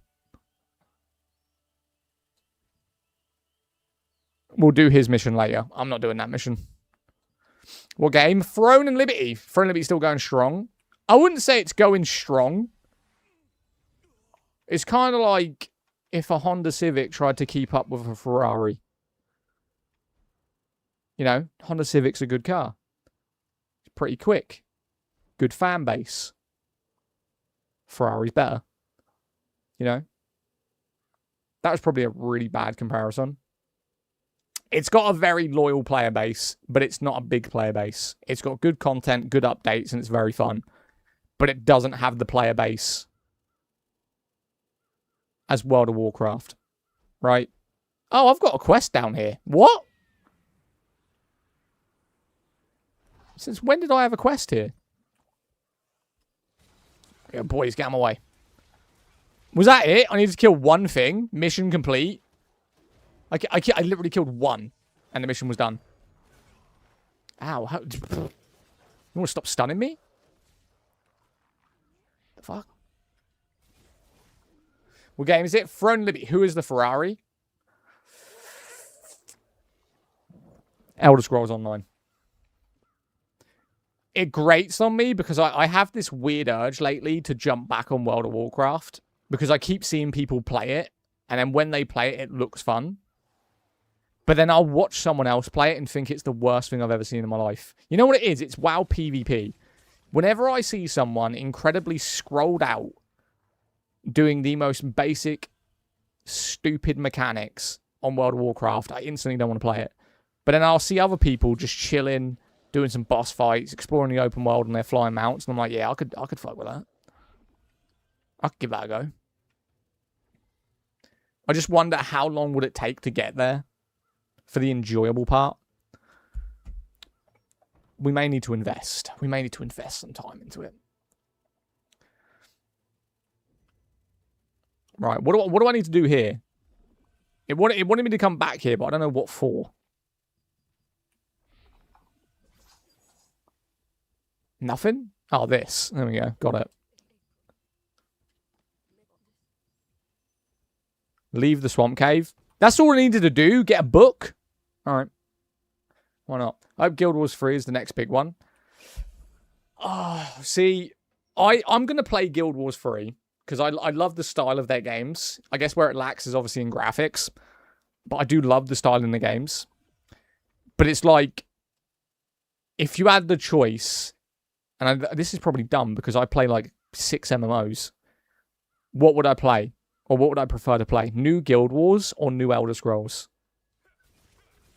We'll do his mission later. I'm not doing that mission. What game? Throne and Liberty. Throne and Liberty's still going strong. I wouldn't say it's going strong. It's kind of like if a Honda Civic tried to keep up with a Ferrari. You know, Honda Civic's a good car. It's pretty quick. Good fan base. Ferrari's better. You know? That was probably a really bad comparison. It's got a very loyal player base, but it's not a big player base. It's got good content, good updates, and it's very fun. But it doesn't have the player base as World of Warcraft. Right? Oh, I've got a quest down here. What? Since when did I have a quest here? Yeah, boys, get out of my way. Was that it? I needed to kill one thing. Mission complete. I literally killed one, and the mission was done. Ow. How, you want to stop stunning me? The fuck? What game is it? Throne Liberty. Who is the Ferrari? Elder Scrolls Online. It grates on me because I have this weird urge lately to jump back on World of Warcraft because I keep seeing people play it, and then when they play it, it looks fun. But then I'll watch someone else play it and think it's the worst thing I've ever seen in my life. You know what it is? It's WoW PvP. Whenever I see someone incredibly scrolled out doing the most basic, stupid mechanics on World of Warcraft, I instantly don't want to play it. But then I'll see other people just chilling, doing some boss fights, exploring the open world on their flying mounts, and I'm like, yeah, I could fuck with that. I could give that a go. I just wonder how long would it take to get there for the enjoyable part. We may need to invest. We may need to invest some time into it. Right, what do I need to do here? It wanted me to come back here, but I don't know what for. Nothing? Oh, this. There we go. Got it. Leave the swamp cave. That's all I needed to do. Get a book. All right. Why not? I hope Guild Wars 3 is the next big one. Oh, see, I'm going to play Guild Wars 3 because I love the style of their games. I guess where it lacks is obviously in graphics, but I do love the style in the games. But it's like, if you had the choice, and this is probably dumb because I play like 6 MMOs, what would I play? Or what would I prefer to play? New Guild Wars or New Elder Scrolls?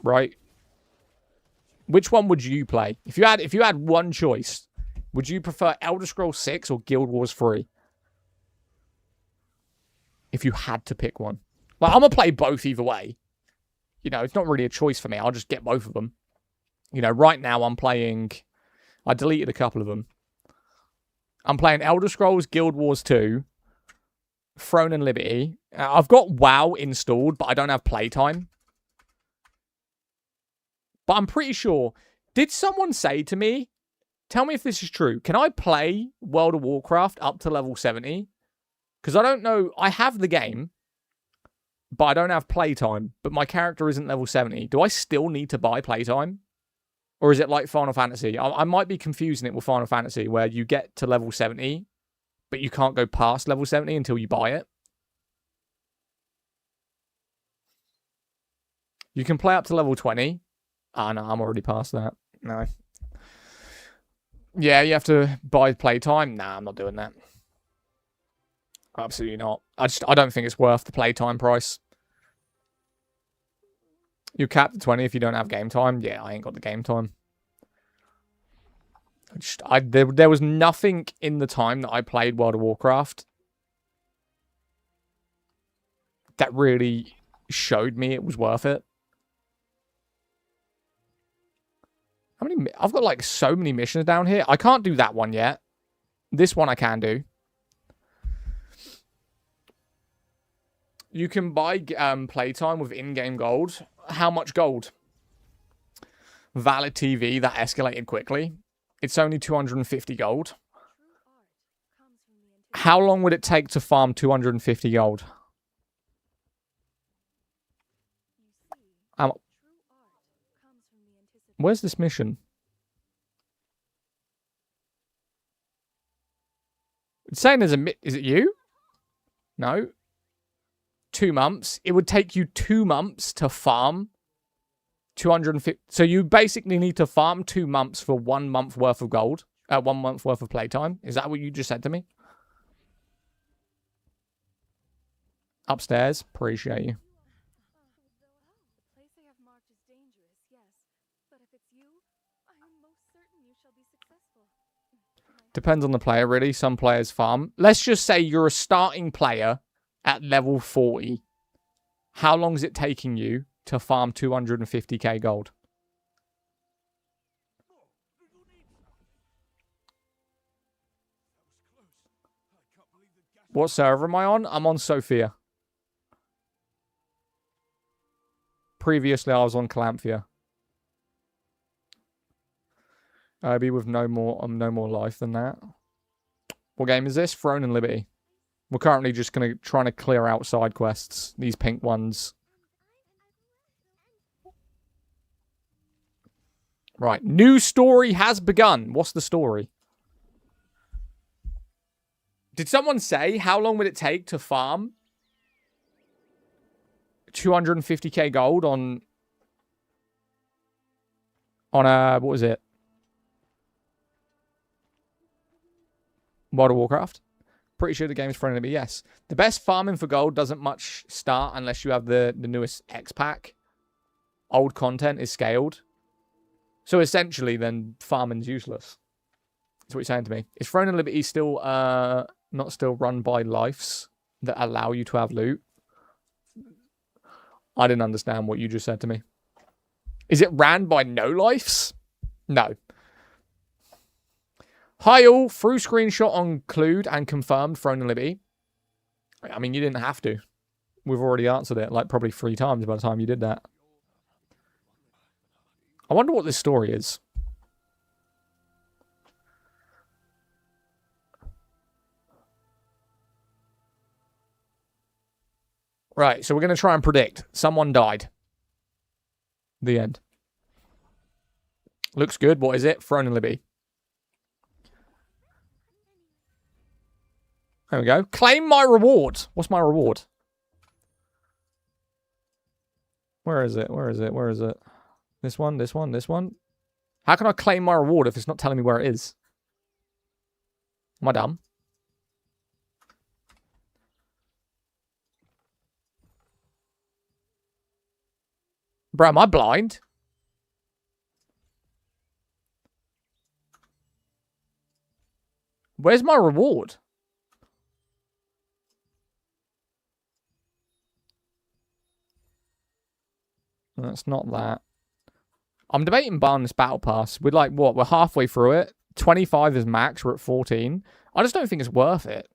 Right? Which one would you play? If you had one choice, would you prefer Elder Scrolls 6 or Guild Wars 3? If you had to pick one. Like, I'm going to play both either way. You know, it's not really a choice for me. I'll just get both of them. You know, right now I'm playing... I deleted a couple of them. I'm playing Elder Scrolls Guild Wars 2, Throne and Liberty. I've got WoW installed, but I don't have playtime. But I'm pretty sure... Did someone say to me... Tell me if this is true. Can I play World of Warcraft up to level 70? Because I don't know. I have the game, but I don't have playtime. But my character isn't level 70. Do I still need to buy playtime? Or is it like Final Fantasy? I might be confusing it with Final Fantasy, where you get to level 70, but you can't go past level 70 until you buy it. You can play up to level 20. Ah, no, I'm already past that. No. Yeah, you have to buy playtime. Nah, I'm not doing that. Absolutely not. I don't think it's worth the playtime price. You cap the 20 if you don't have game time. Yeah, I ain't got the game time. There was nothing in the time that I played World of Warcraft that really showed me it was worth it. How many? I've got like so many missions down here. I can't do that one yet. This one I can do. You can buy playtime with in-game gold. How much gold? Valid TV, that escalated quickly. It's only 250 gold. How long would it take to farm 250 gold? Where's this mission? It's saying there's a... Is it you? No. 2 months. It would take you 2 months to farm 250. So you basically need to farm 2 months for 1 month worth of gold. 1 month worth of playtime. Is that what you just said to me? Upstairs. Appreciate you. Depends on the player, really. Some players farm. Let's just say you're a starting player at level 40. How long is it taking you to farm 250k gold? What server am I on? I'm on Sophia. Previously, I was on Calanthea. I'll be with no more life than that. What game is this? Throne and Liberty. We're currently just trying to clear out side quests. These pink ones. Right. New story has begun. What's the story? Did someone say how long would it take to farm 250k gold on what was it? World of Warcraft? Pretty sure the game's friendly, but yes. The best farming for gold doesn't much start unless you have the newest X pack. Old content is scaled. So essentially, then farming's useless. That's what you're saying to me. Is Throne and Liberty still not still run by lifes that allow you to have loot? I didn't understand what you just said to me. Is it ran by no lives? No. Hi all, through screenshot on Clued and confirmed Throne and Liberty. I mean, you didn't have to. We've already answered it like probably 3 times by the time you did that. I wonder what this story is. Right, so we're going to try and predict. Someone died. The end. Looks good. What is it? Throne and Liberty. There we go. Claim my reward. What's my reward? Where is it? Where is it? Where is it? This one, this one, this one. How can I claim my reward if it's not telling me where it is? Am I dumb? Bro, am I blind? Where's my reward? That's not that. I'm debating buying this battle pass. We're like, what? We're halfway through it. 25 is max. We're at 14. I just don't think it's worth it.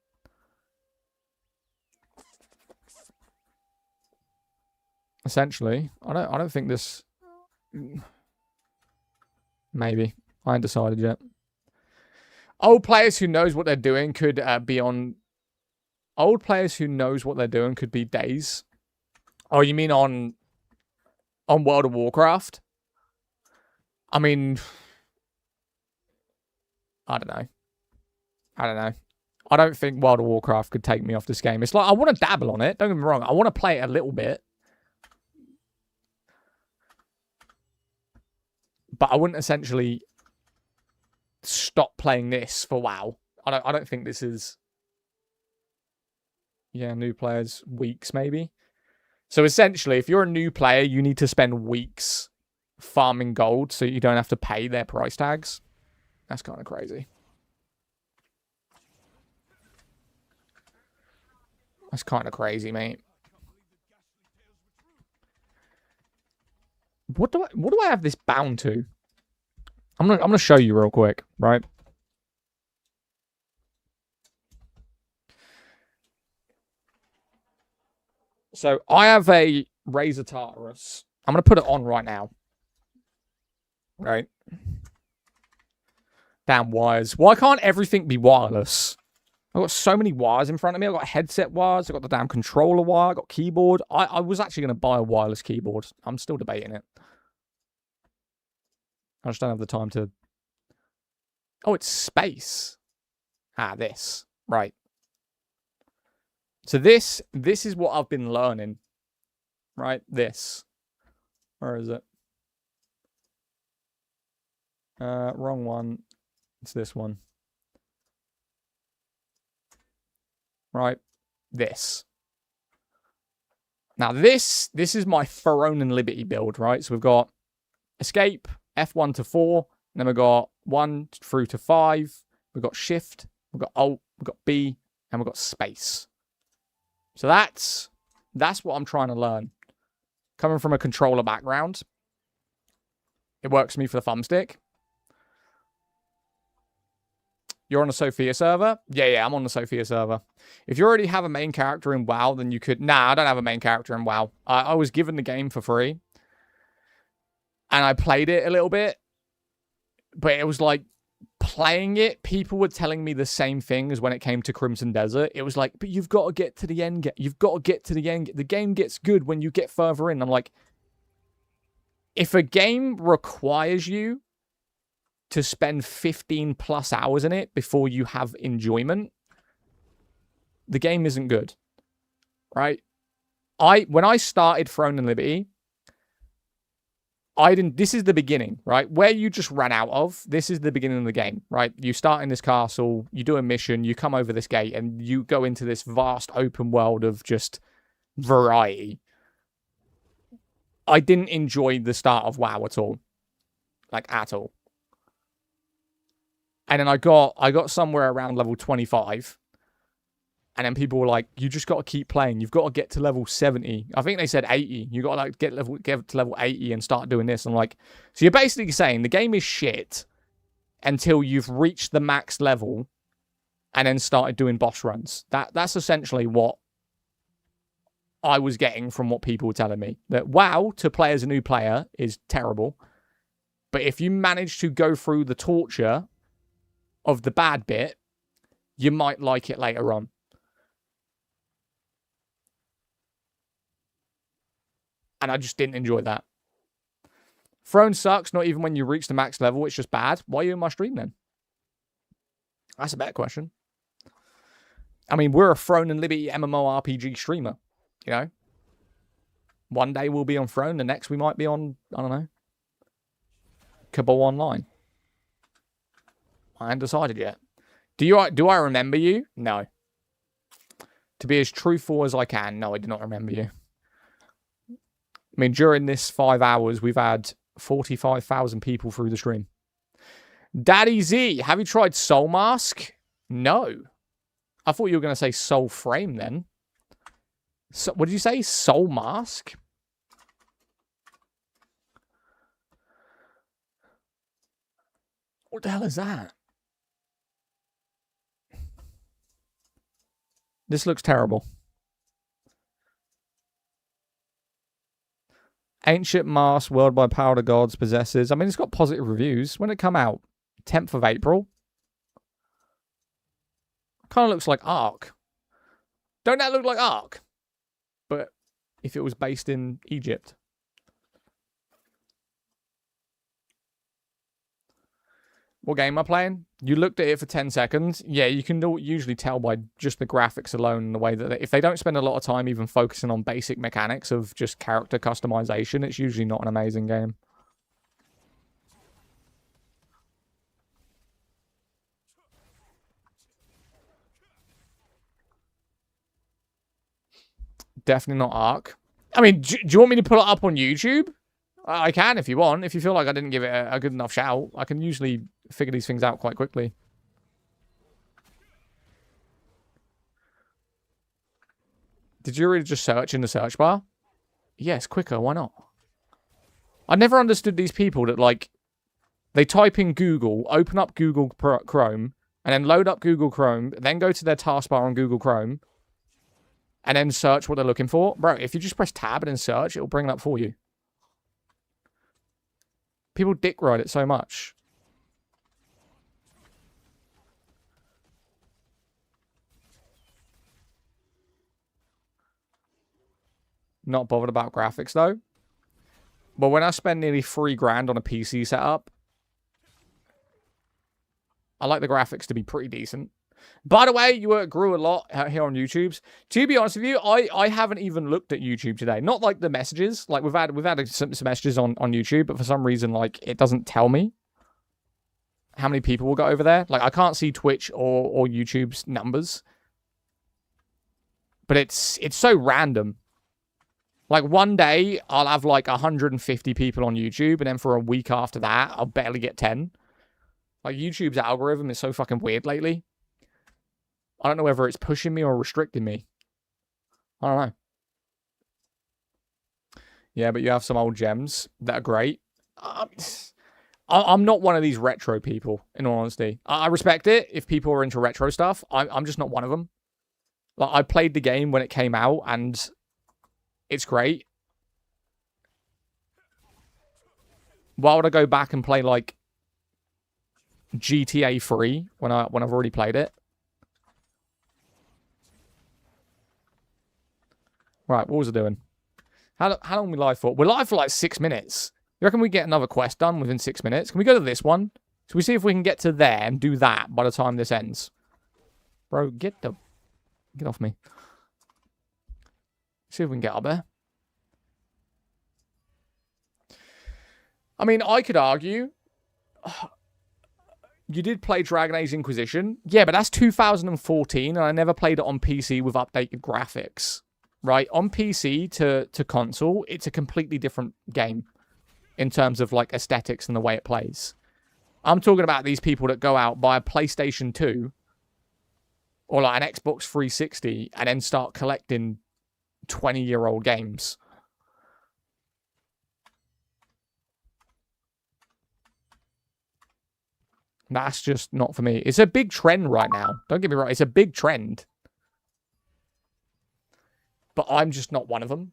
Essentially, I don't think this. Maybe I ain't decided yet. Old players who knows what they're doing could be on. Old players who knows what they're doing could be days. Oh, you mean on World of Warcraft? I mean, I don't know. I don't know. I don't think World of Warcraft could take me off this game. It's like, I want to dabble on it. Don't get me wrong. I want to play it a little bit. But I wouldn't essentially stop playing this for WoW. I don't think this is... Yeah, new players, weeks maybe. So essentially, if you're a new player, you need to spend weeks farming gold so you don't have to pay their price tags. That's kind of crazy. That's kind of crazy, mate. What do I have this bound to? I'm gonna show you real quick, right? So I have a Razor Tartarus. I'm gonna put it on right now. Right. Damn wires. Why can't everything be wireless? I've got so many wires in front of me. I've got headset wires. I've got the damn controller wire. I've got keyboard. I was actually going to buy a wireless keyboard. I'm still debating it. I just don't have the time to... Oh, it's space. Ah, this. Right. So this is what I've been learning. Right? This. Where is it? Wrong one. It's this one. Right? This. Now this is my Throne and Liberty build, right? So we've got Escape, F1 to 4, and then we've got 1 through to 5. We've got Shift, we've got Alt, we've got B, and we've got Space. So that's what I'm trying to learn. Coming from a controller background, it works for me for the thumbstick. You're on a Sophia server? Yeah, I'm on the Sophia server. If you already have a main character in WoW, then you could... Nah, I don't have a main character in WoW. I was given the game for free. And I played it a little bit. But it was like, playing it, people were telling me the same thing as when it came to Crimson Desert. It was like, but you've got to get to the end. You've got to get to the end. The game gets good when you get further in. I'm like, if a game requires you to spend 15 plus hours in it before you have enjoyment, the game isn't good, right? When I started Throne and Liberty, this is the beginning, right? Where you just ran out of, this is the beginning of the game, right? You start in this castle, you do a mission, you come over this gate, and you go into this vast open world of just variety. I didn't enjoy the start of WoW at all. Like, at all. And then I got somewhere around level 25. And then people were like, you just got to keep playing. You've got to get to level 70. I think they said 80. You got to like get to level 80 and start doing this. I'm like, so you're basically saying the game is shit until you've reached the max level and then started doing boss runs. That's essentially what I was getting from what people were telling me. That WoW, to play as a new player, is terrible. But if you manage to go through the torture of the bad bit, you might like it later on. And I just didn't enjoy that. Throne sucks, not even when you reach the max level. It's just bad. Why are you in my stream then? That's a better question. I mean, we're a Throne and Liberty MMORPG streamer, you know? One day we'll be on Throne, the next we might be on, I don't know, Cabal Online. I haven't decided yet. Do I remember you? No. To be as truthful as I can, no, I do not remember you. I mean, during this 5 hours, we've had 45,000 people through the stream. Daddy Z, have you tried Soul Mask? No. I thought you were going to say Soul Frame then. So, what did you say? Soul Mask? What the hell is that? This looks terrible. Ancient Mask, World by Power of Gods, possesses. I mean, it's got positive reviews. When did it come out? 10th of April. Kind of looks like Ark. Don't that look like Ark? But if it was based in Egypt. What game am I playing? You looked at it for 10 seconds. Yeah, you can usually tell by just the graphics alone and the way that if they don't spend a lot of time even focusing on basic mechanics of just character customization, it's usually not an amazing game. Definitely not Ark. I mean, do you want me to pull it up on YouTube? I can if you want. If you feel like I didn't give it a good enough shout, I can usually figure these things out quite quickly. Did you really just search in the search bar? Yes, quicker. Why not? I never understood these people that, like, they type in Google, open up Google Chrome, and then load up Google Chrome, then go to their taskbar on Google Chrome, and then search what they're looking for. Bro, if you just press tab and then search, it'll bring it up for you. People dick ride it so much. Not bothered about graphics, though. But when I spend nearly $3,000 on a PC setup, I like the graphics to be pretty decent. By the way, you grew a lot here on YouTube's. To be honest with you, I haven't even looked at YouTube today. Not like the messages. Like we've had some messages on YouTube, but for some reason, like it doesn't tell me how many people will go over there. Like I can't see Twitch or YouTube's numbers. But it's so random. Like one day I'll have like 150 people on YouTube, and then for a week after that, I'll barely get 10. Like YouTube's algorithm is so fucking weird lately. I don't know whether it's pushing me or restricting me. I don't know. Yeah, but you have some old gems that are great. I'm not one of these retro people, in all honesty. I respect it if people are into retro stuff. I'm just not one of them. Like, I played the game when it came out, and it's great. Why would I go back and play, like, GTA 3 when I've already played it? Right, what was I doing? How long are we live for? We're live for like 6 minutes. You reckon we get another quest done within 6 minutes? Can we go to this one? So we see if we can get to there and do that by the time this ends. Bro, get off me. See if we can get up there. I mean, I could argue. You did play Dragon Age Inquisition. Yeah, but that's 2014, and I never played it on PC with updated graphics. Right? On PC to console, it's a completely different game in terms of, like, aesthetics and the way it plays. I'm talking about these people that go out, buy a PlayStation 2 or, like, an Xbox 360 and then start collecting 20-year-old games. That's just not for me. It's a big trend right now. Don't get me wrong. It's a big trend. But I'm just not one of them.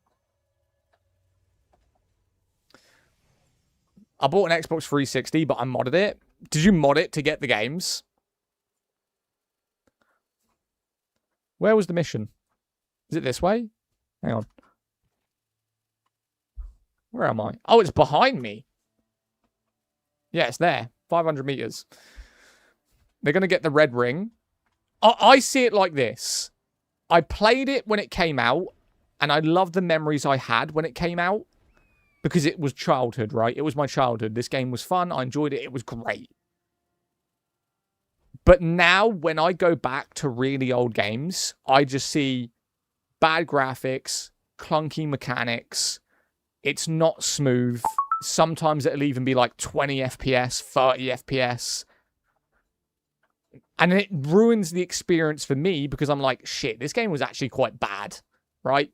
I bought an Xbox 360, but I modded it. Did you mod it to get the games? Where was the mission? Is it this way? Hang on. Where am I? Oh, it's behind me. Yeah, it's there. 500 meters. They're going to get the red ring. I see it like this. I played it when it came out, and I love the memories I had when it came out, because it was childhood, right? It was my childhood. This game was fun. I enjoyed it. It was great. But now, when I go back to really old games, I just see bad graphics, clunky mechanics. It's not smooth. Sometimes it'll even be like 20 FPS, 30 FPS. And it ruins the experience for me because I'm like, shit, this game was actually quite bad, right?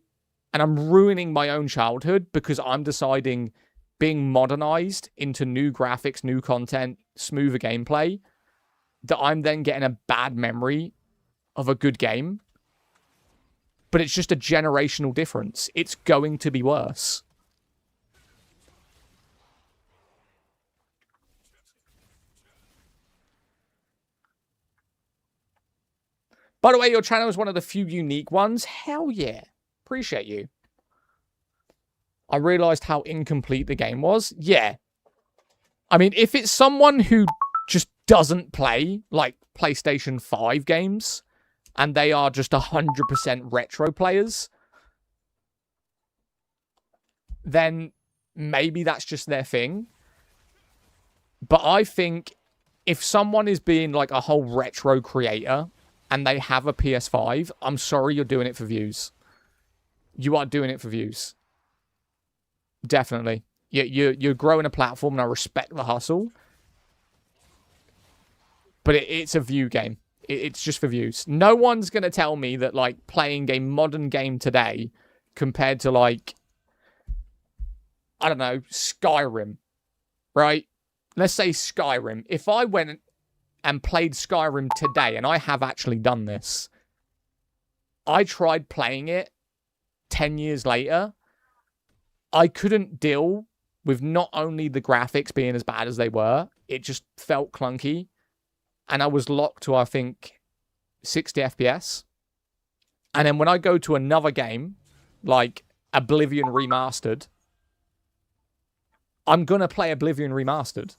And I'm ruining my own childhood because I'm deciding being modernized into new graphics, new content, smoother gameplay, that I'm then getting a bad memory of a good game. But it's just a generational difference. It's going to be worse. By the way, your channel is one of the few unique ones. Hell yeah. Appreciate you. I realized how incomplete the game was. Yeah. I mean, if it's someone who just doesn't play, like, PlayStation 5 games, and they are just 100% retro players, then maybe that's just their thing. But I think if someone is being, like, a whole retro creator, and they have a PS5, I'm sorry you're doing it for views. You are doing it for views. Definitely. You're growing a platform, and I respect the hustle. But it's a view game. It's just for views. No one's going to tell me that, like, playing a modern game today compared to, like, I don't know, Skyrim, right? Let's say Skyrim. If I went and played Skyrim today, and I have actually done this, I tried playing it 10 years later. I couldn't deal with not only the graphics being as bad as they were, it just felt clunky. And I was locked to, I think, 60 FPS. And then when I go to another game, like Oblivion Remastered, I'm going to play Oblivion Remastered.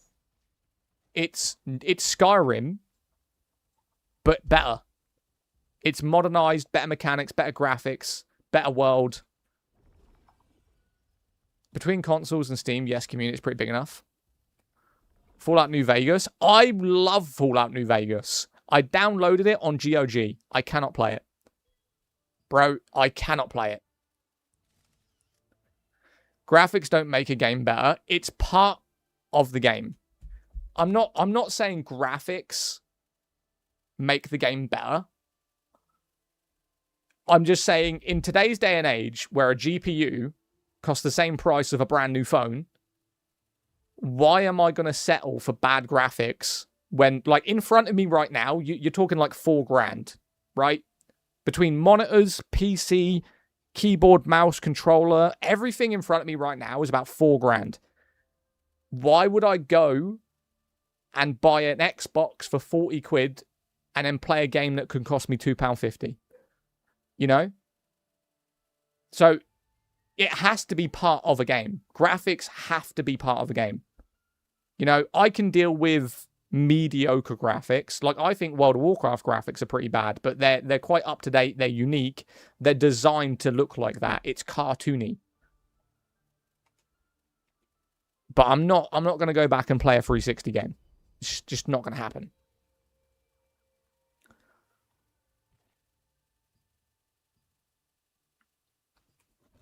It's Skyrim, but better. It's modernized, better mechanics, better graphics, better world. Between consoles and Steam, yes, community is pretty big enough. Fallout New Vegas. I love Fallout New Vegas. I downloaded it on GOG. I cannot play it. Bro, I cannot play it. Graphics don't make a game better. It's part of the game. I'm not saying graphics make the game better. I'm just saying in today's day and age where a GPU costs the same price of a brand new phone, why am I going to settle for bad graphics when, like, in front of me right now, you're talking like $4,000, right? Between monitors, PC, keyboard, mouse, controller, everything in front of me right now is about $4,000. Why would I go and buy an Xbox for 40 quid and then play a game that could cost me £2.50? You know? So it has to be part of a game. Graphics have to be part of a game. You know, I can deal with mediocre graphics. Like, I think World of Warcraft graphics are pretty bad, but they're quite up to date. They're unique. They're designed to look like that. It's cartoony. But I'm not going to go back and play a 360 game. It's just not going to happen.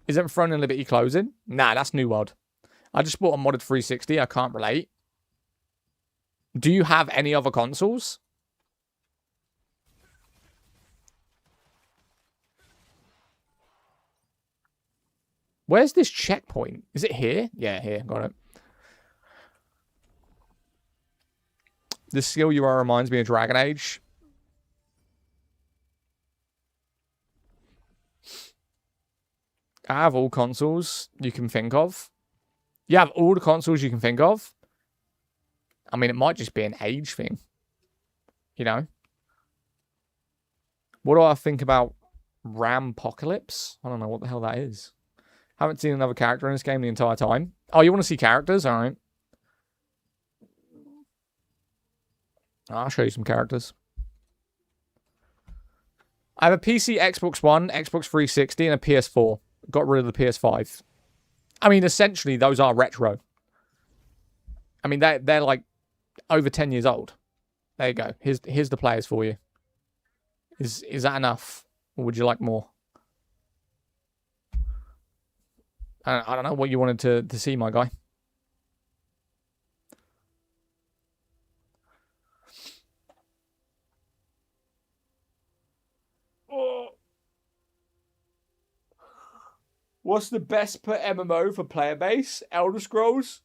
Isn't Throne and Liberty closing? Nah, that's New World. I just bought a modded 360. I can't relate. Do you have any other consoles? Where's this checkpoint? Is it here? Yeah, here. Got it. The skill you are reminds me of Dragon Age. I have all consoles you can think of. You have all the consoles you can think of. I mean, it might just be an age thing. You know? What do I think about Rampocalypse? I don't know what the hell that is. Haven't seen another character in this game the entire time. Oh, you want to see characters? All right. I'll show you some characters. I have a PC, Xbox One, Xbox 360, and a PS4. Got rid of the PS5. I mean, essentially, those are retro. I mean, they're like over 10 years old. There you go. Here's the players for you. Is that enough? Or would you like more? I don't know what you wanted to see, my guy. Oh. What's the best per MMO for player base? Elder Scrolls.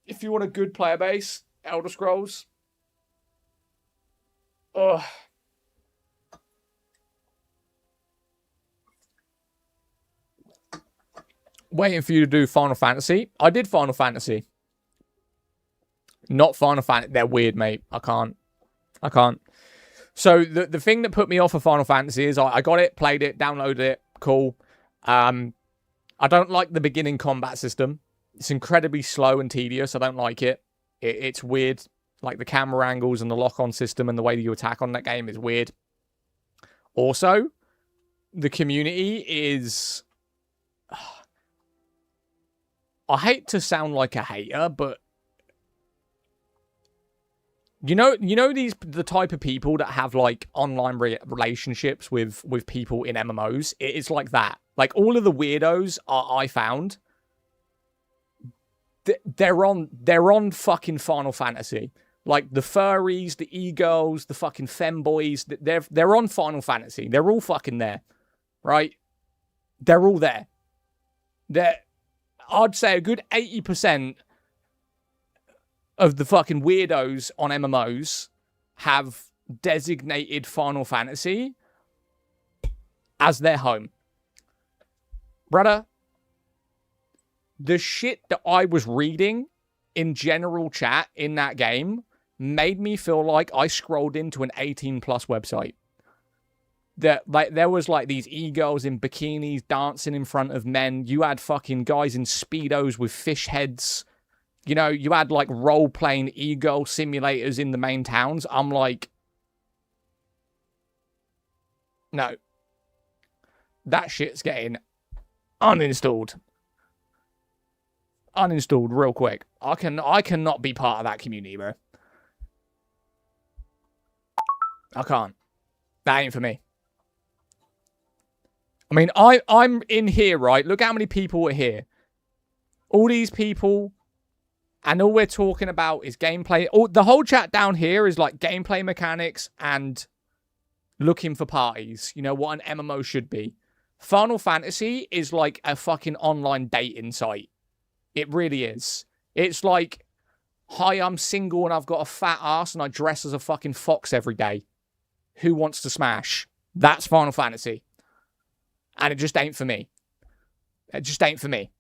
If you want a good player base, Elder Scrolls. Ugh. Waiting for you to do Final Fantasy. I did Final Fantasy. Not Final Fantasy. They're weird, mate. I can't. So the thing that put me off of Final Fantasy is I got it, played it, downloaded it. Cool. I don't like the beginning combat system. It's incredibly slow and tedious. I don't like it. It's weird. Like the camera angles and the lock-on system and the way that you attack on that game is weird. Also, the community is... I hate to sound like a hater, but you know the type of people that have like online relationships with people in MMOs. It's like that. Like all of the weirdos I found, they're on fucking Final Fantasy. Like the furries, the e-girls, the fucking femboys, they're on Final Fantasy. They're all fucking there, right? They're all there. I'd say a good 80% of the fucking weirdos on MMOs have designated Final Fantasy as their home. Brother, the shit that I was reading in general chat in that game made me feel like I scrolled into an 18+ website. There was like these e-girls in bikinis dancing in front of men. You had fucking guys in Speedos with fish heads. You know, you had like role-playing e-girl simulators in the main towns. I'm like, no. That shit's getting uninstalled. Uninstalled real quick. I cannot be part of that community, bro. I can't. That ain't for me. I mean, I'm in here, right? Look how many people are here. All these people, and all we're talking about is gameplay. The whole chat down here is like gameplay mechanics and looking for parties. You know, what an MMO should be. Final Fantasy is like a fucking online dating site. It really is. It's like, hi, I'm single and I've got a fat ass and I dress as a fucking fox every day. Who wants to smash? That's Final Fantasy. And it just ain't for me. It just ain't for me.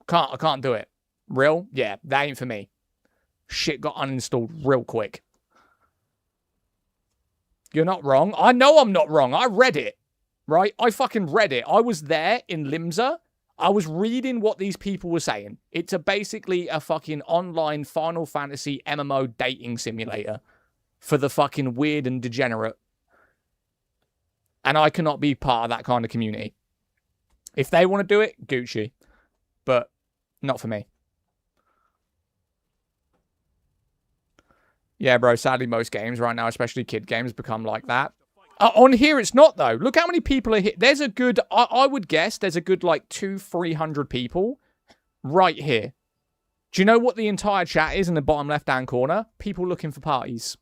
I can't do it. Real? Yeah, that ain't for me. Shit got uninstalled real quick. You're not wrong. I know I'm not wrong. I read it. Right? I fucking read it. I was there in Limsa. I was reading what these people were saying. It's basically a fucking online Final Fantasy MMO dating simulator for the fucking weird and degenerate. And I cannot be part of that kind of community. If they want to do it, Gucci. But not for me. Yeah, bro, sadly most games right now, especially kid games, become like that. On here, it's not, though. Look how many people are here. There's a good, I would guess, there's a good, like, 200-300 people right here. Do you know what the entire chat is in the bottom left-hand corner? People looking for parties.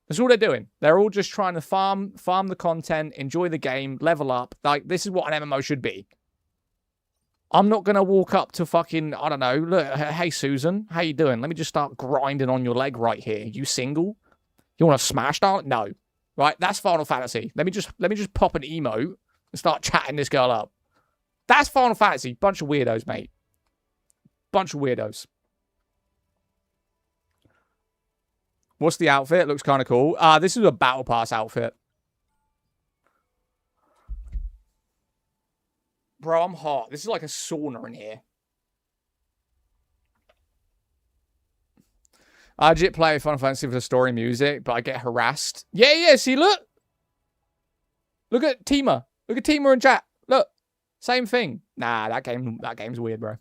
That's all they're doing. They're all just trying to farm the content, enjoy the game, level up. Like, this is what an MMO should be. I'm not going to walk up to fucking, I don't know, look, hey, Susan, how you doing? Let me just start grinding on your leg right here. You single? You want to smash, darling? No. Right, that's Final Fantasy. Let me just pop an emote and start chatting this girl up. That's Final Fantasy. Bunch of weirdos, mate. Bunch of weirdos. What's the outfit? Looks kind of cool. This is a Battle Pass outfit. Bro, I'm hot. This is like a sauna in here. I legit play Final Fantasy for the story music, but I get harassed. Yeah, see, look. Look at Tima. Look at Tima in chat. Look. Same thing. Nah, that game's weird, bro.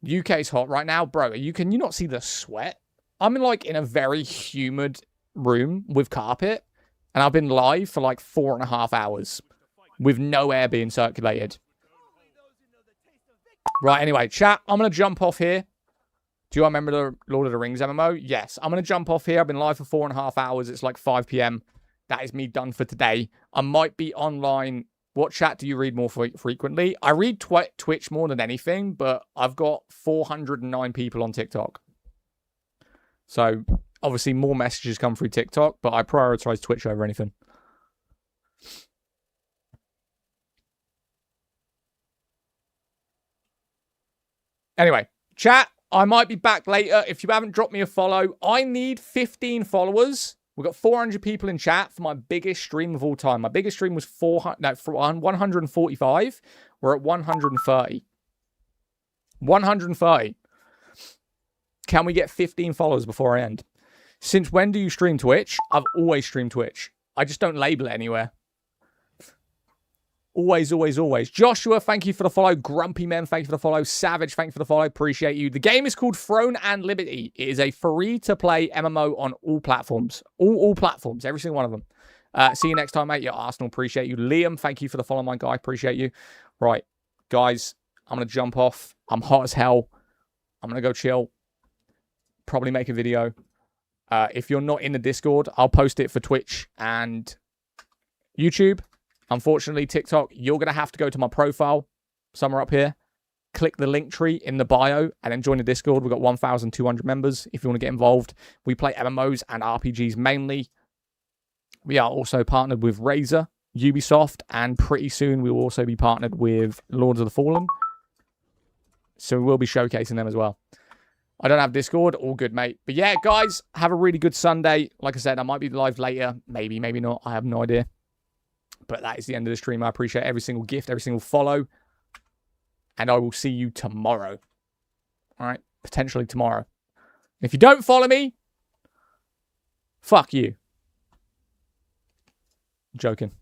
UK's hot right now. Bro, can you not see the sweat? I'm in a very humid room with carpet, and I've been live for 4.5 hours with no air being circulated. Right, anyway, chat, I'm going to jump off here. Do you remember the Lord of the Rings MMO? Yes, I'm going to jump off here. I've been live for 4.5 hours. It's 5 p.m. That is me done for today. I might be online. What chat do you read more frequently? I read Twitch more than anything, but I've got 409 people on TikTok. So, obviously, more messages come through TikTok, but I prioritize Twitch over anything. Anyway, chat, I might be back later. If you haven't dropped me a follow, I need 15 followers. We've got 400 people in chat for my biggest stream of all time. My biggest stream was 145. We're at 130. 130. Can we get 15 followers before I end? Since when do you stream Twitch? I've always streamed Twitch. I just don't label it anywhere. Always, always, always. Joshua, thank you for the follow. Grumpy Men, thank you for the follow. Savage, thank you for the follow. Appreciate you. The game is called Throne and Liberty. It is a free-to-play MMO on all platforms. All platforms. Every single one of them. See you next time, mate. Your Arsenal, appreciate you. Liam, thank you for the follow, my guy. Appreciate you. Right, guys, I'm going to jump off. I'm hot as hell. I'm going to go chill. Probably make a video. If you're not in the Discord, I'll post it for Twitch and YouTube. Unfortunately, TikTok, you're going to have to go to my profile, somewhere up here, click the link tree in the bio, and then join the Discord. We've got 1,200 members if you want to get involved. We play MMOs and RPGs mainly. We are also partnered with Razer, Ubisoft, and pretty soon we will also be partnered with Lords of the Fallen. So we will be showcasing them as well. I don't have Discord. All good, mate. But yeah, guys, have a really good Sunday. Like I said, I might be live later. Maybe, maybe not. I have no idea. But that is the end of the stream. I appreciate every single gift, every single follow. And I will see you tomorrow. All right? Potentially tomorrow. And if you don't follow me, fuck you. I'm joking.